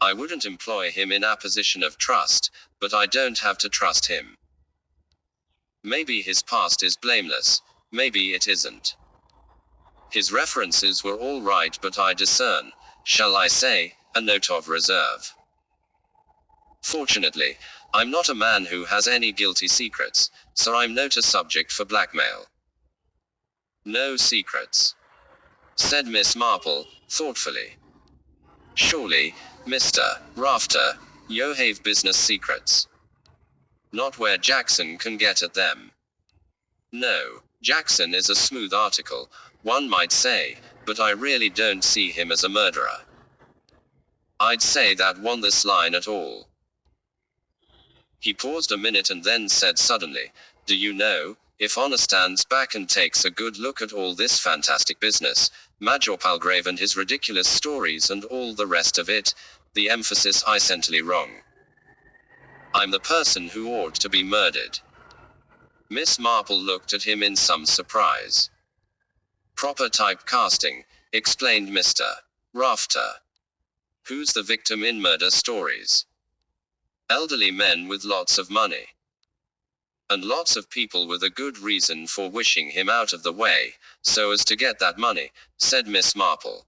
I wouldn't employ him in a position of trust, but I don't have to trust him. Maybe his past is blameless, maybe it isn't. His references were all right, but I discern, shall I say, a note of reserve. Fortunately, I'm not a man who has any guilty secrets, so I'm not a subject for blackmail. No secrets, said Miss Marple, thoughtfully. Surely, Mr. Rafter, you have business secrets. Not where Jackson can get at them. No, Jackson is a smooth article, one might say, but I really don't see him as a murderer. I'd say that won this line at all. He paused a minute and then said suddenly, do you know, if Honor stands back and takes a good look at all this fantastic business, Major Palgrave and his ridiculous stories and all the rest of it, the emphasis is essentially wrong. I'm the person who ought to be murdered. Miss Marple looked at him in some surprise. Proper typecasting, explained Mr. Rafter. Who's the victim in murder stories? Elderly men with lots of money. And lots of people with a good reason for wishing him out of the way, so as to get that money, said Miss Marple.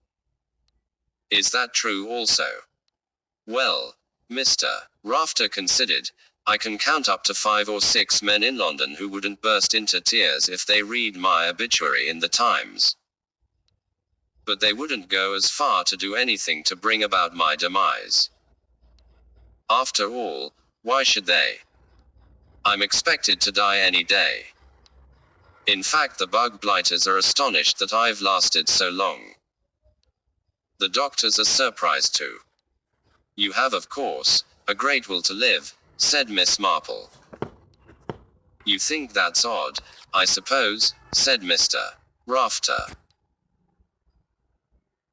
Is that true also? Well, Mr. Rafter considered, I can count up to 5 or 6 men in London who wouldn't burst into tears if they read my obituary in the Times. But they wouldn't go as far to do anything to bring about my demise. After all, why should they? I'm expected to die any day. In fact, the bug blighters are astonished that I've lasted so long. The doctors are surprised too. You have, of course, a great will to live, said Miss Marple. You think that's odd, I suppose, said Mr. Rafter.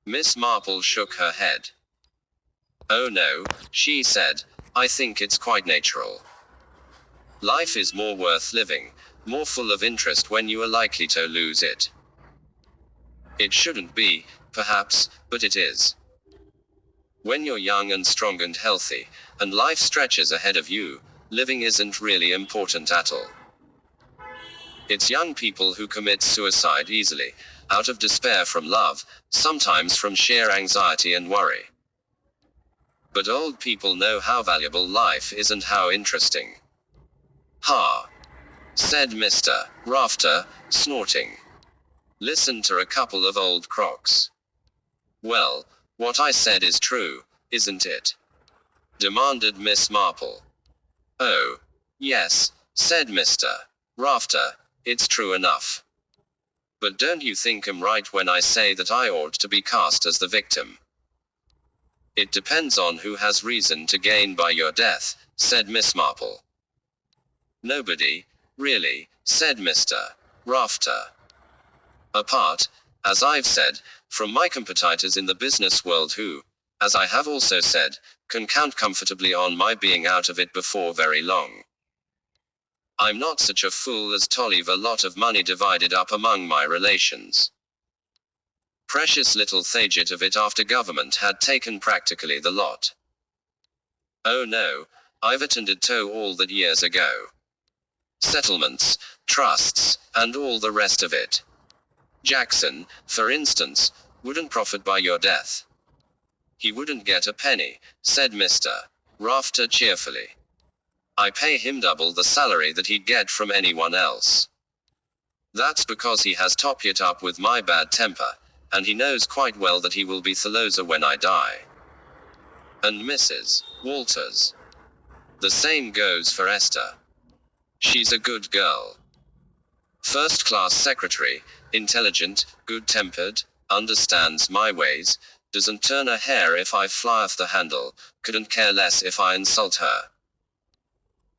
Miss Marple shook her head. Oh no, she said, I think it's quite natural. Life is more worth living, more full of interest when you are likely to lose it. It shouldn't be, perhaps, but it is. When you're young and strong and healthy, and life stretches ahead of you, living isn't really important at all. It's young people who commit suicide easily, out of despair from love, sometimes from sheer anxiety and worry. But old people know how valuable life is and how interesting. Ha! Said Mr. Rafter, snorting. Listen to a couple of old crocs. Well, what I said is true, isn't it? Demanded Miss Marple. Oh, yes, said Mr. Rafter, it's true enough. But don't you think I'm right when I say that I ought to be cast as the victim? It depends on who has reason to gain by your death, said Miss Marple. Nobody, really, said Mr. Rafter. Apart, as I've said, from my competitors in the business world who, as I have also said, can count comfortably on my being out of it before very long. I'm not such a fool as to leave a lot of money divided up among my relations. Precious little thagit of it after government had taken practically the lot. Oh no, I've attended to all that years ago. Settlements, trusts, and all the rest of it. Jackson, for instance, wouldn't profit by your death. He wouldn't get a penny, said Mr. Rafter cheerfully. I pay him double the salary that he'd get from anyone else. That's because he has topped it up with my bad temper, and he knows quite well that he will be Thalosa when I die. And Mrs. Walters. The same goes for Esther. She's a good girl. First-class secretary, intelligent, good-tempered, understands my ways, doesn't turn a hair if I fly off the handle, couldn't care less if I insult her.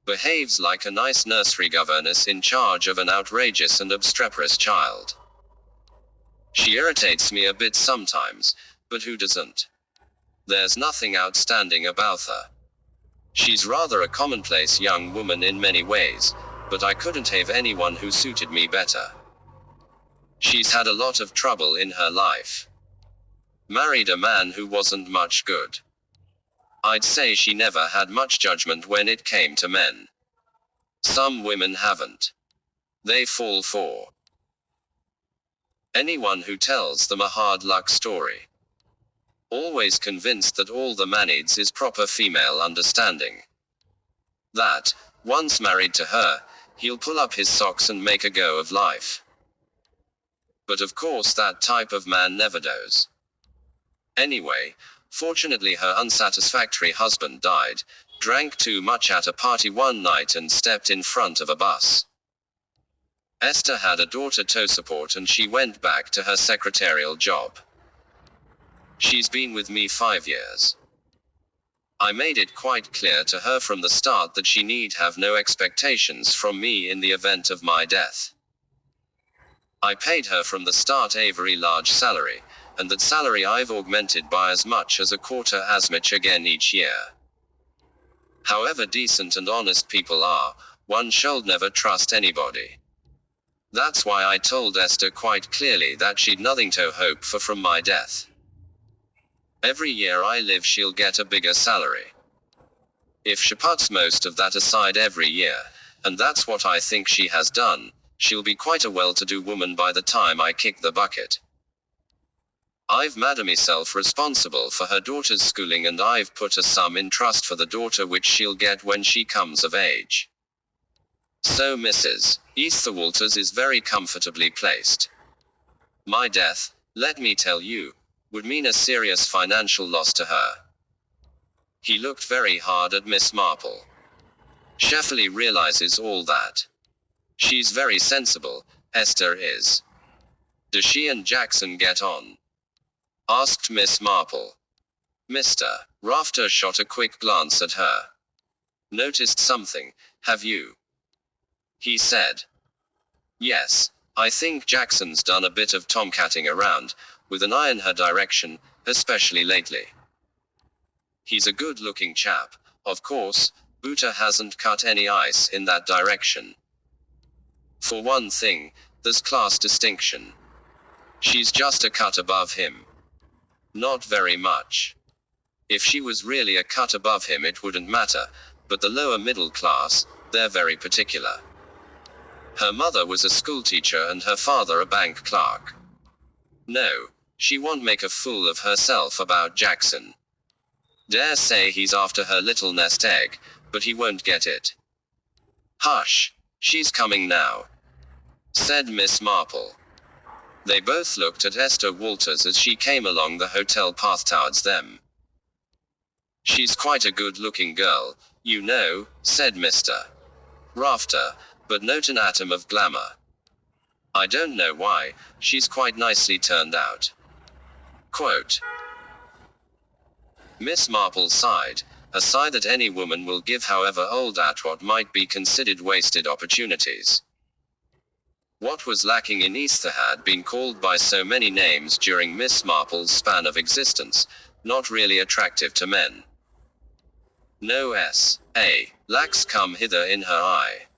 Behaves like a nice nursery governess in charge of an outrageous and obstreperous child. She irritates me a bit sometimes, but who doesn't? There's nothing outstanding about her. She's rather a commonplace young woman in many ways, but I couldn't have anyone who suited me better. She's had a lot of trouble in her life. Married a man who wasn't much good. I'd say she never had much judgment when it came to men. Some women haven't. They fall for anyone who tells them a hard luck story. Always convinced that all the man needs is proper female understanding. That, once married to her, he'll pull up his socks and make a go of life. But of course that type of man never does. Anyway, fortunately her unsatisfactory husband died, drank too much at a party one night and stepped in front of a bus. Esther had a daughter to support and she went back to her secretarial job. She's been with me 5 years. I made it quite clear to her from the start that she need have no expectations from me in the event of my death. I paid her from the start a very large salary, and that salary I've augmented by as much as a quarter as much again each year. However decent and honest people are, one should never trust anybody. That's why I told Esther quite clearly that she'd nothing to hope for from my death. Every year I live she'll get a bigger salary. If she puts most of that aside every year, and that's what I think she has done, she'll be quite a well-to-do woman by the time I kick the bucket. I've made myself responsible for her daughter's schooling, and I've put a sum in trust for the daughter which she'll get when she comes of age. So Mrs. Esther Walters is very comfortably placed. My death, let me tell you, would mean a serious financial loss to her." He looked very hard at Miss Marple. "Sheffley realizes all that. She's very sensible, Esther is. Does she and Jackson get on?" asked Miss Marple. Mr. Rafter shot a quick glance at her. "Noticed something, have you?" he said. "Yes, I think Jackson's done a bit of tomcatting around, with an eye in her direction, especially lately. He's a good-looking chap, of course, Buta hasn't cut any ice in that direction. For one thing, there's class distinction. She's just a cut above him. Not very much. If she was really a cut above him it wouldn't matter, but the lower middle class, they're very particular. Her mother was a schoolteacher and her father a bank clerk. No, she won't make a fool of herself about Jackson. Dare say he's after her little nest egg, but he won't get it." "Hush, she's coming now," said Miss Marple. They both looked at Esther Walters as she came along the hotel path towards them. "She's quite a good-looking girl, you know," said Mr. Rafter, "but not an atom of glamour. I don't know why, she's quite nicely turned out." Quote. Miss Marple sighed, a sigh that any woman will give however old, at what might be considered wasted opportunities. What was lacking in Esther had been called by so many names during Miss Marple's span of existence, not really attractive to men. No S.A. lacks come hither in her eye.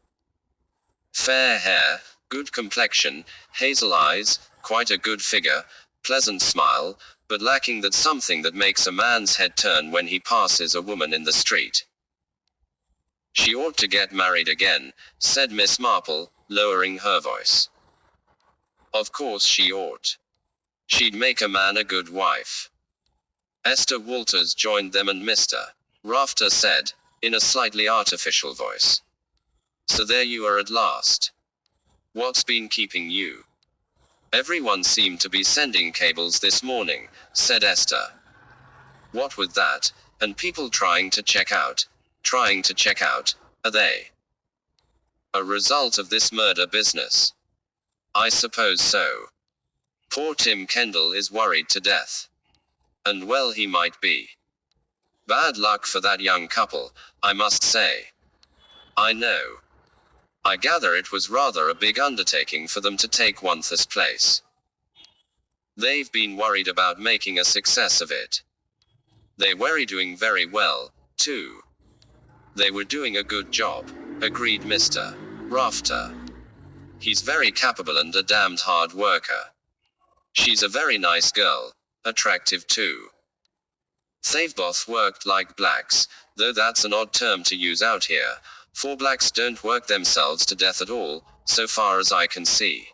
Fair hair, good complexion, hazel eyes, quite a good figure, pleasant smile, but lacking that something that makes a man's head turn when he passes a woman in the street. "She ought to get married again," said Miss Marple, lowering her voice. "Of course she ought. She'd make a man a good wife." Esther Walters joined them and Mr. Rafter said, in a slightly artificial voice, "So there you are at last. What's been keeping you?" "Everyone seemed to be sending cables this morning," said Esther. "What with that, and people trying to check out, are they a result of this murder business?" "I suppose so. Poor Tim Kendall is worried to death. And well he might be. Bad luck for that young couple, I must say." "I know. I gather it was rather a big undertaking for them to take Wantha's place. They've been worried about making a success of it. They were doing very well, too." "They were doing a good job," agreed Mr. Rafter. "He's very capable and a damned hard worker. She's a very nice girl, attractive too. They've both worked like blacks, though that's an odd term to use out here, for blacks don't work themselves to death at all, so far as I can see."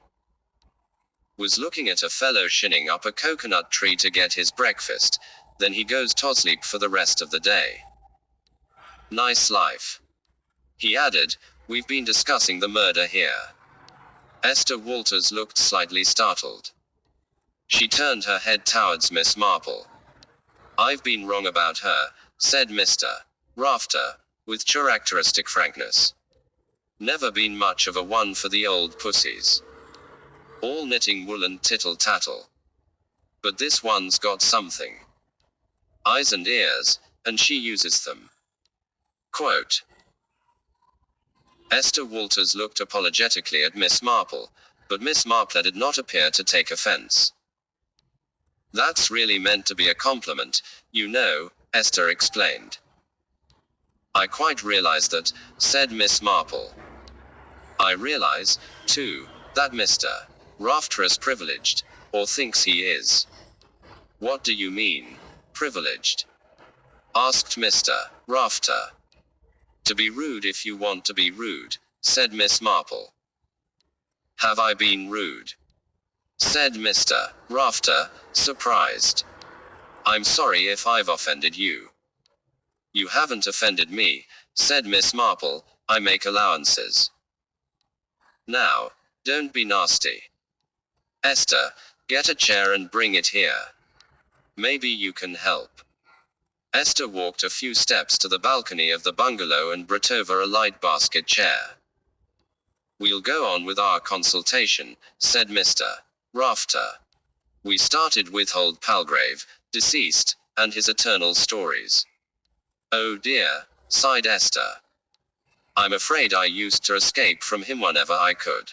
Was looking at a fellow shinning up a coconut tree to get his breakfast, then he goes to sleep for the rest of the day. Nice life. He added, "We've been discussing the murder here." Esther Walters looked slightly startled. She turned her head towards Miss Marple. "I've been wrong about her," said Mr. Rafter, with characteristic frankness. "Never been much of a one for the old pussies. All knitting wool and tittle-tattle. But this one's got something. Eyes and ears, and she uses them." Quote. Esther Walters looked apologetically at Miss Marple, but Miss Marple did not appear to take offense. "That's really meant to be a compliment, you know," Esther explained. "I quite realize that," said Miss Marple. "I realize, too, that Mr. Rafter is privileged, or thinks he is." "What do you mean, privileged?" asked Mr. Rafter. "To be rude if you want to be rude," said Miss Marple. "Have I been rude?" said Mr. Rafter, surprised. I'm sorry if I've offended you. You haven't offended me, said Miss Marple, I make allowances. Now, don't be nasty. Esther, get a chair and bring it here. Maybe you can help. Esther walked a few steps to the balcony of the bungalow and brought over a light basket chair. We'll go on with our consultation, said Mr. Rafter. We started with old Palgrave, deceased, and his eternal stories. Oh dear, sighed Esther. I'm afraid I used to escape from him whenever I could.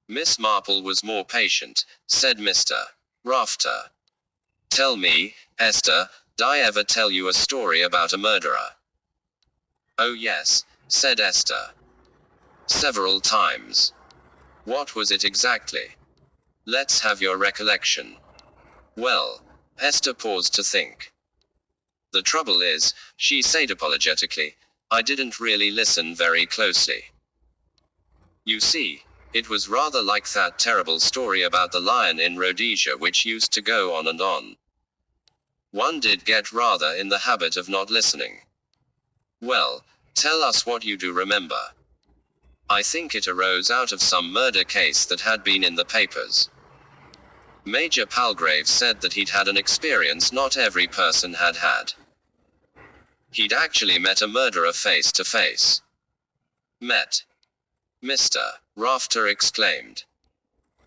Miss Marple was more patient, said Mr. Rafter. Tell me, Esther, did I ever tell you a story about a murderer? Oh yes, said Esther. Several times. What was it exactly? Let's have your recollection. Well, Esther paused to think. The trouble is, she said apologetically, I didn't really listen very closely. You see, it was rather like that terrible story about the lion in Rhodesia which used to go on and on. One did get rather in the habit of not listening. Well, tell us what you do remember. I think it arose out of some murder case that had been in the papers. Major Palgrave said that he'd had an experience not every person had had. He'd actually met a murderer face to face. Met? Mr. Rafter exclaimed.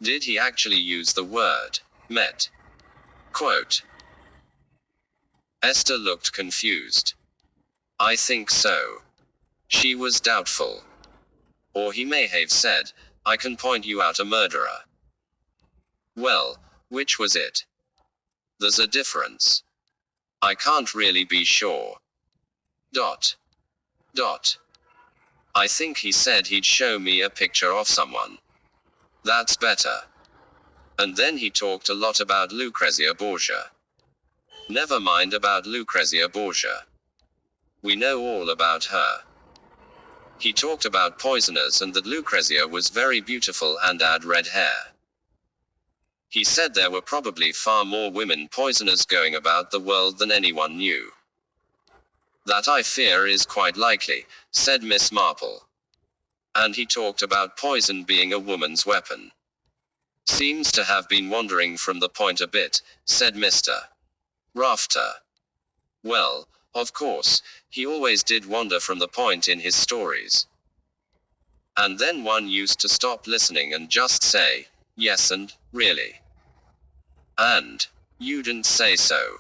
Did he actually use the word, met? Quote. Esther looked confused. I think so. She was doubtful. Or he may have said, I can point you out a murderer. Well, which was it? There's a difference. I can't really be sure. Dot. Dot. I think he said he'd show me a picture of someone. That's better. And then he talked a lot about Lucrezia Borgia. Never mind about Lucrezia Borgia. We know all about her. He talked about poisoners and that Lucrezia was very beautiful and had red hair. He said there were probably far more women poisoners going about the world than anyone knew. That I fear is quite likely, said Miss Marple. And he talked about poison being a woman's weapon. Seems to have been wandering from the point a bit, said Mr. Rafter. Well, of course, he always did wander from the point in his stories. And then one used to stop listening and just say, yes and, really. And, you didn't say so.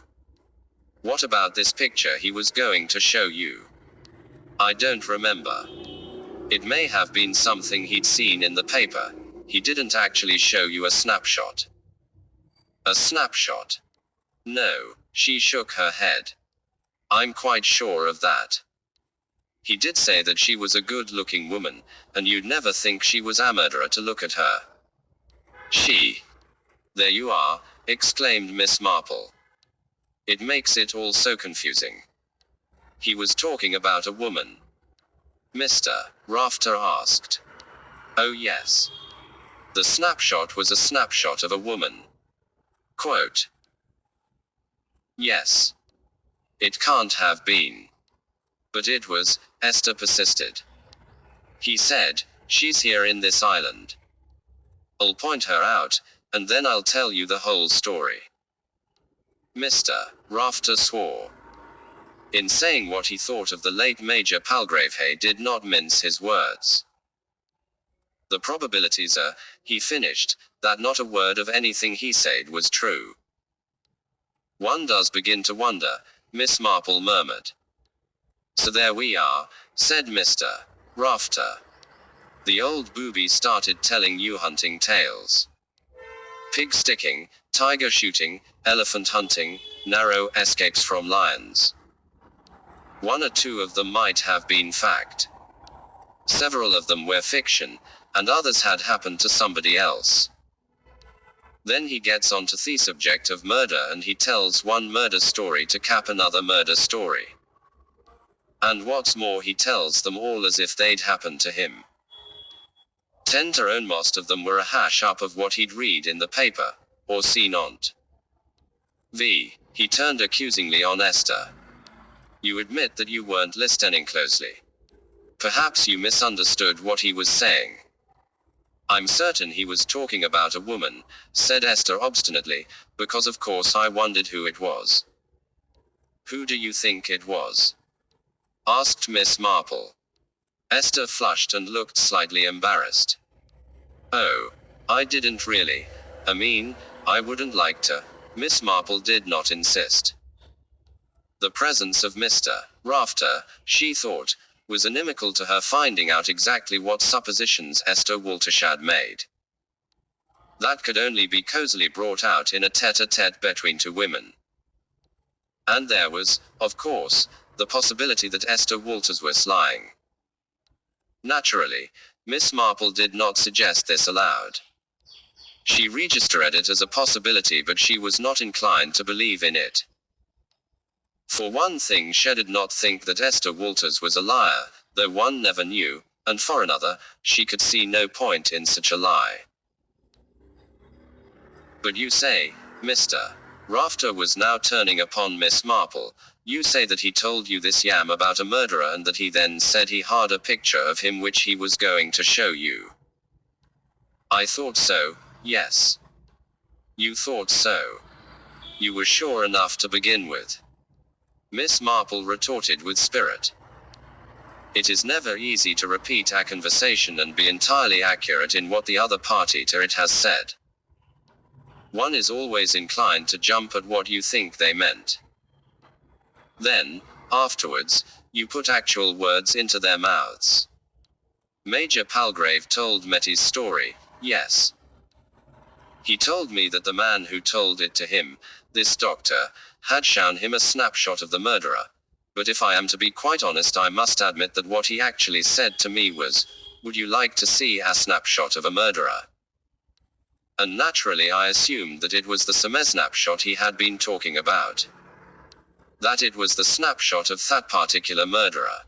What about this picture he was going to show you? I don't remember. It may have been something he'd seen in the paper. He didn't actually show you a snapshot. A snapshot? No, she shook her head. I'm quite sure of that. He did say that she was a good-looking woman, and you'd never think she was a murderer to look at her. She. There you are, exclaimed Miss Marple. It makes it all so confusing. He was talking about a woman. Mr. Rafter asked. Oh yes. The snapshot was a snapshot of a woman. Quote. Yes. It can't have been. But it was, Esther persisted. He said, she's here in this island. I'll point her out, and then I'll tell you the whole story. Mr. Rafter swore. In saying what he thought of the late Major Palgrave, he did not mince his words. The probabilities are, he finished, that not a word of anything he said was true. One does begin to wonder, Miss Marple murmured. So there we are, said Mr. Rafter. The old booby started telling you hunting tales. Pig sticking, tiger shooting, elephant hunting, narrow escapes from lions. One or two of them might have been fact. Several of them were fiction, and others had happened to somebody else. Then he gets onto the subject of murder and he tells one murder story to cap another murder story. And what's more, he tells them all as if they'd happened to him. Tenter own most of them were a hash up of what he'd read in the paper, or seen on't. He turned accusingly on Esther. You admit that you weren't listening closely. Perhaps you misunderstood what he was saying. I'm certain he was talking about a woman, said Esther obstinately, because of course I wondered who it was. Who do you think it was? Asked Miss Marple. Esther flushed and looked slightly embarrassed. Oh, I didn't really. I wouldn't like to. Miss Marple did not insist. The presence of Mr. Rafter, she thought, was inimical to her finding out exactly what suppositions Esther Walters had made. That could only be cozily brought out in a tete-a-tete between two women. And there was, of course, the possibility that Esther Walters was lying. Naturally, Miss Marple did not suggest this aloud. She registered it as a possibility, but she was not inclined to believe in it. For one thing, she did not think that Esther Walters was a liar, though one never knew, and for another, she could see no point in such a lie. But you say, Mr. Rafter was now turning upon Miss Marple, you say that he told you this yam about a murderer and that he then said he had a picture of him which he was going to show you. I thought so, yes. You thought so. You were sure enough to begin with. Miss Marple retorted with spirit. It is never easy to repeat a conversation and be entirely accurate in what the other party to it has said. One is always inclined to jump at what you think they meant. Then, afterwards, you put actual words into their mouths. Major Palgrave told Mettie's story, yes. He told me that the man who told it to him, this doctor, had shown him a snapshot of the murderer. But if I am to be quite honest, I must admit that what he actually said to me was, would you like to see a snapshot of a murderer? And naturally I assumed that it was the same snapshot he had been talking about. That it was the snapshot of that particular murderer.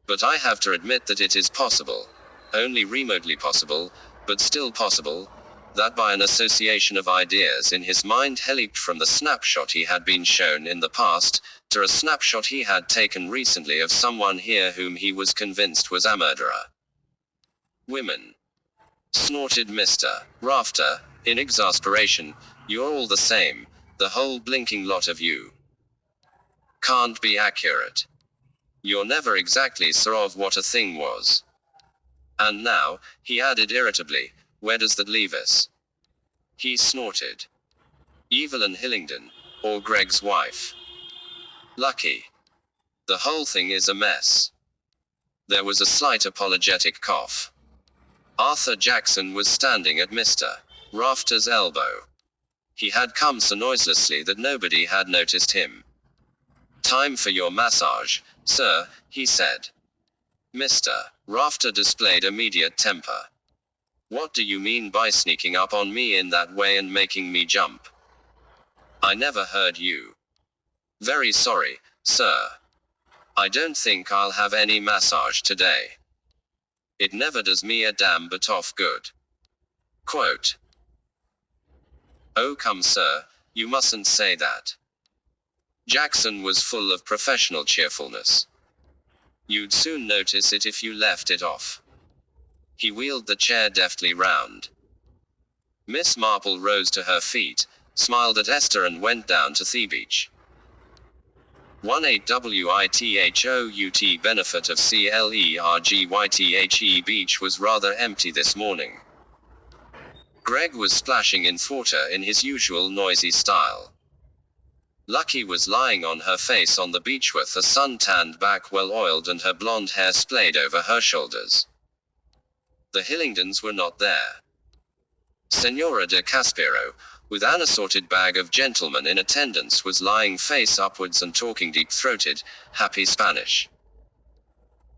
But I have to admit that it is possible, only remotely possible, but still possible, that by an association of ideas in his mind he leaped from the snapshot he had been shown in the past, to a snapshot he had taken recently of someone here whom he was convinced was a murderer. Women. Snorted Mr. Rafter, in exasperation, you're all the same, the whole blinking lot of you. Can't be accurate. You're never exactly sure of what a thing was. And now, he added irritably, where does that leave us? He snorted. Evelyn Hillingdon, or Greg's wife. Lucky. The whole thing is a mess. There was a slight apologetic cough. Arthur Jackson was standing at Mr. Rafter's elbow. He had come so noiselessly that nobody had noticed him. Time for your massage, sir, he said. Mr. Rafter displayed immediate temper. What do you mean by sneaking up on me in that way and making me jump? I never heard you. Very sorry, sir. I don't think I'll have any massage today. It never does me a damn bit of good. Quote. Oh come sir, you mustn't say that. Jackson was full of professional cheerfulness. You'd soon notice it if you left it off. He wheeled the chair deftly round. Miss Marple rose to her feet, smiled at Esther and went down to the beach. 18WITHOUT benefit of CLERGYTHE beach was rather empty this morning. Greg was splashing in water in his usual noisy style. Lucky was lying on her face on the beach with her sun-tanned back well oiled and her blonde hair splayed over her shoulders. The Hillingdons were not there. Senora de Caspero, with an assorted bag of gentlemen in attendance, was lying face upwards and talking deep-throated, happy Spanish.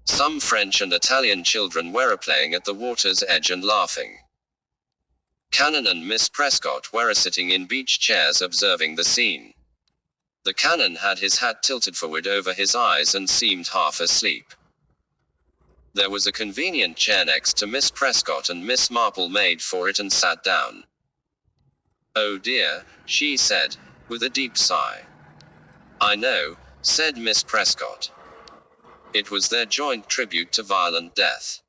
Some French and Italian children were playing at the water's edge and laughing. Canon and Miss Prescott were sitting in beach chairs observing the scene. The Canon had his hat tilted forward over his eyes and seemed half asleep. There was a convenient chair next to Miss Prescott, and Miss Marple made for it and sat down. "Oh dear," she said, with a deep sigh. "I know," said Miss Prescott. It was their joint tribute to violent death.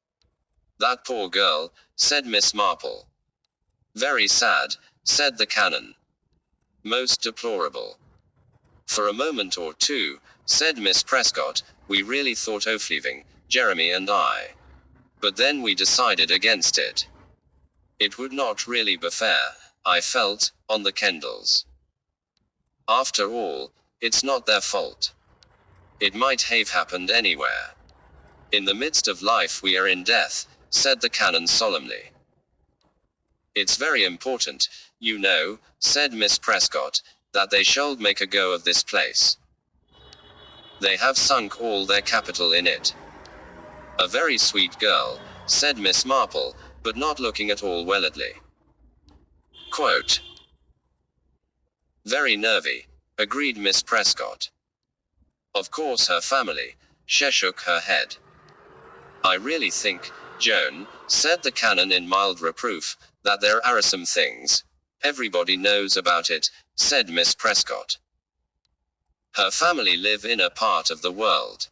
"That poor girl," said Miss Marple. "Very sad," said the canon. "Most deplorable." "For a moment or two," said Miss Prescott, "we really thought of leaving, Jeremy and I. But then we decided against it. It would not really be fair, I felt, on the Kendalls. After all, it's not their fault. It might have happened anywhere. In the midst of life we are in death," said the canon solemnly. "It's very important, you know," said Miss Prescott, "that they should make a go of this place. They have sunk all their capital in it." "A very sweet girl," said Miss Marple, but not looking at all welledly. Quote, "Very nervy," agreed Miss Prescott. "Of course her family," she shook her head. "I really think, Joan," said the canon in mild reproof, "that there are some things. Everybody knows about it," said Miss Prescott. "Her family live in a part of the world.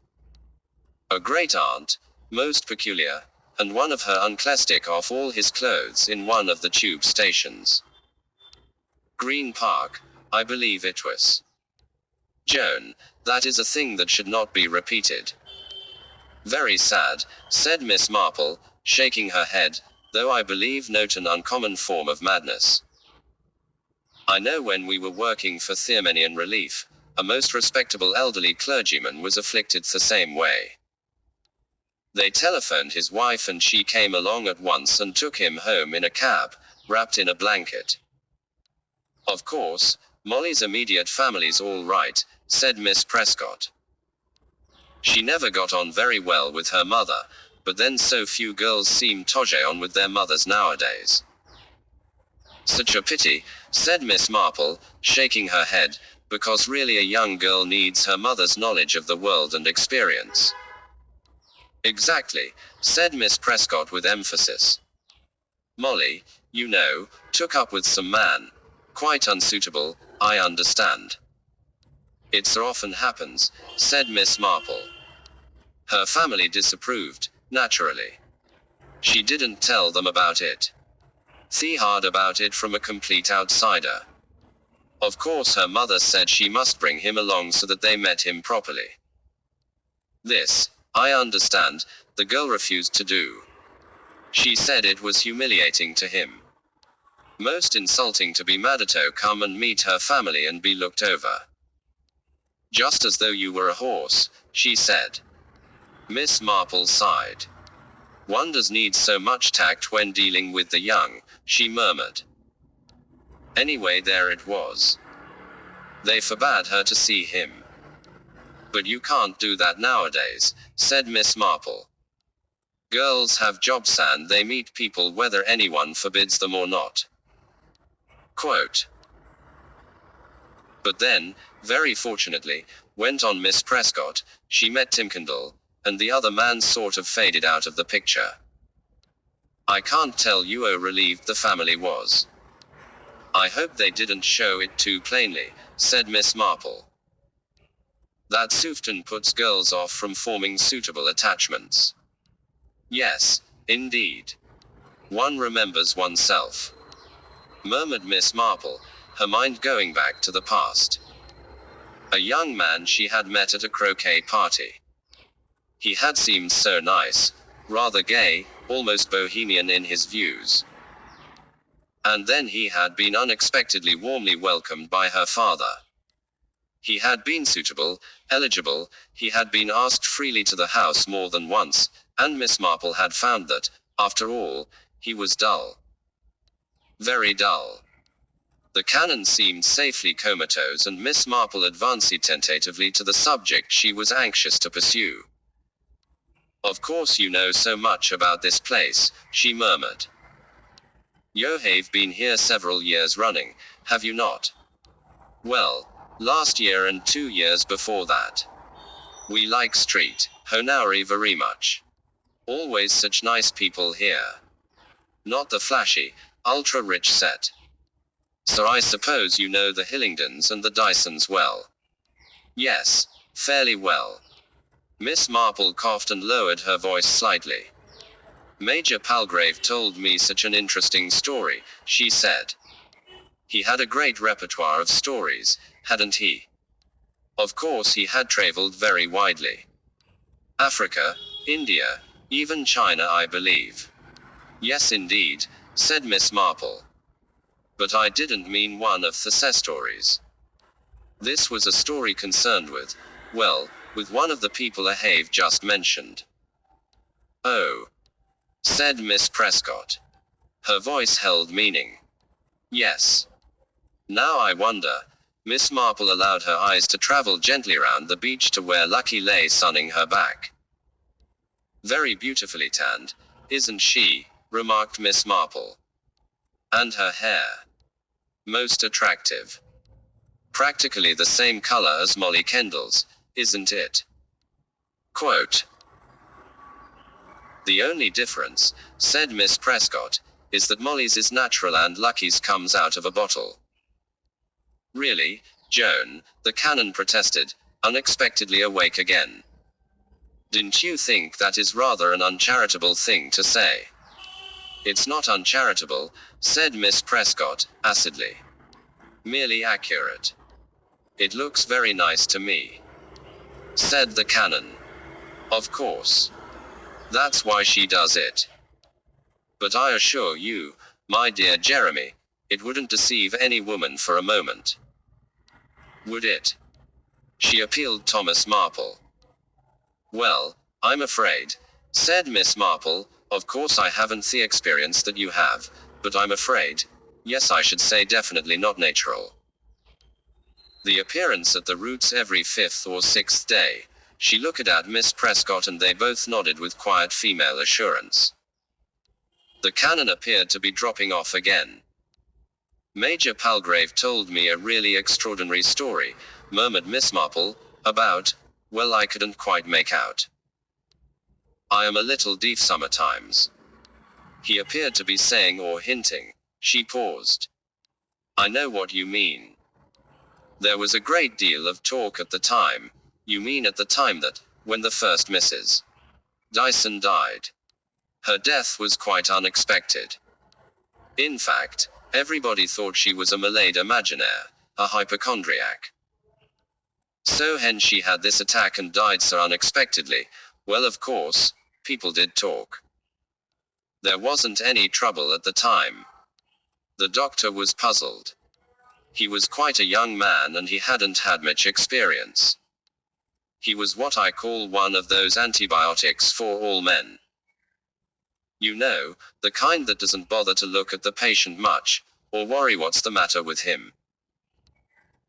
A great aunt, most peculiar, and one of her uncles took off all his clothes in one of the tube stations. Green Park, I believe it was. Joan, that is a thing that should not be repeated." "Very sad," said Miss Marple, shaking her head, "though I believe not an uncommon form of madness. I know when we were working for Thirmenian Relief, a most respectable elderly clergyman was afflicted the same way. They telephoned his wife and she came along at once and took him home in a cab, wrapped in a blanket. Of course, Molly's immediate family's all right," said Miss Prescott. "She never got on very well with her mother, but then so few girls seem to get on with their mothers nowadays." "Such a pity," said Miss Marple, shaking her head, "because really a young girl needs her mother's knowledge of the world and experience." "Exactly," said Miss Prescott with emphasis. "Molly, you know, took up with some man. Quite unsuitable, I understand." "It so often happens," said Miss Marple. "Her family disapproved, naturally. She didn't tell them about it. They heard about it from a complete outsider. Of course her mother said she must bring him along so that they met him properly. This, I understand, the girl refused to do. She said it was humiliating to him. Most insulting to be mad to come and meet her family and be looked over. Just as though you were a horse, she said." Miss Marple sighed. "One does need so much tact when dealing with the young," she murmured. Anyway, there it was. They forbade her to see him. "But you can't do that nowadays," said Miss Marple. "Girls have jobs and they meet people whether anyone forbids them or not." Quote, "But then, very fortunately," went on Miss Prescott, "she met Tim Kendall, and the other man sort of faded out of the picture. I can't tell you how relieved the family was." "I hope they didn't show it too plainly," said Miss Marple. "That often puts girls off from forming suitable attachments." "Yes, indeed. One remembers oneself," murmured Miss Marple, her mind going back to the past. A young man she had met at a croquet party. He had seemed so nice, rather gay, almost bohemian in his views. And then he had been unexpectedly warmly welcomed by her father. He had been suitable, eligible, he had been asked freely to the house more than once, and Miss Marple had found that, after all, he was dull. Very dull. The canon seemed safely comatose and Miss Marple advanced tentatively to the subject she was anxious to pursue. "Of course you know so much about this place," she murmured. "You have been here several years running, have you not?" "Well, last year and 2 years before that. We like Street Honari very much." Always such nice people here. Not the flashy, ultra-rich set. So I suppose you know the Hillingdons and the Dysons well. Yes, fairly well. Miss Marple coughed and lowered her voice slightly. Major Palgrave told me such an interesting story, she said. He had a great repertoire of stories, hadn't he? Of course he had traveled very widely. Africa, India, even China, I believe. Yes indeed, said Miss Marple. But I didn't mean one of the stories. This was a story concerned with, well, with one of the people I have just mentioned. Oh, said Miss Prescott. Her voice held meaning. Yes. Now I wonder. Miss Marple allowed her eyes to travel gently round the beach to where Lucky lay sunning her back. Very beautifully tanned, isn't she? Remarked Miss Marple. And her hair. Most attractive. Practically the same color as Molly Kendall's, isn't it? Quote. The only difference, said Miss Prescott, is that Molly's is natural and Lucky's comes out of a bottle. Really, Joan, the canon protested, unexpectedly awake again. Didn't you think that is rather an uncharitable thing to say? It's not uncharitable, said Miss Prescott, acidly. Merely accurate. It looks very nice to me, said the canon. Of course. That's why she does it. But I assure you, my dear Jeremy, it wouldn't deceive any woman for a moment. Would it? She appealed Thomas Marple. Well, I'm afraid, said Miss Marple, of course I haven't the experience that you have, but I'm afraid, yes I should say definitely not natural. The appearance at the Roots every 5th or 6th day. She looked at Miss Prescott and they both nodded with quiet female assurance. The canon appeared to be dropping off again. Major Palgrave told me a really extraordinary story, murmured Miss Marple, about, well I couldn't quite make out. I am a little deaf sometimes. He appeared to be saying or hinting. She paused. I know what you mean. There was a great deal of talk at the time. You mean at the time that, when the first Mrs. Dyson died. Her death was quite unexpected. In fact, everybody thought she was a malade imaginaire, a hypochondriac. So hence she had this attack and died so unexpectedly. Well of course, people did talk. There wasn't any trouble at the time. The doctor was puzzled. He was quite a young man and he hadn't had much experience. He was what I call one of those antibiotics for all men. You know, the kind that doesn't bother to look at the patient much, or worry what's the matter with him.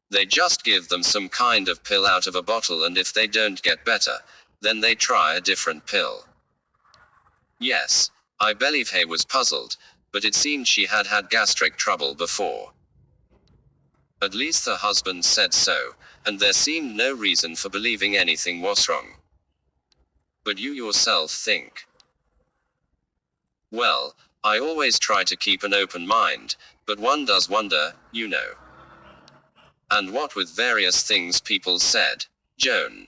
They just give them some kind of pill out of a bottle and if they don't get better, then they try a different pill. Yes, I believe he was puzzled, but it seemed she had had gastric trouble before. At least her husband said so, and there seemed no reason for believing anything was wrong. But you yourself think? Well, I always try to keep an open mind, but one does wonder, you know. And what with various things people said, Joan.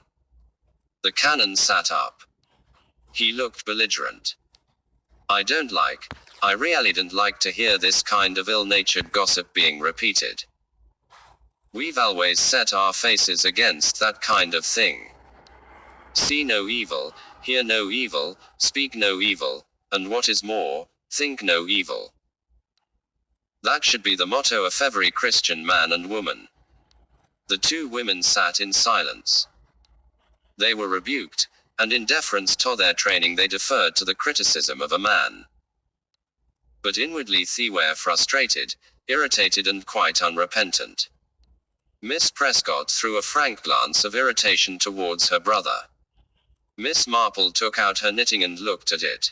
The canon sat up. He looked belligerent. I really don't like to hear this kind of ill-natured gossip being repeated. We've always set our faces against that kind of thing. See no evil, hear no evil, speak no evil, and what is more, think no evil. That should be the motto of every Christian man and woman. The two women sat in silence. They were rebuked, and in deference to their training they deferred to the criticism of a man. But inwardly they were frustrated, irritated and quite unrepentant. Miss Prescott threw a frank glance of irritation towards her brother. Miss Marple took out her knitting and looked at it.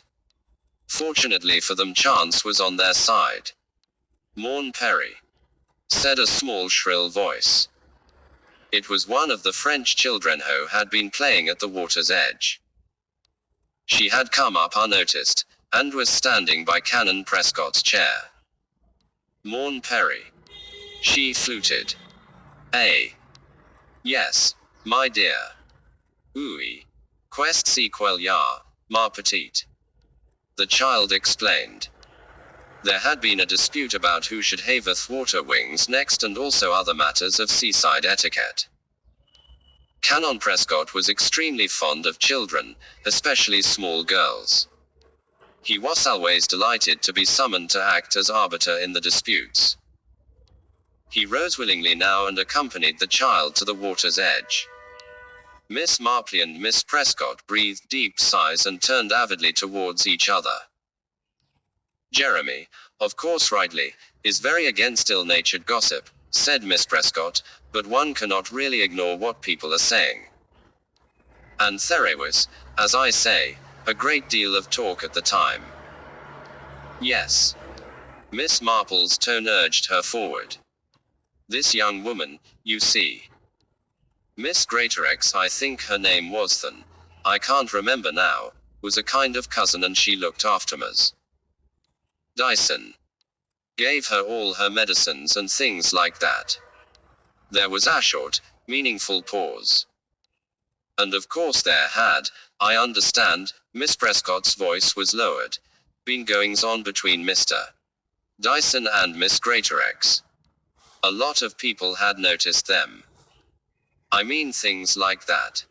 Fortunately for them chance was on their side. Morn Perry, said a small shrill voice. It was one of the French children who had been playing at the water's edge. She had come up unnoticed, and was standing by Canon Prescott's chair. Morn Perry. She fluted. Yes, my dear. Oui. Quest sequel ya, ma petite. The child explained. There had been a dispute about who should have water wings next and also other matters of seaside etiquette. Canon Prescott was extremely fond of children, especially small girls. He was always delighted to be summoned to act as arbiter in the disputes. He rose willingly now and accompanied the child to the water's edge. Miss Marple and Miss Prescott breathed deep sighs and turned avidly towards each other. Jeremy, of course rightly, is very against ill-natured gossip, said Miss Prescott, but one cannot really ignore what people are saying. And there was, as I say, a great deal of talk at the time. Yes. Miss Marple's tone urged her forward. This young woman, you see. Miss Greatorex, I think her name was then, I can't remember now, was a kind of cousin and she looked after us. Dyson. Gave her all her medicines and things like that. There was a short, meaningful pause. And of course there had, I understand, Miss Prescott's voice was lowered, been goings on between Mr. Dyson and Miss Greatorex. A lot of people had noticed them. I mean things like that.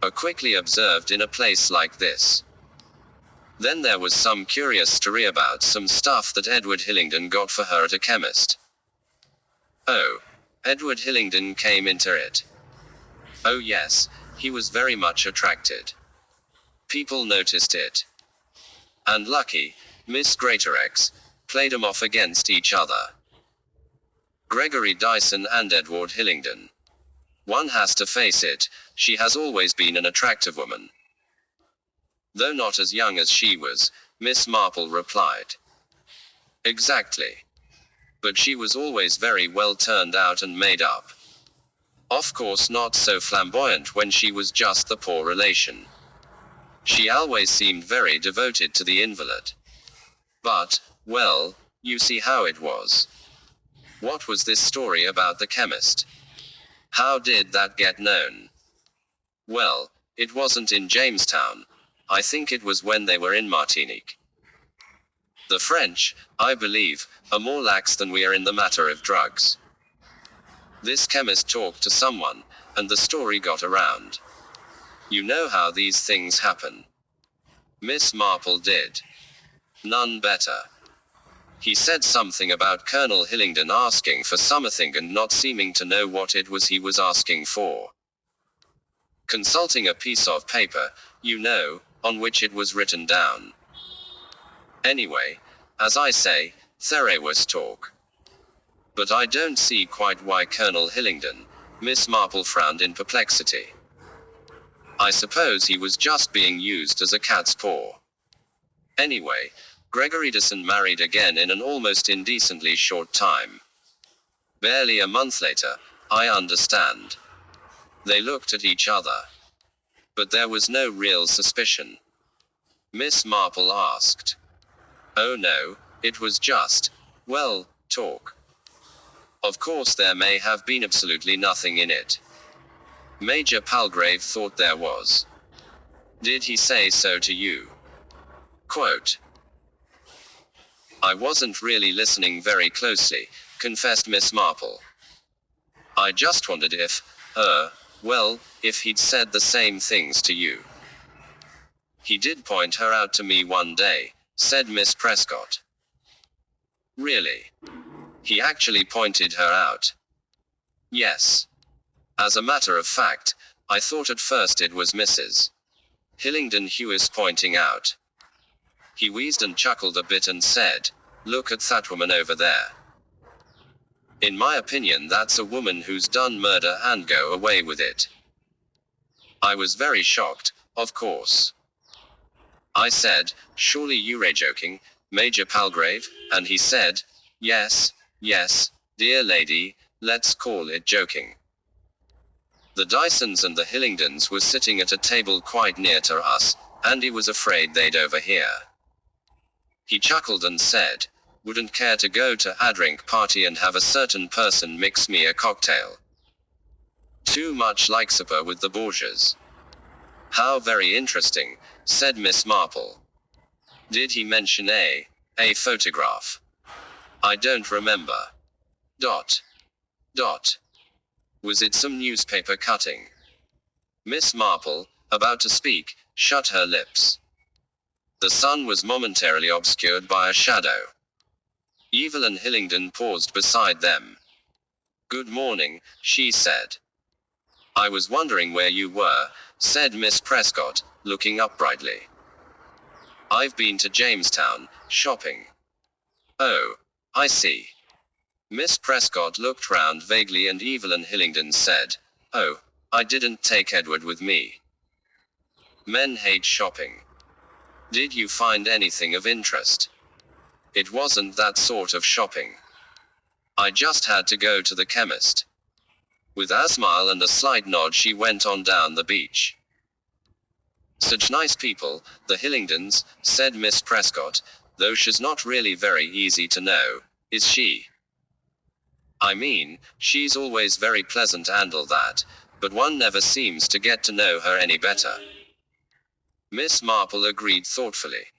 Are quickly observed in a place like this. Then there was some curious story about some stuff that Edward Hillingdon got for her at a chemist. Oh, Edward Hillingdon came into it. Oh yes, he was very much attracted. People noticed it. And lucky, Miss Greatorex, played 'em off against each other. Gregory Dyson and Edward Hillingdon. One has to face it, she has always been an attractive woman. Though not as young as she was, Miss Marple replied. Exactly. But she was always very well turned out and made up. Of course not so flamboyant when she was just the poor relation. She always seemed very devoted to the invalid. But, well, you see how it was. What was this story about the chemist? How did that get known? Well, it wasn't in Jamestown. I think it was when they were in Martinique. The French, I believe, are more lax than we are in the matter of drugs. This chemist talked to someone, and the story got around. You know how these things happen. Miss Marple did. None better. He said something about Colonel Hillingdon asking for something and not seeming to know what it was he was asking for. Consulting a piece of paper, you know, on which it was written down. Anyway, as I say, there was talk. But I don't see quite why Colonel Hillingdon, Miss Marple frowned in perplexity. I suppose he was just being used as a cat's paw. Anyway, Gregory Dyson married again in an almost indecently short time. Barely a month later, I understand. They looked at each other. But there was no real suspicion. Miss Marple asked. Oh no, it was just, well, talk. Of course there may have been absolutely nothing in it. Major Palgrave thought there was. Did he say so to you? Quote. I wasn't really listening very closely, confessed Miss Marple. I just wondered if, well, if he'd said the same things to you. He did point her out to me one day, said Miss Prescott. Really? He actually pointed her out? Yes. As a matter of fact, I thought at first it was Mrs. Hillingdon Hewis pointing out. He wheezed and chuckled a bit and said, look at that woman over there. In my opinion that's a woman who's done murder and go away with it. I was very shocked, of course. I said, surely you're joking, Major Palgrave, and he said, yes, dear lady, let's call it joking. The Dysons and the Hillingdons were sitting at a table quite near to us, and he was afraid they'd overhear. He chuckled and said, "Wouldn't care to go to a drink party and have a certain person mix me a cocktail. Too much like supper with the Borgias." "How very interesting," said Miss Marple. "Did he mention a photograph?" "I don't remember. Dot. Dot. Was it some newspaper cutting?" Miss Marple, about to speak, shut her lips. The sun was momentarily obscured by a shadow. Evelyn Hillingdon paused beside them. "Good morning," she said. "I was wondering where you were," said Miss Prescott, looking up brightly. "I've been to Jamestown, shopping." "Oh, I see." Miss Prescott looked round vaguely and Evelyn Hillingdon said, "Oh, I didn't take Edward with me. Men hate shopping. Did you find anything of interest?" "It wasn't that sort of shopping. I just had to go to the chemist." With a smile and a slight nod she went on down the beach. "Such nice people, the Hillingdons," said Miss Prescott, "though she's not really very easy to know, is she? I mean, she's always very pleasant and all that, but one never seems to get to know her any better." Miss Marple agreed thoughtfully.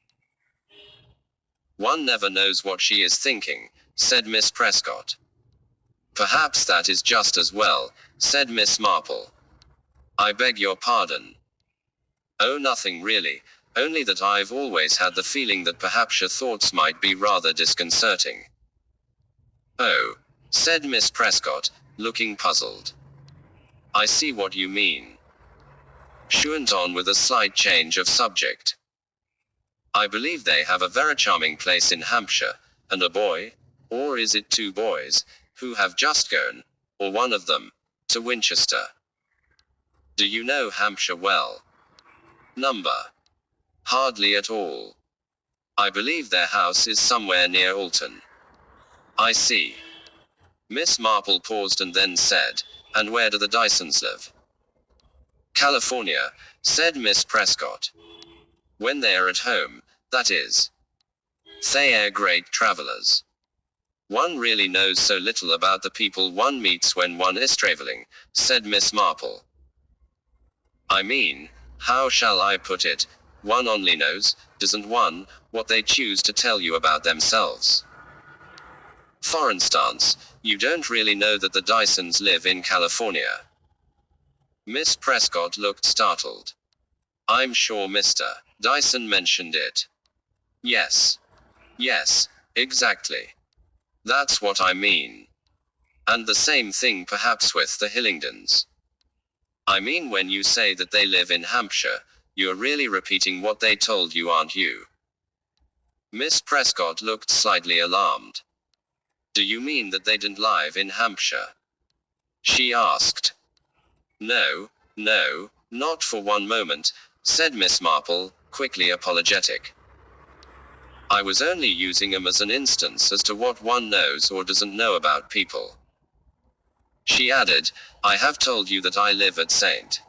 "One never knows what she is thinking," said Miss Prescott. "Perhaps that is just as well," said Miss Marple. "I beg your pardon." "Oh, nothing really, only that I've always had the feeling that perhaps your thoughts might be rather disconcerting." "Oh," said Miss Prescott, looking puzzled. "I see what you mean." She went on with a slight change of subject. "I believe they have a very charming place in Hampshire, and a boy, or is it two boys, who have just gone, or one of them, to Winchester. Do you know Hampshire well?" "Number? Hardly at all. I believe their house is somewhere near Alton." "I see." Miss Marple paused and then said, "And where do the Dysons live?" "California," said Miss Prescott. "When they are at home, that is. They are great travelers. One really knows so little about the people one meets when one is traveling," said Miss Marple. "I mean, how shall I put it, one only knows, doesn't one, what they choose to tell you about themselves. For instance, you don't really know that the Dysons live in California." Miss Prescott looked startled. "I'm sure Mr. Dyson mentioned it." Yes. Yes, exactly. That's what I mean. And the same thing perhaps with the Hillingdons. I mean, when you say that they live in Hampshire, you're really repeating what they told you, aren't you?" Miss Prescott looked slightly alarmed. "Do you mean that they didn't live in Hampshire?" she asked. "No, no, not for one moment," said Miss Marple, quickly apologetic. "I was only using them as an instance as to what one knows or doesn't know about people." She added, "I have told you that I live at St.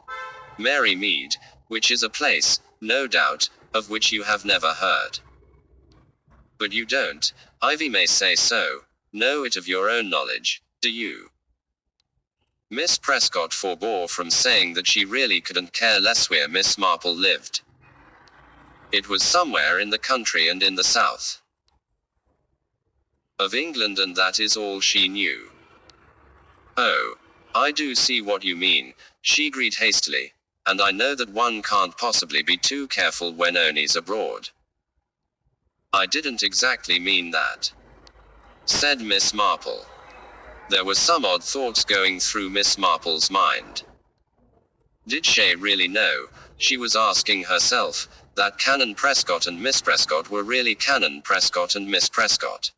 Mary Mead, which is a place, no doubt, of which you have never heard. But you don't, Ivy may say so, know it of your own knowledge, do you?" Miss Prescott forbore from saying that she really couldn't care less where Miss Marple lived. It was somewhere in the country and in the south of England, and that is all she knew. "Oh, I do see what you mean," she agreed hastily, "and I know that one can't possibly be too careful when Oni's abroad." "I didn't exactly mean that," said Miss Marple. There were some odd thoughts going through Miss Marple's mind. Did she really know, she was asking herself, that Canon Prescott and Miss Prescott were really Canon Prescott and Miss Prescott?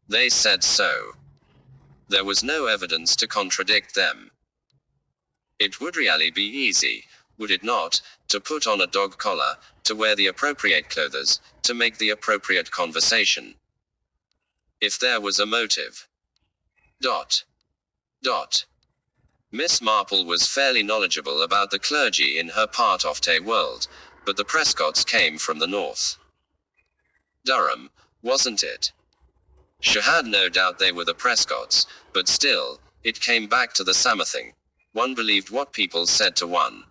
They said so. There was no evidence to contradict them. It would really be easy, would it not, to put on a dog collar, to wear the appropriate clothes, to make the appropriate conversation. If there was a motive. Dot. Dot. Miss Marple was fairly knowledgeable about the clergy in her part of the world, but the Prescotts came from the north. Durham, wasn't it? She had no doubt they were the Prescotts, but still, it came back to the same thing. One believed what people said to one.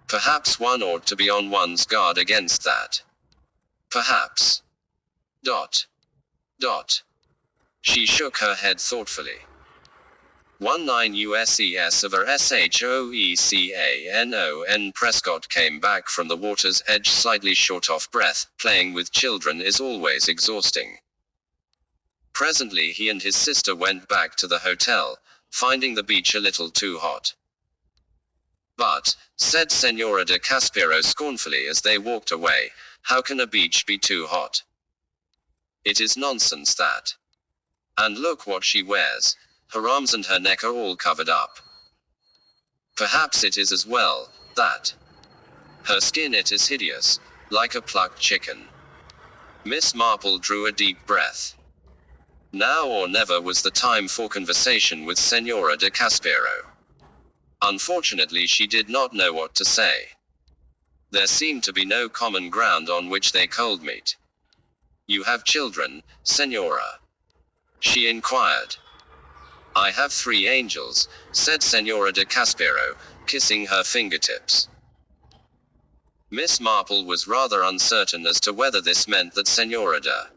Perhaps one ought to be on one's guard against that. Perhaps. She shook her head thoughtfully. 19 USES of a SHOECANON. Prescott came back from the water's edge slightly short of breath. Playing with children is always exhausting. Presently he and his sister went back to the hotel, finding the beach a little too hot. But, said Senora de Caspero scornfully as they walked away, how can a beach be too hot? It is nonsense that. And look what she wears. Her arms and her neck are all covered up. Perhaps it is as well, that. Her skin it is hideous, like a plucked chicken. Miss Marple drew a deep breath. Now or never was the time for conversation with Senora de Caspero. Unfortunately she did not know what to say. There seemed to be no common ground on which they could meet. You have children, Senora? She inquired. I have 3 angels, said Senora de Caspero, kissing her fingertips. Miss Marple was rather uncertain as to whether this meant that Senora de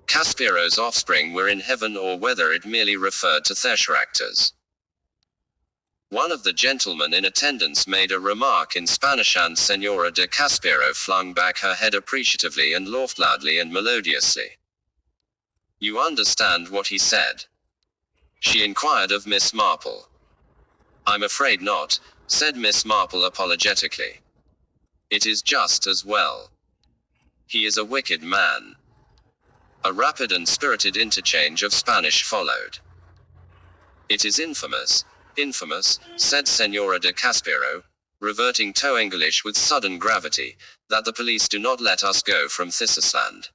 Caspero's offspring were in heaven or whether it merely referred to their characters. One of the gentlemen in attendance made a remark in Spanish and Senora de Caspero flung back her head appreciatively and laughed loudly and melodiously. You understand what he said? She inquired of Miss Marple. I'm afraid not, said Miss Marple apologetically. It is just as well. He is a wicked man. A rapid and spirited interchange of Spanish followed. It is infamous, said Senora de Caspero, reverting to English with sudden gravity, that the police do not let us go from Thistleland.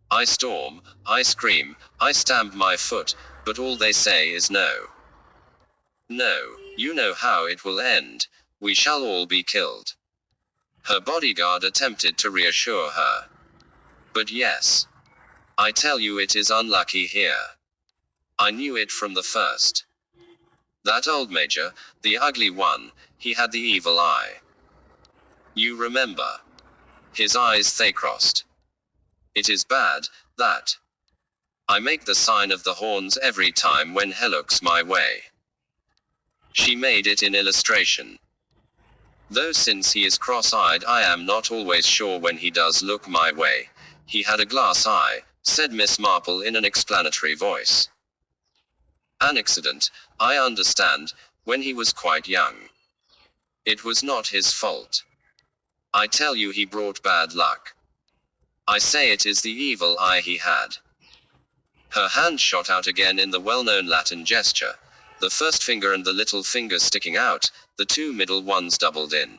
I storm, I scream, I stamp my foot, but all they say is no. No, you know how it will end, we shall all be killed. Her bodyguard attempted to reassure her. But yes. I tell you it is unlucky here. I knew it from the first. That old major, the ugly one, he had the evil eye. You remember. His eyes they crossed. It is bad, that. I make the sign of the horns every time when he looks my way. She made it in illustration. Though since he is cross-eyed I am not always sure when he does look my way. He had a glass eye, said Miss Marple in an explanatory voice. An accident, I understand, when he was quite young. It was not his fault. I tell you he brought bad luck. I say it is the evil eye he had. Her hand shot out again in the well-known Latin gesture, the first finger and the little finger sticking out, the 2 middle ones doubled in.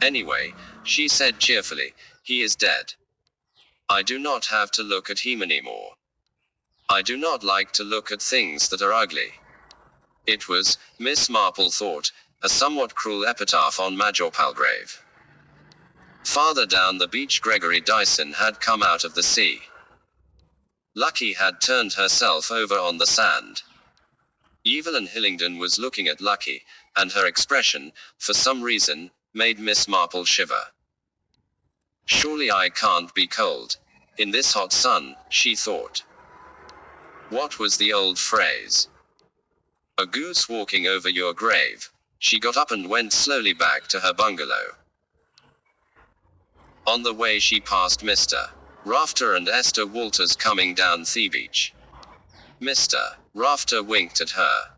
Anyway, she said cheerfully, he is dead. I do not have to look at him anymore. I do not like to look at things that are ugly. It was, Miss Marple thought, a somewhat cruel epitaph on Major Palgrave. Farther down the beach Gregory Dyson had come out of the sea. Lucky had turned herself over on the sand. Evelyn Hillingdon was looking at Lucky, and her expression, for some reason, made Miss Marple shiver. Surely I can't be cold. In this hot sun, she thought. What was the old phrase? A goose walking over your grave. She got up and went slowly back to her bungalow. On the way she passed Mr. Rafter and Esther Walters coming down the beach. Mr. Rafter winked at her.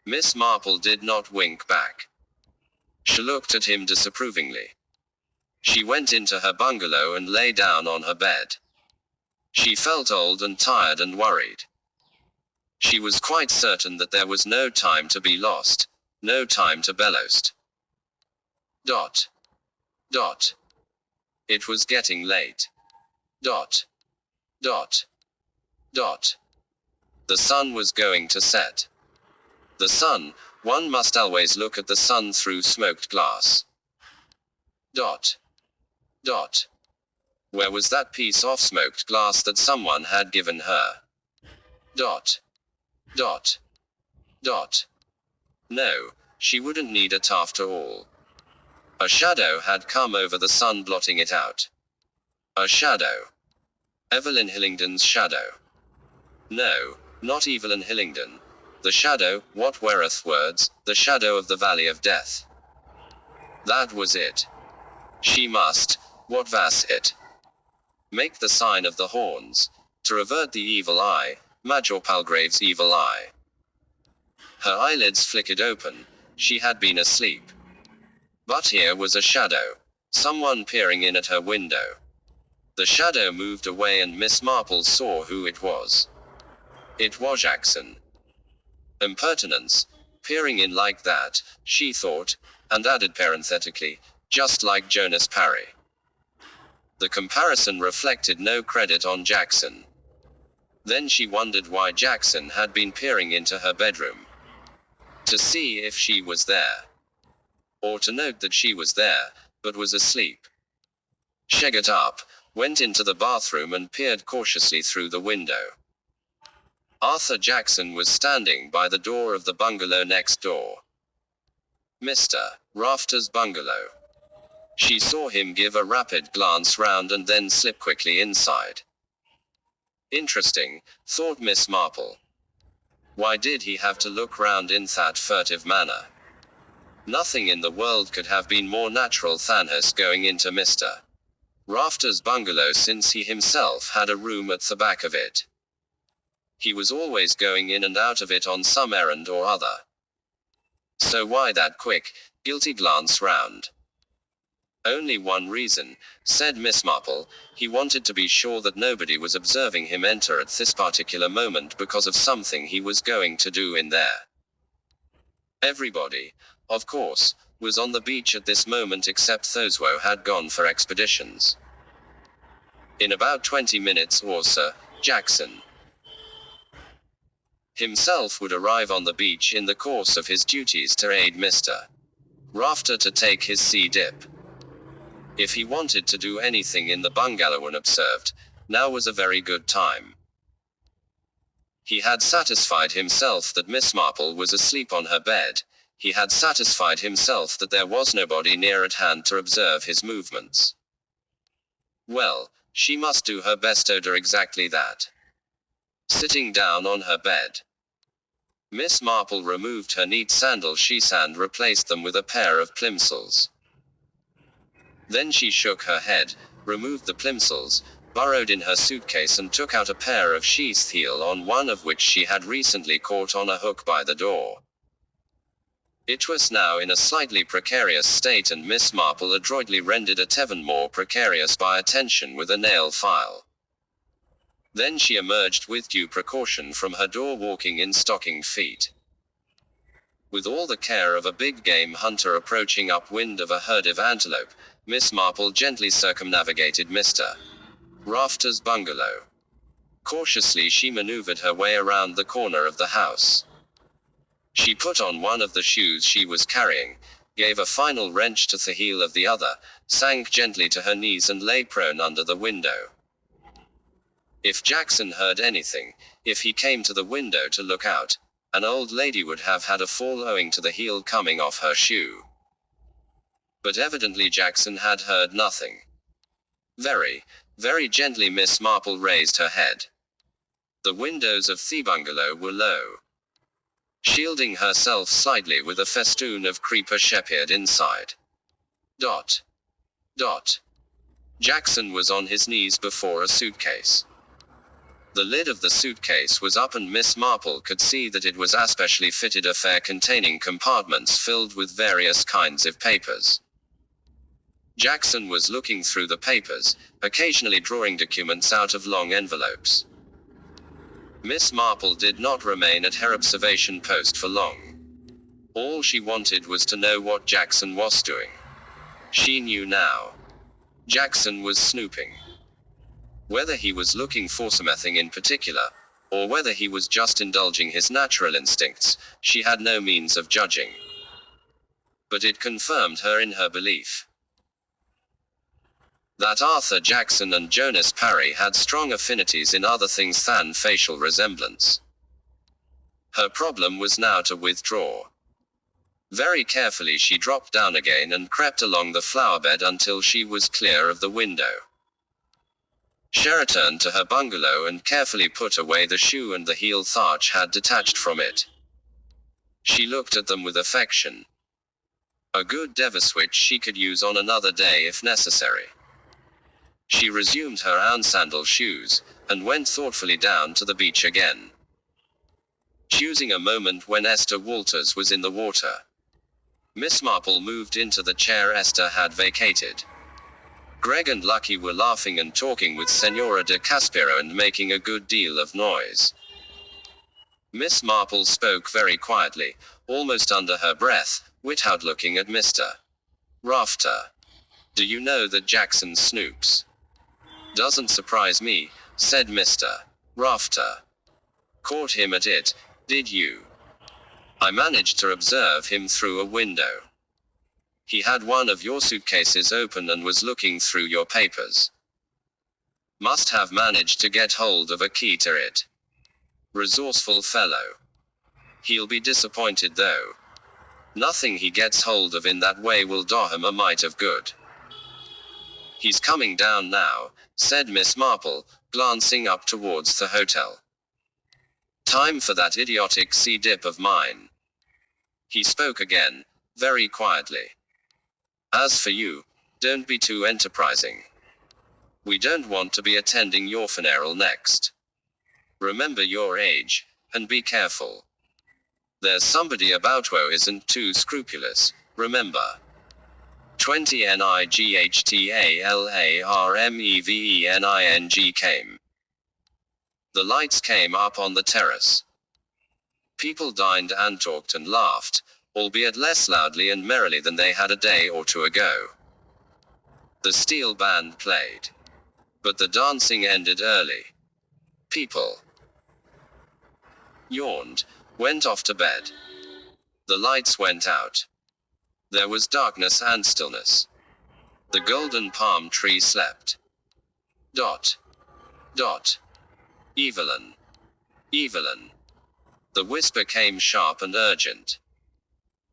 Miss Marple did not wink back. She looked at him disapprovingly. She went into her bungalow and lay down on her bed. She felt old and tired and worried. She was quite certain that there was no time to be lost, no time to belloast. It was getting late. The sun was going to set. The sun, one must always look at the sun through smoked glass. Dot. Dot. Where was that piece of smoked glass that someone had given her? Dot. Dot. Dot. No, she wouldn't need it after all. A shadow had come over the sun, blotting it out. A shadow. Evelyn Hillingdon's shadow. No, not Evelyn Hillingdon. The shadow, what weareth words, the shadow of the valley of death. That was it. She must, what was it? Make the sign of the horns, to avert the evil eye, Major Palgrave's evil eye. Her eyelids flickered open, she had been asleep. But here was a shadow, someone peering in at her window. The shadow moved away and Miss Marple saw who it was. It was Jackson. Impertinence, peering in like that, she thought, and added parenthetically, just like Jonas Parry. The comparison reflected no credit on Jackson. Then she wondered why Jackson had been peering into her bedroom. To see if she was there. Or to note that she was there, but was asleep. She got up, went into the bathroom and peered cautiously through the window. Arthur Jackson was standing by the door of the bungalow next door. Mr. Rafter's bungalow. She saw him give a rapid glance round and then slip quickly inside. Interesting, thought Miss Marple. Why did he have to look round in that furtive manner? Nothing in the world could have been more natural than his going into Mr. Rafter's bungalow, since he himself had a room at the back of it. He was always going in and out of it on some errand or other. So why that quick, guilty glance round? Only one reason, said Miss Marple, he wanted to be sure that nobody was observing him enter at this particular moment because of something he was going to do in there. Everybody, of course, was on the beach at this moment except those who had gone for expeditions. In about 20 minutes or so, Jackson himself would arrive on the beach in the course of his duties to aid Mr. Rafter to take his sea dip. If he wanted to do anything in the bungalow unobserved, now was a very good time. He had satisfied himself that Miss Marple was asleep on her bed. He had satisfied himself that there was nobody near at hand to observe his movements. Well, she must do her best to do exactly that. Sitting down on her bed, Miss Marple removed her neat sandals and replaced them with a pair of plimsolls. Then she shook her head, removed the plimsolls, burrowed in her suitcase and took out a pair of sheath heel, on one of which she had recently caught on a hook by the door. It was now in a slightly precarious state, and Miss Marple adroitly rendered it even more precarious by attention with a nail file. Then she emerged with due precaution from her door, walking in stocking feet. With all the care of a big game hunter approaching upwind of a herd of antelope, Miss Marple gently circumnavigated Mr. Rafter's bungalow. Cautiously she maneuvered her way around the corner of the house. She put on one of the shoes she was carrying, gave a final wrench to the heel of the other, sank gently to her knees and lay prone under the window. If Jackson heard anything, if he came to the window to look out, an old lady would have had a fall owing to the heel coming off her shoe. But evidently Jackson had heard nothing. Very, very gently Miss Marple raised her head. The windows of the bungalow were low. Shielding herself slightly with a festoon of creeper she peered inside. Dot. Dot. Jackson was on his knees before a suitcase. The lid of the suitcase was up and Miss Marple could see that it was a specially fitted affair containing compartments filled with various kinds of papers. Jackson was looking through the papers, occasionally drawing documents out of long envelopes. Miss Marple did not remain at her observation post for long. All she wanted was to know what Jackson was doing. She knew now. Jackson was snooping. Whether he was looking for something in particular, or whether he was just indulging his natural instincts, she had no means of judging. But it confirmed her in her belief that Arthur Jackson and Jonas Parry had strong affinities in other things than facial resemblance. Her problem was now to withdraw. Very carefully she dropped down again and crept along the flowerbed until she was clear of the window. She returned to her bungalow and carefully put away the shoe and the heel Tharch had detached from it. She looked at them with affection. A good device which she could use on another day if necessary. She resumed her own sandal shoes, and went thoughtfully down to the beach again, choosing a moment when Esther Walters was in the water. Miss Marple moved into the chair Esther had vacated. Greg and Lucky were laughing and talking with Senora de Caspero and making a good deal of noise. Miss Marple spoke very quietly, almost under her breath, without looking at Mr. Rafter. "Do you know that Jackson snoops?" "Doesn't surprise me," said Mr. Rafter. "Caught him at it, did you?" "I managed to observe him through a window. He had one of your suitcases open and was looking through your papers. Must have managed to get hold of a key to it. Resourceful fellow. He'll be disappointed though. Nothing he gets hold of in that way will do him a mite of good." "He's coming down now," said Miss Marple, glancing up towards the hotel. "Time for that idiotic sea dip of mine." He spoke again, very quietly. "As for you, don't be too enterprising. We don't want to be attending your funeral next. Remember your age, and be careful. There's somebody about who isn't too scrupulous, remember. 20 NIGHTALARMEVENING came. The lights came up on the terrace. People dined and talked and laughed, albeit less loudly and merrily than they had a day or two ago. The steel band played. But the dancing ended early. People yawned, went off to bed. The lights went out. There was darkness and stillness. The golden palm tree slept. Dot. Dot. Evelyn. Evelyn. The whisper came sharp and urgent.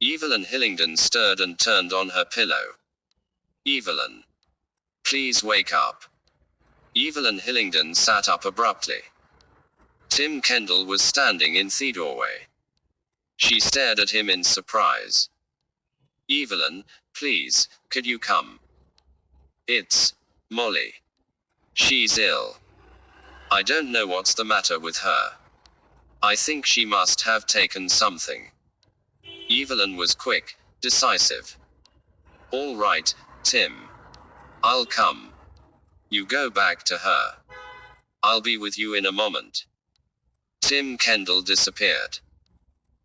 Evelyn Hillingdon stirred and turned on her pillow. "Evelyn. Please wake up." Evelyn Hillingdon sat up abruptly. Tim Kendall was standing in the doorway. She stared at him in surprise. "Evelyn, please, could you come? It's Molly. She's ill. I don't know what's the matter with her. I think she must have taken something." Evelyn was quick, decisive. "All right, Tim. I'll come. You go back to her. I'll be with you in a moment." Tim Kendall disappeared.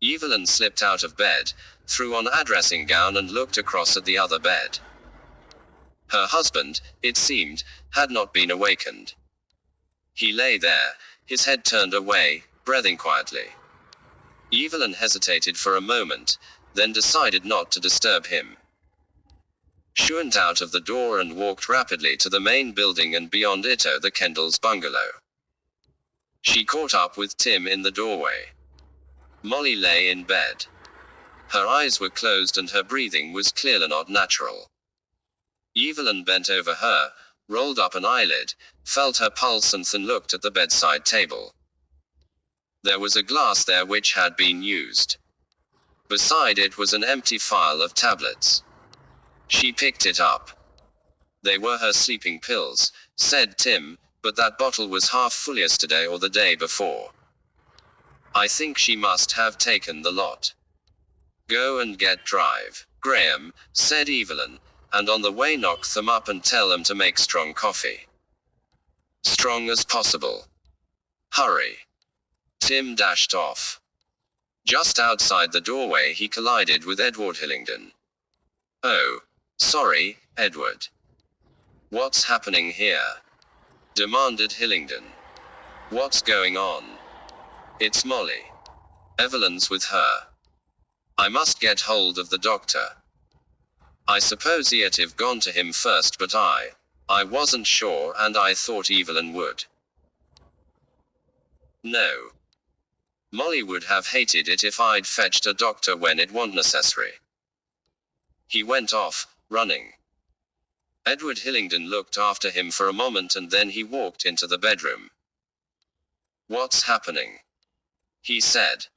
Evelyn slipped out of bed, threw on a dressing gown and looked across at the other bed. Her husband, it seemed, had not been awakened. He lay there, his head turned away, breathing quietly. Evelyn hesitated for a moment, then decided not to disturb him. She went out of the door and walked rapidly to the main building and beyond it the Kendall's bungalow. She caught up with Tim in the doorway. Molly lay in bed. Her eyes were closed and her breathing was clearly not natural. Evelyn bent over her, rolled up an eyelid, felt her pulse and then looked at the bedside table. There was a glass there which had been used. Beside it was an empty phial of tablets. She picked it up. "They were her sleeping pills," said Tim, "but that bottle was half full yesterday or the day before. I think she must have taken the lot." "Go and get drive, Graham," said Evelyn, "and on the way knock them up and tell them to make strong coffee. Strong as possible. Hurry." Tim dashed off. Just outside the doorway he collided with Edward Hillingdon. "Oh, sorry, Edward. What's happening here?" demanded Hillingdon. "What's going on?" It's Molly. Evelyn's with her. I must get hold of the doctor. I suppose he'd gone to him first, but I wasn't sure, and I thought Evelyn would. No. Molly would have hated it if I'd fetched a doctor when it wasn't necessary. He went off, running. Edward Hillingdon looked after him for a moment and then he walked into the bedroom. What's happening? He said.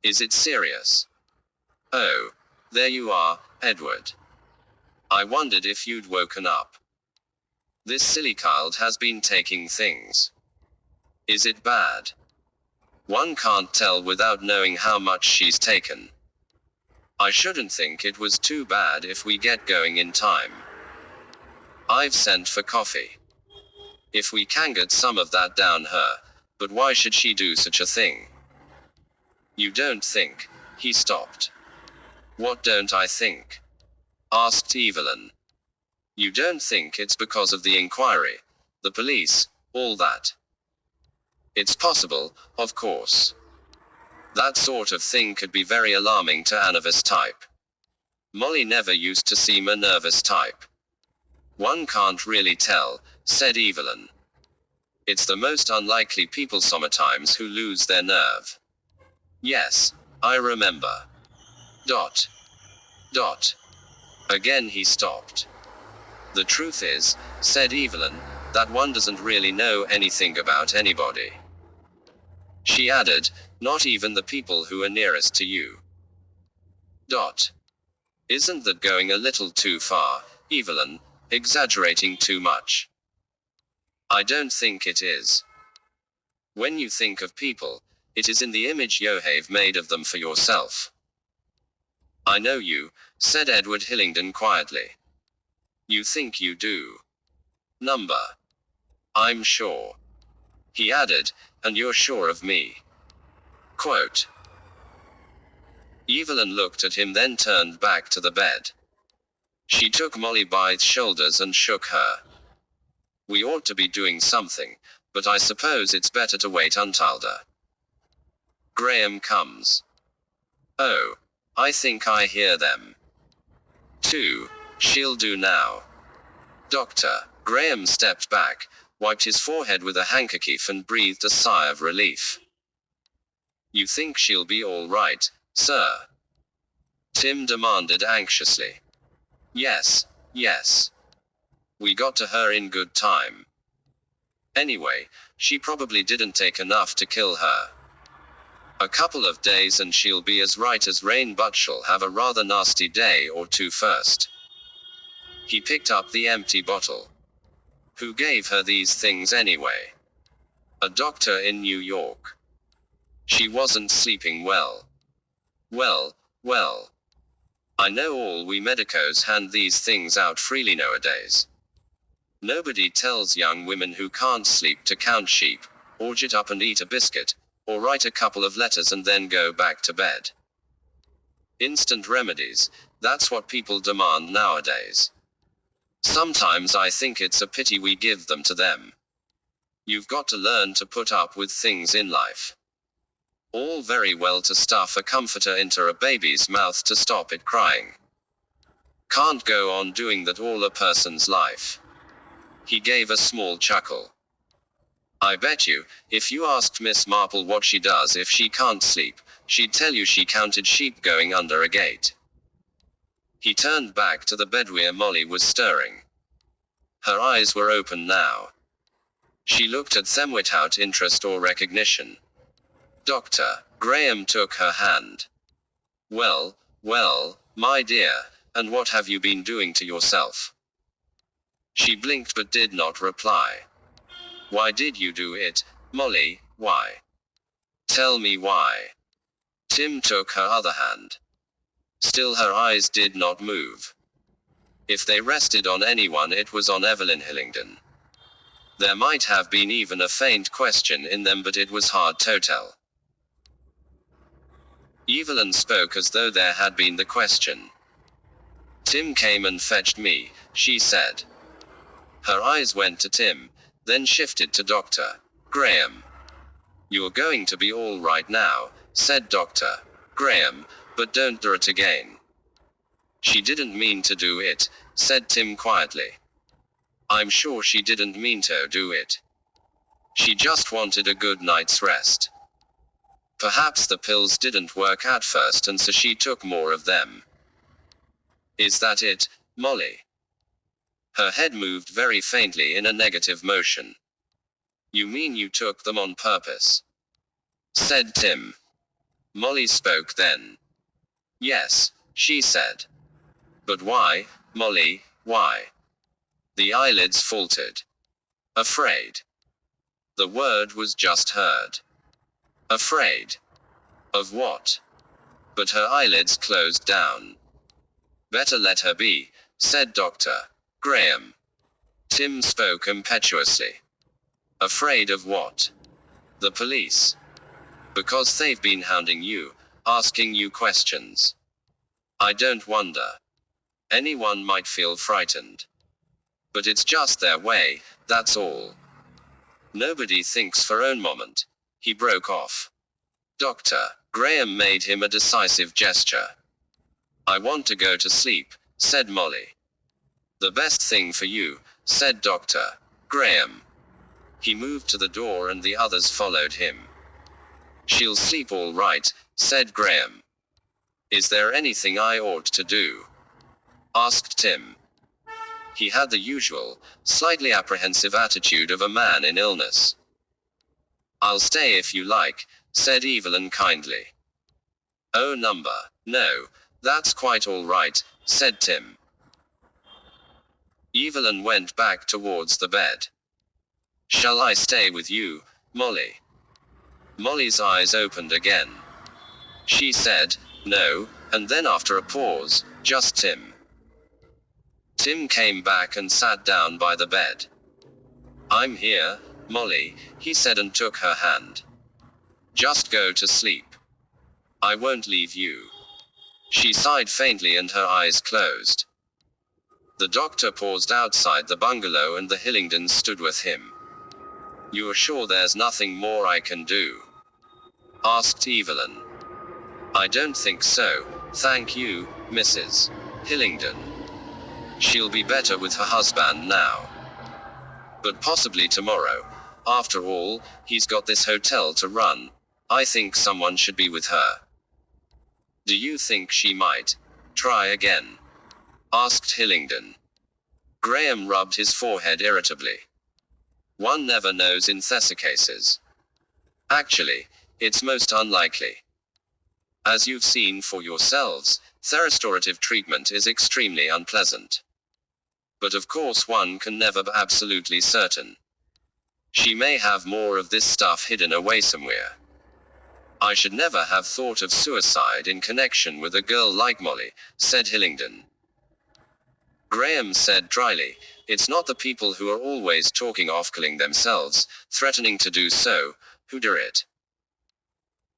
Is it serious? Oh, there you are, Edward. I wondered if you'd woken up. This silly child has been taking things. Is it bad? One can't tell without knowing how much she's taken. I shouldn't think it was too bad if we get going in time. I've sent for coffee. If we can get some of that down her, but why should she do such a thing? You don't think? He stopped. What don't I think? Asked Evelyn. You don't think it's because of the inquiry, the police, all that? It's possible, of course. That sort of thing could be very alarming to a nervous type. Molly never used to seem a nervous type. One can't really tell, said Evelyn. It's the most unlikely people sometimes who lose their nerve. Yes, I remember. Dot. Dot. Again he stopped. The truth is, said Evelyn, that one doesn't really know anything about anybody. She added, not even the people who are nearest to you. Dot. Isn't that going a little too far, Evelyn, exaggerating too much? I don't think it is. When you think of people, it is in the image you have made of them for yourself. I know you, said Edward Hillingdon quietly. You think you do. Number. I'm sure. He added, and you're sure of me. Quote. Evelyn looked at him then turned back to the bed. She took Molly by the shoulders and shook her. We ought to be doing something, but I suppose it's better to wait until Graham comes. Oh, I think I hear them. 2. She'll do now. Doctor. Graham stepped back, wiped his forehead with a handkerchief and breathed a sigh of relief. You think she'll be all right, sir? Tim demanded anxiously. Yes, yes. We got to her in good time. Anyway, she probably didn't take enough to kill her. A couple of days and she'll be as right as rain, but she'll have a rather nasty day or two first. He picked up the empty bottle. Who gave her these things anyway? A doctor in New York. She wasn't sleeping well. Well. I know all we medicos hand these things out freely nowadays. Nobody tells young women who can't sleep to count sheep, or get up and eat a biscuit, or write a couple of letters and then go back to bed. Instant remedies, that's what people demand nowadays. Sometimes I think it's a pity we give them to them. You've got to learn to put up with things in life. All very well to stuff a comforter into a baby's mouth to stop it crying. Can't go on doing that all a person's life. He gave a small chuckle. I bet you, if you asked Miss Marple what she does if she can't sleep, she'd tell you she counted sheep going under a gate. He turned back to the bed where Molly was stirring. Her eyes were open now. She looked at them without interest or recognition. Doctor. Graham took her hand. Well, my dear, and what have you been doing to yourself? She blinked but did not reply. Why did you do it, Molly, why? Tell me why. Tim took her other hand. Still her eyes did not move. If they rested on anyone it was on Evelyn Hillingdon. There might have been even a faint question in them, but it was hard to tell. Evelyn spoke as though there had been the question. Tim came and fetched me, she said. Her eyes went to Tim, then shifted to Dr. Graham. You're going to be all right now, said Dr. Graham, but don't do it again. She didn't mean to do it, said Tim quietly. I'm sure she didn't mean to do it. She just wanted a good night's rest. Perhaps the pills didn't work at first and so she took more of them. Is that it, Molly? Her head moved very faintly in a negative motion. You mean you took them on purpose? Said Tim. Molly spoke then. Yes, she said. But why, Molly, why? The eyelids faltered. Afraid. The word was just heard. Afraid. Of what? But her eyelids closed down. Better let her be, said Dr. Graham. Tim spoke impetuously. Afraid of what? The police. Because they've been hounding you, asking you questions. I don't wonder. Anyone might feel frightened. But it's just their way, that's all. Nobody thinks for a moment. He broke off. Dr. Graham made him a decisive gesture. I want to go to sleep, said Molly. The best thing for you, said Dr. Graham. He moved to the door and the others followed him. She'll sleep all right, said Graham. Is there anything I ought to do? Asked Tim. He had the usual, slightly apprehensive attitude of a man in illness. I'll stay if you like, said Evelyn kindly. Oh no, that's quite all right, said Tim. Evelyn went back towards the bed. Shall I stay with you, Molly? Molly's eyes opened again. She said, no, and then after a pause, just Tim. Tim came back and sat down by the bed. I'm here, Molly, he said and took her hand. Just go to sleep. I won't leave you. She sighed faintly and her eyes closed. The doctor paused outside the bungalow and the Hillingdons stood with him. You're sure there's nothing more I can do? Asked Evelyn. I don't think so, thank you, Mrs. Hillingdon. She'll be better with her husband now. But possibly tomorrow. After all, he's got this hotel to run. I think someone should be with her. Do you think she might try again? Asked Hillingdon. Graham rubbed his forehead irritably. One never knows in Thessa cases. Actually, it's most unlikely. As you've seen for yourselves, restorative treatment is extremely unpleasant. But of course one can never be absolutely certain. She may have more of this stuff hidden away somewhere. I should never have thought of suicide in connection with a girl like Molly, said Hillingdon. Graham said dryly, it's not the people who are always talking of killing themselves, threatening to do so, who do it.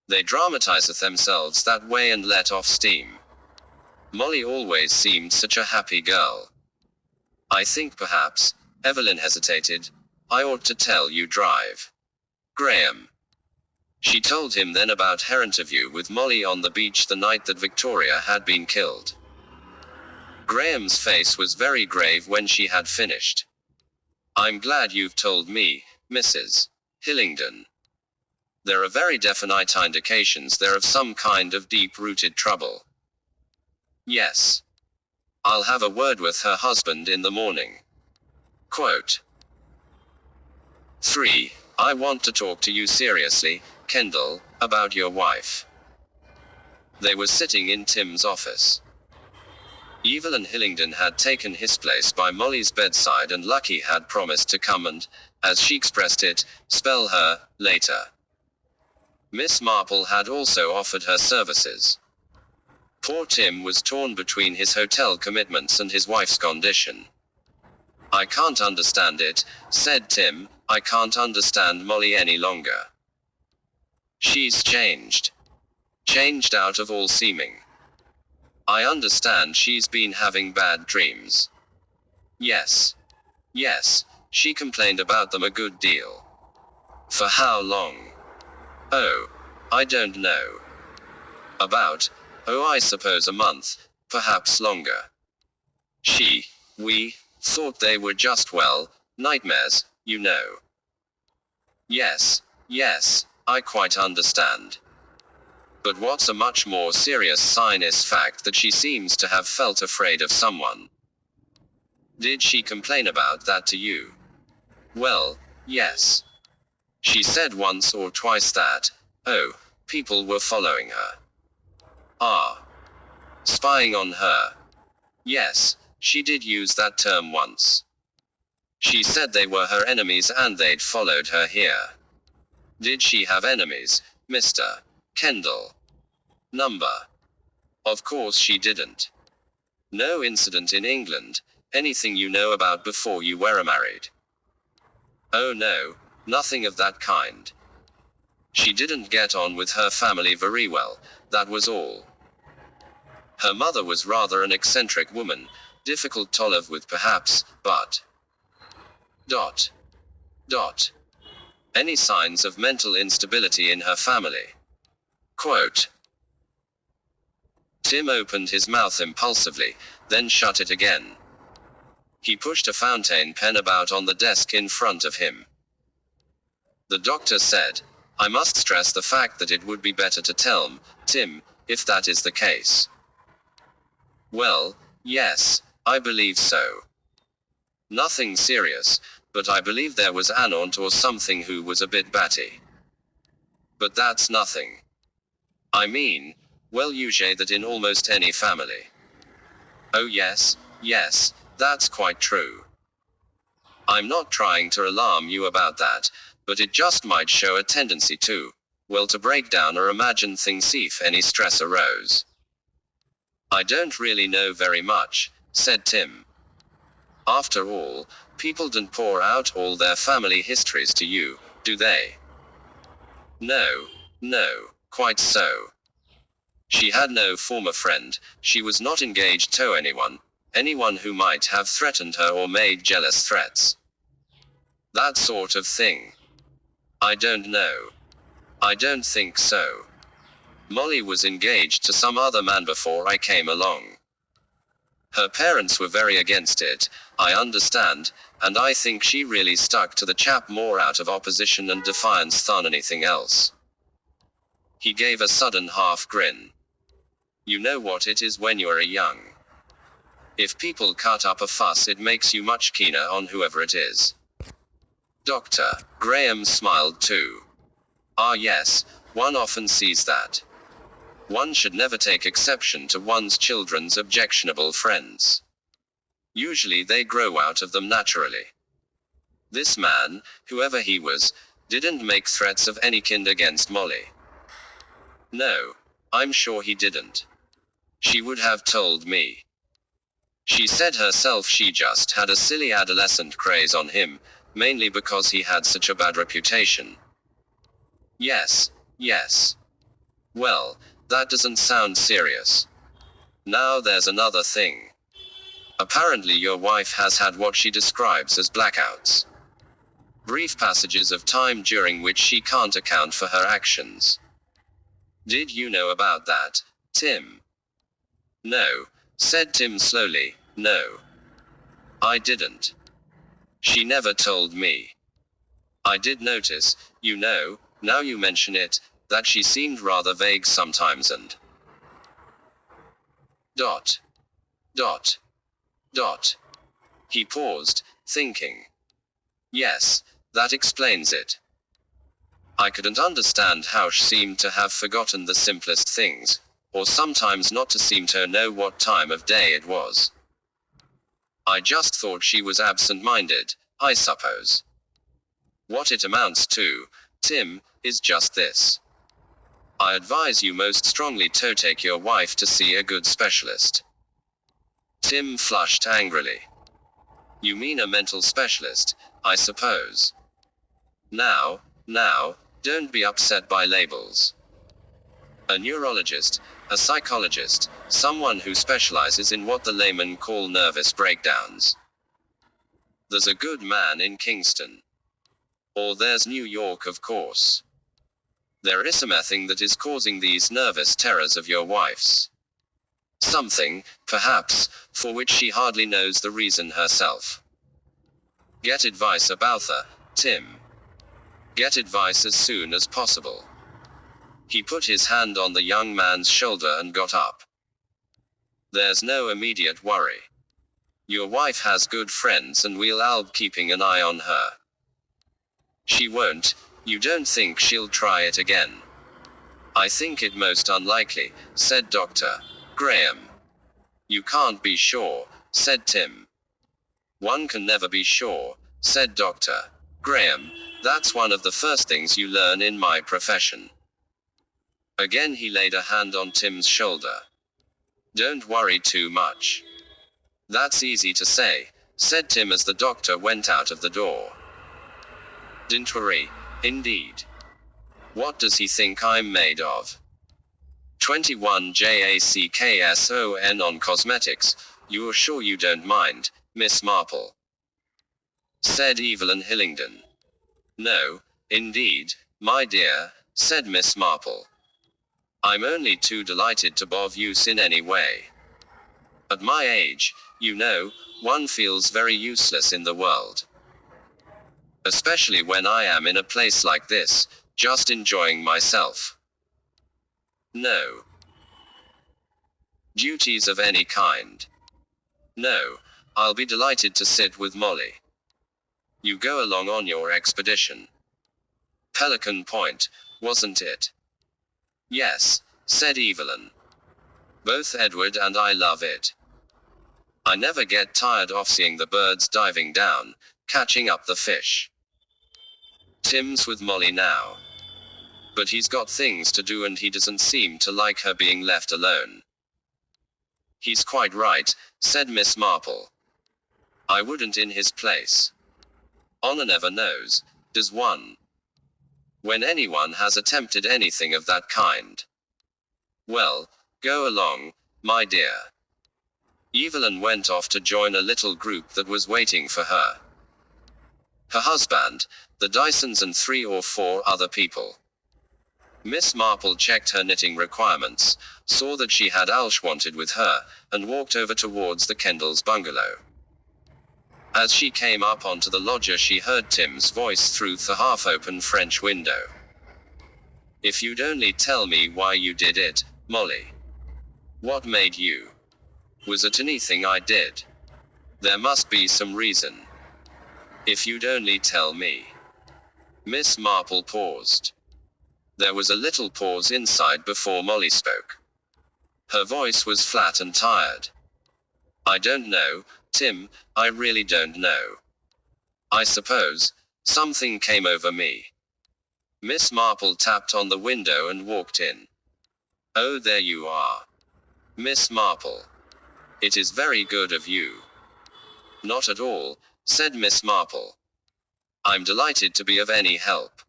They dramatize themselves that way and let off steam. Molly always seemed such a happy girl. I think perhaps, Evelyn hesitated, I ought to tell you drive. Graham. She told him then about her interview with Molly on the beach the night that Victoria had been killed. Graham's face was very grave when she had finished. I'm glad you've told me, Mrs. Hillingdon. There are very definite indications there of some kind of deep-rooted trouble. Yes. I'll have a word with her husband in the morning. Quote. 3. I want to talk to you seriously, Kendall, about your wife. They were sitting in Tim's office. Evelyn Hillingdon had taken his place by Molly's bedside and Lucky had promised to come and, as she expressed it, spell her, later. Miss Marple had also offered her services. Poor Tim was torn between his hotel commitments and his wife's condition. I can't understand it, said Tim, I can't understand Molly any longer. She's changed. Changed out of all seeming. I understand she's been having bad dreams. Yes. Yes, she complained about them a good deal. For how long? Oh, I don't know. About, I suppose a month, perhaps longer. We thought they were just, well, nightmares, you know. Yes, I quite understand. But what's a much more serious sign is fact that she seems to have felt afraid of someone. Did she complain about that to you? Well, yes. She said once or twice that, people were following her. Ah. Spying on her. Yes, she did use that term once. She said they were her enemies and they'd followed her here. Did she have enemies, Mr. Kendall? Number. Of course she didn't. No incident in England, anything you know about before you were married? Oh no, nothing of that kind. She didn't get on with her family very well, that was all. Her mother was rather an eccentric woman, difficult to live with perhaps, but... Any signs of mental instability in her family? Quote. Tim opened his mouth impulsively, then shut it again. He pushed a fountain pen about on the desk in front of him. The doctor said, I must stress the fact that it would be better to tell Tim, if that is the case. Well, yes, I believe so. Nothing serious, but I believe there was an aunt or something who was a bit batty. But that's nothing. I mean, well, usually that in almost any family. Oh yes, that's quite true. I'm not trying to alarm you about that, but it just might show a tendency to, well, to break down or imagine things if any stress arose. I don't really know very much, said Tim. After all, people don't pour out all their family histories to you, do they? No, quite so. She had no former friend, she was not engaged to anyone who might have threatened her or made jealous threats. That sort of thing. I don't know. I don't think so. Molly was engaged to some other man before I came along. Her parents were very against it, I understand, and I think she really stuck to the chap more out of opposition and defiance than anything else. He gave a sudden half grin. You know what it is when you're young. If people cut up a fuss, it makes you much keener on whoever it is. Dr. Graham smiled too. Ah yes, one often sees that. One should never take exception to one's children's objectionable friends. Usually they grow out of them naturally. This man, whoever he was, didn't make threats of any kind against Molly. No, I'm sure he didn't. She would have told me. She said herself she just had a silly adolescent craze on him, mainly because he had such a bad reputation. Yes. Well, that doesn't sound serious. Now there's another thing. Apparently your wife has had what she describes as blackouts. Brief passages of time during which she can't account for her actions. Did you know about that, Tim? No, said Tim slowly, no. I didn't. She never told me. I did notice, now you mention it, that she seemed rather vague sometimes and... He paused, thinking. Yes, that explains it. I couldn't understand how she seemed to have forgotten the simplest things, or sometimes not to seem to know what time of day it was. I just thought she was absent-minded, I suppose. What it amounts to, Tim, is just this. I advise you most strongly to take your wife to see a good specialist. Tim flushed angrily. You mean a mental specialist, I suppose. Now, don't be upset by labels. A neurologist, a psychologist, someone who specializes in what the laymen call nervous breakdowns. There's a good man in Kingston. Or there's New York, of course. There is something that is causing these nervous terrors of your wife's. Something, perhaps, for which she hardly knows the reason herself. Get advice about her, Tim. Get advice as soon as possible. He put his hand on the young man's shoulder and got up. There's no immediate worry. Your wife has good friends and I'll be keeping an eye on her. She won't. You don't think she'll try it again? I think it most unlikely, said Dr. Graham. You can't be sure, said Tim. One can never be sure, said Dr. Graham. That's one of the first things you learn in my profession. Again he laid a hand on Tim's shoulder. Don't worry too much. That's easy to say, said Tim as the doctor went out of the door. Don't worry, indeed. What does he think I'm made of? 21 JACKSON on cosmetics. You're sure you don't mind, Miss Marple? Said Evelyn Hillingdon. No, indeed, my dear, said Miss Marple. I'm only too delighted to be of use in any way. At my age, you know, one feels very useless in the world. Especially when I am in a place like this, just enjoying myself. No. Duties of any kind. No, I'll be delighted to sit with Molly. You go along on your expedition. Pelican Point, wasn't it? Yes, said Evelyn. Both Edward and I love it. I never get tired of seeing the birds diving down, catching up the fish. Tim's with Molly now. But he's got things to do and he doesn't seem to like her being left alone. He's quite right, said Miss Marple. I wouldn't in his place. Honor never knows, does one? When anyone has attempted anything of that kind. Well, go along, my dear. Evelyn went off to join a little group that was waiting for her. Her husband, the Dysons and 3 or 4 other people. Miss Marple checked her knitting requirements, saw that she had Alsh wanted with her, and walked over towards the Kendalls' bungalow. As she came up onto the loggia she heard Tim's voice through the half-open French window. If you'd only tell me why you did it, Molly. What made you? Was it anything I did? There must be some reason. If you'd only tell me. Miss Marple paused. There was a little pause inside before Molly spoke. Her voice was flat and tired. I don't know, Tim, I really don't know. I suppose, something came over me. Miss Marple tapped on the window and walked in. Oh, there you are. Miss Marple. It is very good of you. Not at all, said Miss Marple. I'm delighted to be of any help.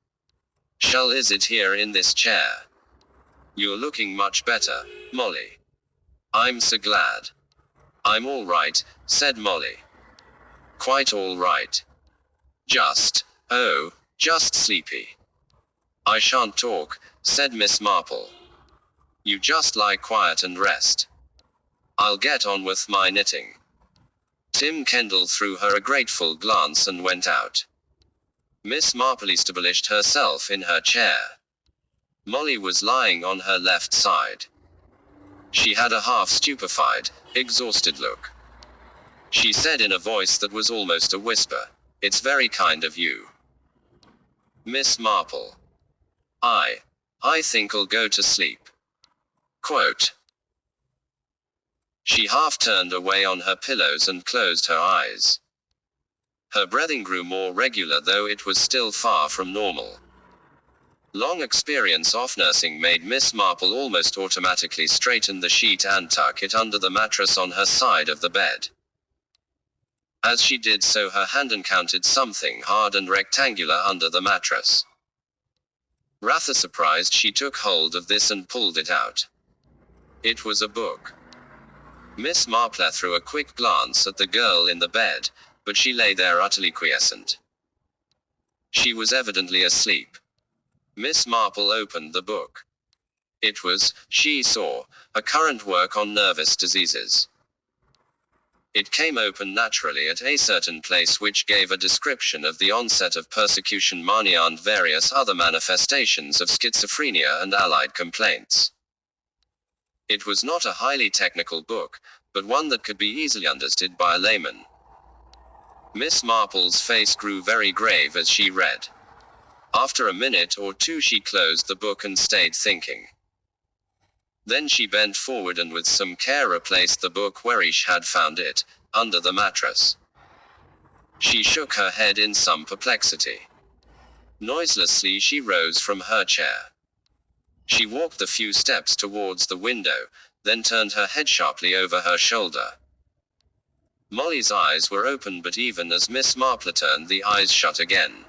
Is it here in this chair? You're looking much better, Molly. I'm so glad. I'm all right, said Molly. Quite all right. Just sleepy. I shan't talk, said Miss Marple. You just lie quiet and rest. I'll get on with my knitting. Tim Kendall threw her a grateful glance and went out. Miss Marple established herself in her chair. Molly was lying on her left side. She had a half-stupefied, exhausted look. She said in a voice that was almost a whisper, "It's very kind of you, Miss Marple. I think I'll go to sleep." Quote. She half turned away on her pillows and closed her eyes. Her breathing grew more regular, though it was still far from normal. Long experience of nursing made Miss Marple almost automatically straighten the sheet and tuck it under the mattress on her side of the bed. As she did so, her hand encountered something hard and rectangular under the mattress. Rather surprised, she took hold of this and pulled it out. It was a book. Miss Marple threw a quick glance at the girl in the bed, but she lay there utterly quiescent. She was evidently asleep. Miss Marple opened the book. It was, she saw, a current work on nervous diseases. It came open naturally at a certain place which gave a description of the onset of persecution mania and various other manifestations of schizophrenia and allied complaints. It was not a highly technical book, but one that could be easily understood by a layman. Miss Marple's face grew very grave as she read. After a minute or two she closed the book and stayed thinking. Then she bent forward and with some care replaced the book where she had found it, under the mattress. She shook her head in some perplexity. Noiselessly she rose from her chair. She walked the few steps towards the window, then turned her head sharply over her shoulder. Molly's eyes were open, but even as Miss Marple turned, the eyes shut again.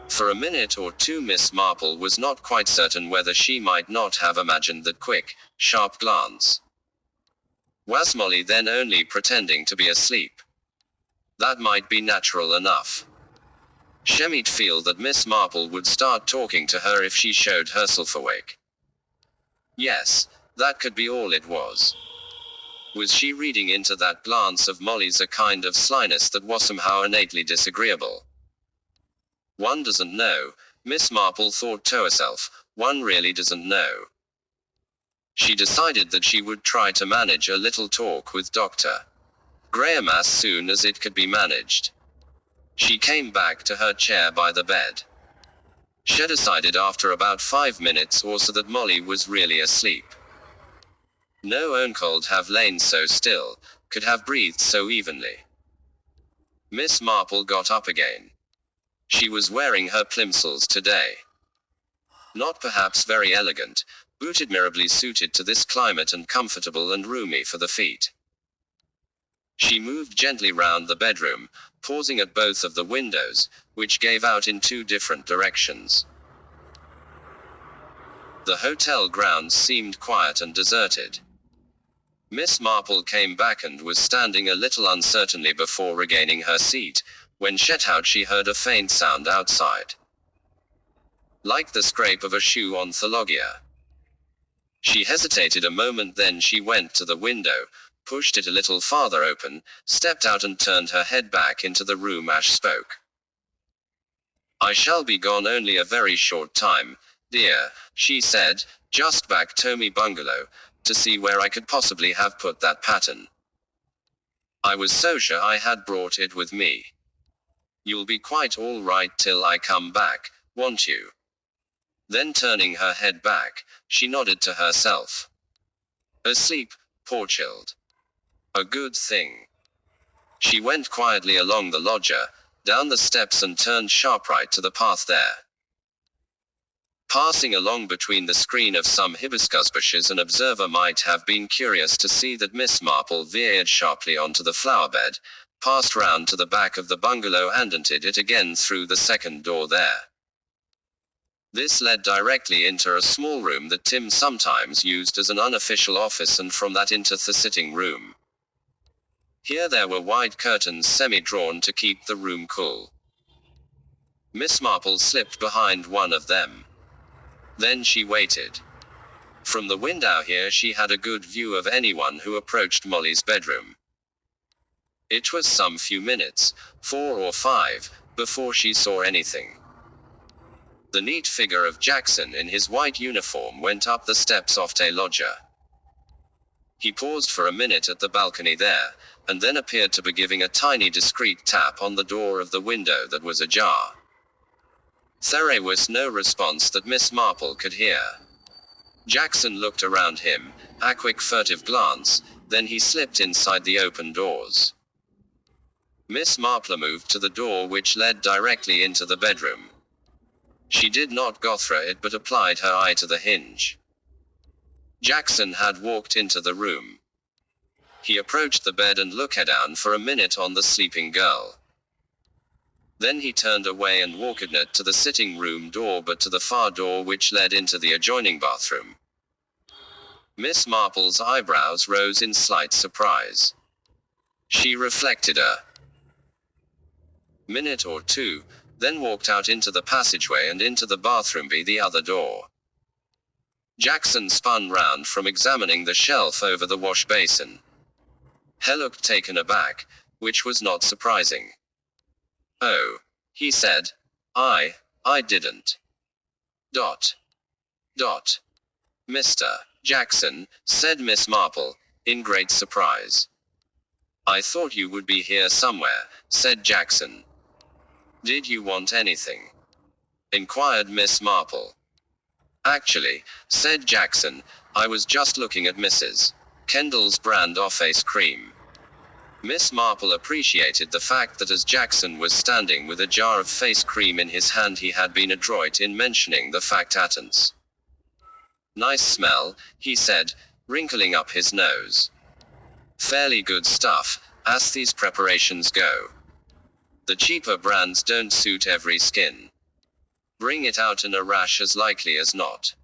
For a minute or two Miss Marple was not quite certain whether she might not have imagined that quick, sharp glance. Was Molly then only pretending to be asleep? That might be natural enough. She might feel that Miss Marple would start talking to her if she showed herself awake. Yes, that could be all it was. Was she reading into that glance of Molly's a kind of slyness that was somehow innately disagreeable? One doesn't know, Miss Marple thought to herself, one really doesn't know. She decided that she would try to manage a little talk with Dr. Graham as soon as it could be managed. She came back to her chair by the bed. She decided after about 5 minutes or so that Molly was really asleep. No one could have lain so still, could have breathed so evenly. Miss Marple got up again. She was wearing her plimsolls today. Not perhaps very elegant, but admirably suited to this climate and comfortable and roomy for the feet. She moved gently round the bedroom, pausing at both of the windows, which gave out in 2 different directions. The hotel grounds seemed quiet and deserted. Miss Marple came back and was standing a little uncertainly before regaining her seat, when she heard a faint sound outside. Like the scrape of a shoe on thologia. She hesitated a moment, then she went to the window, pushed it a little farther open, stepped out and turned her head back into the room as she spoke. "I shall be gone only a very short time, dear," she said, "just back to me bungalow, to see where I could possibly have put that pattern. I was so sure I had brought it with me. You'll be quite all right till I come back, won't you?" Then turning her head back, she nodded to herself. Asleep, poor child. A good thing. She went quietly along the loggia, down the steps and turned sharp right to the path there. Passing along between the screen of some hibiscus bushes, an observer might have been curious to see that Miss Marple veered sharply onto the flower bed, passed round to the back of the bungalow and entered it again through the second door there. This led directly into a small room that Tim sometimes used as an unofficial office, and from that into the sitting room. Here there were wide curtains semi-drawn to keep the room cool. Miss Marple slipped behind one of them. Then she waited. From the window here she had a good view of anyone who approached Molly's bedroom. It was some few minutes, 4 or 5, before she saw anything. The neat figure of Jackson in his white uniform went up the steps of a loggia. He paused for a minute at the balcony there, and then appeared to be giving a tiny discreet tap on the door of the window that was ajar. There was no response that Miss Marple could hear. Jackson looked around him, a quick furtive glance, then he slipped inside the open doors. Miss Marple moved to the door which led directly into the bedroom. She did not go through it but applied her eye to the hinge. Jackson had walked into the room. He approached the bed and looked down for a minute on the sleeping girl. Then he turned away and walked not to the sitting room door but to the far door which led into the adjoining bathroom. Miss Marple's eyebrows rose in slight surprise. She reflected a minute or two, then walked out into the passageway and into the bathroom by the other door. Jackson spun round from examining the shelf over the wash basin. He looked taken aback, which was not surprising. "Oh," he said, I didn't. Mr. Jackson, said Miss Marple, in great surprise. "I thought you would be here somewhere," said Jackson. "Did you want anything?" inquired Miss Marple. "Actually," said Jackson, "I was just looking at Mrs. Kendall's brand of face cream." Miss Marple appreciated the fact that as Jackson was standing with a jar of face cream in his hand, he had been adroit in mentioning the fact at once. "Nice smell," he said, wrinkling up his nose. "Fairly good stuff, as these preparations go. The cheaper brands don't suit every skin. Bring it out in a rash as likely as not.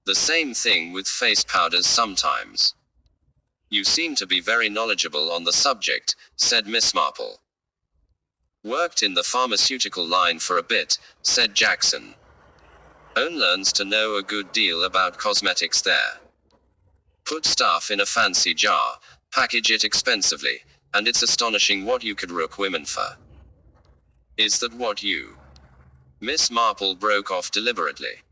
The same thing with face powders sometimes." "You seem to be very knowledgeable on the subject," said Miss Marple. "Worked in the pharmaceutical line for a bit," said Jackson. "One learns to know a good deal about cosmetics there. Put stuff in a fancy jar, package it expensively, and it's astonishing what you could rook women for." "Is that what you—" Miss Marple broke off deliberately.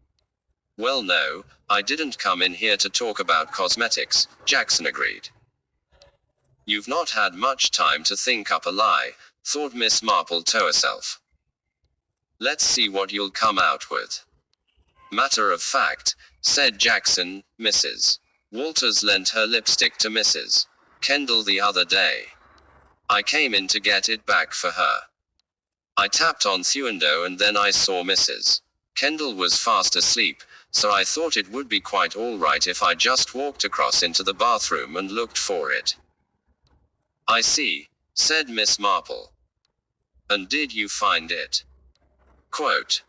"Well, no, I didn't come in here to talk about cosmetics," Jackson agreed. "You've not had much time to think up a lie," thought Miss Marple to herself. "Let's see what you'll come out with." "Matter of fact," said Jackson, "Mrs. Walters lent her lipstick to Mrs. Kendall the other day. I came in to get it back for her. I tapped on the window and then I saw Mrs. Kendall was fast asleep, so I thought it would be quite all right if I just walked across into the bathroom and looked for it." "I see," said Miss Marple. "And did you find it?" Quote.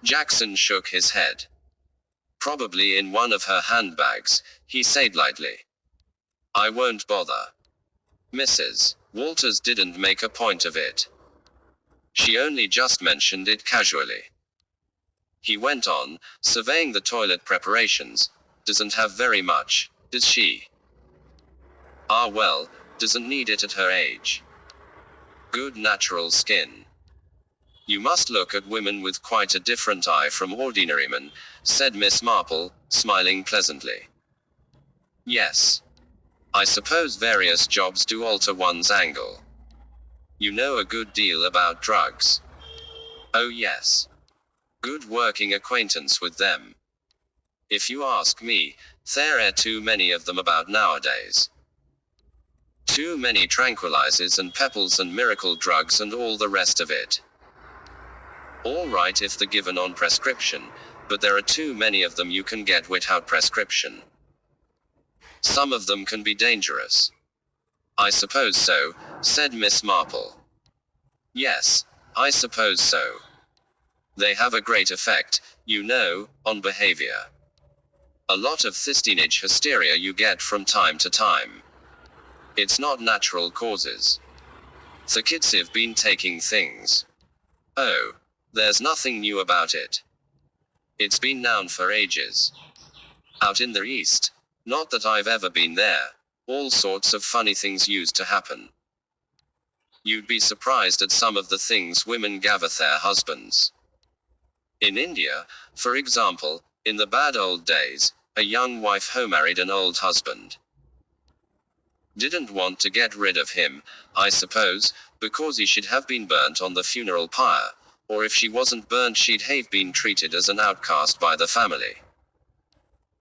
Jackson shook his head. "Probably in one of her handbags," he said lightly. "I won't bother. Mrs. Walters didn't make a point of it. She only just mentioned it casually." He went on, surveying the toilet preparations. "Doesn't have very much, does she?" "Ah well, doesn't need it at her age. Good natural skin. You must look at women with quite a different eye from ordinary men," said Miss Marple, smiling pleasantly. "Yes. I suppose various jobs do alter one's angle. You know a good deal about drugs." "Oh yes. Good working acquaintance with them. If you ask me, there are too many of them about nowadays. Too many tranquilizers and pebbles and miracle drugs and all the rest of it. All right if they're given on prescription, but there are too many of them you can get without prescription. Some of them can be dangerous." "I suppose so," said Miss Marple. "Yes, I suppose so. They have a great effect, you know, on behavior. A lot of this teenage hysteria you get from time to time. It's not natural causes. The kids have been taking things. Oh, there's nothing new about it. It's been known for ages. Out in the East, not that I've ever been there, all sorts of funny things used to happen. You'd be surprised at some of the things women gather their husbands. In India, for example, in the bad old days, a young wife married an old husband. Didn't want to get rid of him, I suppose, because he should have been burnt on the funeral pyre, or if she wasn't burnt she'd have been treated as an outcast by the family.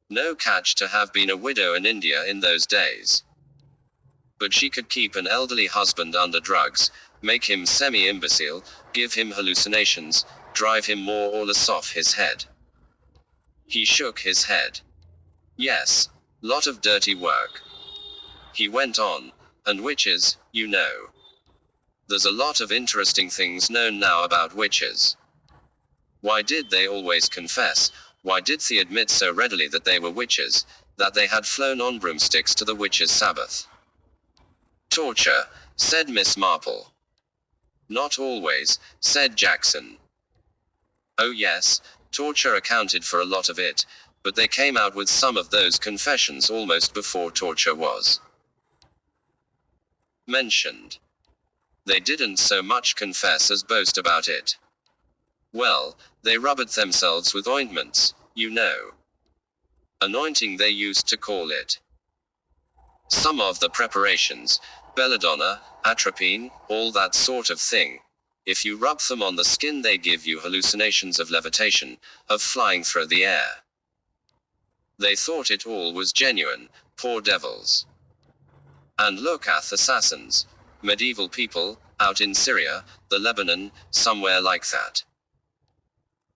No catch to have been a widow in India in those days. But she could keep an elderly husband under drugs, make him semi-imbecile, give him hallucinations, drive him more or less off his head." He shook his head. "Yes, lot of dirty work." He went on, "And witches, you know. There's a lot of interesting things known now about witches. Why did they always confess? Why did they admit so readily that they were witches, that they had flown on broomsticks to the witches' Sabbath?" "Torture," said Miss Marple. Not always, said Jackson. Oh yes, torture accounted for a lot of it, but they came out with some of those confessions almost before torture was mentioned. They didn't so much confess as boast about it. Well, they rubbed themselves with ointments, you know. Anointing they used to call it. Some of the preparations, belladonna, atropine, all that sort of thing. If you rub them on the skin they give you hallucinations of levitation, of flying through the air. They thought it all was genuine, poor devils. And look at assassins. Medieval people, out in Syria, the Lebanon, somewhere like that.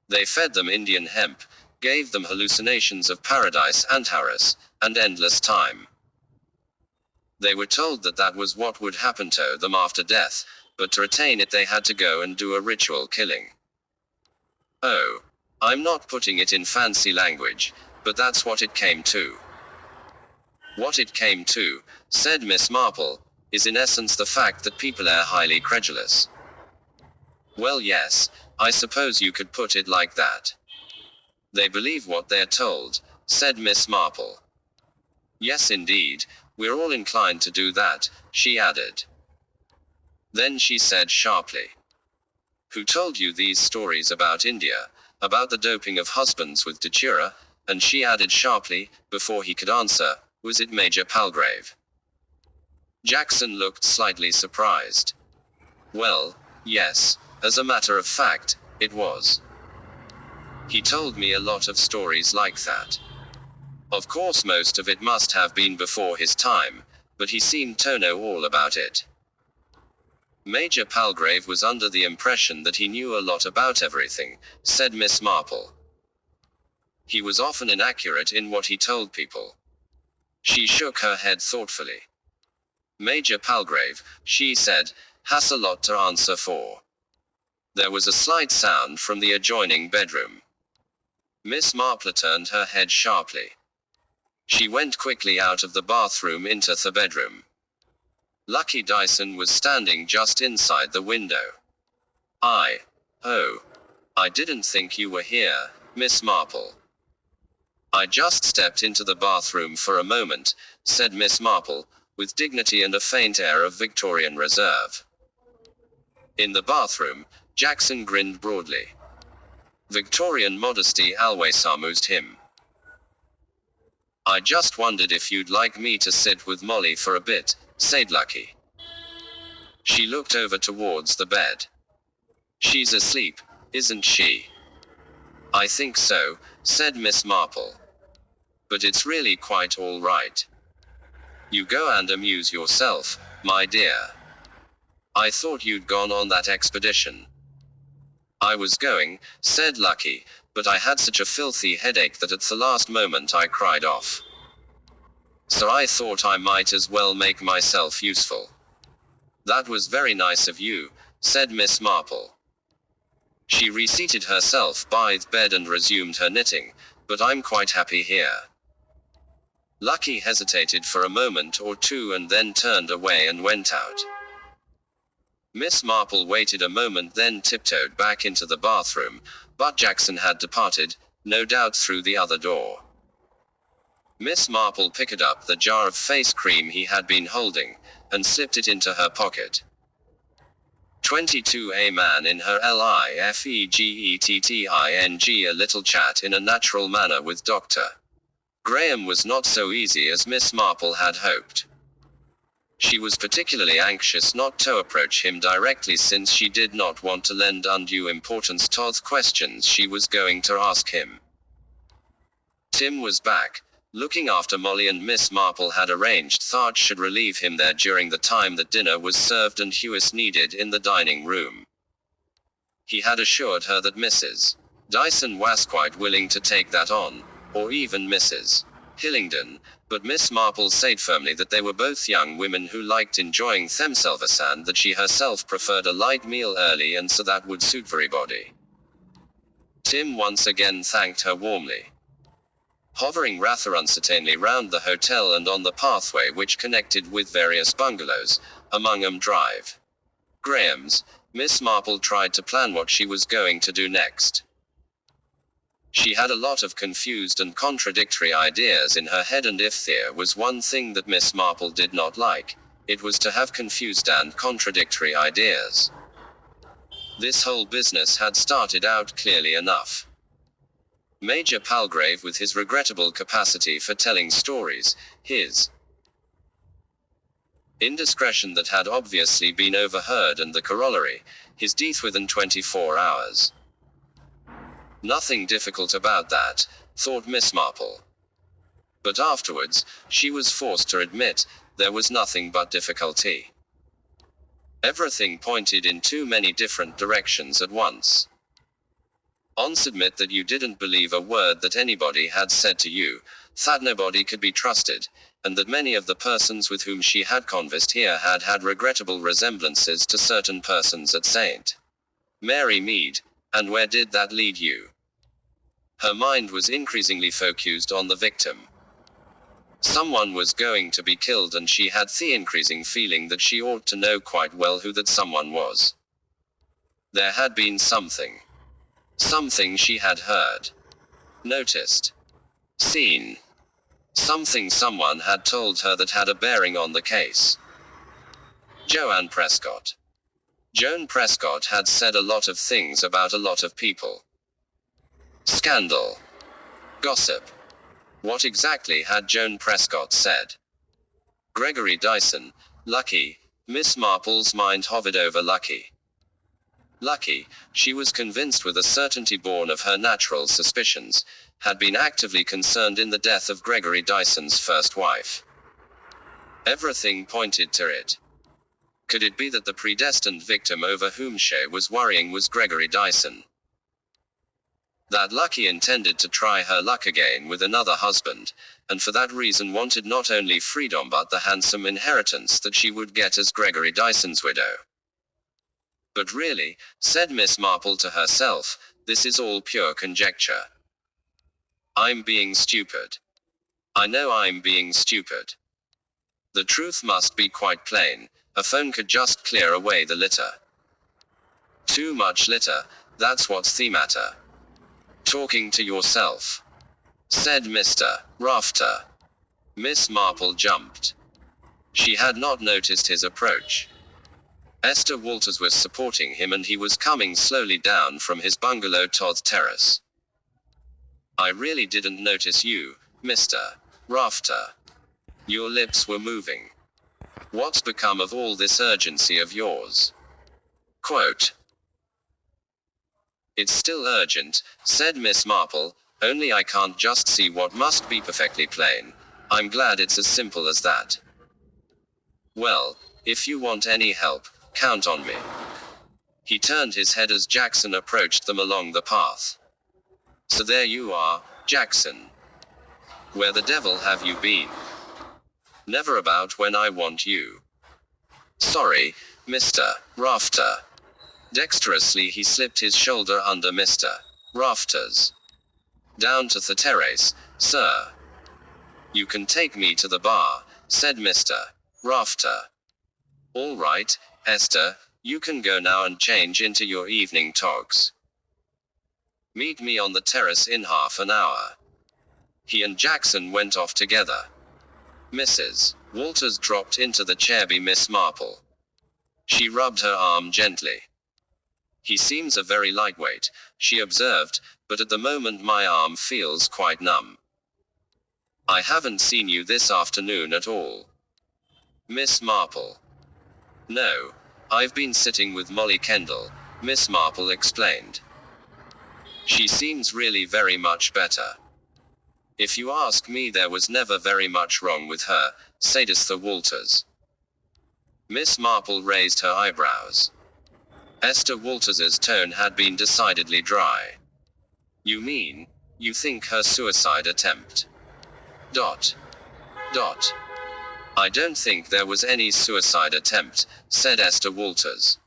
They fed them Indian hemp, gave them hallucinations of paradise and Haris, and endless time. They were told that that was what would happen to them after death, but to retain it they had to go and do a ritual killing. Oh, I'm not putting it in fancy language, but that's what it came to. What it came to, said Miss Marple, is in essence the fact that people are highly credulous. Well yes, I suppose you could put it like that. They believe what they're told, said Miss Marple. Yes indeed, we're all inclined to do that, she added. Then she said sharply. Who told you these stories about India, about the doping of husbands with datura? And she added sharply, before he could answer, was it Major Palgrave? Jackson looked slightly surprised. Well, yes, as a matter of fact, it was. He told me a lot of stories like that. Of course most of it must have been before his time, but he seemed to know all about it. Major Palgrave was under the impression that he knew a lot about everything, said Miss Marple. He was often inaccurate in what he told people. She shook her head thoughtfully. Major Palgrave, she said, has a lot to answer for. There was a slight sound from the adjoining bedroom. Miss Marple turned her head sharply. She went quickly out of the bathroom into the bedroom. Lucky Dyson was standing just inside the window. Oh, I didn't think you were here, Miss Marple. I just stepped into the bathroom for a moment, said Miss Marple, with dignity and a faint air of Victorian reserve. In the bathroom, Jackson grinned broadly. Victorian modesty always amused him. I just wondered if you'd like me to sit with Molly for a bit, said Lucky. She looked over towards the bed. She's asleep, isn't she? I think so, said Miss Marple. But it's really quite all right. You go and amuse yourself, my dear. I thought you'd gone on that expedition. I was going, said Lucky, but I had such a filthy headache that at the last moment I cried off. So I thought I might as well make myself useful. That was very nice of you, said Miss Marple. She reseated herself by the bed and resumed her knitting, but I'm quite happy here. Lucky hesitated for a moment or two and then turned away and went out. Miss Marple waited a moment then tiptoed back into the bathroom, but Jackson had departed, no doubt through the other door. Miss Marple picked up the jar of face cream he had been holding, and slipped it into her pocket. 22 A man in her lifegetting a little chat in a natural manner with Dr. Graham was not so easy as Miss Marple had hoped. She was particularly anxious not to approach him directly since she did not want to lend undue importance to the questions she was going to ask him. Tim was back, looking after Molly, and Miss Marple had arranged Tharch should relieve him there during the time that dinner was served and Hewis needed in the dining room. He had assured her that Mrs. Dyson was quite willing to take that on, or even Mrs. Hillingdon, but Miss Marple said firmly that they were both young women who liked enjoying themselves and that she herself preferred a light meal early and so that would suit everybody. Tim once again thanked her warmly. Hovering rather uncertainly round the hotel and on the pathway which connected with various bungalows, among 'em Drive, Graham's, Miss Marple tried to plan what she was going to do next. She had a lot of confused and contradictory ideas in her head, and if there was one thing that Miss Marple did not like, it was to have confused and contradictory ideas. This whole business had started out clearly enough. Major Palgrave, with his regrettable capacity for telling stories, his indiscretion that had obviously been overheard, and the corollary, his death within 24 hours. Nothing difficult about that, thought Miss Marple. But afterwards, she was forced to admit, there was nothing but difficulty. Everything pointed in too many different directions at once. Admit that you didn't believe a word that anybody had said to you, that nobody could be trusted, and that many of the persons with whom she had conversed here had had regrettable resemblances to certain persons at St. Mary Mead, and where did that lead you? Her mind was increasingly focused on the victim. Someone was going to be killed, and she had the increasing feeling that she ought to know quite well who that someone was. There had been something she had heard, noticed, seen. Something someone had told her that had a bearing on the case. Joan Prescott. Joan Prescott had said a lot of things about a lot of people. Scandal. Gossip. What exactly had Joan Prescott said? Gregory Dyson, Lucky. Miss Marple's mind hovered over Lucky. Lucky, she was convinced with a certainty born of her natural suspicions, had been actively concerned in the death of Gregory Dyson's first wife. Everything pointed to it. Could it be that the predestined victim over whom she was worrying was Gregory Dyson? That Lucky intended to try her luck again with another husband, and for that reason wanted not only freedom but the handsome inheritance that she would get as Gregory Dyson's widow. But really, said Miss Marple to herself, this is all pure conjecture. I'm being stupid. I know I'm being stupid. The truth must be quite plain, a phone could just clear away the litter. Too much litter, that's what's the matter. Talking to yourself, said Mr. Rafter. Miss Marple jumped. She had not noticed his approach. Esther Walters was supporting him, and he was coming slowly down from his bungalow toward terrace. I really didn't notice you, Mr. Rafter. Your lips were moving. What's become of all this urgency of yours? Quote. It's still urgent, said Miss Marple, only I can't just see what must be perfectly plain. I'm glad it's as simple as that. Well, if you want any help, count on me. He turned his head as Jackson approached them along the path. So there you are, Jackson. Where the devil have you been? Never about when I want you. Sorry, Mr. Rafter. Dexterously he slipped his shoulder under Mr. Rafter's. Down to the terrace, sir. You can take me to the bar, said Mr. Rafter. All right, Esther, you can go now and change into your evening togs. Meet me on the terrace in half an hour. He and Jackson went off together. Mrs. Walters dropped into the chair by Miss Marple. She rubbed her arm gently. He seems a very lightweight, she observed, but at the moment my arm feels quite numb. I haven't seen you this afternoon at all. Miss Marple. No, I've been sitting with Molly Kendall, Miss Marple explained. She seems really very much better. If you ask me, there was never very much wrong with her, said Esther Walters. Miss Marple raised her eyebrows. Esther Walters's tone had been decidedly dry. You mean, you think her suicide attempt? Dot. I don't think there was any suicide attempt, said Esther Walters.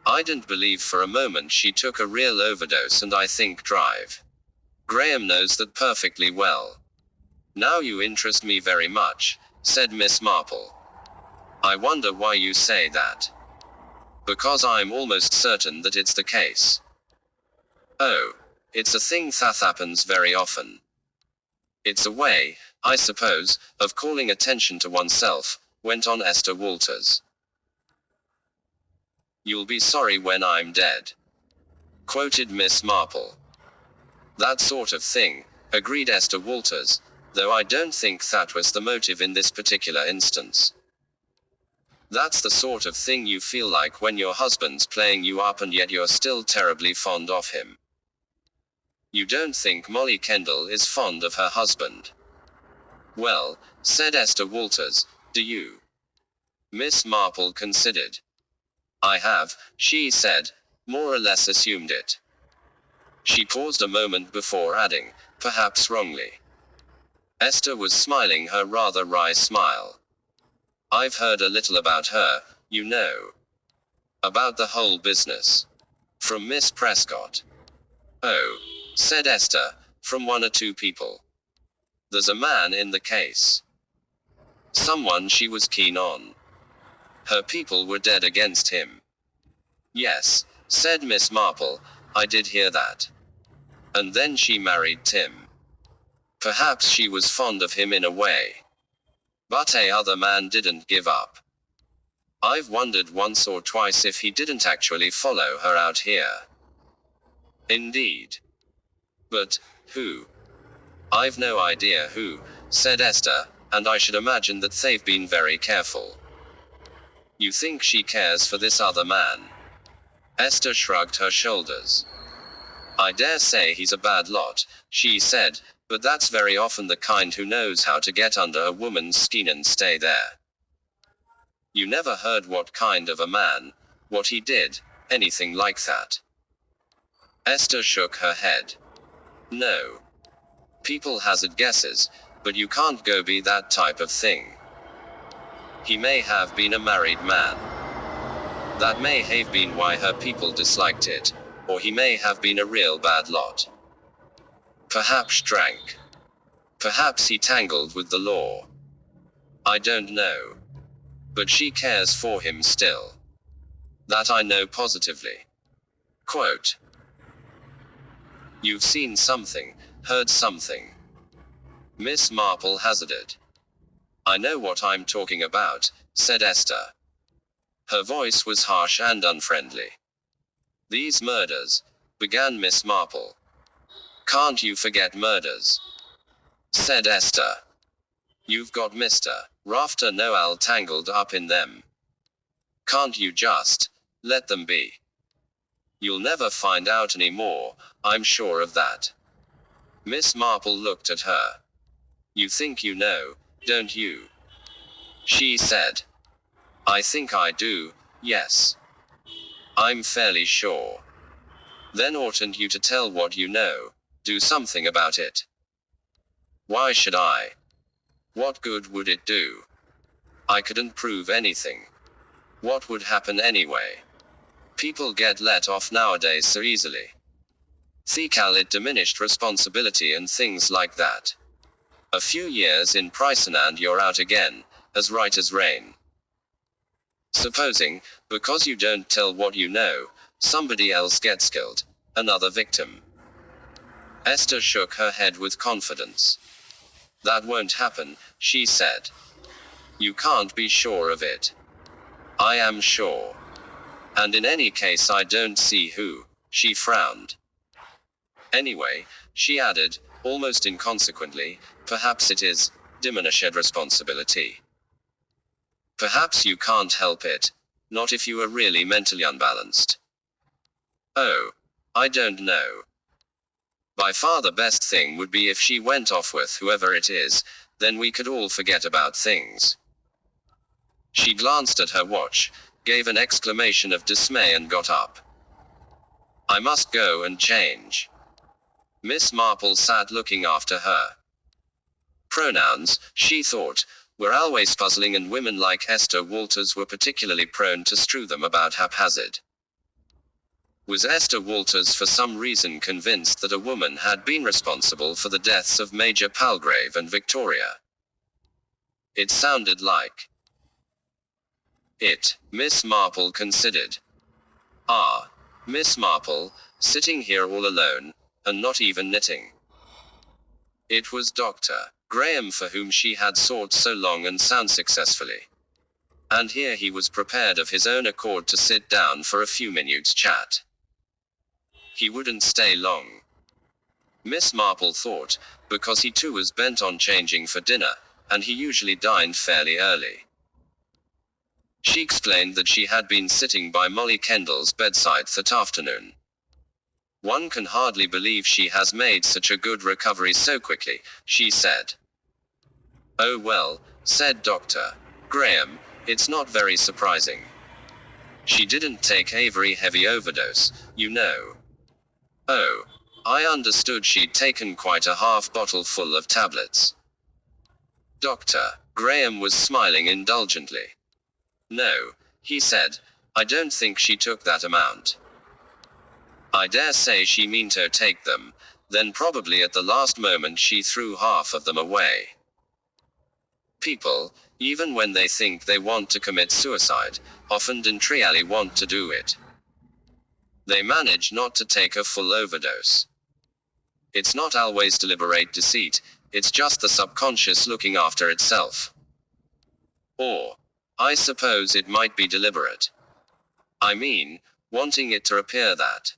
I didn't believe for a moment she took a real overdose, and I think drive. Graham knows that perfectly well. Now you interest me very much, said Miss Marple. I wonder why you say that. Because I'm almost certain that it's the case. Oh, it's a thing that happens very often. It's a way, I suppose, of calling attention to oneself, went on Esther Walters. You'll be sorry when I'm dead, quoted Miss Marple. That sort of thing, agreed Esther Walters, though I don't think that was the motive in this particular instance. That's the sort of thing you feel like when your husband's playing you up and yet you're still terribly fond of him. You don't think Molly Kendall is fond of her husband? Well, said Esther Walters, do you? Miss Marple considered. I have, she said, more or less assumed it. She paused a moment before adding, perhaps wrongly. Esther was smiling her rather wry smile. I've heard a little about her, you know. About the whole business. From Miss Prescott. Oh, said Esther, from one or two people. There's a man in the case. Someone she was keen on. Her people were dead against him. Yes, said Miss Marple, I did hear that. And then she married Tim. Perhaps she was fond of him in a way. But a other man didn't give up. I've wondered once or twice if he didn't actually follow her out here. Indeed. But, who? I've no idea who, said Esther, and I should imagine that they've been very careful. You think she cares for this other man? Esther shrugged her shoulders. I dare say he's a bad lot, she said, but that's very often the kind who knows how to get under a woman's skin and stay there. You never heard what kind of a man, what he did, anything like that? Esther shook her head. No. People hazard guesses, but you can't go be that type of thing. He may have been a married man. That may have been why her people disliked it, or he may have been a real bad lot. Perhaps drank. Perhaps he tangled with the law. I don't know. But she cares for him still. That I know positively. Quote. You've seen something, heard something. Miss Marple hazarded. I know what I'm talking about, said Esther. Her voice was harsh and unfriendly. These murders, began Miss Marple. Can't you forget murders? Said Esther. You've got Mr. Rafter Noel tangled up in them. Can't you just let them be? You'll never find out any more, I'm sure of that. Miss Marple looked at her. You think you know, don't you? She said. I think I do, yes. I'm fairly sure. Then oughtn't you to tell what you know, do something about it? Why should I? What good would it do? I couldn't prove anything. What would happen anyway? People get let off nowadays so easily. They call it diminished responsibility and things like that. A few years in prison and you're out again, as right as rain. Supposing, because you don't tell what you know, somebody else gets killed, another victim. Esther shook her head with confidence. That won't happen, she said. You can't be sure of it. I am sure. And in any case I don't see who, she frowned. Anyway, she added, almost inconsequently, perhaps it is diminished responsibility. Perhaps you can't help it, not if you are really mentally unbalanced. Oh, I don't know. By far the best thing would be if she went off with whoever it is, then we could all forget about things. She glanced at her watch, gave an exclamation of dismay and got up. I must go and change. Miss Marple sat looking after her. Pronouns, she thought, were always puzzling and women like Esther Walters were particularly prone to strew them about haphazard. Was Esther Walters for some reason convinced that a woman had been responsible for the deaths of Major Palgrave and Victoria? It sounded like it, Miss Marple considered. Ah, Miss Marple, sitting here all alone, and not even knitting. It was Dr. Graham for whom she had sought so long and so unsuccessfully. And here he was prepared of his own accord to sit down for a few minutes' chat. He wouldn't stay long, Miss Marple thought, because he too was bent on changing for dinner, and he usually dined fairly early. She explained that she had been sitting by Molly Kendall's bedside that afternoon. One can hardly believe she has made such a good recovery so quickly, she said. Oh well, said Dr. Graham, it's not very surprising. She didn't take a very heavy overdose, you know. Oh, I understood she'd taken quite a half bottle full of tablets. Dr. Graham was smiling indulgently. No, he said, I don't think she took that amount. I dare say she meant to take them, then probably at the last moment she threw half of them away. People, even when they think they want to commit suicide, often don't really want to do it. They manage not to take a full overdose. It's not always deliberate deceit, it's just the subconscious looking after itself. Or, I suppose it might be deliberate. I mean, wanting it to appear that.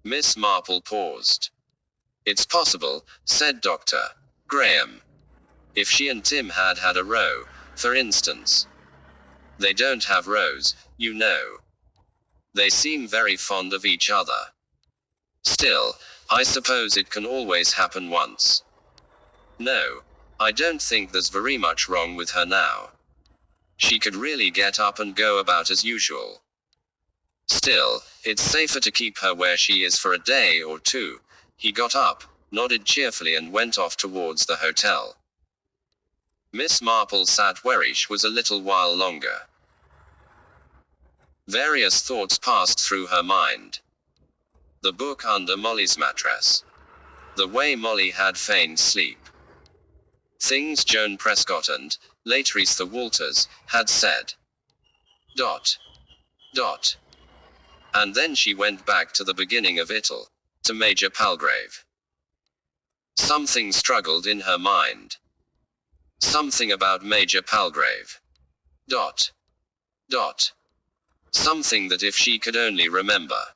Miss Marple paused. It's possible, said Dr. Graham. If she and Tim had had a row, for instance. They don't have rows, you know. They seem very fond of each other. Still, I suppose it can always happen once. No, I don't think there's very much wrong with her now. She could really get up and go about as usual. Still, it's safer to keep her where she is for a day or two. He got up, nodded cheerfully and went off towards the hotel. Miss Marple sat where she was a little while longer. Various thoughts passed through her mind. The book under Molly's mattress. The way Molly had feigned sleep. Things Joan Prescott and, later Esther Walters, had said. And then she went back to the beginning of it all, to Major Palgrave. Something struggled in her mind. Something about Major Palgrave. Something that if she could only remember.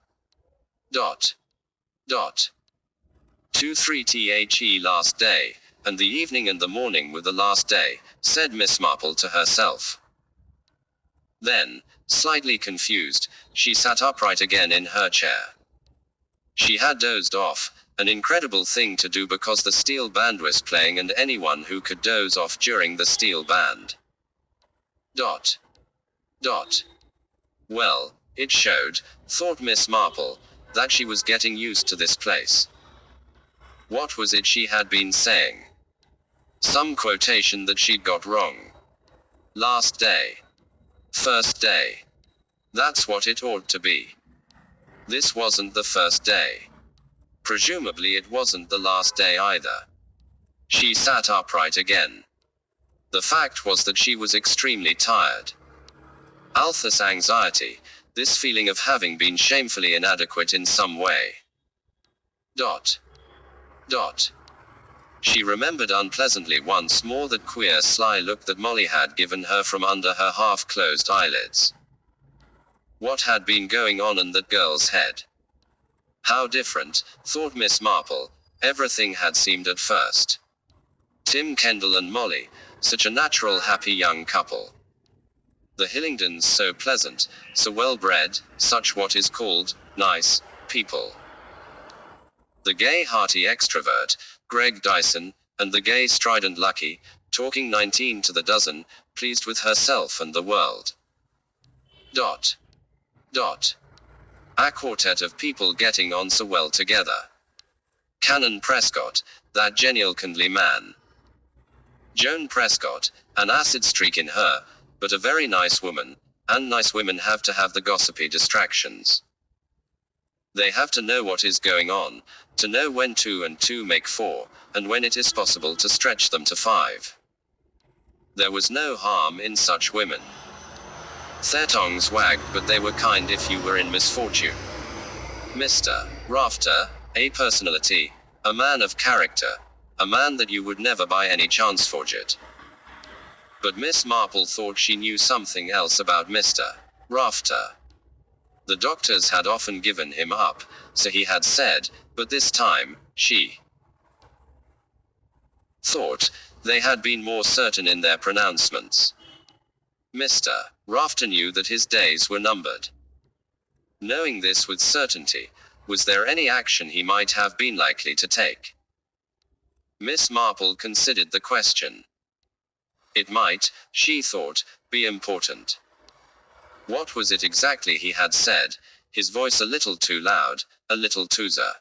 2-3 last day, and the evening and the morning were the last day, said Miss Marple to herself. Then, slightly confused, she sat upright again in her chair. She had dozed off, an incredible thing to do because the steel band was playing and anyone who could doze off during the steel band. Well, it showed, thought Miss Marple, that she was getting used to this place. What was it she had been saying? Some quotation that she'd got wrong. Last day. First day. That's what it ought to be. This wasn't the first day. Presumably it wasn't the last day either. She sat upright again. The fact was that she was extremely tired. Althus anxiety, this feeling of having been shamefully inadequate in some way. She remembered unpleasantly once more that queer sly look that Molly had given her from under her half-closed eyelids. What had been going on in that girl's head? How different, thought Miss Marple, everything had seemed at first. Tim Kendall and Molly, such a natural happy young couple. The Hillingdons so pleasant, so well-bred, such what is called, nice, people. The gay hearty extrovert, Greg Dyson, and the gay strident Lucky, talking 19 to the dozen, pleased with herself and the world. A quartet of people getting on so well together. Canon Prescott, that genial kindly man. Joan Prescott, an acid streak in her, but a very nice woman, and nice women have to have the gossipy distractions. They have to know what is going on, to know when 2 and 2 make 4, and when it is possible to stretch them to 5. There was no harm in such women. Their tongues wagged, but they were kind if you were in misfortune. Mr. Rafter, a personality, a man of character, a man that you would never by any chance forget. But Miss Marple thought she knew something else about Mr. Rafter. The doctors had often given him up, so he had said, but this time, she thought, they had been more certain in their pronouncements. Mr. Rafter knew that his days were numbered. Knowing this with certainty, was there any action he might have been likely to take? Miss Marple considered the question. It might, she thought, be important. What was it exactly he had said, his voice a little too loud, a little tooser?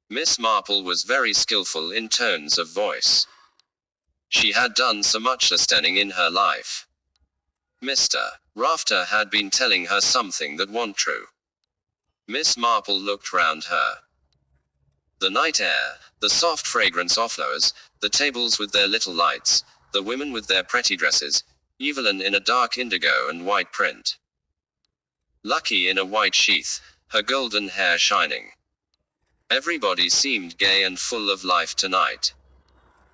Miss Marple was very skillful in tones of voice. She had done so much listening in her life. Mr. Rafter had been telling her something that wasn't true. Miss Marple looked round her. The night air, the soft fragrance of flowers, the tables with their little lights, the women with their pretty dresses, Evelyn in a dark indigo and white print. Lucky in a white sheath, her golden hair shining. Everybody seemed gay and full of life tonight.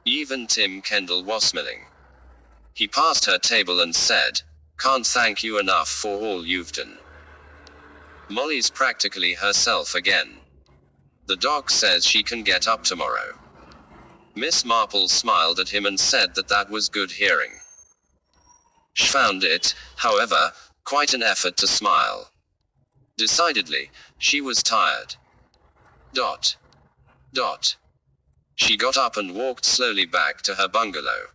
Even Tim Kendall was smiling. He passed her table and said, "Can't thank you enough for all you've done. Molly's practically herself again. The doc says she can get up tomorrow." Miss Marple smiled at him and said that was good hearing. She found it, however, quite an effort to smile. Decidedly, she was tired. Dot. Dot. She got up and walked slowly back to her bungalow.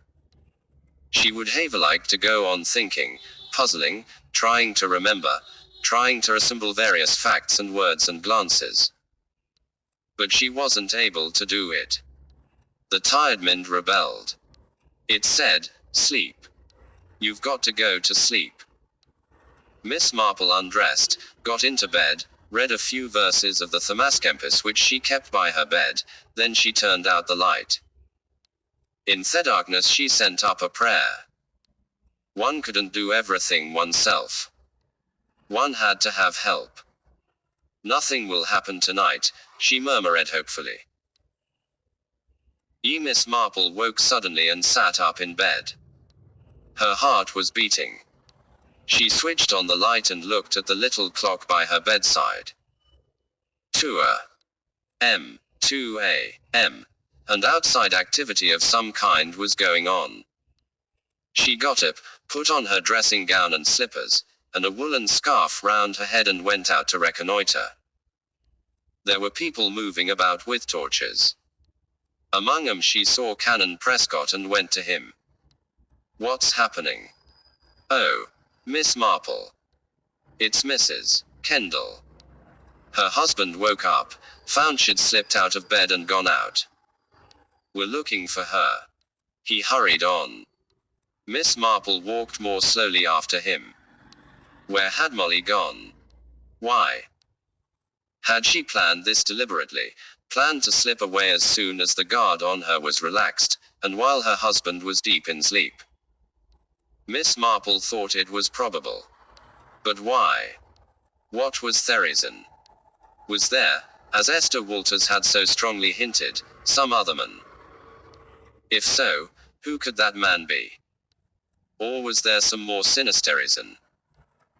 She would have liked to go on thinking, puzzling, trying to remember, trying to assemble various facts and words and glances. But she wasn't able to do it. The tired mind rebelled. It said, "Sleep. You've got to go to sleep." Miss Marple undressed, got into bed, read a few verses of the Thomas Kempis which she kept by her bed, then she turned out the light. In the darkness she sent up a prayer. One couldn't do everything oneself. One had to have help. "Nothing will happen tonight," she murmured hopefully. Miss Marple woke suddenly and sat up in bed. Her heart was beating. She switched on the light and looked at the little clock by her bedside. 2 a.m., 2 a.m., and outside activity of some kind was going on. She got up, put on her dressing gown and slippers, and a woolen scarf round her head and went out to reconnoiter. There were people moving about with torches. Among them she saw Canon Prescott and went to him. "What's happening?" "Oh, Miss Marple. It's Mrs. Kendall." Her husband woke up, found she'd slipped out of bed and gone out. "We're looking for her." He hurried on. Miss Marple walked more slowly after him. Where had Molly gone? Why? Had she planned this deliberately, planned to slip away as soon as the guard on her was relaxed, and while her husband was deep in sleep? Miss Marple thought it was probable. But why? What was the reason? Was there, as Esther Walters had so strongly hinted, some other man? If so, who could that man be? Or was there some more sinister reason?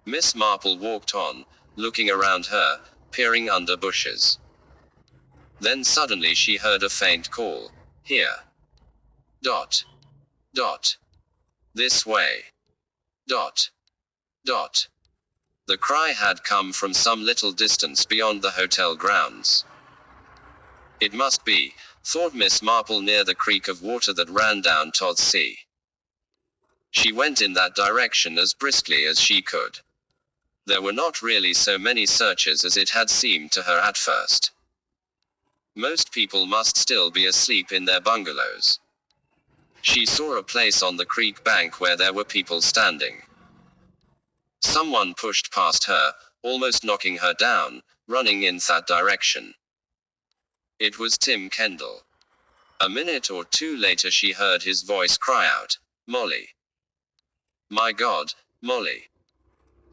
Miss Marple walked on, looking around her, peering under bushes. Then suddenly she heard a faint call. "Here. Dot. Dot. This way. Dot. Dot." The cry had come from some little distance beyond the hotel grounds. It must be, thought Miss Marple, near the creek of water that ran down toward the sea. She went in that direction as briskly as she could. There were not really so many searchers as it had seemed to her at first. Most people must still be asleep in their bungalows. She saw a place on the creek bank where there were people standing. Someone pushed past her, almost knocking her down, running in that direction. It was Tim Kendall. A minute or two later she heard his voice cry out, "Molly. My God, Molly."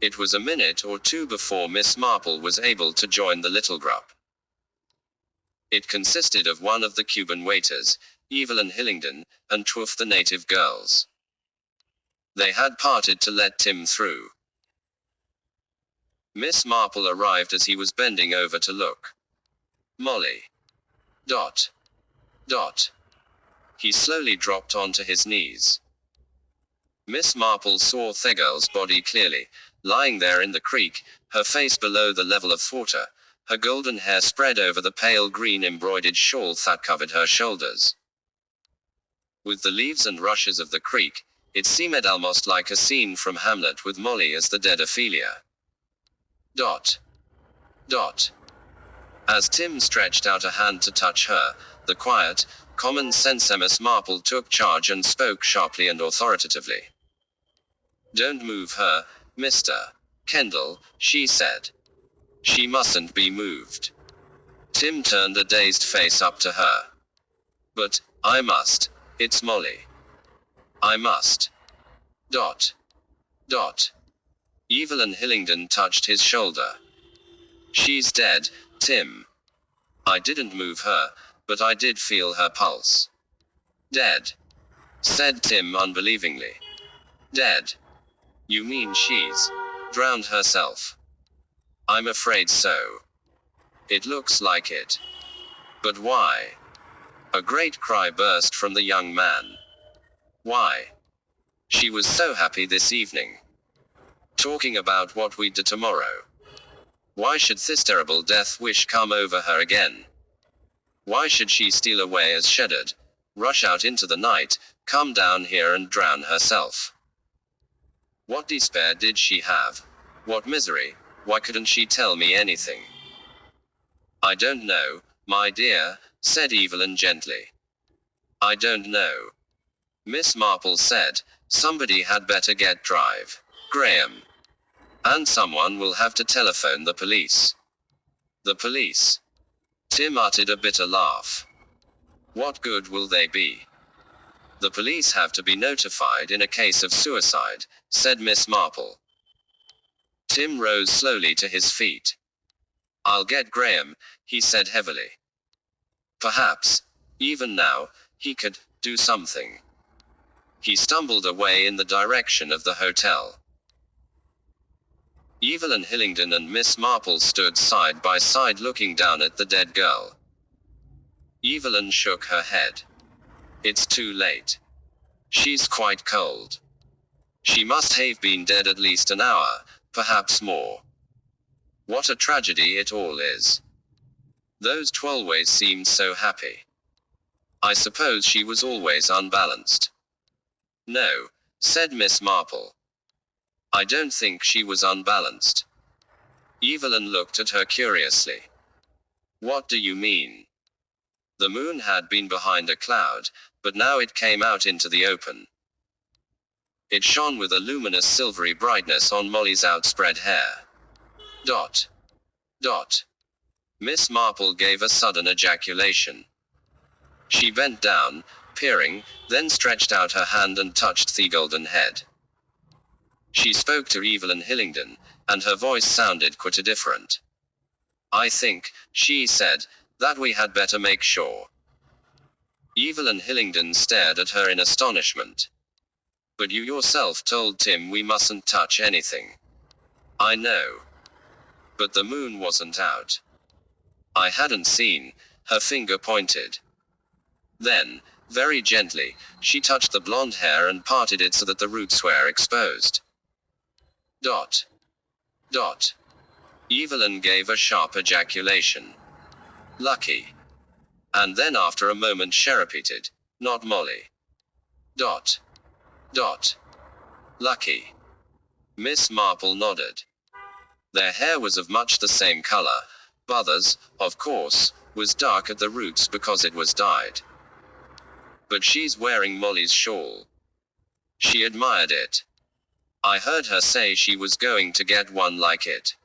It was a minute or two before Miss Marple was able to join the little group. It consisted of one of the Cuban waiters, Evelyn Hillingdon, and two of the native girls. They had parted to let Tim through. Miss Marple arrived as he was bending over to look. Molly. Dot. Dot. He slowly dropped onto his knees. Miss Marple saw the girl's body clearly, lying there in the creek, her face below the level of water, her golden hair spread over the pale green embroidered shawl that covered her shoulders. With the leaves and rushes of the creek, it seemed almost like a scene from Hamlet with Molly as the dead Ophelia. Dot. Dot. As Tim stretched out a hand to touch her, the quiet, common-sense Miss Marple took charge and spoke sharply and authoritatively. "Don't move her, Mr. Kendall," she said. "She mustn't be moved." Tim turned a dazed face up to her. "But, I must. It's Molly. I must." Dot. Dot. Evelyn Hillingdon touched his shoulder. "She's dead, Tim. I didn't move her, but I did feel her pulse." "Dead?" said Tim unbelievingly. "Dead? You mean she's drowned herself?" "I'm afraid so. It looks like it." "But why?" A great cry burst from the young man. "Why? She was so happy this evening. Talking about what we'd do tomorrow. Why should this terrible death wish come over her again? Why should she steal away as shuddered, rush out into the night, come down here and drown herself? What despair did she have? What misery? Why couldn't she tell me anything?" "I don't know, my dear," said Evelyn gently. "I don't know." Miss Marple said, "Somebody had better get drive Graham. And someone will have to telephone the police." "The police?" Tim uttered a bitter laugh. "What good will they be?" "The police have to be notified in a case of suicide," said Miss Marple. Tim rose slowly to his feet. "I'll get Graham," he said heavily. Perhaps, even now, he could do something. He stumbled away in the direction of the hotel. Evelyn Hillingdon and Miss Marple stood side by side looking down at the dead girl. Evelyn shook her head. "It's too late. She's quite cold. She must have been dead at least an hour, perhaps more. What a tragedy it all is. Those two always seemed so happy. I suppose she was always unbalanced." "No," said Miss Marple. "I don't think she was unbalanced." Evelyn looked at her curiously. "What do you mean?" The moon had been behind a cloud, but now it came out into the open. It shone with a luminous silvery brightness on Molly's outspread hair. Dot. Dot. Miss Marple gave a sudden ejaculation. She bent down, peering, then stretched out her hand and touched the golden head. She spoke to Evelyn Hillingdon, and her voice sounded quite different. "I think," she said, "that we had better make sure." Evelyn Hillingdon stared at her in astonishment. "But you yourself told Tim we mustn't touch anything." "I know. But the moon wasn't out. I hadn't seen." Her finger pointed. Then, very gently, she touched the blonde hair and parted it so that the roots were exposed. Dot. Dot. Evelyn gave a sharp ejaculation. "Lucky." And then after a moment she repeated, "Not Molly." Dot. Dot. "Lucky." Miss Marple nodded. Their hair was of much the same color, but theirs, of course, was dark at the roots because it was dyed. "But she's wearing Molly's shawl." She admired it. "I heard her say she was going to get one like it."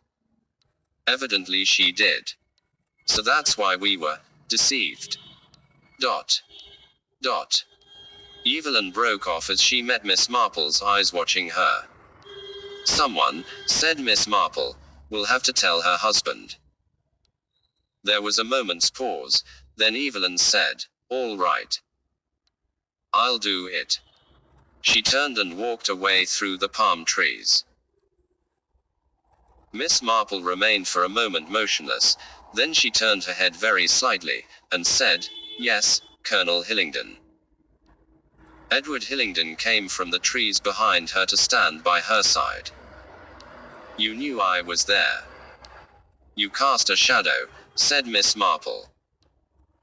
Evidently she did. So that's why we were deceived. Dot. Dot. Evelyn broke off as she met Miss Marple's eyes watching her. Someone, said Miss Marple, will have to tell her husband. There was a moment's pause, then Evelyn said, all right. I'll do it. She turned and walked away through the palm trees. Miss Marple remained for a moment motionless, then she turned her head very slightly, and said, yes, Colonel Hillingdon. Edward Hillingdon came from the trees behind her to stand by her side. You knew I was there. You cast a shadow, said Miss Marple.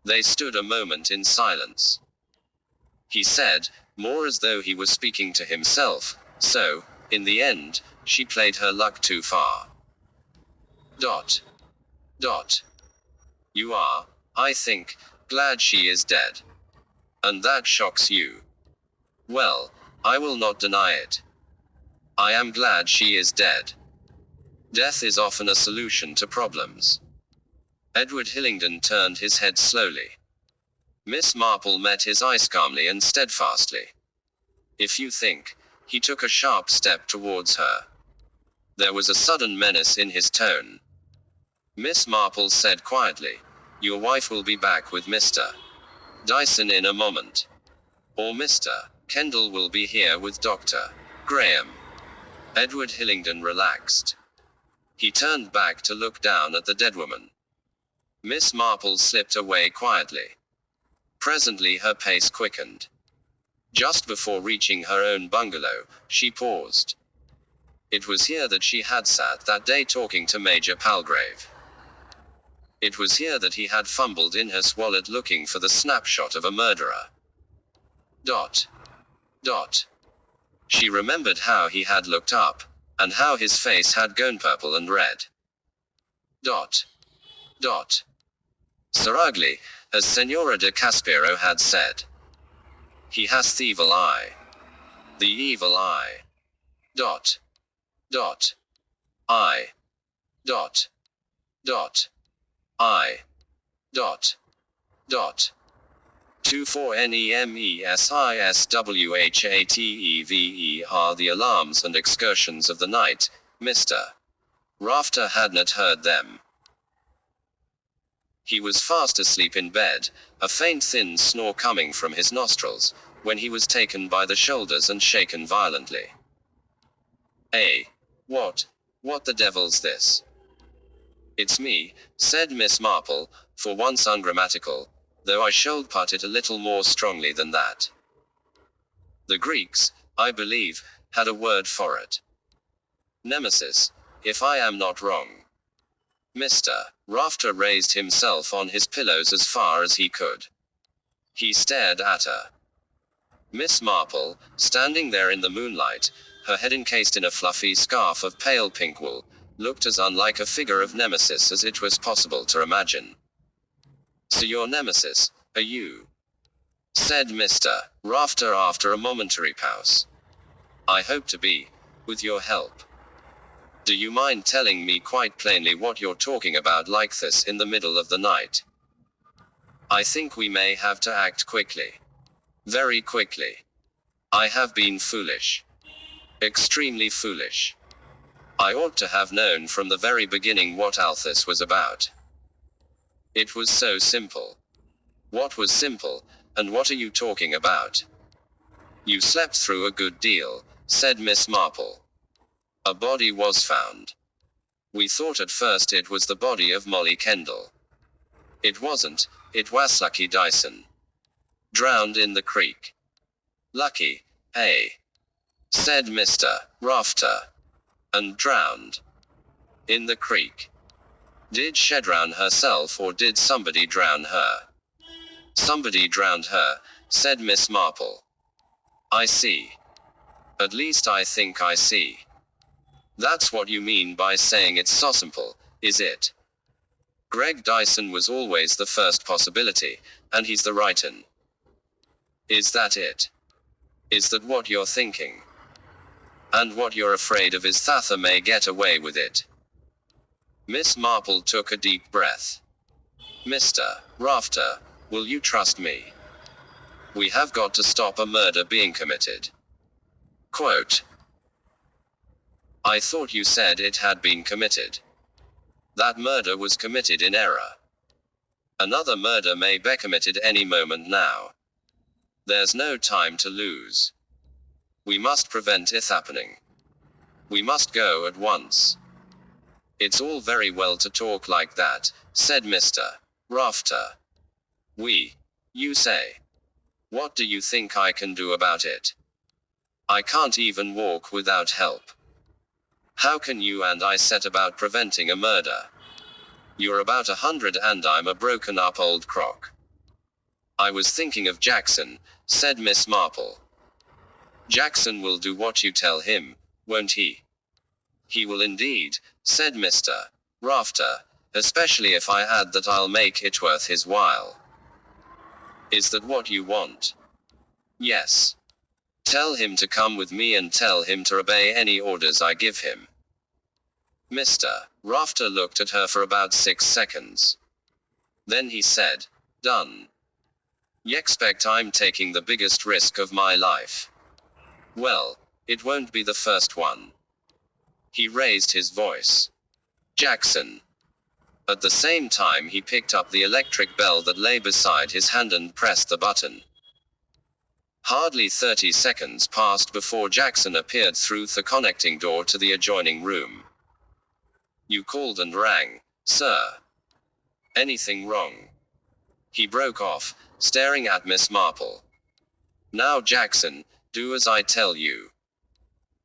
They stood a moment in silence. He said, more as though he was speaking to himself, so, in the end, she played her luck too far. Dot. Dot. You are, I think, glad she is dead. And that shocks you. Well, I will not deny it. I am glad she is dead. Death is often a solution to problems. Edward Hillingdon turned his head slowly. Miss Marple met his eyes calmly and steadfastly. If you think, he took a sharp step towards her. There was a sudden menace in his tone. Miss Marple said quietly, your wife will be back with Mr. Dyson in a moment. Or Mr. Kendall will be here with Dr. Graham. Edward Hillingdon relaxed. He turned back to look down at the dead woman. Miss Marple slipped away quietly. Presently her pace quickened. Just before reaching her own bungalow, she paused. It was here that she had sat that day talking to Major Palgrave. It was here that he had fumbled in her wallet looking for the snapshot of a murderer. Dot. Dot. She remembered how he had looked up, and how his face had gone purple and red. Dot. Dot. Sir Ugly, as Senora de Caspero had said. He has the evil eye. The evil eye. Dot. Dot. I. Dot. Dot. I. Dot. Dot. 24NEMESISWHATEVE are the alarms and excursions of the night, Mr. Rafter had not heard them. He was fast asleep in bed, a faint thin snore coming from his nostrils, when he was taken by the shoulders and shaken violently. What the devil's this? It's me, said Miss Marple, for once ungrammatical, though I should put it a little more strongly than that. The Greeks, I believe, had a word for it. Nemesis, if I am not wrong. Mr. Rafter raised himself on his pillows as far as he could. He stared at her. Miss Marple, standing there in the moonlight, her head encased in a fluffy scarf of pale pink wool, looked as unlike a figure of Nemesis as it was possible to imagine. So your Nemesis, are you? Said Mr. Rafter after a momentary pause. I hope to be, with your help. Do you mind telling me quite plainly what you're talking about like this in the middle of the night? I think we may have to act quickly. Very quickly. I have been foolish. Extremely foolish. I ought to have known from the very beginning what all this was about. It was so simple. What was simple, and what are you talking about? You slept through a good deal, said Miss Marple. A body was found. We thought at first it was the body of Molly Kendall. It wasn't, it was Lucky Dyson. Drowned in the creek. Lucky, eh? Said Mr. Rafter. And drowned. In the creek. Did she drown herself or did somebody drown her? Somebody drowned her, said Miss Marple. I see. At least I think I see. That's what you mean by saying it's so simple, is it? Greg Dyson was always the first possibility, and he's the right un. Is that it? Is that what you're thinking? And what you're afraid of is Thatha may get away with it. Miss Marple took a deep breath. Mr. Rafter, will you trust me? We have got to stop a murder being committed. Quote. I thought you said it had been committed. That murder was committed in error. Another murder may be committed any moment now. There's no time to lose. We must prevent it happening. We must go at once. It's all very well to talk like that, said Mr. Rafter. You say. What do you think I can do about it? I can't even walk without help. How can you and I set about preventing a murder? You're about 100 and I'm a broken up old crock. I was thinking of Jackson, said Miss Marple. Jackson will do what you tell him, won't he? He will indeed, said Mr. Rafter, especially if I add that I'll make it worth his while. Is that what you want? Yes. Tell him to come with me and tell him to obey any orders I give him. Mr. Rafter looked at her for about 6 seconds. Then he said, Done. Y'expect I'm taking the biggest risk of my life? Well, it won't be the first one. He raised his voice. Jackson. At the same time he picked up the electric bell that lay beside his hand and pressed the button. Hardly 30 seconds passed before Jackson appeared through the connecting door to the adjoining room. You called and rang, sir. Anything wrong? He broke off, staring at Miss Marple. Now Jackson, do as I tell you.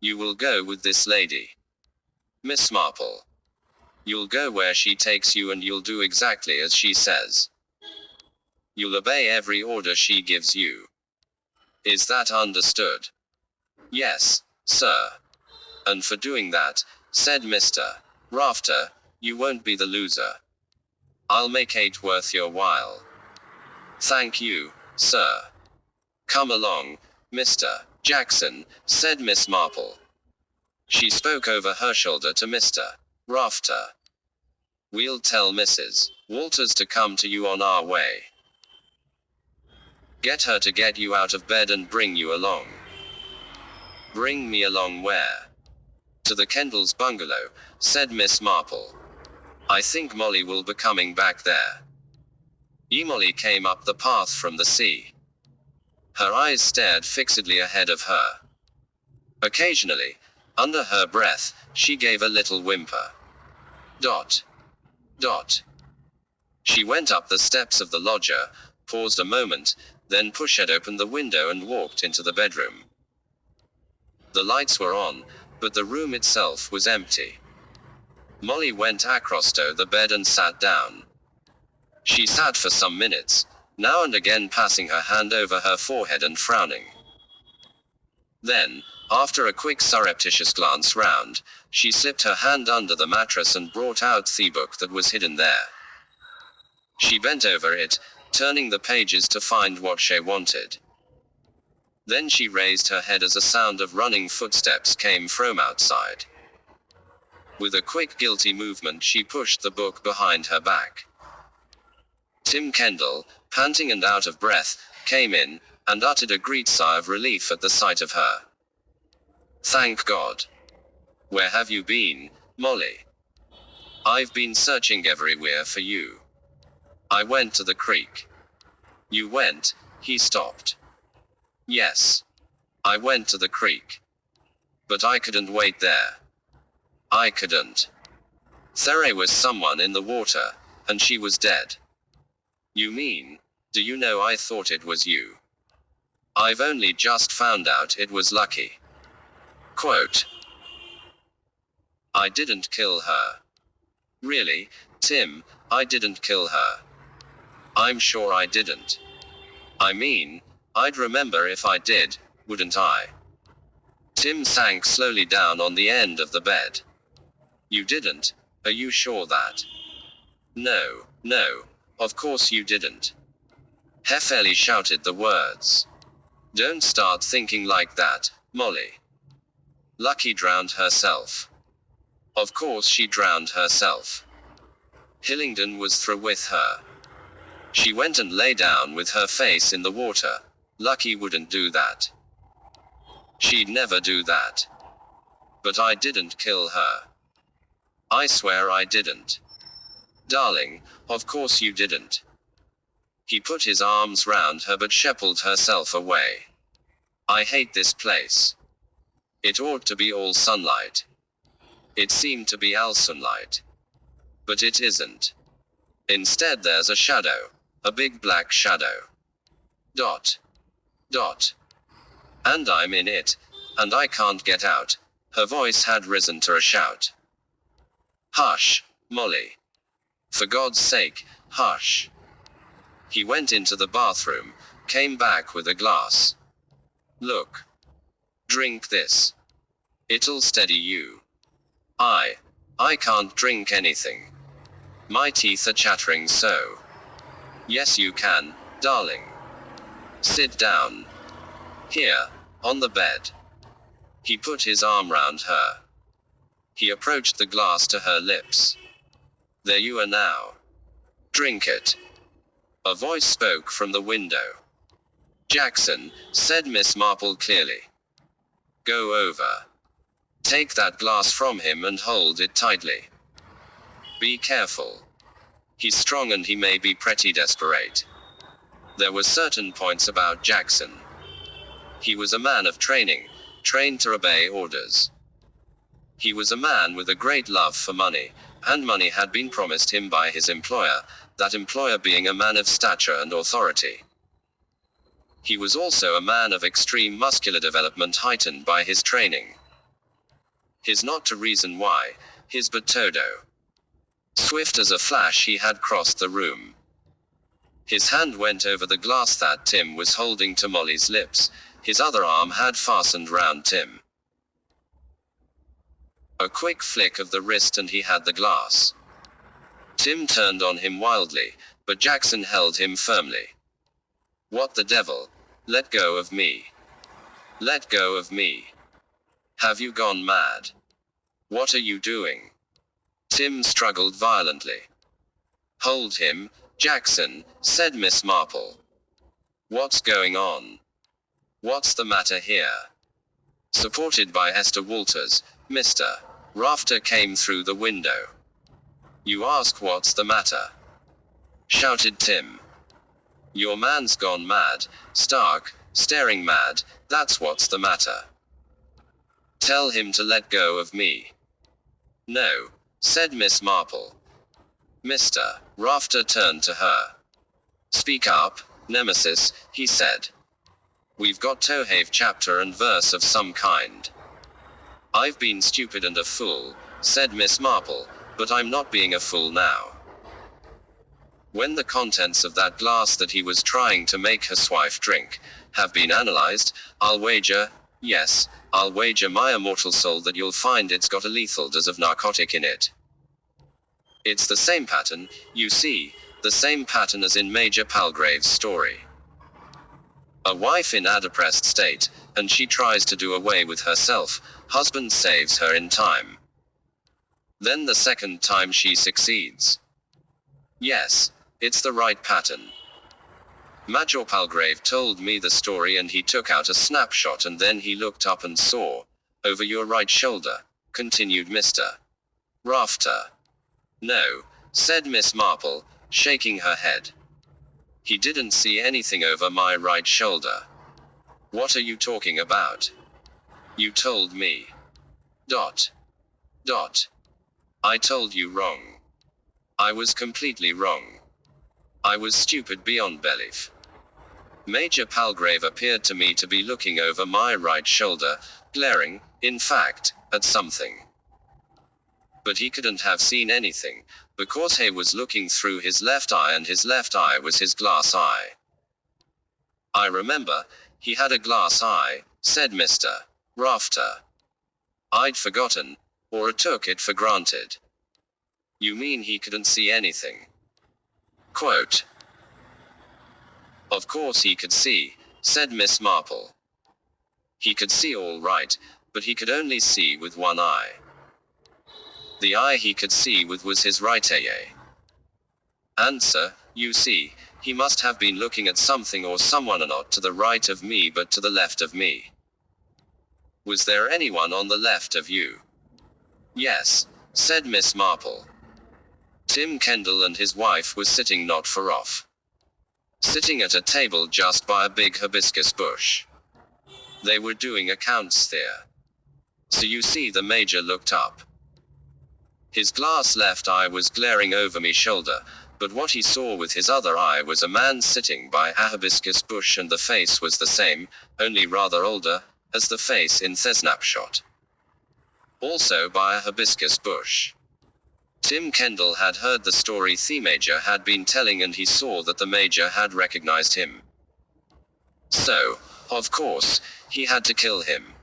You will go with this lady. Miss Marple. You'll go where she takes you and you'll do exactly as she says. You'll obey every order she gives you. Is that understood? Yes, sir. And for doing that, said Mr. Rafter, you won't be the loser. I'll make it worth your while. Thank you, sir. Come along, Mr. Jackson, said Miss Marple. She spoke over her shoulder to Mr. Rafter. We'll tell Mrs. Walters to come to you on our way. Get her to get you out of bed and bring you along. Bring me along where? To the Kendall's bungalow, said Miss Marple. I think Molly will be coming back there. Molly came up the path from the sea. Her eyes stared fixedly ahead of her. Occasionally, under her breath, she gave a little whimper. Dot. Dot. She went up the steps of the lodger, paused a moment, then pushed open the window and walked into the bedroom. The lights were on, but the room itself was empty. Molly went across to the bed and sat down. She sat for some minutes, now and again passing her hand over her forehead and frowning. Then, after a quick surreptitious glance round, she slipped her hand under the mattress and brought out the book that was hidden there. She bent over it, turning the pages to find what she wanted. Then she raised her head as a sound of running footsteps came from outside. With a quick guilty movement she pushed the book behind her back. Tim Kendall, panting and out of breath, came in, and uttered a great sigh of relief at the sight of her. Thank God. Where have you been, Molly? I've been searching everywhere for you. I went to the creek. You went? He stopped. Yes. I went to the creek. But I couldn't wait there. I couldn't. There was someone in the water, and she was dead. You mean, do you know I thought it was you? I've only just found out it was Lucky. Quote. I didn't kill her. Really, Tim, I didn't kill her. I'm sure I didn't. I mean, I'd remember if I did, wouldn't I? Tim sank slowly down on the end of the bed. You didn't? Are you sure that? No, of course you didn't. Hefeli shouted the words. Don't start thinking like that, Molly. Lucky drowned herself. Of course she drowned herself. Hillingdon was through with her. She went and lay down with her face in the water. Lucky wouldn't do that. She'd never do that. But I didn't kill her. I swear I didn't. Darling, of course you didn't. He put his arms round her but she pulled herself away. I hate this place. It ought to be all sunlight. It seemed to be all sunlight. But it isn't. Instead there's a shadow. A big black shadow. Dot. Dot. And I'm in it. And I can't get out. Her voice had risen to a shout. Hush, Molly. For God's sake, hush. He went into the bathroom, came back with a glass. Look. Drink this. It'll steady you. I can't drink anything. My teeth are chattering so. Yes you can, darling. Sit down. Here, on the bed. He put his arm round her. He approached the glass to her lips. There you are now. Drink it. A voice spoke from the window. Jackson, said Miss Marple clearly. Go over. Take that glass from him and hold it tightly. Be careful. He's strong and he may be pretty desperate. There were certain points about Jackson. He was a man of training, trained to obey orders. He was a man with a great love for money, and money had been promised him by his employer, that employer being a man of stature and authority. He was also a man of extreme muscular development heightened by his training. His not to reason why, his but todo. Swift as a flash he had crossed the room. His hand went over the glass that Tim was holding to Molly's lips, his other arm had fastened round Tim. A quick flick of the wrist and he had the glass. Tim turned on him wildly, but Jackson held him firmly. What the devil? Let go of me. Let go of me. Have you gone mad? What are you doing? Tim struggled violently. Hold him, Jackson, said Miss Marple. What's going on? What's the matter here? Supported by Esther Walters, Mr. Rafter came through the window. You ask what's the matter? Shouted Tim. Your man's gone mad, stark, staring mad, that's what's the matter. Tell him to let go of me. No, said Miss Marple. Mr. Rafter turned to her. Speak up, Nemesis, he said. We've got to have chapter and verse of some kind. I've been stupid and a fool, said Miss Marple, but I'm not being a fool now. When the contents of that glass that he was trying to make his wife drink have been analyzed, I'll wager, yes, I'll wager my immortal soul that you'll find it's got a lethal dose of narcotic in it. It's the same pattern, you see, the same pattern as in Major Palgrave's story. A wife in a depressed state, and she tries to do away with herself, husband saves her in time. Then the second time she succeeds. Yes, it's the right pattern. Major Palgrave told me the story and he took out a snapshot and then he looked up and saw, over your right shoulder, continued Mr. Rafter. No, said Miss Marple, shaking her head. He didn't see anything over my right shoulder. What are you talking about? You told me. Dot. Dot. I told you wrong. I was completely wrong. I was stupid beyond belief. Major Palgrave appeared to me to be looking over my right shoulder, glaring, in fact, at something. But he couldn't have seen anything, because he was looking through his left eye and his left eye was his glass eye. I remember, he had a glass eye, said Mr. Rafter. I'd forgotten, or I took it for granted. You mean he couldn't see anything? Quote. Of course he could see, said Miss Marple. He could see all right, but he could only see with one eye. The eye he could see with was his right eye. Answer, you see, he must have been looking at something or someone not to the right of me but to the left of me. Was there anyone on the left of you? Yes, said Miss Marple. Tim Kendall and his wife were sitting not far off. Sitting at a table just by a big hibiscus bush. They were doing accounts there. So you see, the Major looked up. His glass left eye was glaring over me shoulder, but what he saw with his other eye was a man sitting by a hibiscus bush, and the face was the same, only rather older, as the face in the snapshot. Also by a hibiscus bush. Tim Kendall had heard the story the Major had been telling, and he saw that the Major had recognized him. So, of course, he had to kill him.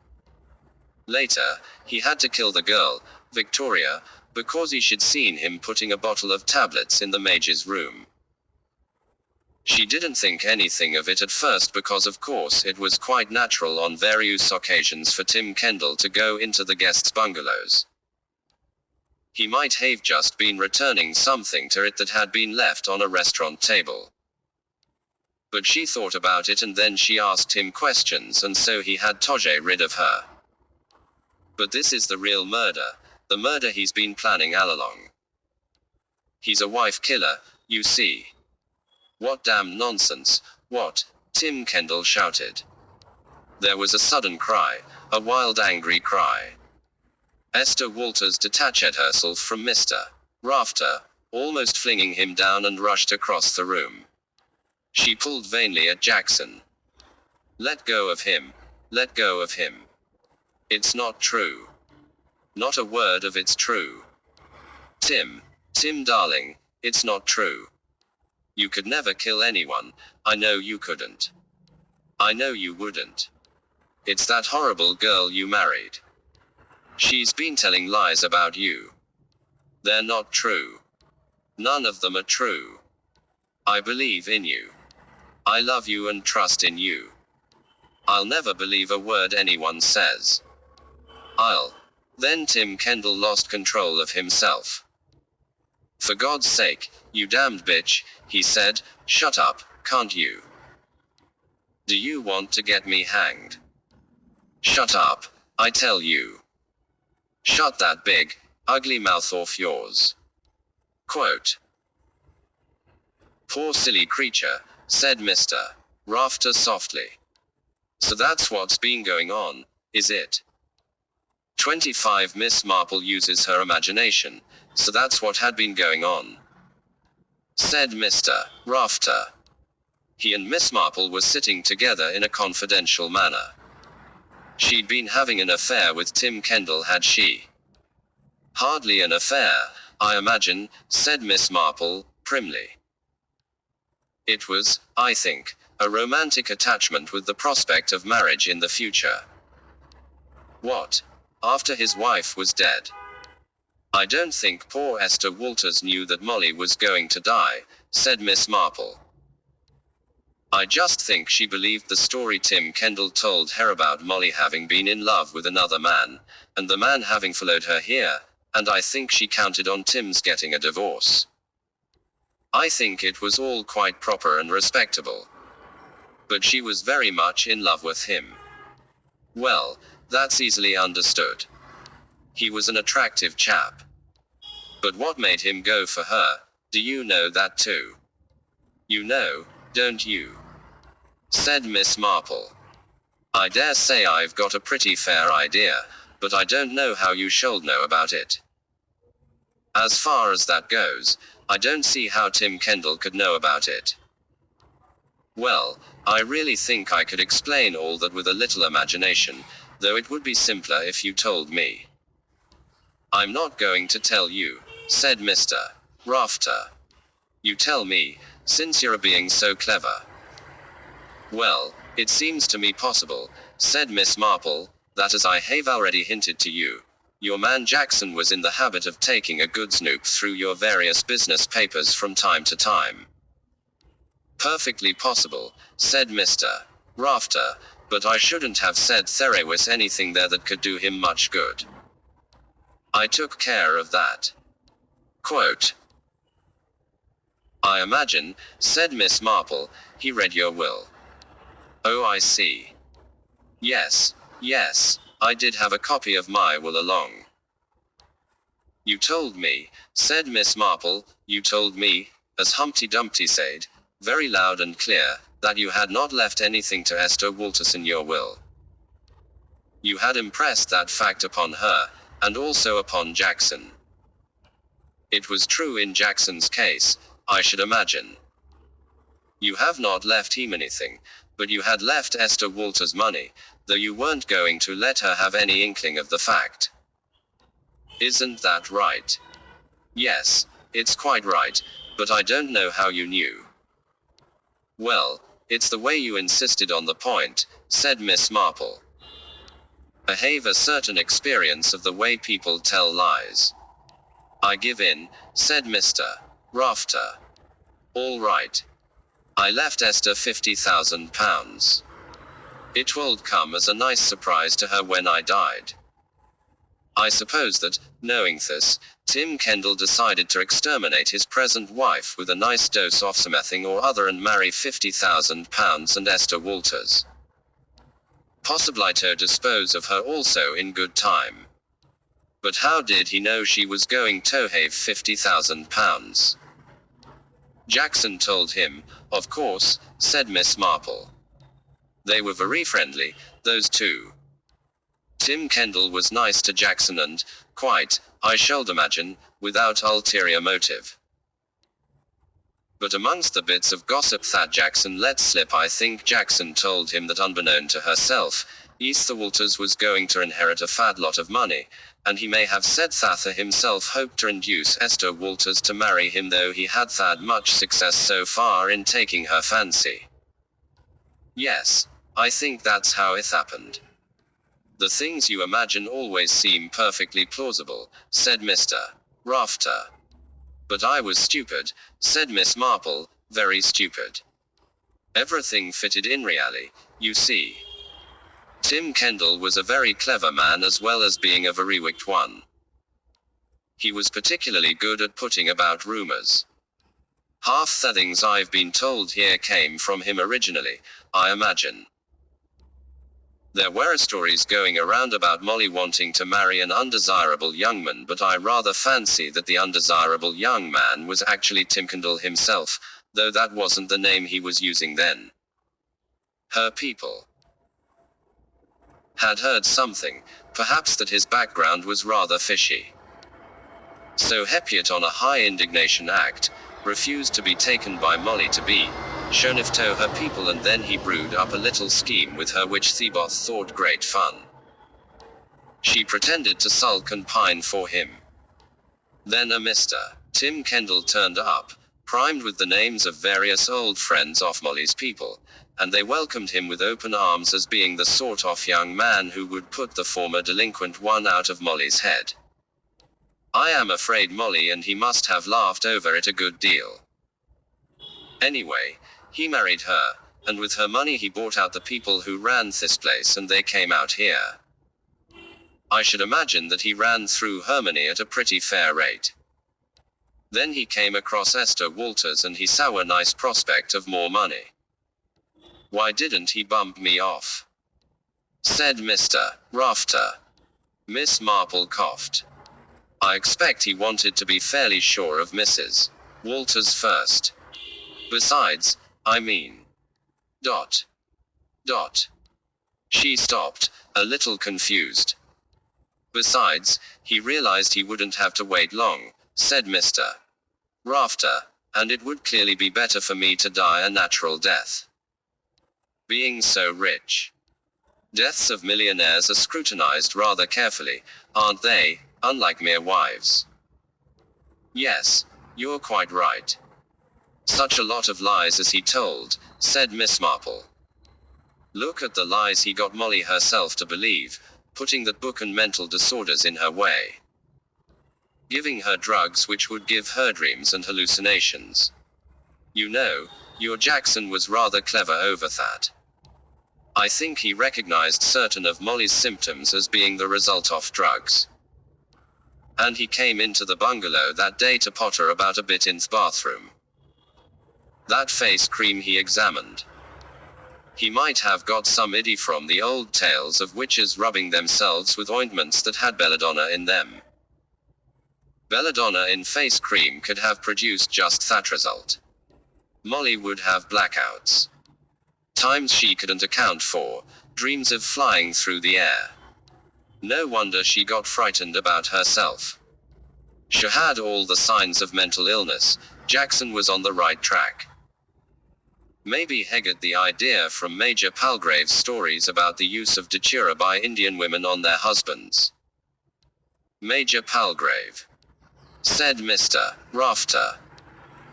Later, he had to kill the girl, Victoria, because he should seen him putting a bottle of tablets in the Major's room. She didn't think anything of it at first, because of course it was quite natural on various occasions for Tim Kendall to go into the guests' bungalows. He might have just been returning something to it that had been left on a restaurant table. But she thought about it, and then she asked him questions, and so he had to get rid of her. But this is the real murder, the murder he's been planning all along. He's a wife killer, you see. What damn nonsense, what? Tim Kendall shouted. There was a sudden cry, a wild angry cry. Esther Walters detached herself from Mr. Rafter, almost flinging him down, and rushed across the room. She pulled vainly at Jackson. Let go of him. Let go of him. It's not true. Not a word of it's true. Tim darling, it's not true. You could never kill anyone, I know you couldn't. I know you wouldn't. It's that horrible girl you married. She's been telling lies about you. They're not true. None of them are true. I believe in you. I love you and trust in you. I'll never believe a word anyone says. Then Tim Kendall lost control of himself. For God's sake, you damned bitch, he said, shut up, can't you? Do you want to get me hanged? Shut up, I tell you. Shut that big, ugly mouth off yours. Quote. Poor silly creature, said Mr. Rafter softly. So that's what's been going on, is it? 25 Miss Marple uses her imagination, so that's what had been going on, said Mr. Rafter. He and Miss Marple were sitting together in a confidential manner. She'd been having an affair with Tim Kendall, had she? Hardly an affair, I imagine, said Miss Marple, primly. It was, I think, a romantic attachment with the prospect of marriage in the future. What? After his wife was dead? I don't think poor Esther Walters knew that Molly was going to die, said Miss Marple. I just think she believed the story Tim Kendall told her about Molly having been in love with another man, and the man having followed her here, and I think she counted on Tim's getting a divorce. I think it was all quite proper and respectable. But she was very much in love with him. Well, that's easily understood. He was an attractive chap. But what made him go for her? Do you know that too? You know, don't you? Said Miss Marple. I dare say I've got a pretty fair idea, but I don't know how you should know about it. As far as that goes, I don't see how Tim Kendall could know about it. Well, I really think I could explain all that with a little imagination, though it would be simpler if you told me. I'm not going to tell you, said Mr. Rafter. You tell me, since you're being so clever. Well, it seems to me possible, said Miss Marple, that as I have already hinted to you, your man Jackson was in the habit of taking a good snoop through your various business papers from time to time. Perfectly possible, said Mr. Rafter, but I shouldn't have said there was anything there that could do him much good. I took care of that. Quote. I imagine, said Miss Marple, he read your will. Oh, I see. Yes, I did have a copy of my will along. You told me, said Miss Marple, you told me, as Humpty Dumpty said, very loud and clear, that you had not left anything to Esther Walters in your will. You had impressed that fact upon her, and also upon Jackson. It was true in Jackson's case, I should imagine. You have not left him anything, but you had left Esther Walters money, though you weren't going to let her have any inkling of the fact. Isn't that right? Yes, it's quite right, but I don't know how you knew. Well, it's the way you insisted on the point, said Miss Marple. I have a certain experience of the way people tell lies. I give in, said Mr. Rafter. All right. I left Esther £50,000. It will come as a nice surprise to her when I died. I suppose that, knowing this, Tim Kendall decided to exterminate his present wife with a nice dose of something or other and marry £50,000 and Esther Walters. Possibly to dispose of her also in good time. But how did he know she was going to have £50,000? Jackson told him, of course, said Miss Marple. They were very friendly, those two. Tim Kendall was nice to Jackson and, quite, I should imagine, without ulterior motive. But amongst the bits of gossip that Jackson let slip, I think Jackson told him that unbeknown to herself, Esther Walters was going to inherit a fat lot of money, and he may have said Thatcher himself hoped to induce Esther Walters to marry him, though he had had much success so far in taking her fancy. Yes, I think that's how it happened. The things you imagine always seem perfectly plausible, said Mr. Rafter. But I was stupid, said Miss Marple, very stupid. Everything fitted in reality, you see. Tim Kendall was a very clever man as well as being a very wicked one. He was particularly good at putting about rumors. Half the things I've been told here came from him originally, I imagine. There were stories going around about Molly wanting to marry an undesirable young man, but I rather fancy that the undesirable young man was actually Tim Kendall himself, though that wasn't the name he was using then. Her people had heard something, perhaps that his background was rather fishy. So Heppiot, on a high indignation act, refused to be taken by Molly to be shown if to her people, and then he brewed up a little scheme with her which Theboth thought great fun. She pretended to sulk and pine for him. Then a Mr. Tim Kendall turned up, primed with the names of various old friends of Molly's people, and they welcomed him with open arms as being the sort of young man who would put the former delinquent one out of Molly's head. I am afraid Molly and he must have laughed over it a good deal. Anyway, he married her, and with her money he bought out the people who ran this place, and they came out here. I should imagine that he ran through her money at a pretty fair rate. Then he came across Esther Walters and he saw a nice prospect of more money. Why didn't he bump me off? Said Mr. Rafter. Miss Marple coughed. I expect he wanted to be fairly sure of Mrs. Walters first. Besides, I mean. ... She stopped, a little confused. Besides, he realized he wouldn't have to wait long, said Mr. Rafter, and it would clearly be better for me to die a natural death. Being so rich. Deaths of millionaires are scrutinized rather carefully, aren't they, unlike mere wives? Yes, you're quite right. Such a lot of lies as he told, said Miss Marple. Look at the lies he got Molly herself to believe, putting that book and mental disorders in her way. Giving her drugs which would give her dreams and hallucinations. You know, your Jackson was rather clever over that. I think he recognized certain of Molly's symptoms as being the result of drugs. And he came into the bungalow that day to potter about a bit in the bathroom. That face cream he examined. He might have got some idea from the old tales of witches rubbing themselves with ointments that had belladonna in them. Belladonna in face cream could have produced just that result. Molly would have blackouts. Times she couldn't account for, dreams of flying through the air. No wonder she got frightened about herself. She had all the signs of mental illness. Jackson was on the right track. Maybe he got the idea from Major Palgrave's stories about the use of datura by Indian women on their husbands. Major Palgrave, said Mr. Rafter.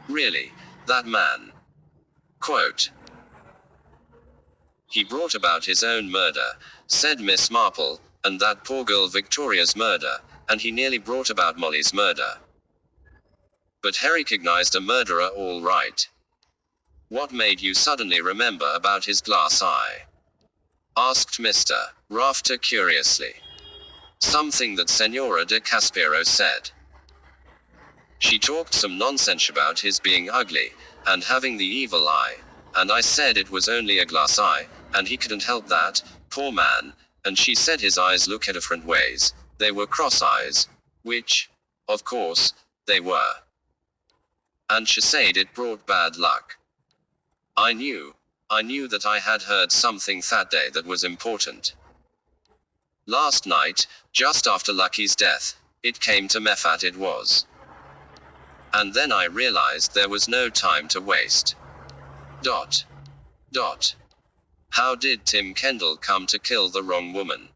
Really, that man. Quote. He brought about his own murder, said Miss Marple, and that poor girl Victoria's murder, and he nearly brought about Molly's murder. But he recognized a murderer all right. What made you suddenly remember about his glass eye? Asked Mr. Rafter curiously. Something that Senora de Caspero said. She talked some nonsense about his being ugly, and having the evil eye, and I said it was only a glass eye, and he couldn't help that, poor man, and she said his eyes look a different ways, they were cross eyes, which, of course, they were. And she said it brought bad luck. I knew that I had heard something that day that was important. Last night, just after Lucky's death, it came to me that it was. And then I realized there was no time to waste. Dot. How did Tim Kendall come to kill the wrong woman?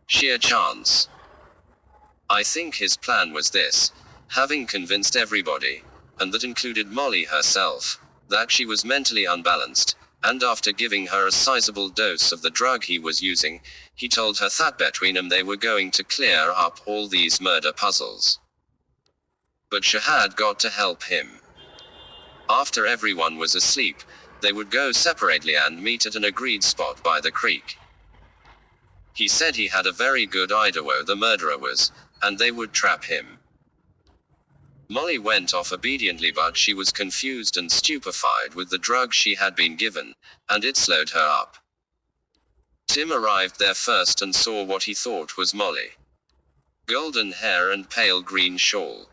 Sheer chance. I think his plan was this, having convinced everybody, and that included Molly herself, that she was mentally unbalanced, and after giving her a sizable dose of the drug he was using, he told her that between them they were going to clear up all these murder puzzles. But she had got to help him. After everyone was asleep, they would go separately and meet at an agreed spot by the creek. He said he had a very good idea where the murderer was, and they would trap him. Molly went off obediently, but she was confused and stupefied with the drug she had been given, and it slowed her up. Tim arrived there first and saw what he thought was Molly. Golden hair and pale green shawl.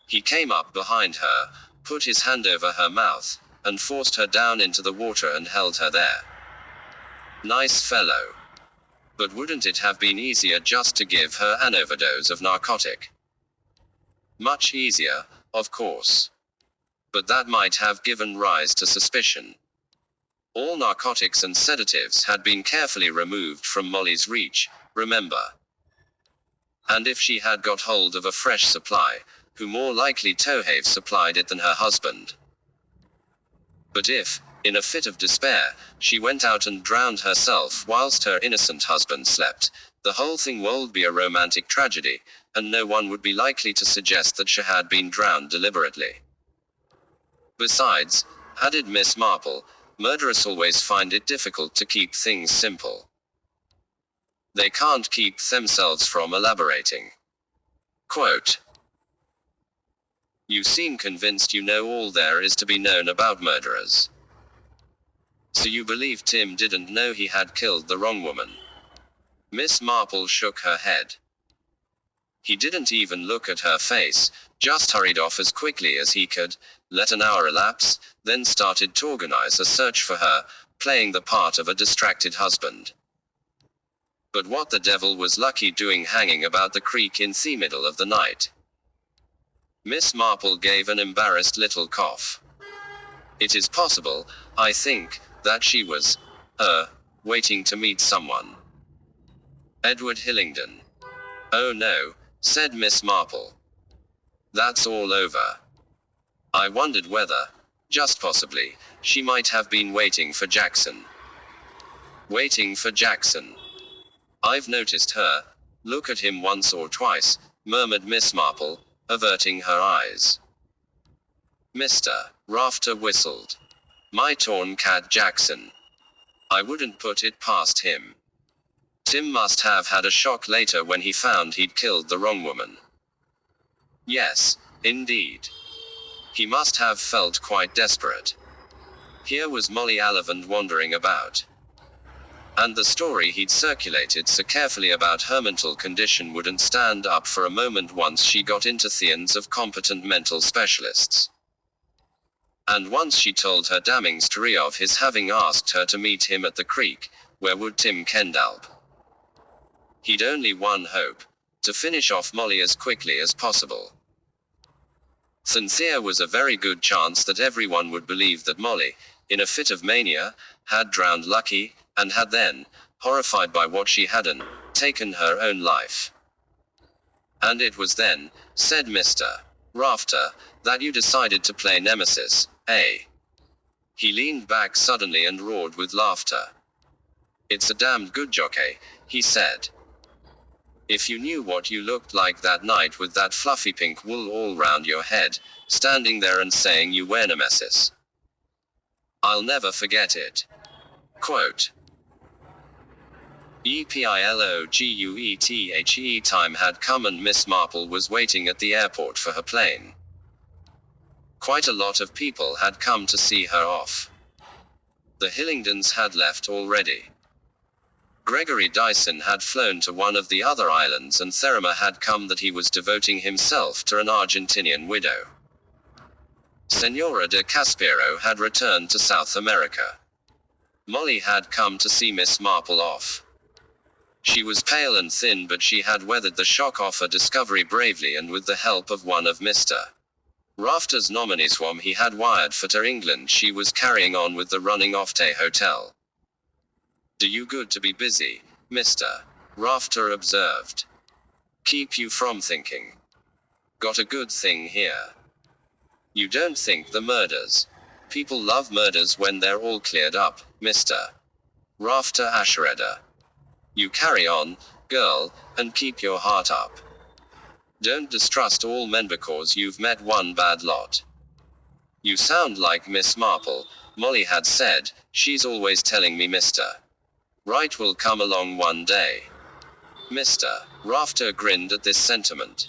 He came up behind her, put his hand over her mouth, and forced her down into the water and held her there. Nice fellow. But wouldn't it have been easier just to give her an overdose of narcotic? Much easier, of course. But that might have given rise to suspicion. All narcotics and sedatives had been carefully removed from Molly's reach, remember. And if she had got hold of a fresh supply, who more likely to have supplied it than her husband? But if, in a fit of despair, she went out and drowned herself whilst her innocent husband slept, the whole thing would be a romantic tragedy, and no one would be likely to suggest that she had been drowned deliberately. Besides, added Miss Marple, murderers always find it difficult to keep things simple. They can't keep themselves from elaborating. Quote. You seem convinced you know all there is to be known about murderers. So you believe Tim didn't know he had killed the wrong woman? Miss Marple shook her head. He didn't even look at her face, just hurried off as quickly as he could, let an hour elapse, then started to organize a search for her, playing the part of a distracted husband. But what the devil was Lucky doing hanging about the creek in the middle of the night? Miss Marple gave an embarrassed little cough. It is possible, I think, that she was, waiting to meet someone. Edward Hillingdon. Oh no, said Miss Marple. That's all over. I wondered whether, just possibly, she might have been waiting for Jackson. Waiting for Jackson. I've noticed her, look at him once or twice, murmured Miss Marple, averting her eyes. Mr. Rafter whistled. My torn cat Jackson. I wouldn't put it past him. Tim must have had a shock later when he found he'd killed the wrong woman. Yes, indeed. He must have felt quite desperate. Here was Molly Allivand wandering about. And the story he'd circulated so carefully about her mental condition wouldn't stand up for a moment once she got into the hands of competent mental specialists. And once she told her damning story of his having asked her to meet him at the creek, where would Tim Kendall. He'd only one hope, to finish off Molly as quickly as possible. There was a very good chance that everyone would believe that Molly, in a fit of mania, had drowned Lucky, and had then, horrified by what she had done, taken her own life. And it was then, said Mr. Rafter, that you decided to play Nemesis, eh? He leaned back suddenly and roared with laughter. It's a damned good joke, eh? He said. If you knew what you looked like that night with that fluffy pink wool all round your head, standing there and saying you were Nemesis. I'll never forget it. Quote. EPILOGUETHE time had come and Miss Marple was waiting at the airport for her plane. Quite a lot of people had come to see her off. The Hillingdons had left already. Gregory Dyson had flown to one of the other islands and Therima had come that he was devoting himself to an Argentinian widow. Senora de Caspero had returned to South America. Molly had come to see Miss Marple off. She was pale and thin but she had weathered the shock of her discovery bravely and with the help of one of Mr. Rafter's nominees whom he had wired for to England she was carrying on with the running of the hotel. Do you good to be busy, Mr. Rafter observed. Keep you from thinking. Got a good thing here. You don't think the murders. People love murders when they're all cleared up, Mr. Rafter Ashereda. You carry on, girl, and keep your heart up. Don't distrust all men because you've met one bad lot. You sound like Miss Marple, Molly had said, she's always telling me Mr. Right will come along one day. Mr. Rafter grinned at this sentiment.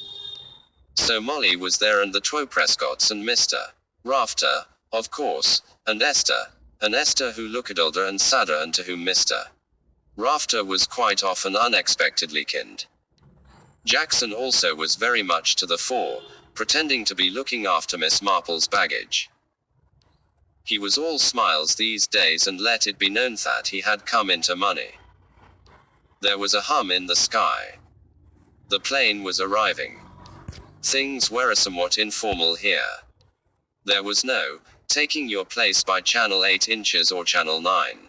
So Molly was there and the Two Prescotts and Mr. Rafter, of course, and Esther who looked older and sadder and to whom Mr. Rafter was quite often unexpectedly kind. Jackson also was very much to the fore, pretending to be looking after Miss Marple's baggage. He was all smiles these days and let it be known that he had come into money. There was a hum in the sky. The plane was arriving. Things were somewhat informal here. There was no taking your place by channel 8 inches or channel 9.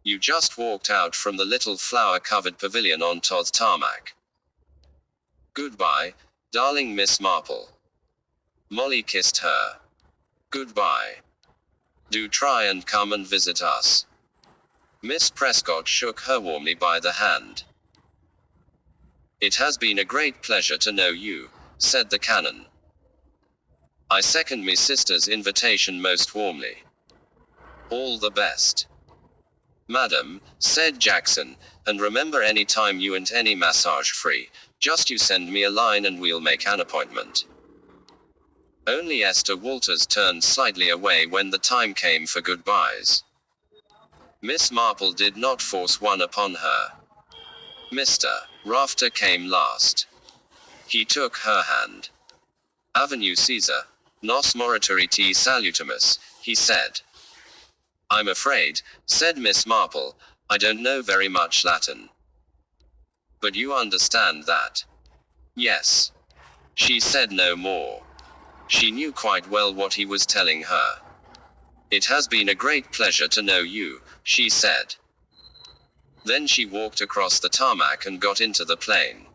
You just walked out from the little flower-covered pavilion on Todd tarmac. Goodbye, darling Miss Marple. Molly kissed her. Goodbye. Do try and come and visit us. Miss Prescott shook her warmly by the hand. It has been a great pleasure to know you, said the canon. I second me sister's invitation most warmly. All the best. Madam, said Jackson, and remember any time you want any massage free, just you send me a line and we'll make an appointment. Only Esther Walters turned slightly away when the time came for goodbyes. Miss Marple did not force one upon her. Mr. Rafter came last. He took her hand. Avenue Caesar, nos morituri te salutamus, he said. I'm afraid, said Miss Marple, I don't know very much Latin. But you understand that? Yes. She said no more. She knew quite well what he was telling her. It has been a great pleasure to know you, she said. Then she walked across the tarmac and got into the plane.